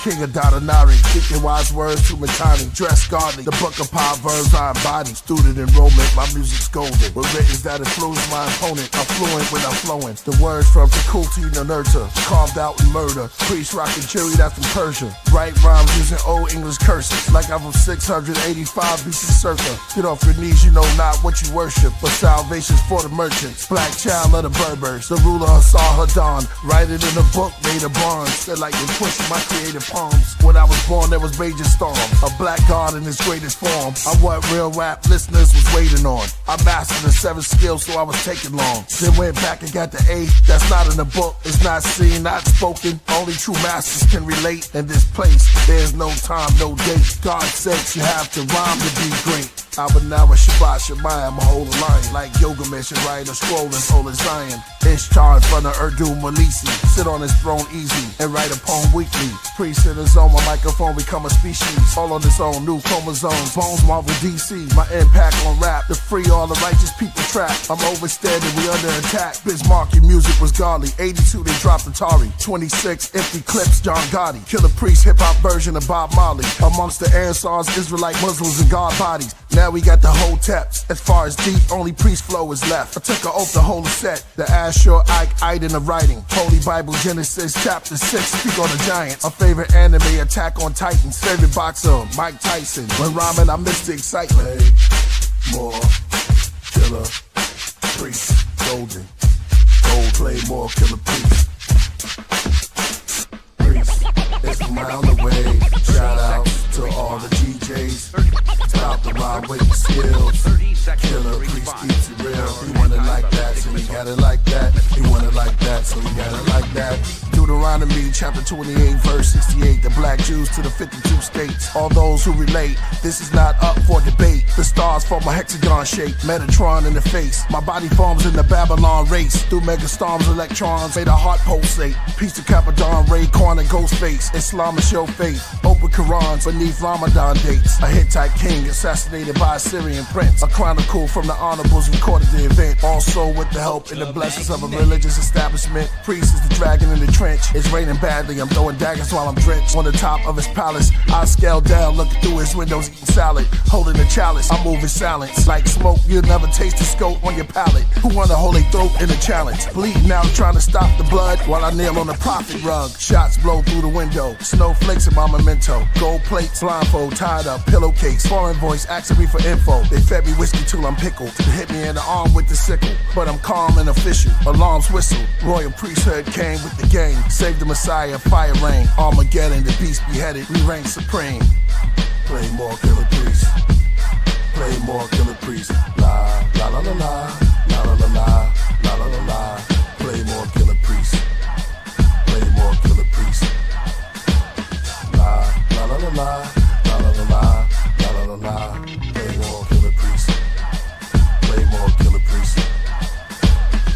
king of Dadanari. Speaking wise words to Matani. Dress godly, the book of Proverbs I embody. Student enrollment, my music's golden. With writtens that influence my opponent. I'm fluent when I'm flowing. The words from faculty to nurture. Carved out in murder. Priest rockin' cherry, that's from Persia. Write rhymes using old English curses. Like I'm from 685 BC circa. Get off your knees, you know not what you worship. But salvation's for the merchants. Black child of the Berbers. The ruler saw her dawn. Write it in a book made of bronze. They're like they pushing my creative palms. When I was born, there was major storm. A black god in his greatest form. I'm what real rap listeners was waiting on. I mastered the 7 skills, so I was taking long. Then went back and got the 8. That's not in the book. It's not seen, not spoken. Only true masters can relate. In this place, there's no time, no date. God sakes, you have to rhyme to be great. Abanawa Shabbat Shemayim, a whole line. Like Gilgamesh and write a scroll in Holy Zion. Ishtar in front of Urdu Malisi. Sit on his throne easy and write a poem weekly. Priest in his own, my microphone become a species. All on its own, new chromosomes. Bones Marvel DC. My impact on rap to free all the righteous people trapped. I'm overstanding, we under attack. Bismarck, your music was godly. 82, they dropped Atari. 26, empty clips, John Gotti. Killah Priest, hip-hop version of Bob Marley. Amongst the Ansars, Israelite Muslims and God bodies. Now we got the whole taps. As far as deep, only priest flow is left. I took an oath to hold a set. The Ashur, Ike, in the writing. Holy Bible, Genesis, chapter 6, speak on the giants. Our favorite anime, Attack on Titans. Favorite boxer, Mike Tyson. When rhyming, I miss the excitement. Play more, Killah Priest, golden. Gold, play more, Killah Priest. Priest, it's from around the way. Shout out to all the DJs. Stop the rhyme with the skills. Killah Priest keeps it real. You want it like that, so you got it like that. You want it like that, so you got it like that. Deuteronomy chapter 28 verse 68. The black Jews to the 52 states. All those who relate, this is not up for debate. The stars form a hexagon shape. Metatron in the face. My body forms in the Babylon race. Through megastorms, electrons made a heart pulsate. Peace to Capadon, Raycorn and Ghostface. Islam is your faith. Open Qurans beneath Ramadan dates. A Hittite king assassinated by a Syrian prince. A chronicle from the honorables recorded the event. Also with the help and the blessings of a religious establishment. Priest is the dragon in the trench. It's raining badly. I'm throwing daggers while I'm drenched. On the top of his palace, I scale down, looking through his windows, eating salad. Holding a chalice, I'm moving silence. Like smoke, you'll never taste the scope on your palate. Who won the holy throat in the challenge? Bleeding out, trying to stop the blood while I kneel on the prophet rug. Shots blow through the window. Snowflakes in my memento. Gold plates, blindfold, tied up, pillowcase. Foreign voice asking me for info. They fed me whiskey till I'm pickled. They hit me in the arm with the sickle. But I'm calm and official. Alarms whistle. Royal priesthood came with the gang. Save the Messiah, fire rain. Armageddon, the beast beheaded. We reign supreme. Play more Killah Priest. Play more Killah Priest. La la la la la. La la la la. La la la la. Play more Killah Priest. Play more Killah Priest. La la la la la. La la la la. La la la la. Play more Killah Priest. Play more Killah Priest.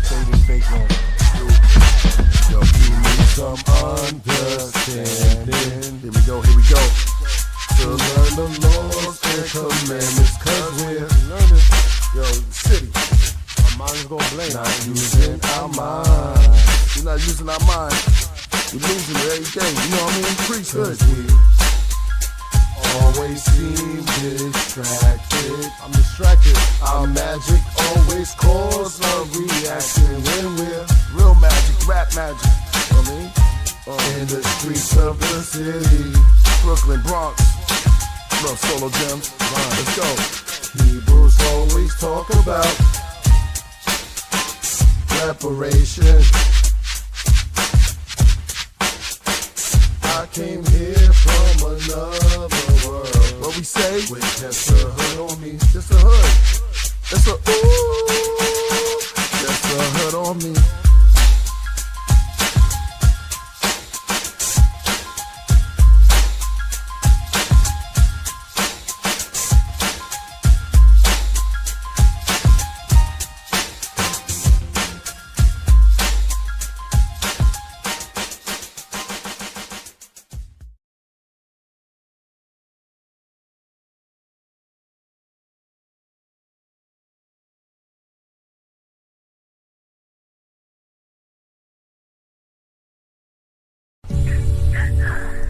Say the fake one. Yo, you need some understanding. Here we go, here we go. To learn the laws and commandments, cause we're learning. Yo, city. Our mind is gonna blame. Not using our mind. We're not using our mind. We're losing it every day. You know what I mean? Priesthood. We always seem distracted. I'm distracted. Our magic always cause a reaction when we're real magic, rap magic. You know what I mean? In the streets of the city, Brooklyn, Bronx. Love solo gems. Let's go. Hebrews always talk about reparation. I came here from another world. What we say? With just a hood on me. Just a hood. It's a ooh. Just a hood on me.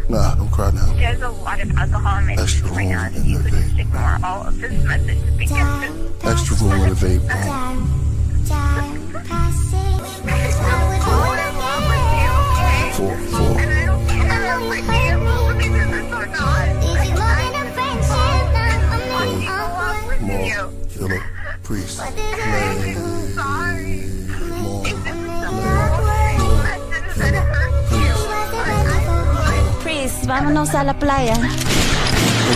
Nah, don't cry now. There's a lot of alcohol in my Extra system right now. room If in you the could vape. ignore all of this message because Extra room in the vape room. Four. More. Killah Priest. Priest, vámonos a la playa.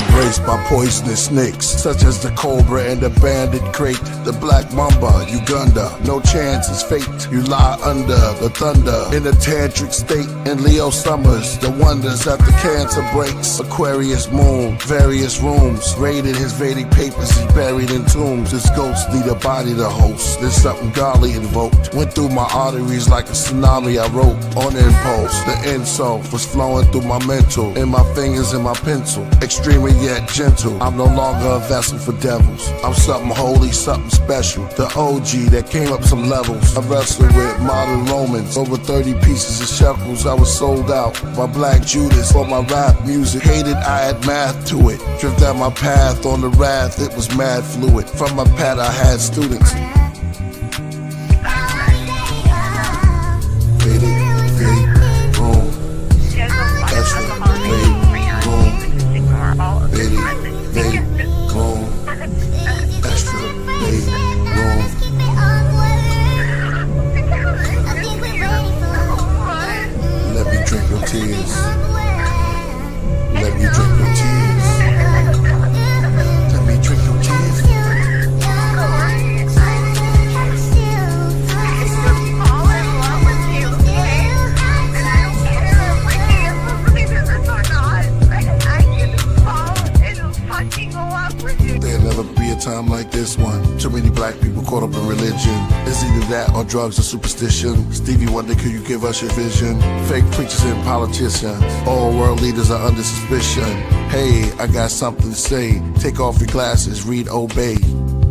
Embraced by poisonous snakes, such as the cobra and the bandit crate, the black mamba, Uganda. No chance, it's fate. You lie under the thunder in a tantric state. In Leo summers, the wonders that the cancer breaks. Aquarius moon, various rooms. Raided his Vedic papers, he's buried in tombs. This ghost need a body to host. There's something godly invoked. Went through my arteries like a tsunami. I wrote on impulse. The insult was flowing through my mental, in my fingers and my pencil. Extremely yet gentle. I'm no longer a vessel for devils. I'm something holy, something special. The OG that came up some levels. I wrestled with modern Romans. Over 30 pieces of shekels. I was sold out by Black Judas for my rap music. Hated I had math to it. Drift down my path on the wrath. It was mad fluid. From my pad I had students. Tears. Let me drink your tears. Let me drink your tears. There'll never be a time like this one. Too many black people caught up in religion. It's either that or drugs or superstition. Stevie Wonder, could you give us your vision? Fake preachers and politicians. All world leaders are under suspicion. Hey, I got something to say. Take off your glasses, read Obey.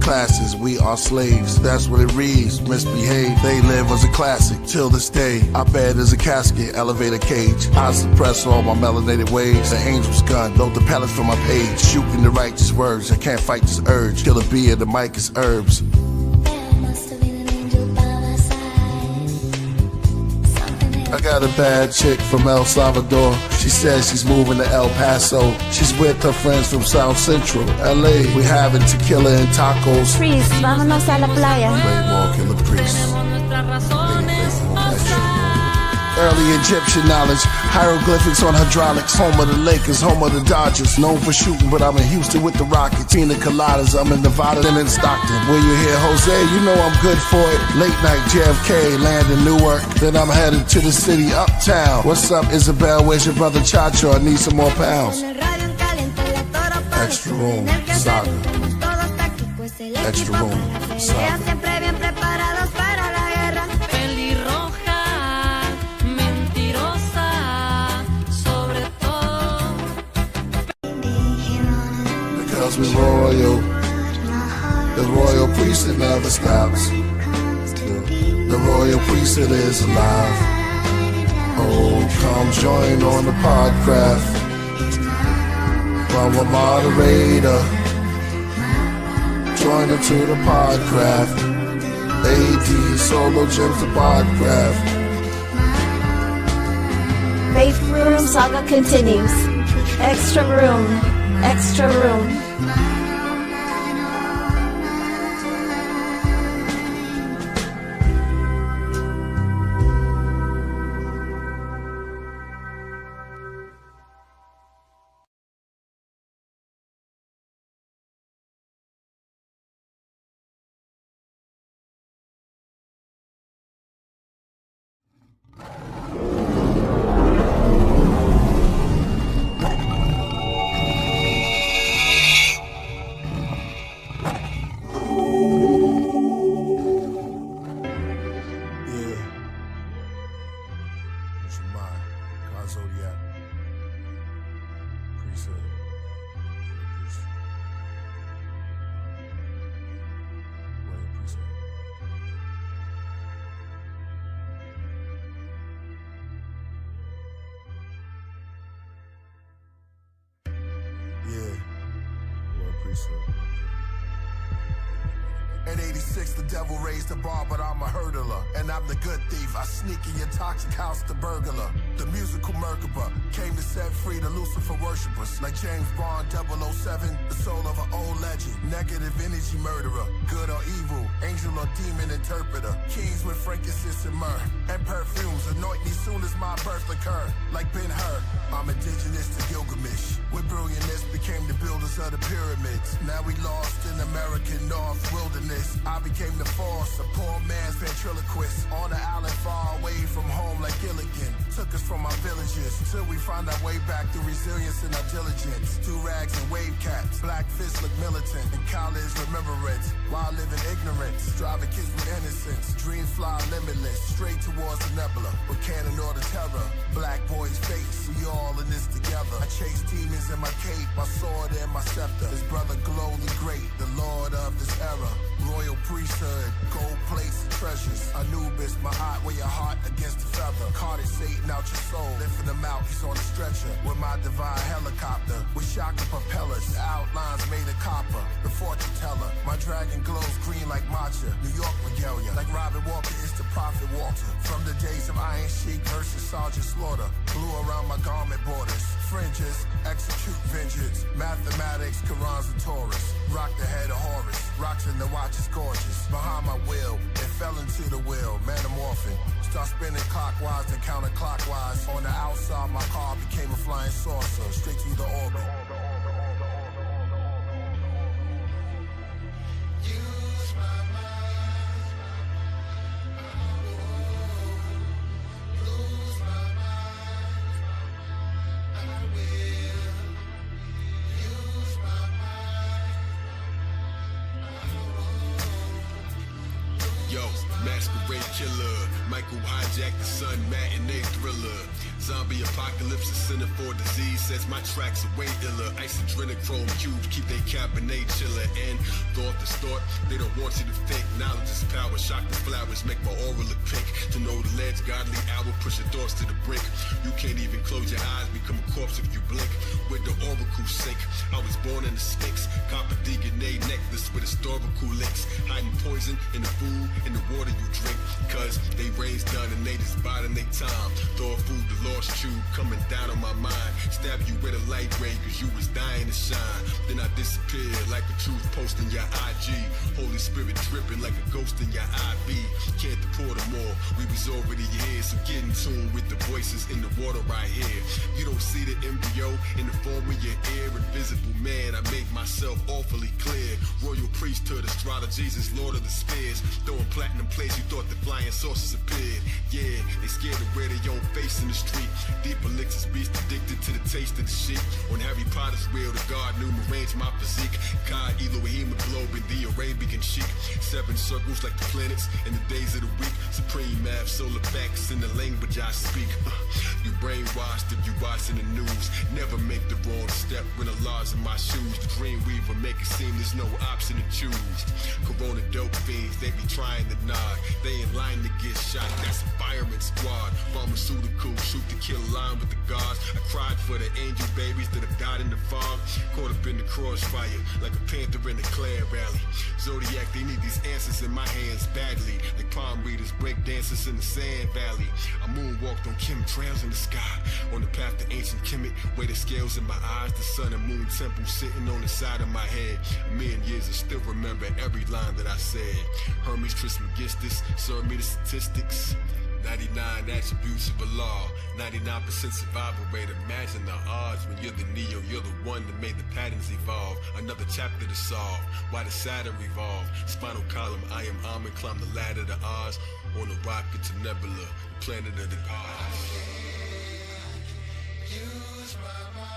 Classes, we are slaves. That's what it reads. Misbehave. They live as a classic till this day. I bed as a casket, elevator cage. I suppress all my melanated ways. The angel's gun, load the pellets from my page. Shooting the righteous words. I can't fight this urge. Kill a bee and the mic is herbs. I got a bad chick from El Salvador. She says she's moving to El Paso. She's with her friends from South Central LA. We having tequila and tacos. Priest, vámonos a la playa. Play more Killah Priest. Early Egyptian knowledge, hieroglyphics on hydraulics. Home of the Lakers, home of the Dodgers. Known for shooting, but I'm in Houston with the Rockets. Pina coladas, I'm in Nevada and in Stockton. When you hear Jose, you know I'm good for it. Late night JFK, land in Newark. Then I'm headed to the city, uptown. What's up, Isabel? Where's your brother Chacho? I need some more pounds. Extra room, saga. Extra room, saga. Because we royal, the royal priesthood never stops. The royal priesthood is alive. Oh, come join on the podcraft. From a moderator, join into the podcraft. AD Solo Gems the podcraft. Faith Room Saga continues. Extra room. Extra room. In 86, the devil raised the bar, but I'm a hurdler. And I'm the good thief. I sneak in your toxic house, the burglar. The musical Merkaba came to set free the Lucifer worshippers. Like James Bond 007, the soul of an old legend. Negative energy murderer. Good or evil, angel or demon interpreter. Keys with frankincense and myrrh. And perfumes anoint me soon as my birth occur. Like Ben-Hur, I'm indigenous to Gilgamesh. With brilliantness became the builders of the pyramids. Now we lost in American North wilderness. I became the force, a poor man's ventriloquist. On the island far away from home like Gilligan. Took us from our villages till we find our way back through resilience and our diligence. Do rags and wave caps, black fists look militant, and college remembrance. While living ignorance, driving kids with innocence. Dreams fly limitless, straight towards the nebula. With cannon or the terror, black boy's face, we all in this together. I chase demons in my cape, my sword and my scepter. His brother Glow the Great, the lord of this era. Royal priesthood, gold plates and treasures. Anubis, my eye, wear your heart against the feather. Carted Satan out your soul, lifting him out, he's on a stretcher. With my divine helicopter, with shocking propellers. The outlines made of copper, the fortune teller. My dragon glows green like matcha. New York regalia, like Robin Walker is the prophet Walter. From the days of Iron Sheik versus Sergeant Slaughter. Blue around my garment borders. Fringes, execute vengeance. Mathematics, Qurans and Taurus. Rock the head of Horus. Rocks in the watch is gorgeous. Behind my will, it fell into the wheel. Metamorphing. Start spinning clockwise and counterclockwise. On the outside, my car became a flying saucer. Straight through the orbit. Masquerade killer, Michael hijack the sun, matinee thriller. Zombie apocalypse, a center for disease. Says my tracks are way iller. Ice adrenochrome cubes keep they cabernet chiller. And thought to start, they don't want you to think. Knowledge is power, shock the flowers, make my aura look pink. To know the ledge, godly hour, push your thoughts to the brink. You can't even close your eyes, become a corpse if you blink. Where the oracle sink, I was born in the Sphinx. Copper DNA necklace with historical links. Hiding poison in the food, in the water you drink. Cause they raised done and they just biding their time. Throw food the lost tube coming down on my mind. Stab you with a light ray cause you was dying to shine. Then I disappeared like a truth post in your IG. Holy Spirit dripping like a ghost in your IV. Can't deport them all, we was already here. So get in tune with the voices in the water right here. You don't see the embryo in the form of your ear. Invisible man, I make myself awfully clear. Royal priesthood, astrologers, Lord of the Spears. Throwing platinum plates, you thought the flying saucers appeared. Yeah, they scared to wear their own face in the street. Deep elixirs, beast addicted to the taste of the sheep. On Harry Potter's wheel, the god knew arrange my physique. God, Elohim, hemoglobin, the Arabian chic. 7 circles like the planets in the days of the week. Supreme math, solar facts in the language I speak. You brainwashed if you watching the news. Never make the wrong step when the laws in my shoes. The dream weaver make it seem there's no option to choose. Corona dope fiends, they be trying to nod. They in line to get shot, that's a fireman squad. Pharmaceutical, shoot to kill line with the gods. I cried for the angel babies that have died in the fog. Caught up in the crossfire, like a panther in a Claire rally. Zodiac, they need these answers in my hands badly. Like palm readers, break dancers in the sand valley. I moonwalked on chemtrails in the sky. On the path to ancient Kemet, weigh the scales in my eyes. The sun and moon temple sitting on the side of my head. A million years I still remember every line that I said. Hermes Trismegistus, serve me the statistics. 99 attributes of Allah, 99% survival rate. Imagine the odds when you're the Neo, you're the one that made the patterns evolve. Another chapter to solve, why did Saturn revolve? Spinal column, I am Amen, climb the ladder to Oz. On a rocket to Nebula, the planet of the gods. Use my mind.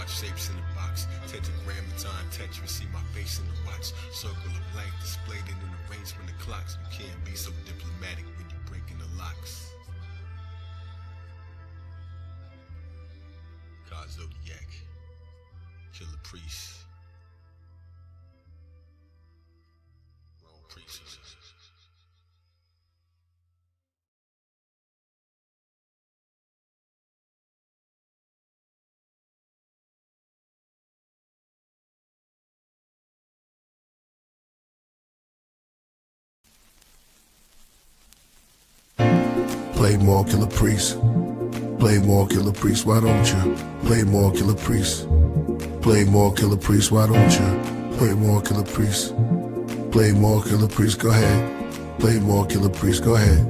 Shapes in the box, Tetragrammaton text, you see my face in the watch. Circle of life displayed in an arrangement of clocks. You can't be so diplomatic when you're breaking the locks. God Zodiac, Killah Priest, Wrong Priest. Play more, Killah Priest. Play more, Killah Priest, why don't you? Play more, Killah Priest. Play more, Killah Priest, why don't you? Play more, Killah Priest. Play more, Killah Priest, go ahead. Play more, Killah Priest, go ahead.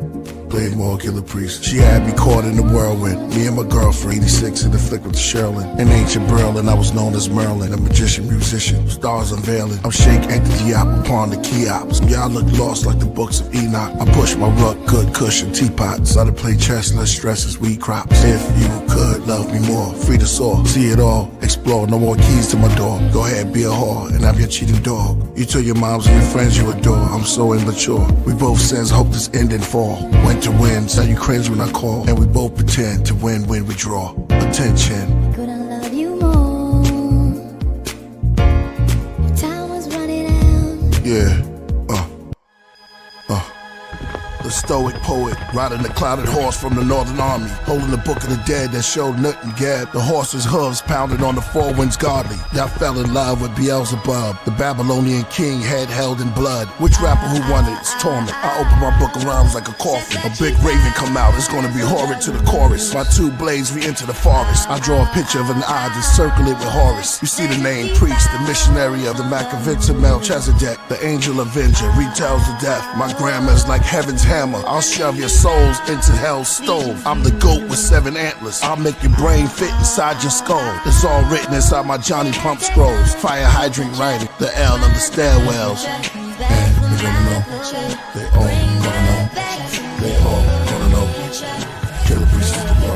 Play more, Killah Priest. She had me caught in the whirlwind. Me and my girlfriend, 86 in the flick with Sherlin. An ancient Berlin, I was known as Merlin. A magician, musician, stars unveiling. I'm Sheikh Entity up upon the Keops. Y'all look lost like the books of Enoch. I push my rug, good cushion, teapot. Started play chess, less stress as weed crops. If you could love me more, free to soar, see it all, explore. No more keys to my door. Go ahead, be a whore, and I'm your cheating dog. You tell your moms and your friends you adore. I'm so immature. We both sins, hope this end and fall. Winter winds, now you cringe when I call. And we both pretend to win when we draw. Attention. Couldn't love you more. Time was running out. Yeah. The stoic poet, riding the clouded horse from the Northern Army, holding the book of the dead that showed nothing gab. The horse's hooves pounded on the four winds godly. Y'all fell in love with Beelzebub, the Babylonian king head held in blood. Which rapper who won it? It's torment. I open my book of rhymes like a coffin. A big raven come out, it's gonna be horrid to the chorus. My two blades re-enter the forest. I draw a picture of an eye, then circle it with Horus. You see the name Priest, the missionary of the Maccavites Melchizedek, the angel avenger, retells the death. My grammar's like heaven's hammer. I'll shove your souls into hell's stove. I'm the goat with 7 antlers. I'll make your brain fit inside your skull. It's all written inside my Johnny Pump scrolls. Fire hydrant writing, the L of the stairwells. And they gonna know. They all gonna know. They all gonna know. Killah Priest is the bro.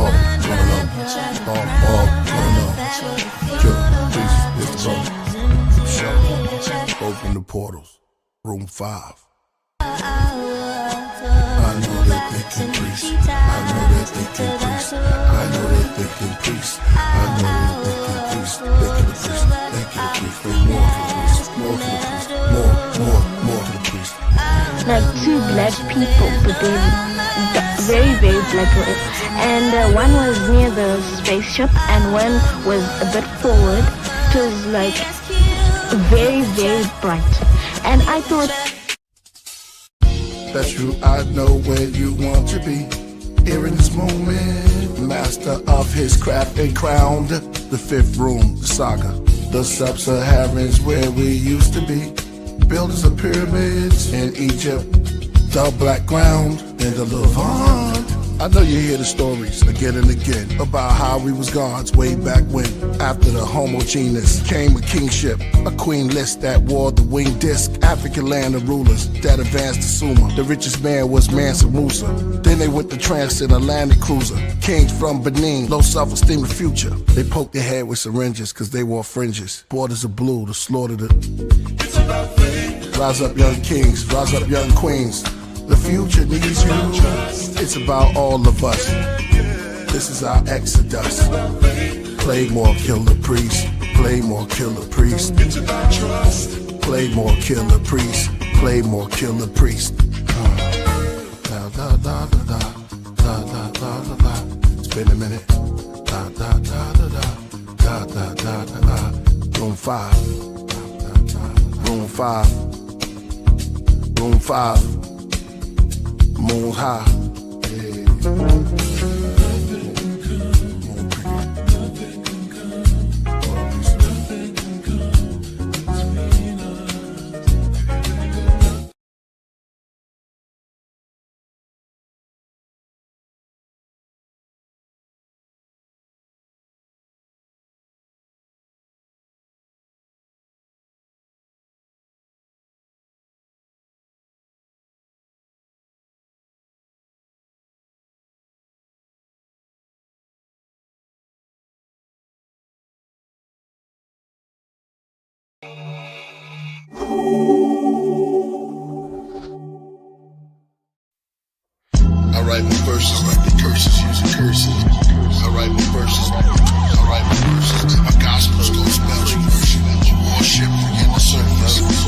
All gonna know. All gonna know. Killah Priest is the bro. Open the portals. Room 5. I know they're thinking priest. I know they're thinking priest. I know they're thinking priest. I know they're thinking priest. Thinking the priest. Thinking the priest. They more to the priest. More to the priest. Like 2 black people, but they're very, very black. And one was near the spaceship, and one was a bit forward. It was like very, very bright. And I thought, that's true, I know where you want to be. Here in this moment, master of his craft and crowned. The 5th room, the saga. The sub-Saharans where we used to be. Builders of pyramids in Egypt. The black ground in the Levant. I know you hear the stories again and again about how we was gods way back when. After the Homo genus came a kingship, a queen list that wore the winged disc. African land of rulers that advanced to Sumer. The richest man was Mansa Musa. Then they went to transatlantic cruiser. Kings from Benin, low self-esteem, the future. They poked their head with syringes cause they wore fringes. Borders of blue to slaughter the. Rise up young kings, rise up young queens. The future needs you. It's about all of us. This is our exodus. Play more, Killah Priest. Play more, Killah Priest. Play more, Killah Priest. Play more, Killah Priest. Da da da da da da da da da. It's been a minute. Da da da da da da da da da. Room 5. Room 5. Room 5. Moon high. I write my verses like the curses using curses. I write my verses. My gospels go spells you worship. Worship in the surface.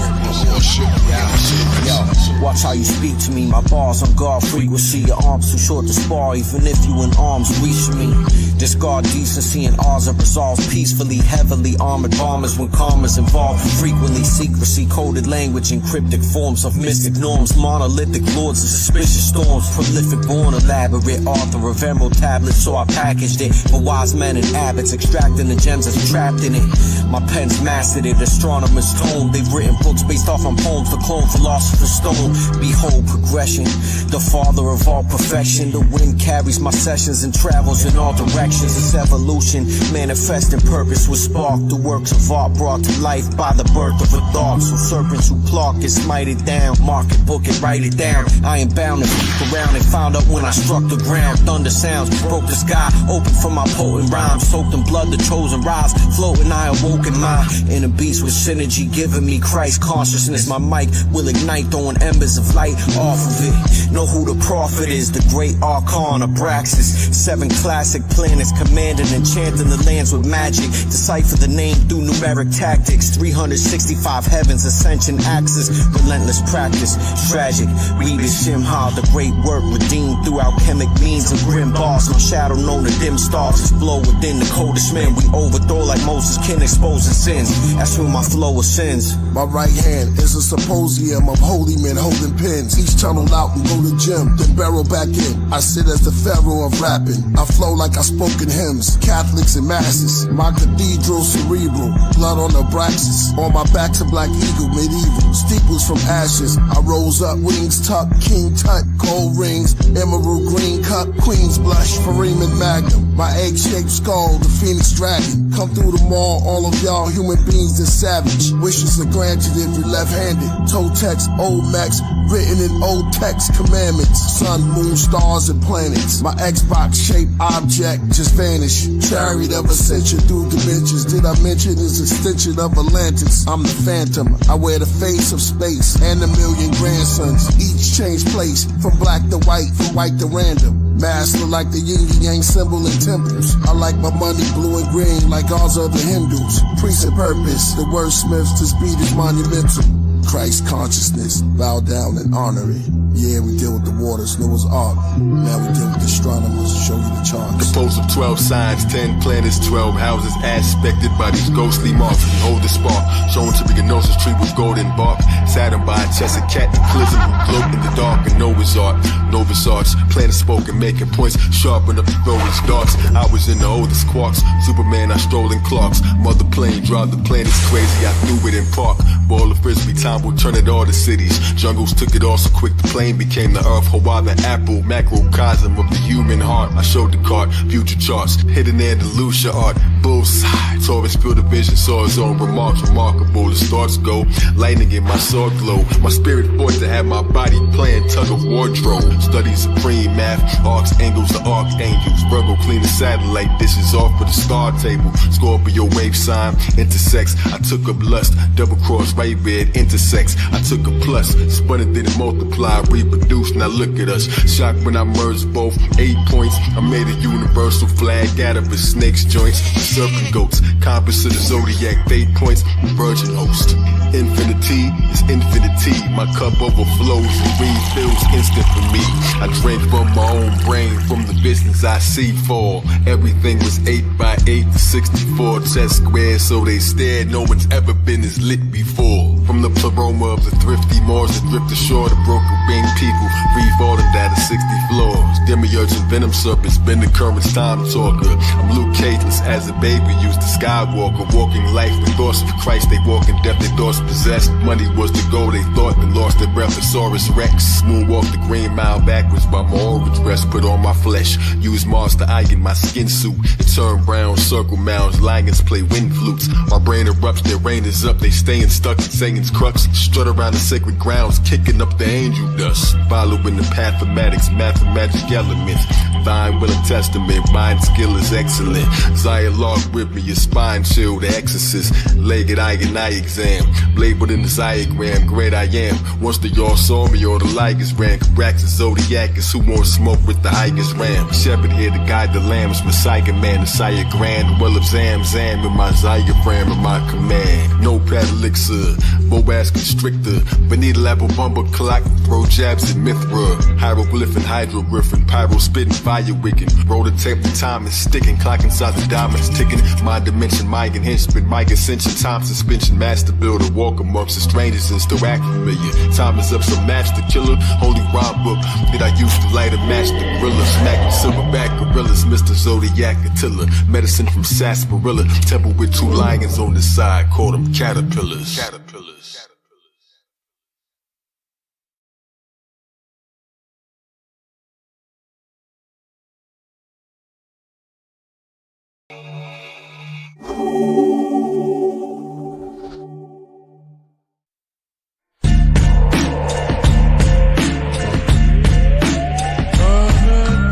Worship in the surface. Yo, watch how you speak to me. My bars on guard frequency. Your arms too short to spar, even if you in arms reach me. Discard decency and ours are resolved peacefully. Heavily armored bombers when karma's involved. Frequently secrecy, coded language in cryptic forms of mystic norms. Monolithic lords of suspicious storms. Prolific born elaborate author of emerald tablets. So I packaged it for wise men and abbots, extracting the gems that's trapped in it. My pen's mastered it, astronomers tone. They've written books based off on poems for clone philosopher's stone. Behold progression, the father of all perfection. The wind carries my sessions and travels in all directions. It's evolution, manifesting purpose with spark. The works of art brought to life by the birth of a thought. So serpents who pluck it, smite it down. Mark it, book it, write it down. I am bound to peek around and found out when I struck the ground. Thunder sounds broke the sky, open for my potent rhymes. Soaked in blood, the chosen rise. Floating, I awoke in my inner beast with synergy, giving me Christ consciousness. My mic will ignite, throwing embers of light off of it. Know who the prophet is, the great Archon Abraxas. 7 classic planets commanding and chanting the lands with magic. Decipher the name through numeric tactics. 365 heavens, ascension axis. Relentless practice, tragic. We the Shimha, the great work redeemed through alchemic means and grim bars. My shadow known the dim stars explode within the coldest men. We overthrow like Moses, kin exposing sins. That's when my flow ascends. My right hand is a symposium of holy men holding pens. Each tunnel out and go to gym, then barrel back in. I sit as the pharaoh of rapping. I flow like I spoke in hymns, Catholics and masses. My cathedral cerebral, blood on the Abraxas. On my back's a black eagle, medieval. Steeples from ashes. I rose up, wings tucked, king tut, gold rings, emerald green cup, queen's blush, Freeman Magnum. My egg-shaped skull, the phoenix dragon. Come through the mall, all of y'all human beings that's savage. Wishes are granted if you're left-handed. Toe text, old Mex, written in old text commandments. Sun, moon, stars, and planets. My Xbox-shaped object just vanished. Chariot of ascension through dimensions. Did I mention it's extension of Atlantis? I'm the phantom. I wear the face of space and a million grandsons. Each change place from black to white, from white to random. Master like the yin and yang symbol in temples. I like my money blue and green like ours are the Hindus. Priest and purpose, the wordsmiths, this beat is monumental. Christ consciousness, bow down and honor it. Yeah, we deal with the waters, Noah's Ark. Now we deal with the astronomers, show you the charts. Composed of 12 signs, 10 planets, 12 houses, aspected by these ghostly marks. We hold the spark, shown to be a gnosis tree with golden bark. Saturn by a chest of cataclysm who gloat in the dark. And Noah's Ark, Novus Arts, planet spoken, making points, sharpen up the throwers darts. I was in the oldest quarks, Superman, I stroll in Clarks. Mother plane, drive the planets crazy, I threw it in park. Ball of frisbee, time will turn it all to cities. Jungles took it all so quick, the plane became the earth. Hawaii, the apple, macrocosm of the human heart. I showed the card, future charts, hidden Andalusia art. Bullseye, Taurus built a vision, saw his own remarks, remarkable. The stars go, lightning in my sword glow. My spirit fought to have my body playing tug of wardrobe. Study supreme math, arcs, angles, the archangels. Virgo clean the satellite, dishes off for the star table. Scorpio wave sign, intersects. I took up lust, double cross, right bed, intersects. I took a plus, spun it, then it multiplied, reproduced. Now look at us, shocked when I merged both 8 points. I made a universal flag out of a snake's joints. Serpent goats, compass of the zodiac, fate points, virgin host. Infinity is infinity. My cup overflows and refills instant for me. I drank from my own brain, from the business I see for. Everything was 8 by 8 to 64 chest squares, so they stared. No one's ever been as lit before. From the pleroma of the thrifty Moors that drift ashore, the broken wing people free falling down to 60 floors. Demiurge and venom serpents, been the current's time talker. I'm Luke Cageless as a baby, used the Skywalker, walking life with thoughts of Christ. They walk in death, their thoughts possessed. Money was the goal, they thought, then lost their breath. Thesaurus Rex, moonwalk the green mile backwards by my orange dress, put on my flesh. Use Mars to eye in my skin suit. It turned brown, circle mounds, lions play wind flutes. My brain erupts, their rain is up, they staying stuck in Satan's crux. Strut around the sacred grounds, kicking up the angel dust. Following the mathematics, mathematic elements. Thine will and testament, mind skill is excellent. Zion log with me, your spine chill, the exorcist. Legged eye and eye exam, labeled in the diagram, great I am. Once the y'all saw me, all the ligers ran. Cracks and Zodiac is who won't smoke with the hikers ram. Shepherd here to guide the lambs, Messiah man, Messiah grand. Well of Zam in my diagram and my command. No pad elixir, Boaz constrictor. Beneath level bumper clock, throw jabs at Mithra. Hieroglyph and hydrogriffin, pyro spitting, fire wicking. Roll the tape, the time is sticking. Clock inside the diamonds ticking. My dimension, Mike and henchman, Mike ascension, time suspension. Master builder, walk amongst the strangers and still act familiar. Time is up, so master killer. Holy rhyme book that I used to light a match the gorilla. Smack silverback gorillas, Mr. Zodiac Attila. Medicine from sarsaparilla. Temple with two lions on the side, call them caterpillars.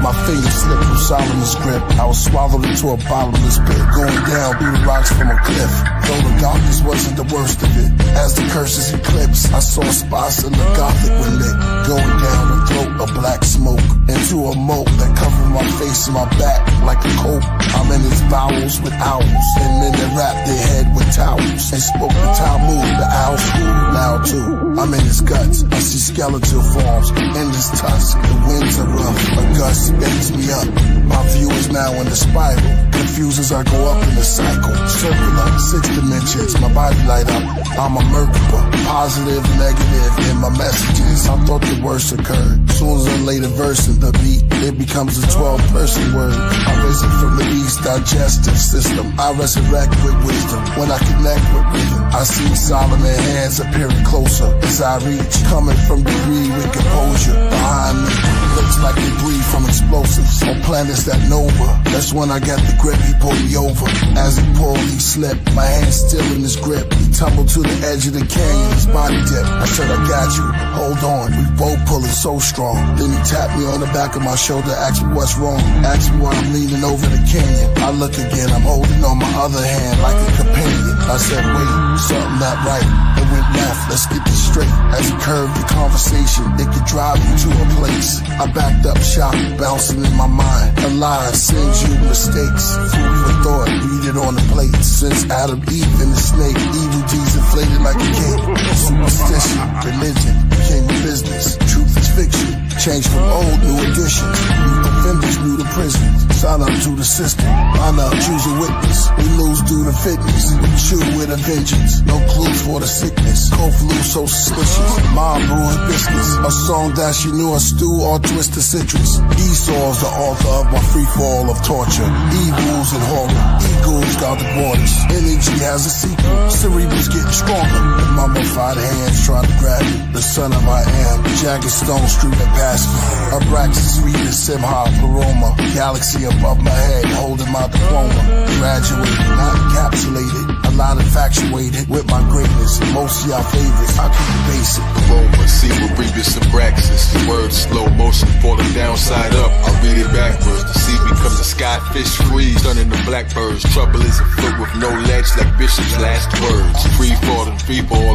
My fingers slipped from Solomon's grip. I was swallowed into a bottomless pit, going down through the rocks from a cliff. Though the darkness wasn't the worst of it. As the curses eclipsed, I saw spots in the gothic were lit, going down the throat of black smoke, into a moat that covered my face and my back like a coat. I'm in his bowels with owls, and men that wrapped their head with towels, and spoke the Talmud, the owl school loud too. I'm in his guts, I see skeletal forms in his tusk. The winds are rough, a gust bends me up. My view is now in the spiral, confused as I go up in the cycle. Circular, 6 dimensions, my body light up. I'm a Merkaba, positive, negative in my messages. I thought the worst occurred. Soon as I lay the verse in the beat, it becomes a 12-person word. I risen from the beast's digestive system. I resurrect with wisdom. When I connect with rhythm, I see Solomon hands appearing closer as I reach, coming from debris with composure. Behind me, looks like debris from explosives on planets that nova. That's when I got the grip, he pulled me over. As he pulled, he slipped, my hand still in his grip. He tumbled to the edge of the canyon, his body dipped. I said, I got you, hold on. We both pulling so strong. Then he tapped me on the back of my shoulder, asked me what's wrong. Asked me why I'm leaning over the canyon. I look again, I'm holding on my other hand like a companion. I said, wait, something not right. It went left, let's get this straight. As he curved the conversation, it could drive you to a place. I backed up, shocked, bouncing in my mind. A lie sends you mistakes. Food for thought, read it on the plate. Since Adam, Eve, and the snake, evil deeds inflated like a cake. Superstition, religion became a business. Truth is fiction, changed from old, new editions. New offenders, new to prison. Sign up to the system, line up, choose a witness. We lose due to fitness, we chew with a vengeance. No clues for the sickness, cold flu so suspicious. Mom brewing biscuits, a song that she knew, a stew or twisted citrus. Esau's the author of my free fall of torture. Evils and horror, eagles guard the borders. Energy has a sequel, cerebral's getting stronger. The mummified hands try to grab me, the son of I am. Jagged stone streaming past me. Abraxas reading Simha Paroma. Galaxy above my head, holding my diploma. Graduated, not encapsulated, a lot infatuated with my greatness. Most of y'all favorites, I keep it basic. Aroma, see with Rebus and Braxis. Words slow motion, falling down side up. I read it backwards. The sea becomes a skyfish freeze, turning to blackbirds. Trouble is afoot with no ledge like Bishop's last words. Free fall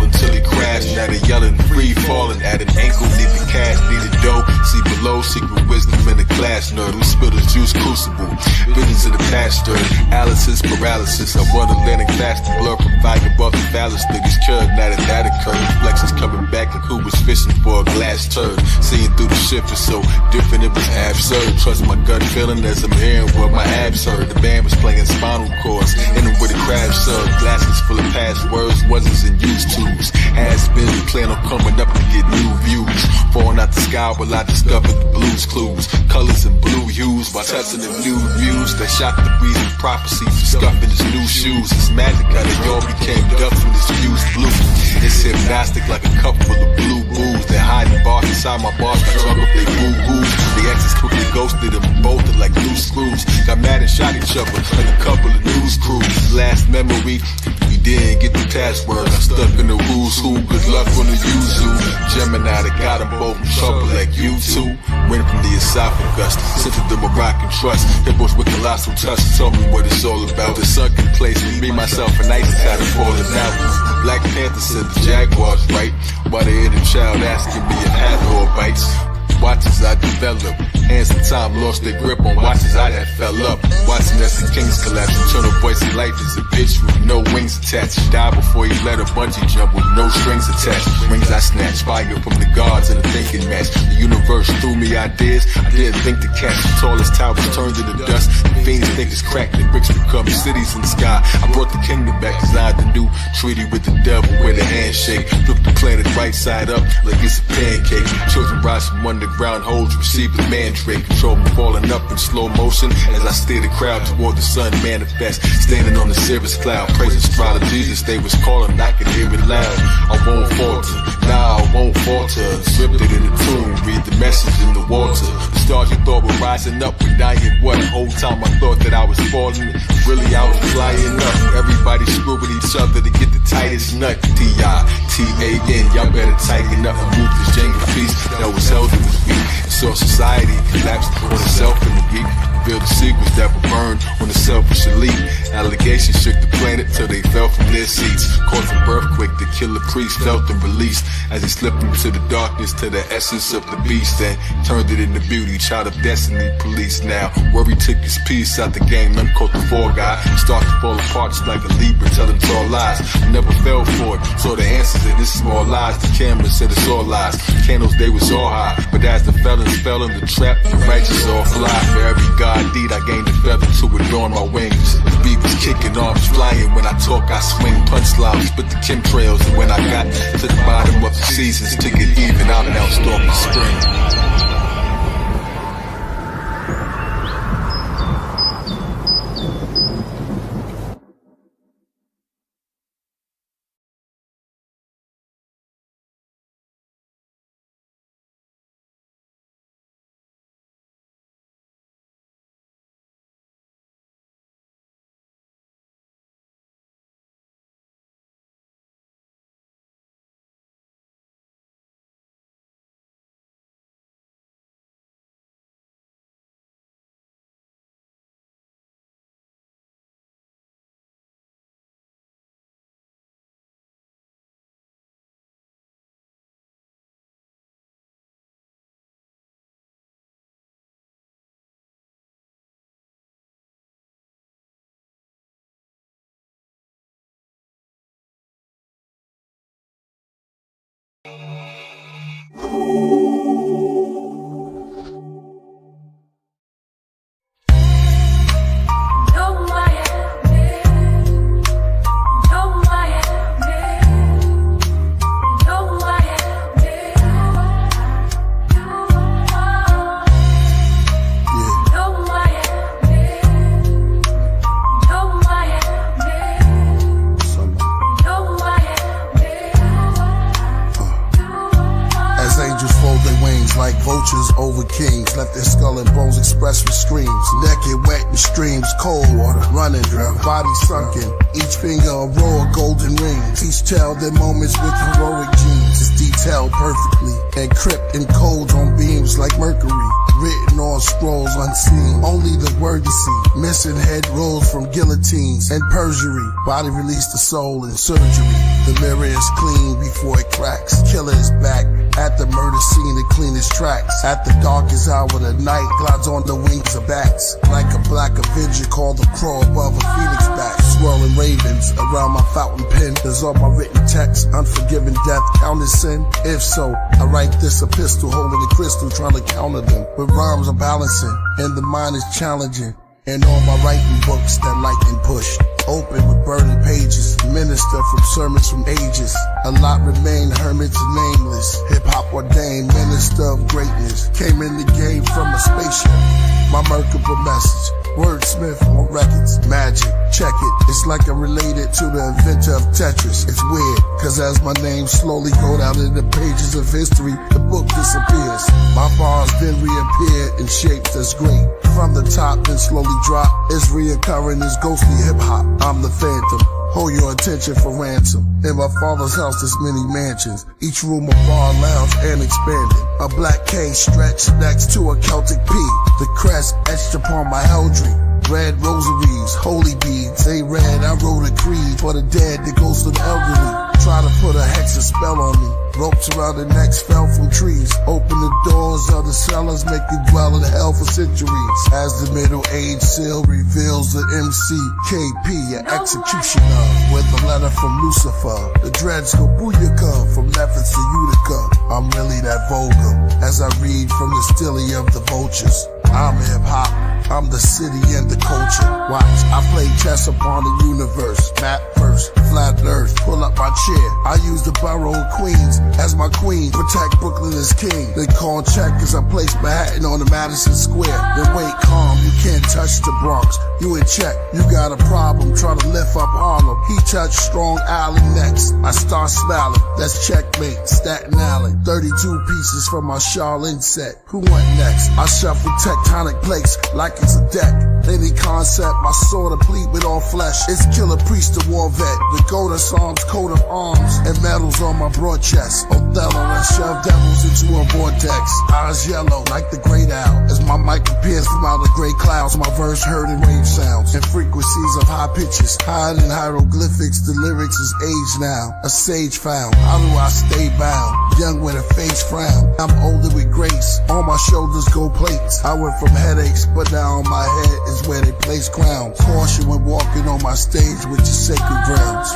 until he crashed. Now they yelling, free falling at an ankle. Need the cash, need the dough. See below, secret wisdom in the class nerd. Who spilled his juice crucible. Visions of the pastor. Alice's paralysis. I run Atlantic fast. The blur from fire above the phallus. Niggas curved, now that occurred. Reflections coming back like who was fishing for a glass turd. Seeing through the shift is so different, it was absurd. Trust my gut feeling as I'm hearing what my abs heard. The band was playing spinal chords. In them with a crab served. Glasses full of passwords, wasn't and used tools. Has been plan on coming up to get new views. Falling out the sky while I discovered the blues clues. Colors and blue hues while touching the new views that shot the breeze of prophecy for scuffing his new shoes. It's magic how they all became ducks when it's fused blue. It's hypnostic like a cup full of blue booze. They're hiding bars inside my bars like trouble they boo-hoos. The exes quickly ghosted them both like loose screws. Got mad and shot each other like a couple of news crews. Last memory, we didn't get the passwords. I'm stuck in the who's who. Good luck on the Yuzu. Gemini that got them both in trouble like you two. Went from the esophagus, sent to the Moroccan trust. Hippos with colossal touch told me what it's all about. The sunken place with me, myself, and ISIS had it falling out. Black Panther said the Jaguars right. Why they hear the child asking me if Hathor bites. Watch as I develop. Hands in time lost their grip on watches I that fell up. Watching as the kings collapse. Eternal voice of life is a bitch with no wings attached. Die before he let a bungee jump with no strings attached. Rings I snatched, fire from the guards in a thinking match. The universe threw me ideas I didn't think to catch. The tallest towers turned into dust. The fiends think it's cracked. The bricks become cities in the sky. I brought the kingdom back, designed the new treaty with the devil where the handshake. Flip the planet right side up like it's a pancake. Children rise from underground holes, receive the mandrake. Control me falling up in slow motion as I steer the crowd toward the sun manifest. Standing on the cirrus cloud, praising stride of Jesus. They was calling, I could hear it loud. I won't falter, nah, I won't falter. Slipped it in the tomb, read the message in the water. The stars you thought were rising up were dying what? The whole time I thought that I was falling, really I was flying up. Everybody screwing each other to get the tightest nut. T-I-T-A-N, y'all better tighten up and move this jangle piece that was held in the weak. So society collapsed on itself in the week. Revealed the secrets that were burned on the selfish elite. Allegations shook the planet till they fell from their seats. Caused an earthquake, the Killah Priest felt and released as he slipped into the darkness to the essence of the beast and turned it into beauty. Child of destiny, police now. Worry took his piece out the game, none caught the fall guy. Start to fall apart just like a Libra telling tall lies. I never fell for it, saw the answers in this small lies. The camera said it's all lies. Candles, they was all high, but as the felons fell in the trap, the righteous all fly. For every God deed, I gained a feather to adorn my wings. The beat was kicking, arms flying. When I talk, I swing punchlines, spit the chemtrails. And when I got to the bottom of the seasons, to get even, I'm now storming spring. Like vultures over kings, left their skull and bones expressed with screams. Naked, wet in streams, cold water, running dry, body sunken. Each finger a row of golden rings. Each tell their moments with heroic genes. It's detailed perfectly, encrypted in codes on beams like mercury. Written on scrolls unseen, only the word you see. Missing head rolls from guillotines and perjury. Body released the soul in surgery. The mirror is clean before it cracks. Killer is back at the murder scene to clean his tracks. At the darkest hour of the night, glides on the wings of bats. Like a black avenger called the crow above a phoenix bat. Swirling ravens around my fountain pen. There's all my written text. Unforgiven death, counted sin? If so, I write this epistle, holding the crystal, trying to counter them. With rhymes I'm balancing, and the mind is challenging. and all my writing books that lightning pushed. Open with burning pages, minister from sermons from ages. A lot remain hermits and nameless. Hip-hop ordained minister of greatness. Came in the game from a spaceship. My merkable message. Wordsmith on records, magic, check it. It's like I'm related to the inventor of Tetris. It's weird, cause as my name slowly go down in the pages of history, the book disappears. My bars then reappear in shapes that's great. From the top then slowly drop. It's reoccurring as ghostly hip-hop. I'm the phantom. Hold your attention for ransom. In my father's house there's many mansions. Each room a bar, lounge, and expanded. A black K stretched next to a Celtic P. The crest etched upon my eldry. Red rosaries, holy beads. They red, I wrote a creed for the dead that goes to the elderly. Try to put a hex spell on me. Ropes around the necks fell from trees. Open the doors of the cellars, make you dwell in hell for centuries. As the Middle Age seal reveals the MCKP, an executioner, with a letter from Lucifer. The dreads go booyaka from Memphis to Utica. I'm really that vulgar as I read from the stilly of the vultures. I'm hip-hop, I'm the city and the culture. Watch, I play chess upon the universe. Map first, flat earth, pull up my chair. I use the borough of Queens as my queen. Protect Brooklyn as king. Then call check as I place Manhattan on the Madison Square. Then wait calm, you can't touch the Bronx. You in check, you got a problem, try to lift up Harlem. He touched Strong Island next. I start smiling, that's checkmate, Staten Island. 32 pieces from my Charlene set. Who went next? I shuffle tectonic plates like it's a deck. Any concept, my sword complete with all flesh. It's Killah Priest, the war vet. The goat of Psalms, coat of arms, and medals on my broad chest. Othello and shove devils into a vortex. Eyes yellow like the great owl. As my mic appears from out of gray clouds, my verse heard in wave sounds and frequencies of high pitches. Hide in hieroglyphics, the lyrics is aged now. A sage found. How do I stay bound? Young with a face frown. I'm older with grace. On my shoulders go plates. I went from headaches, but now on my head is where they place crowns. Caution when walking on my stage with your sacred grounds.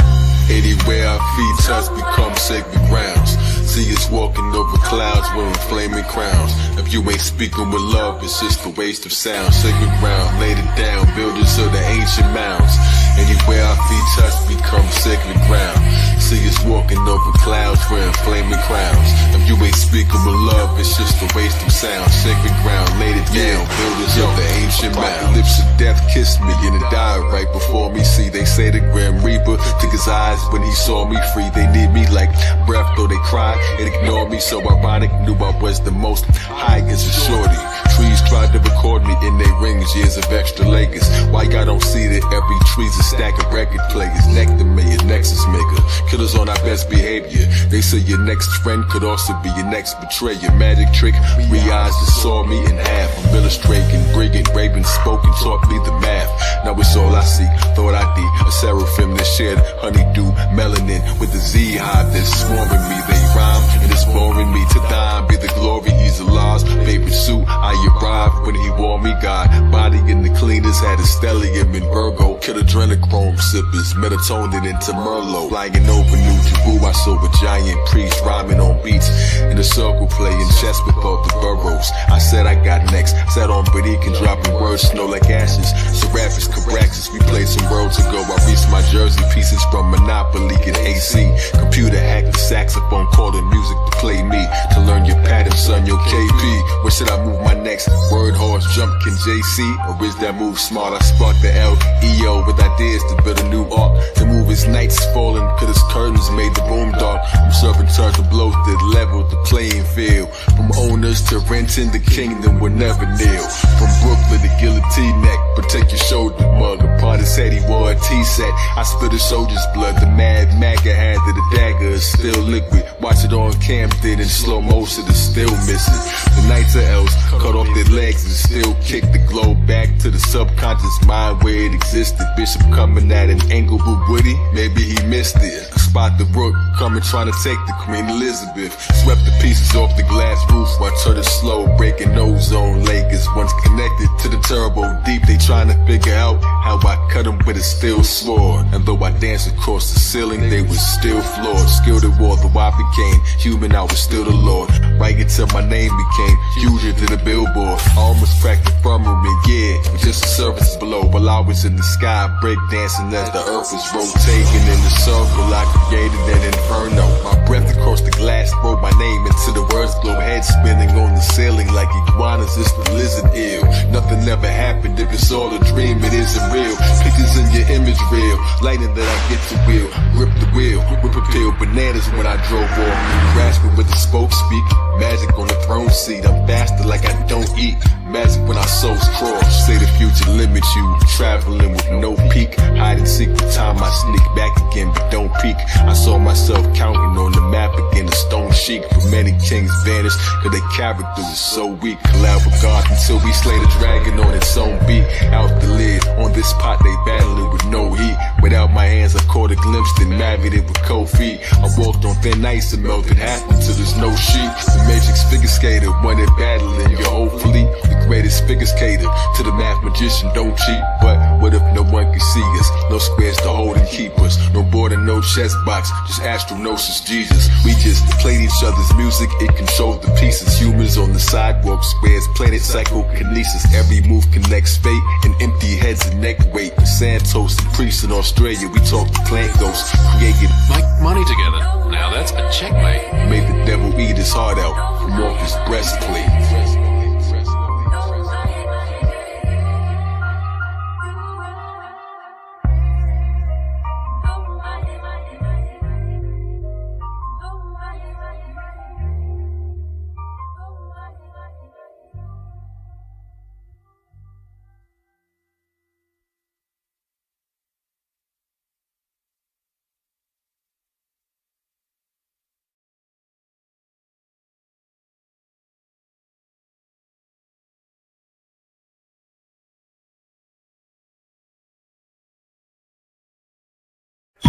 Anywhere our feet touch become sacred grounds. See us walking over clouds wearing flaming crowns. If you ain't speaking with love, it's just a waste of sound. Sacred ground, laid it down, builders of the ancient mounds. Anywhere our feet touch become sacred ground. See us walking over clouds wearing flaming crowns. If you ain't speaking with love, it's just a waste of sound. Sacred ground, laid it down, builders of the ancient mounds. Lips of death kissed me and it died right before me. See, they say the Grim Reaper took his eyes when he saw me free. They need me like breath, though they cried and ignored me. So ironic, knew I was the most high as a shorty. Trees tried to record me in their rings, years of extra Lakers. Why y'all don't see that every tree's a stack of record players? Nectar mayor, nexus maker, killers on our best behavior. They say your next friend could also be your next betrayer. Magic trick, 3 eyes that saw me in half. I'm illustrating, brigand, raving, spoken, taught me the math. Now it's all I see, thought I did. A seraphim that shared honeydew, melanin with the Z hive that's swarming me. They rhyme and it's boring me to dime. Be the glory, he's Allah's favorite suit. I arrived when he wore me, God. Body in the cleaners, had a stellium in Virgo. Kill adrenochrome sippers, melatonin into Merlot. Flying over New Jeru, I saw a giant priest rhyming on beats in a circle, playing chess with all the boroughs. I said I got next, sat on Barican, dropping words, snow like ashes. Seraphis, Caraxes, we played some worlds ago. I reached my jersey pieces from Monopoly and AC. Computer hacked the saxophone, calling music to play me. To learn your pattern, son, your KP. Where should I move my next? Word horse, jumpkin' JC, or is that move smart? I sparked the LEO with ideas to build a new arc. The move is nights falling, cause his curtains made the room dark. I'm serving turns of blows that level the playing field. From owners to renting, the kingdom will never kneel. From Brooklyn to Guillotine neck, protect your shoulder mug. Upon his head he wore a T-set. I spit a soldier's blood, the mad Maga had that the dagger is still liquid. Watch it on cam, did in slow motion, it's still missing. The Knights of Elves cut off their legs and still kick the globe back to the subconscious mind where it existed. Bishop coming at an angle but witty, maybe he missed it. Spot the rook coming trying to take the Queen Elizabeth. Swept the pieces off the glass roof while turning slow, breaking ozone layers. Once connected to the turbo deep, they trying to figure out how I cut them with a steel sword. And though I danced across the ceiling, they was still floored. Skilled at war, though I became human, I was still the Lord. Right until my name became huger than a billboard. I almost cracked the firmament, yeah, with just a surface below. While I was in the sky, breakdancing as the earth was rotating in the circle, I created an inferno. My breath across the glass wrote my name into the words glow. Head spinning on the ceiling like iguanas, it's the lizard ill. Nothing ever happened, if it's all a dream, it isn't real. Pictures in your image real, lightning that I get to wheel. Grip the wheel, whip a pill, bananas when I drove off. Grasping with the spoke speak, magic on the throne seat. I'm faster like I don't eat, magic when our souls cross. Say the future limits you, traveling with no peak. Hide and seek the time I sneak back again, but don't peek. I saw myself counting on the map again, a stone sheik. For many kings vanished, cause their character was so weak. Collab with God until we slay the dragon on its own beat. Out the lid, on this pot they battling with no heat. Without my hands I caught a glimpse, then married it with cold feet. I walked on thin ice and melted half until there's no sheet. The Matrix figure skater, won it battling, you're hopefully the greatest figure skater. To the math magician, don't cheat, but what if no one can see us? No squares to hold and keep us, no board and no chess box, just astronosis Jesus. We just played each other's music, it controls the pieces. Humans on the sidewalk, squares, planet psychokinesis. Every move connects fate, and empty heads and neck weight. Santos and priests in Australia, we talk to plant ghosts, created like money together. Now that's a checkmate. Made the devil eat his heart out from off his breastplate.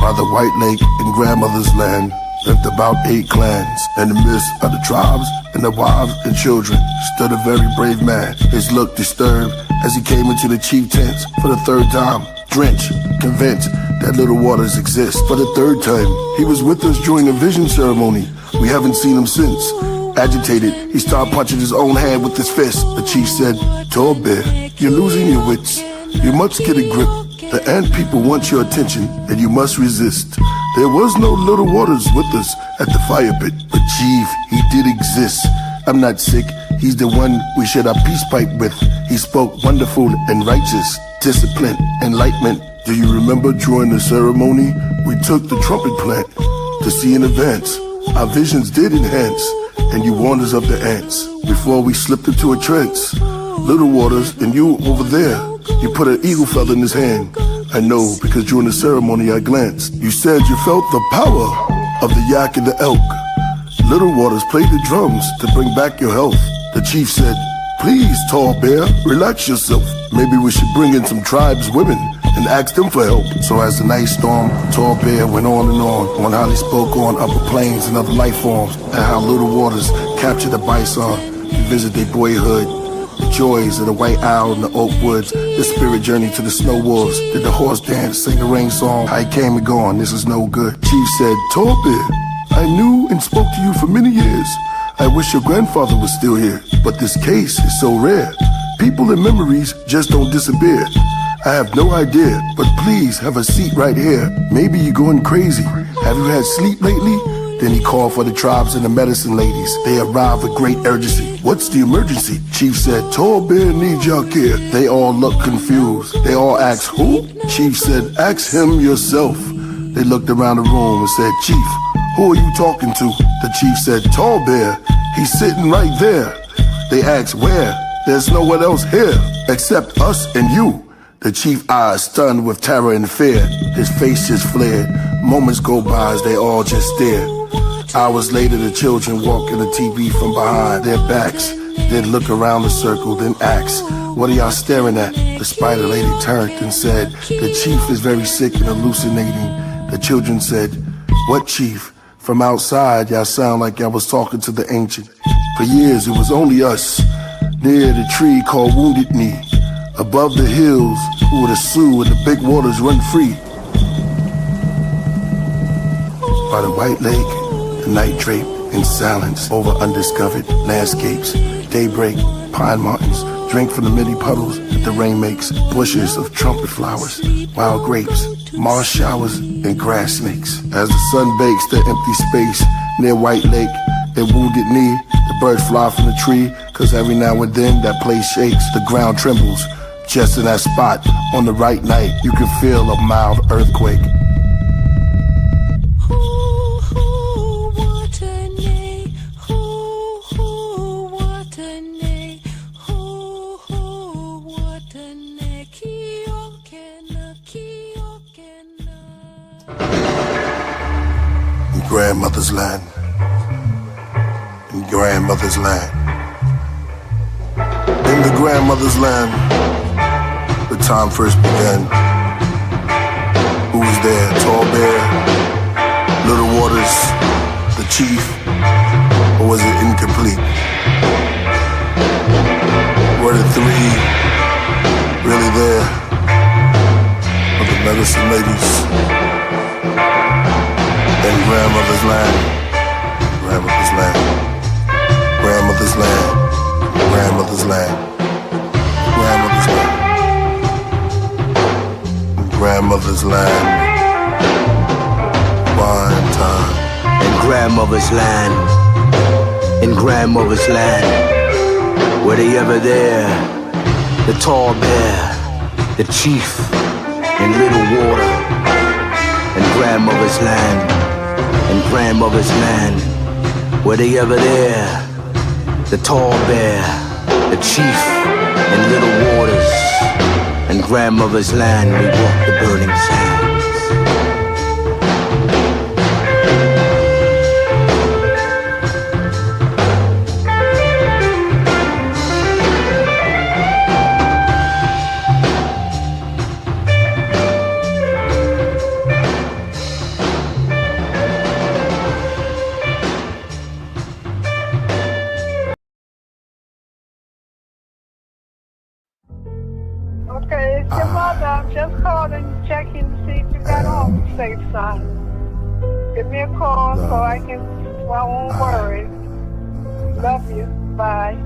By the White Lake in grandmother's land lived about 8 clans. In the midst of the tribes and the wives and children stood a very brave man. His look disturbed as he came into the chief tents for the 3rd time. Drenched, convinced that little waters exist. For the 3rd time, he was with us during a vision ceremony. We haven't seen him since. Agitated, he started punching his own hand with his fist. The chief said, "Tall bear, you're losing your wits. You must get a grip. The ant people want your attention, and you must resist." There was no little waters with us at the fire pit, but chief, he did exist. I'm not sick, he's the one we shared our peace pipe with. He spoke wonderful and righteous, discipline, enlightenment. Do you remember during the ceremony, we took the trumpet plant to see in advance. Our visions did enhance, and you warned us of the ants before we slipped into a trance. Little waters, and you over there, you put an eagle feather in his hand. I know, because during the ceremony I glanced. You said you felt the power of the yak and the elk. Little waters played the drums to bring back your health. The chief said, "Please, tall bear, relax yourself. Maybe we should bring in some tribes women and ask them for help." So as the night stormed, tall bear went on and on how they spoke on upper plains and other life forms, and how little waters captured the bison and visit their boyhood. The joys of the white owl in the oak woods, the spirit journey to the snow wolves. Did the horse dance, sing the rain song? I came and gone, this is no good. Chief said, "Tall bear, I knew and spoke to you for many years. I wish your grandfather was still here, but this case is so rare. People and memories just don't disappear. I have no idea, but please have a seat right here. Maybe you're going crazy. Have you had sleep lately?" Then he called for the tribes and the medicine ladies. They arrived with great urgency. "What's the emergency?" Chief said, "Tall bear needs your care." They all looked confused. They all asked, "Who?" Chief said, "Ask him yourself." They looked around the room and said, "Chief, who are you talking to?" The chief said, "Tall bear, he's sitting right there." They asked, "Where?" "There's no one else here except us and you." The chief eyes stunned with terror and fear. His face just flared. Moments go by as they all just stare. Hours later, the children walk in the TV from behind their backs, then look around the circle, then ask, "What are y'all staring at?" The spider lady turned and said, "The chief is very sick and hallucinating." The children said, "What chief? From outside, y'all sound like y'all was talking to the ancient." For years, it was only us, near the tree called Wounded Knee. Above the hills, where the Sioux and the big waters run free. By the White Lake, the night draped in silence over undiscovered landscapes. Daybreak, pine martins. Drink from the many puddles that the rain makes. Bushes of trumpet flowers, wild grapes, marsh showers, and grass snakes. As the sun bakes the empty space near White Lake and Wounded Knee, the birds fly from the tree, cause every now and then that place shakes. The ground trembles. Just in that spot, on the right night, you can feel a mild earthquake. In grandmother's land. In grandmother's land. In the grandmother's land. The time first began. Who was there? Tall Bear, Little Waters, the Chief, or was it incomplete? Were the three really there? Or the medicine ladies? In grandmother's land, grandmother's land, grandmother's land, grandmother's land, grandmother's land. Grandmother's land, wine time. In grandmother's land, in grandmother's land, were they ever there? The Tall Bear, the Chief, and Little Water. In grandmother's land, in grandmother's land, were they ever there? The Tall Bear, the Chief, and Little Waters. In grandmother's land, we walk the burning sands. Okay, it's your mother. I'm just calling, checking to see if you got off the safe side. Give me a call so I won't worry. Love you. Bye.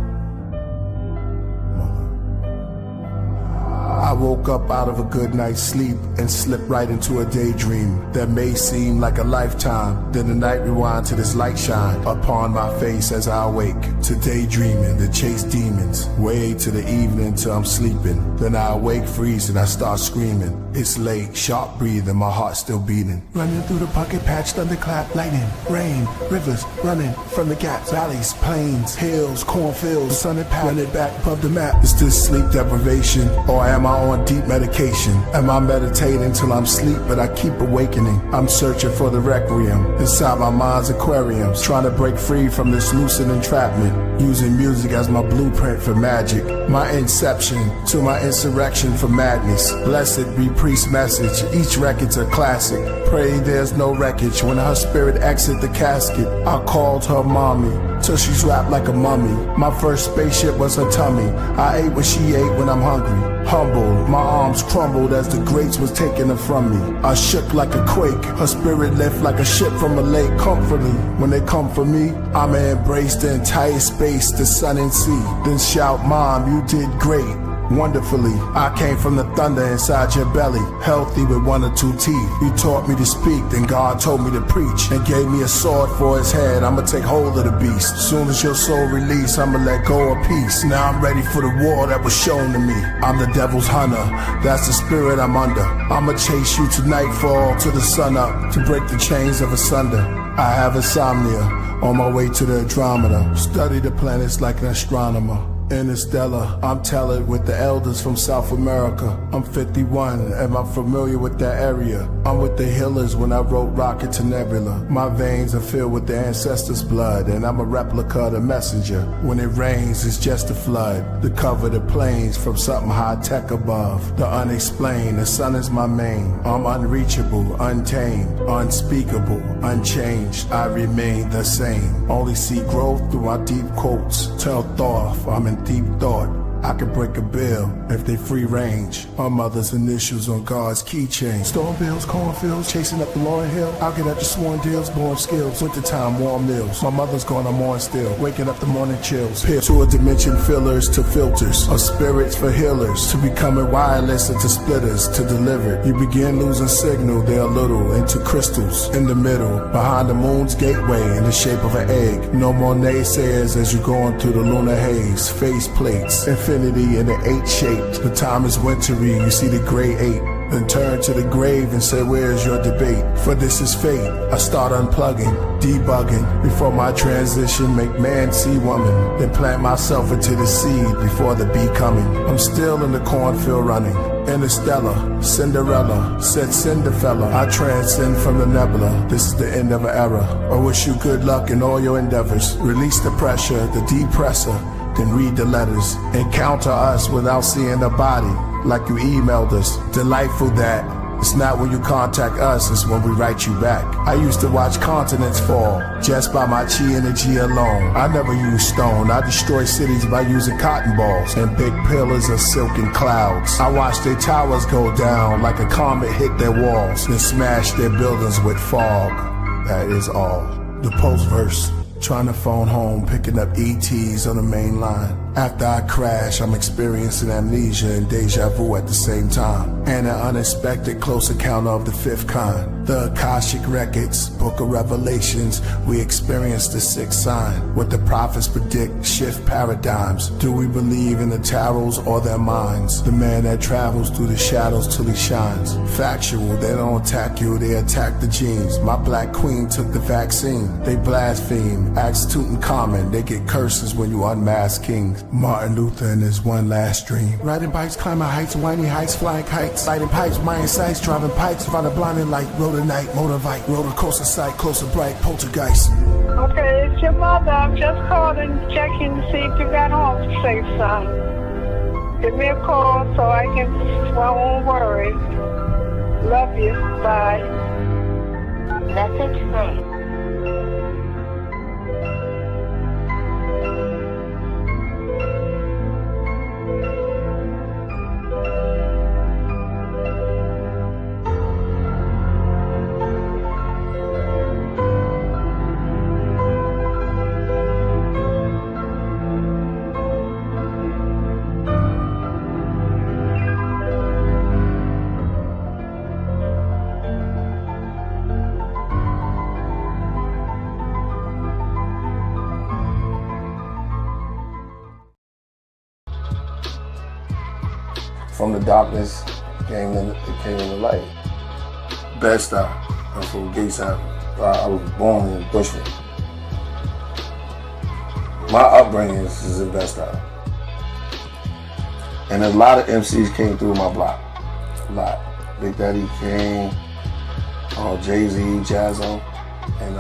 I woke up out of a good night's sleep and slipped right into a daydream that may seem like a lifetime. Then the night rewind to this light shine upon my face as I awake to daydreaming to chase demons way to the evening till I'm sleeping. Then I awake freezing, I start screaming. It's late, sharp breathing, my heart still beating. Running through the pocket patch, thunderclap, lightning, rain, rivers running from the gaps, valleys, plains, hills, cornfields, the sun and path, running back above the map. Is this sleep deprivation, or am I on deep medication? Am I meditating till I'm asleep, but I keep awakening? I'm searching for the requiem inside my mind's aquariums, trying to break free from this lucid entrapment, using music as my blueprint for magic, my inception to my insurrection for madness. Blessed be priest message, each record's a classic. Pray there's no wreckage when her spirit exit the casket. I called her mommy till she's wrapped like a mummy. My first spaceship was her tummy. I ate what she ate when I'm hungry. Humbled, my arms crumbled as the grapes was taken from me. I shook like a quake, her spirit lift like a ship from a lake. Comfort me, when they come for me, I'ma embrace the entire space, the sun and sea. Then shout, Mom, you did great. Wonderfully, I came from the thunder inside your belly, healthy with 1 or 2 teeth. You taught me to speak, then God told me to preach, and gave me a sword for his head. I'ma take hold of the beast. Soon as your soul release, I'ma let go of peace. Now I'm ready for the war that was shown to me. I'm the devil's hunter, that's the spirit I'm under. I'ma chase you to nightfall, to the sun up, to break the chains of asunder. I have insomnia, on my way to the Andromeda. Study the planets like an astronomer. Interstellar, I'm telling with the elders from South America. I'm 51, am I familiar with that area? I'm with the healers when I wrote Rocket to Nebula. My veins are filled with the ancestors' blood, and I'm a replica of the messenger. When it rains, it's just a flood to cover the plains from something high-tech above. The unexplained, the sun is my main. I'm unreachable, untamed, unspeakable, unchanged. I remain the same. Only see growth through my deep quotes. Tell Thoth I'm in deep thought. I could break a bill if they free range. My mother's initials on God's keychain. Storm bills, cornfields, chasing up the Laurel Hill. I'll get at the sworn deals, born skills. Wintertime, warm meals. My mother's gone, I'm on still. Waking up the morning chills. Peer to a dimension, fillers to filters. Or spirits for healers. To becoming wireless into splitters. To deliver. You begin losing signal, they're a little. Into crystals, in the middle. Behind the moon's gateway, in the shape of an egg. No more naysayers as you're going through the lunar haze. Face plates, infinity in the 8 shapes. The time is wintry, you see the gray 8. Then turn to the grave and say, where's your debate? For this is fate. I start unplugging, debugging. Before my transition, make man see woman. Then plant myself into the seed before the bee coming. I'm still in the cornfield running. Interstellar, Cinderella, said Cinderfella. I transcend from the nebula. This is the end of an era. I wish you good luck in all your endeavors. Release the pressure, the depressor. Then read the letters. Encounter us without seeing the body. Like you emailed us. Delightful that it's not when you contact us, it's when we write you back. I used to watch continents fall just by my chi energy alone. I never used stone. I destroy cities by using cotton balls and big pillars of silken clouds. I watched their towers go down like a comet hit their walls, then smash their buildings with fog. That is all. The post verse. Trying to phone home, picking up ETs on the main line. After I crash, I'm experiencing amnesia and deja vu at the same time. And an unexpected close encounter of the 5th kind. The Akashic Records, Book of Revelations, we experience the 6th sign. What the prophets predict, shift paradigms. Do we believe in the tarots or their minds? The man that travels through the shadows till he shines. Factual, they don't attack you, they attack the genes. My black queen took the vaccine. They blaspheme, ask Tutankhamun, they get curses when you unmask kings. Martin Luther and his one last dream. Riding bikes, climbing heights, whiny heights, flying kites. Lighting pipes, Mayan sights, driving pikes. Find a blinding light, road at night, motorbike, roller coaster sight, closer bright, poltergeist. Okay, it's your mother. I'm just calling, checking to see if you got home safe, son. Give me a call so I won't worry. Love you. Bye. Message saved. From the darkness came in the light. Bed-Stuy. I'm from Gates Avenue. I was born in Bushman. My upbringing is in Bed-Stuy. And a lot of MCs came through my block. A lot. Big Daddy Kane, Jay-Z, Jazzo, and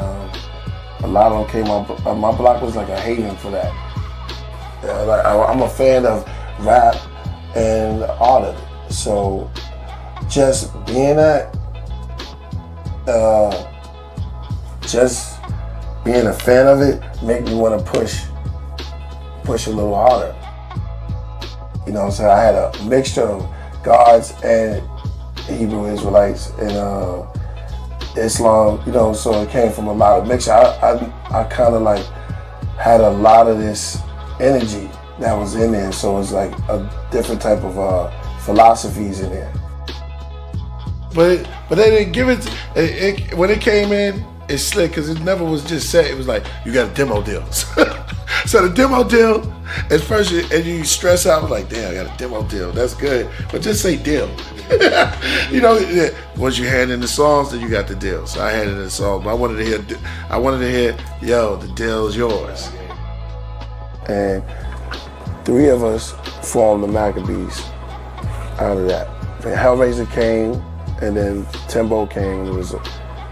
a lot of them came up. My block was like a haven for that. I'm a fan of rap and all of it. So just being just being a fan of it make me want to push a little harder. You know what I'm saying? I had a mixture of gods and Hebrew Israelites and Islam, you know, so it came from a lot of mixture. I kind of like had a lot of this energy that was in there, so it's like a different type of philosophies in there. But they didn't give it when it came in. It's slick because it never was just set. It was like you got a demo deal. So the demo deal, at first, and you stress out like, damn, I got a demo deal. That's good, but just say deal. You know, once you hand in the songs, then you got the deal. So I handed in the song, but I wanted to hear, yo, the deal's yours. And 3 of us formed the Maccabees out of that. And Hellraiser came, and then Timbo came. It was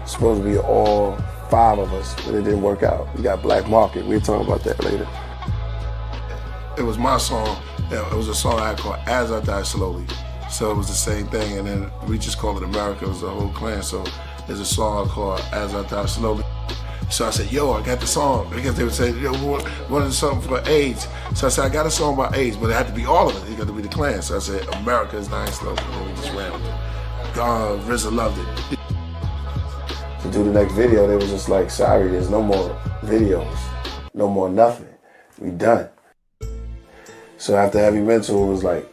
supposed to be all 5 of us, but it didn't work out. We got Black Market. We'll talk about that later. It was my song. It was a song I had called As I Die Slowly. So it was the same thing, and then we just called it America. It was the whole clan. So there's a song called As I Die Slowly. So I said, yo, I got the song. Because they would say, yo, what is something for AIDS? So I said, I got a song about AIDS, but it had to be all of it. It got to be the Klan. So I said, America is nice, love it. And we just ran with it. RZA loved it. To do the next video, they was just like, sorry, there's no more videos, no more nothing. We done. So after Heavy Mental, it was like,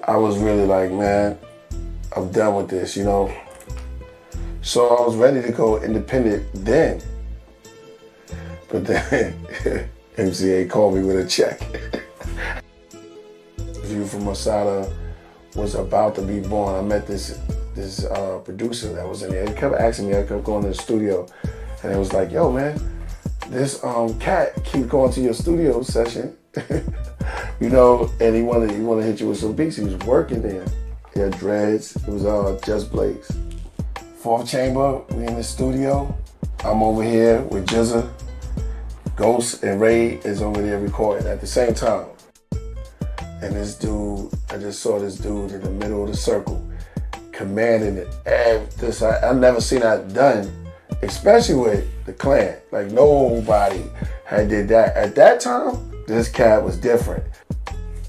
I was really like, man, I'm done with this, you know? So I was ready to go independent then. But then MCA called me with a check. View from Masada was about to be born. I met this producer that was in there. He kept asking me, I kept going to the studio, and it was like, yo, man, this cat keep going to your studio session, you know, and he wanted to hit you with some beats. He was working there. He had dreads. It was Just Blaze. Fourth chamber, we in the studio. I'm over here with Jizza. Ghost and Ray is over there recording at the same time. And this dude, I just saw this dude in the middle of the circle, commanding it. I never seen that done, especially with the Klan. Like nobody had did that. At that time, this cat was different.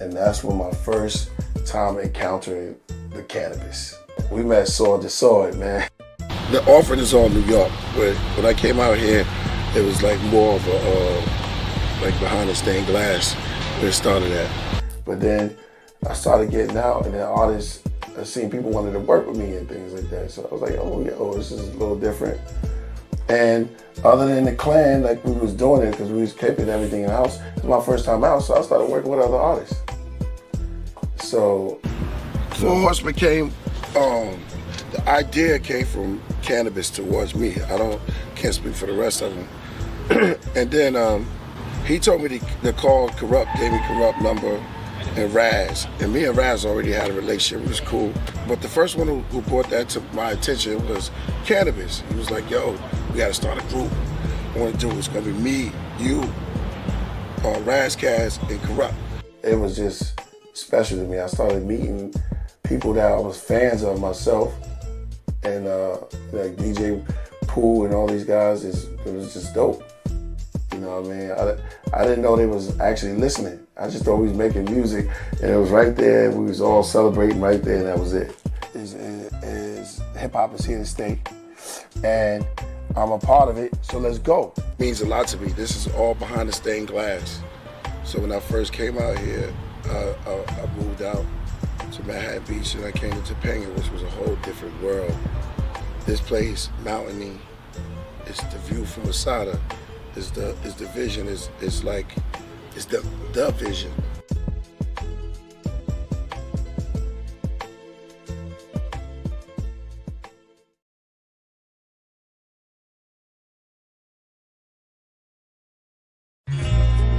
And that's when my first time encountering the cannabis. We met sword to sword, man. The offering is all New York. When I came out here, it was like more of a, like behind the stained glass where it started at. But then I started getting out, and then artists, I seen people wanted to work with me and things like that. So I was like, oh, yo, this is a little different. And other than the Klan, like we was doing it because we was keeping everything in the house. It was my first time out, so I started working with other artists. So Four Horsemen came, the idea came from cannabis towards me. Can't speak for the rest of them. And then he told me to call Corrupt, gave me Corrupt number, and Raz. And me and Raz already had a relationship, it was cool. But the first one who brought that to my attention was cannabis. He was like, yo, we gotta start a group. I wanna do it, it's gonna be me, you, Raz, Kaz, and Corrupt. It was just special to me. I started meeting people that I was fans of myself, and like DJ Pooh and all these guys, it was just dope. You know what I mean? I didn't know they was actually listening. I just thought we was making music, and it was right there. We was all celebrating right there, and that was it. Hip hop is here to stay, and I'm a part of it. So let's go. It means a lot to me. This is all behind the stained glass. So when I first came out here, I moved out to Manhattan Beach, and I came to Topanga, which was a whole different world. This place, mountainy, it's the view from Masada. Is the vision, is the vision.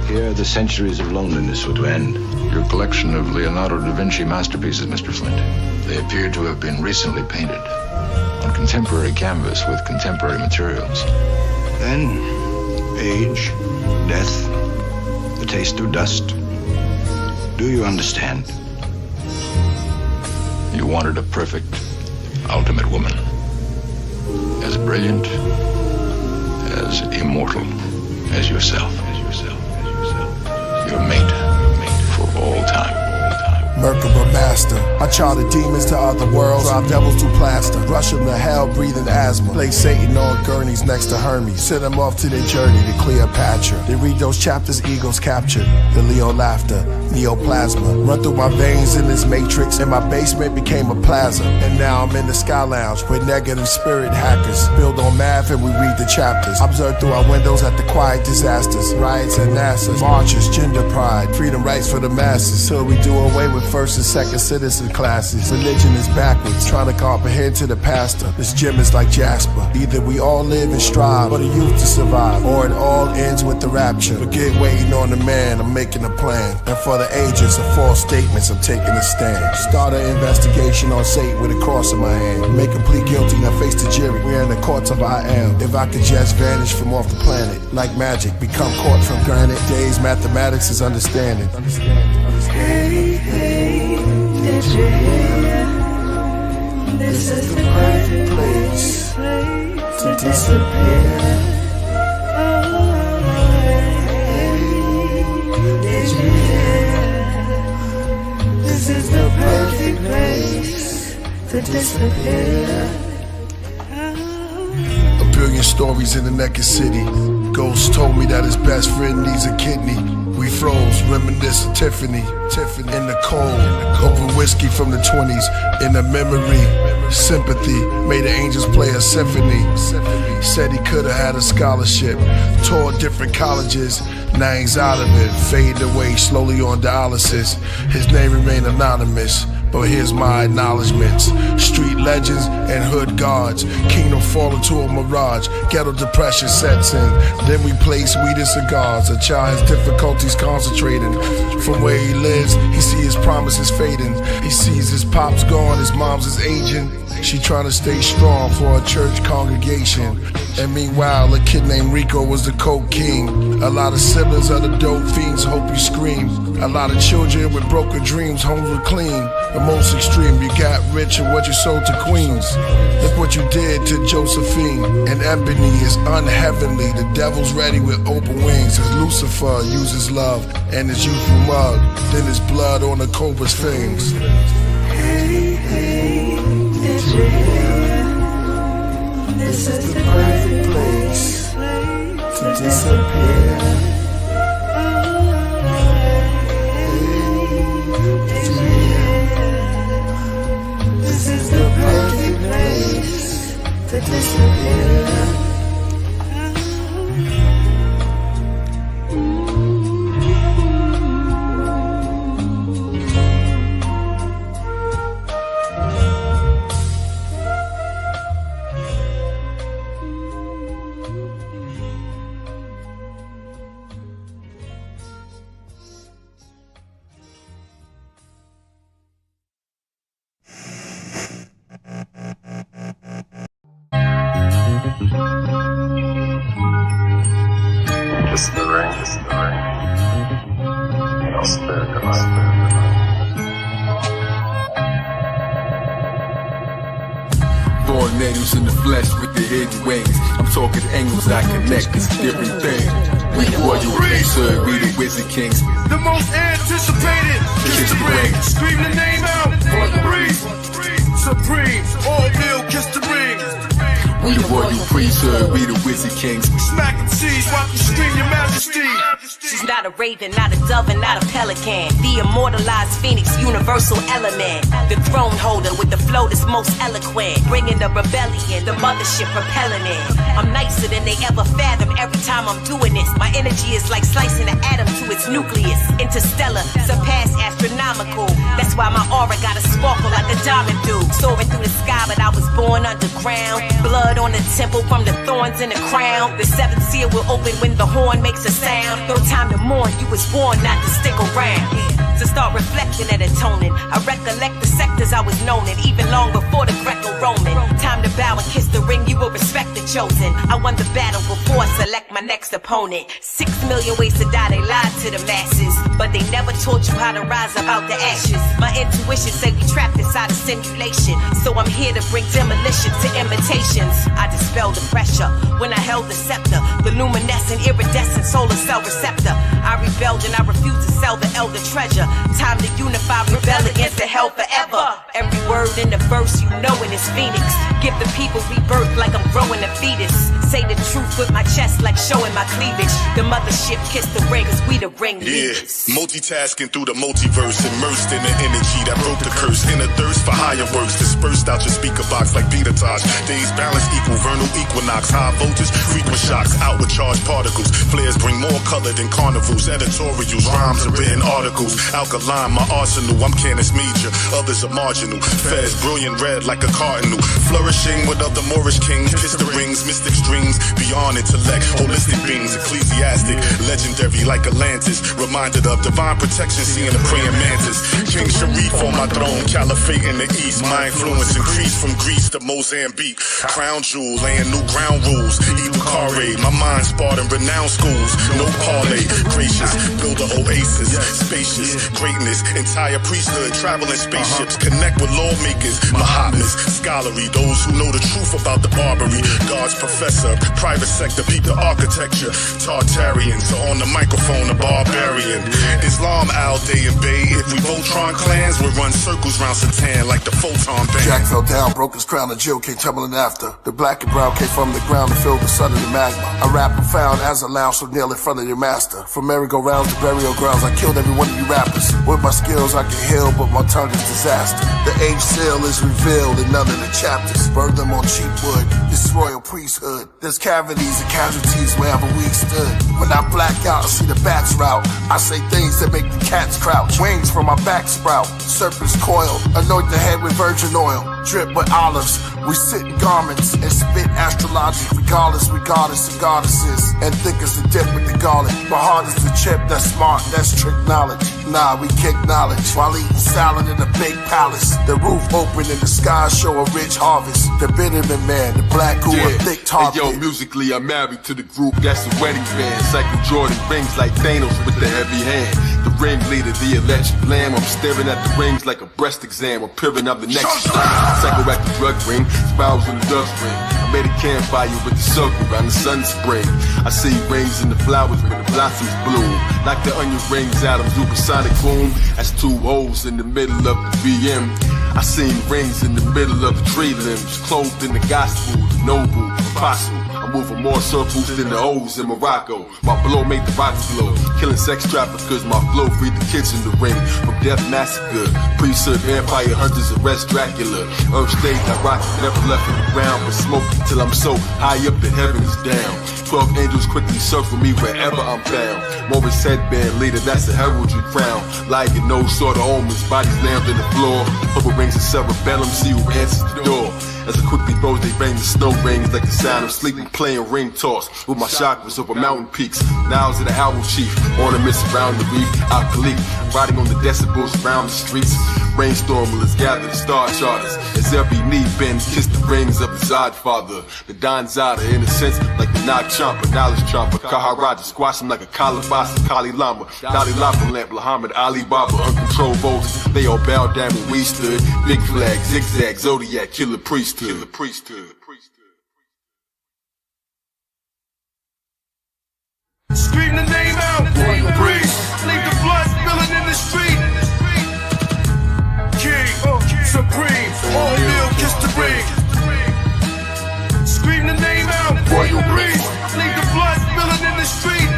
Here, the centuries of loneliness were to end. Your collection of Leonardo da Vinci masterpieces, Mr. Flint. They appear to have been recently painted On contemporary canvas with contemporary materials. Then, age, death, the taste of dust. Do you understand? You wanted a perfect, ultimate woman. As brilliant, as immortal as yourself. Your mate for all time. Merkaba master, I charted demons to other worlds, drive devils to plaster, rush them to hell, breathing asthma, place Satan on gurneys next to Hermes, send them off to their journey to Cleopatra. They read those chapters, egos captured, the Leo laughter, neoplasma, run through my veins in this matrix, and my basement became a plaza. And now I'm in the Sky Lounge with negative spirit hackers, build on math and we read the chapters, observe through our windows at the quiet disasters, riots and NASA's, marches, gender pride, freedom rights for the masses, till we do away with first and second citizen classes. Religion is backwards, trying to comprehend to the pastor. This gym is like Jasper. Either we all live and strive for the youth to survive, or it all ends with the rapture. Forget waiting on the man, I'm making a plan. And for the ages of false statements, I'm taking a stand. Start an investigation on Satan with a cross in my hand. Make him plead guilty, now face the jury. We're in the courts of I am. If I could just vanish from off the planet, like magic, become caught from granite. Days mathematics is understanding. Hey, hey, did you hear? This is the perfect place to disappear. This is the perfect place to disappear. A billion stories in the naked city. Ghost told me that his best friend needs a kidney. We froze, reminiscing Tiffany in the cold. Over whiskey from the 20s, in the memory. Sympathy made the angels play a symphony. Said he could've had a scholarship. Toured different colleges, now he's out of it. Faded away slowly on dialysis. His name remained anonymous, but here's my acknowledgements. Street legends and hood guards. Kingdom fall into a mirage. Ghetto depression sets in. Then we place weed and cigars. A child has difficulties concentrating. From where he lives, he sees his promises fading. He sees his pops gone, his mom's is aging. She trying to stay strong for a church congregation. And meanwhile, a kid named Rico was the coke king. A lot of siblings of the dope fiends hope you scream. A lot of children with broken dreams, homes were clean. The most extreme, you got rich and what you sold to queens. Look what you did to Josephine. And Ebony is unheavenly. The devil's ready with open wings. As Lucifer uses love and his youthful mug. Then his blood on the cobra's fangs. Hey, hey, did you hear? This is the perfect place to disappear. This is the perfect place to disappear. Kiss the ring, and I'll spare the night. Born natives in the flesh with the hidden wings. I'm talking angles that connect, it's a different thing. We the royal priesthood, we the wizard kings. The most anticipated, kiss the ring. Scream the name out, for the breeze. Supreme, all real, kiss the ring. We the royal priesthood, we the wizard kings. Smack and seize, while you scream your majesty. She's not a raven, not a dove, and not a pelican. The immortalized phoenix, universal element. The throne holder with the flow that's most eloquent. Bringing the rebellion, the mothership propelling it. I'm nicer than they ever fathom every time I'm doing this. My energy is like slicing an atom to its nucleus. Interstellar, surpass astronomical. That's why my aura got a sparkle like a diamond do. Soaring through the sky, but I was born underground. Blood on the temple from the thorns in the crown. The seventh seal will open when the horn makes a sound. No time to mourn, you was born not to stick around. To start reflecting and atoning, I recollect the sectors I was known in, even long before the Greco-Roman. Time to bow and kiss the ring, you will respect the chosen. I won the battle before I select my next opponent. 6 million ways to die, they lied to the masses, but they never taught you how to rise about the ashes. My intuition say we trapped inside a simulation, so I'm here to bring demolition to imitations. I dispelled the pressure when I held the scepter, the luminescent, iridescent solar cell receptor. I rebelled and I refused to sell the elder treasure. Time to unify, rebel against the hell forever. Every word in the verse, you know it is Phoenix. Give the people rebirth like I'm growing a fetus. Say the truth with my chest like showing my cleavage. The mothership kiss the ring, cause we the ring leaders. Multitasking through the multiverse, immersed in the energy that broke the curse. In a thirst for higher works, dispersed out your speaker box like Peter Tosh. Days balance equal vernal equinox. High voltage, frequent shocks, outward charged particles. Flares bring more color than carnivals. Editorials, rhymes and written articles. Alkaline, my arsenal, I'm Canis Major. Others are marginal. Fez, brilliant red like a cardinal. Flourishing with other Moorish kings. Kiss the rings, mystic streams. Beyond intellect, holistic beings. Ecclesiastic, legendary like Atlantis. Reminded of divine protection, seeing the praying mantis. King Sharif on my throne. Caliphate great in the East. My influence increased from Greece to Mozambique. Crown jewel, laying new ground rules. Evil carre, my mind sparred in renowned schools. No parlay, gracious, build an oasis. Spacious, greatness, entire priesthood, traveling spaceships. Connect with lawmakers, Mahatmas, scholarly, those who know the truth about the Barbary. God's professor, private sector, peep the architecture. Tartarians are on the microphone, a barbarian. Islam, Al Day and Bay. If we Voltron clans, we'll run circles round Satan like the Photon Band. Jack fell down, broke his crown, and Jill came tumbling after. The black and brown came from the ground and filled the sun of the magma. A rap profound as a lounge so nail in front of your master. From merry-go-rounds to burial grounds, I killed every one of you rappers. With my skills I can heal, but my tongue is disaster. The age seal is revealed in none of the chapters. Burn them on cheap wood, this royal priesthood. There's cavities and casualties wherever we stood. When I black out and see the bats route, I say things that make the cats crouch. Wings from my back sprout, serpents coil. Anoint the head with virgin oil, drip with olives. We sit in garments and spit astrology. Regardless, we goddess and goddesses. And thick as the dip with the garlic. But hard as the chip, that's smart, that's trick knowledge. Nah, we kick knowledge while eating salad in a big palace. The roof open and the sky show a rich harvest. The Bitterman man, the black who a thick target. Hey, yo, musically I'm married to the group that's a wedding band. Cycle Jordan rings like Thanos with the heavy hand. The ringleader, the electric lamb. I'm staring at the rings like a breast exam. Appearing of the next psychoactive drug ring. Spirals in the dust ring. I made a campfire with the circle around the sun spring. I see rings in the flowers when the blossoms bloom. Like the onion rings out of supersonic boom. That's two holes in the middle of the VM. I seen rings in the middle of the tree limbs. Clothed in the gospel, the noble, apostle. I'm moving more circles than the O's in Morocco. My blow made the rocks blow. Killing sex traffickers, my flow freed the kids in the ring. From death massacre, priesthood, vampire hunters, arrest Dracula. Earth stage, I rock, never left in the ground, but smoke till I'm so high up that heaven is down. 12 angels quickly circle me wherever I'm found. Morris headband leader, that's a heraldry crown. Like no sort of omens, bodies lammed in the floor. Purple rings of cerebellum, see who answers the door. As I quickly throws, they bang the snow rings like the sound of sleeping, playing ring toss with my chakras over mountain peaks. Now's of the owl chief, ornaments around the reef, alkali, riding on the decibels around the streets. Brainstorm will gather the star charters as every knee bends, kiss the rings of his odd father. The Don Zada, in a sense, like the Knock Chomper, Knowledge Chomper, Kaharaja, squash him like a Kalabasa, Kali Lama, Dalai Lama lamp, Muhammad Ali Baba, uncontrolled voters. They all bowed down when we stood. Big flag, zigzag, Zodiac, Killah Priest. Killah Priesthood. Scream the name out, Royal Priest. Leave the blood spilling in the street. King, supreme, all kneel, kiss the ring. Scream the name out, Royal Priest. Leave the blood spilling in the street.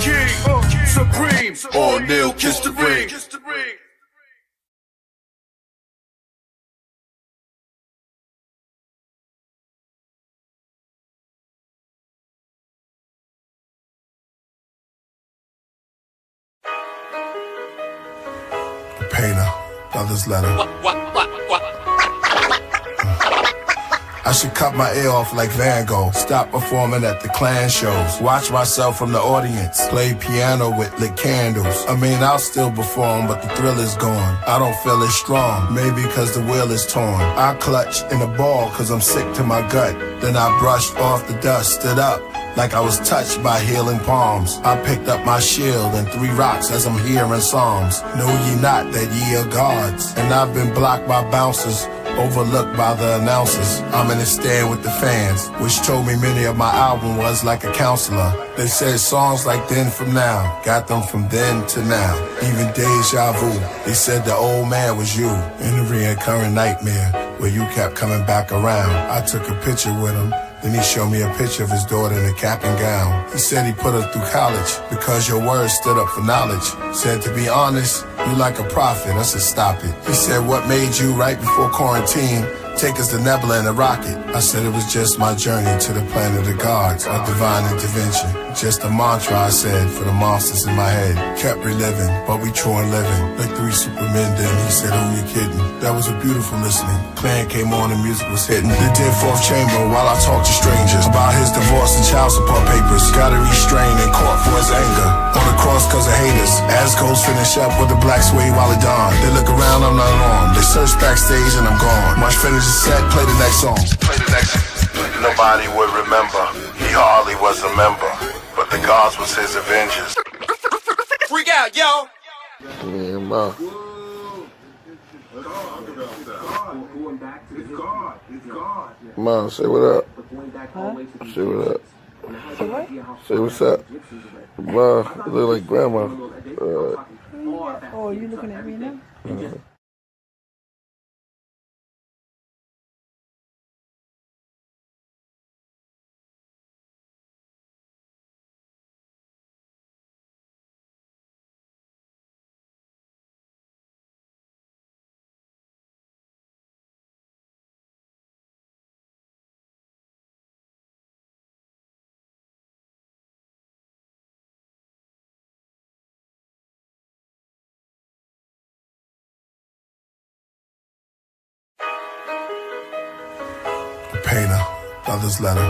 King, supreme, all kneel, kiss the ring. Painter, brother's letter. I should cut my ear off like Van Gogh. Stop performing at the Klan shows. Watch myself from the audience. Play piano with lit candles. I mean, I'll still perform, but the thrill is gone. I don't feel as strong, maybe cause the will is torn. I clutch in a ball cause I'm sick to my gut. Then I brushed off the dust, stood up like I was touched by healing palms. I picked up my shield and 3 rocks as I'm hearing psalms. Know ye not that ye are gods? And I've been blocked by bouncers, overlooked by the announcers. I'm in the stand with the fans, which told me many of my album was like a counselor. They said songs like Then From Now, got them from then to now. Even deja vu, they said the old man was you in the reoccurring nightmare where you kept coming back around. I took a picture with him. Then he showed me a picture of his daughter in a cap and gown. He said he put her through college because your words stood up for knowledge. Said, to be honest, you like a prophet. I said, stop it. He said, what made you right before quarantine take us to Nebula in a rocket? I said, it was just my journey to the planet of gods, a divine intervention. Just a mantra I said for the monsters in my head. Kept reliving, but we true and living. Like 3 supermen then, he said, who you kidding? That was a beautiful listening. Clan came on and music was hitting. They did fourth chamber while I talked to strangers about his divorce and child support papers. Got to restrain in court for his anger. On the cross cause of haters. As goes finish up with the black suede while it dawn. They look around, I'm not on. They search backstage and I'm gone. Watch finish the set, play the next song. Play the next. Nobody would remember. He hardly was a member, but the gods was his avengers. Freak out, yo! Yeah, ma. Ma, say what up. Huh? Say what up. Say what? Say what's up. Ma, you look like grandma. Oh, you looking at me now? Painter, brother's letter.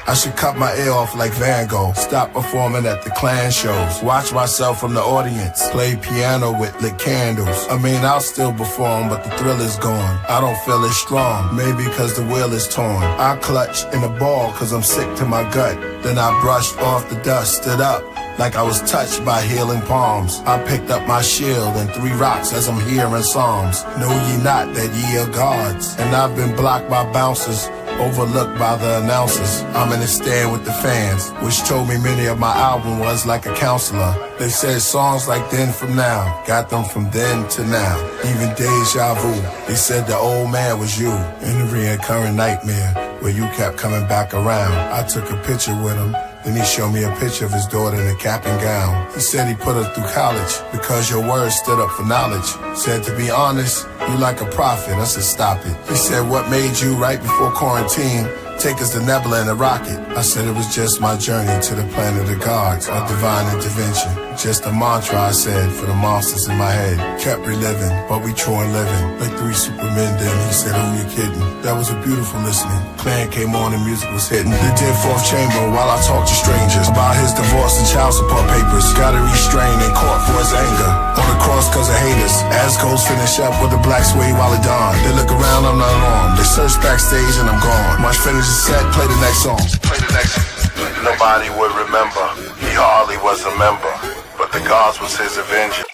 I should cut my ear off like Van Gogh. Stop performing at the Klan shows. Watch myself from the audience. Play piano with lit candles. I mean, I'll still perform, but the thrill is gone. I don't feel as strong, maybe cause the wheel is torn. I clutch in a ball cause I'm sick to my gut. Then I brushed off the dust, stood up like I was touched by healing palms. I picked up my shield and 3 rocks as I'm hearing psalms. Know ye not that ye are gods? And I've been blocked by bouncers, overlooked by the announcers. I'm in the stand with the fans, which told me many of my album was like a counselor. They said songs like Then From Now, got them from then to now. Even deja vu, they said the old man was you in the reoccurring nightmare where you kept coming back around. I took a picture with him. Then he showed me a picture of his daughter in a cap and gown. He said he put her through college because your words stood up for knowledge. Said, to be honest, you like a prophet. I said, stop it. He said, what made you right before quarantine take us to Nebula in a rocket? I said it was just my journey to the planet of the gods, a divine intervention. Just a mantra I said for the monsters in my head. Kept reliving, but we true and living. Like 3 supermen then, he said, who you kidding? That was a beautiful listening. Clan came on and music was hitting. They did fourth chamber while I talked to strangers about his divorce and child support papers. Got to restrain in court for his anger. On the cross cause of haters. As goes finish up with the black suede while it dawn. They look around, I'm not on. They search backstage and I'm gone. Watch finish the set, play the next song. Play the next. Nobody would remember. He hardly was a member, but the gods was his avengers.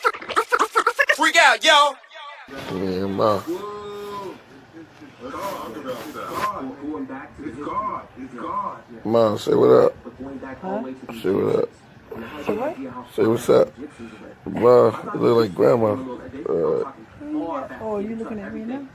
Freak out, yo! Yeah, ma. Ma, say what up. Huh? Say what up. Say what? Say what's up. Ma, you look like grandma. Oh, you looking at me now?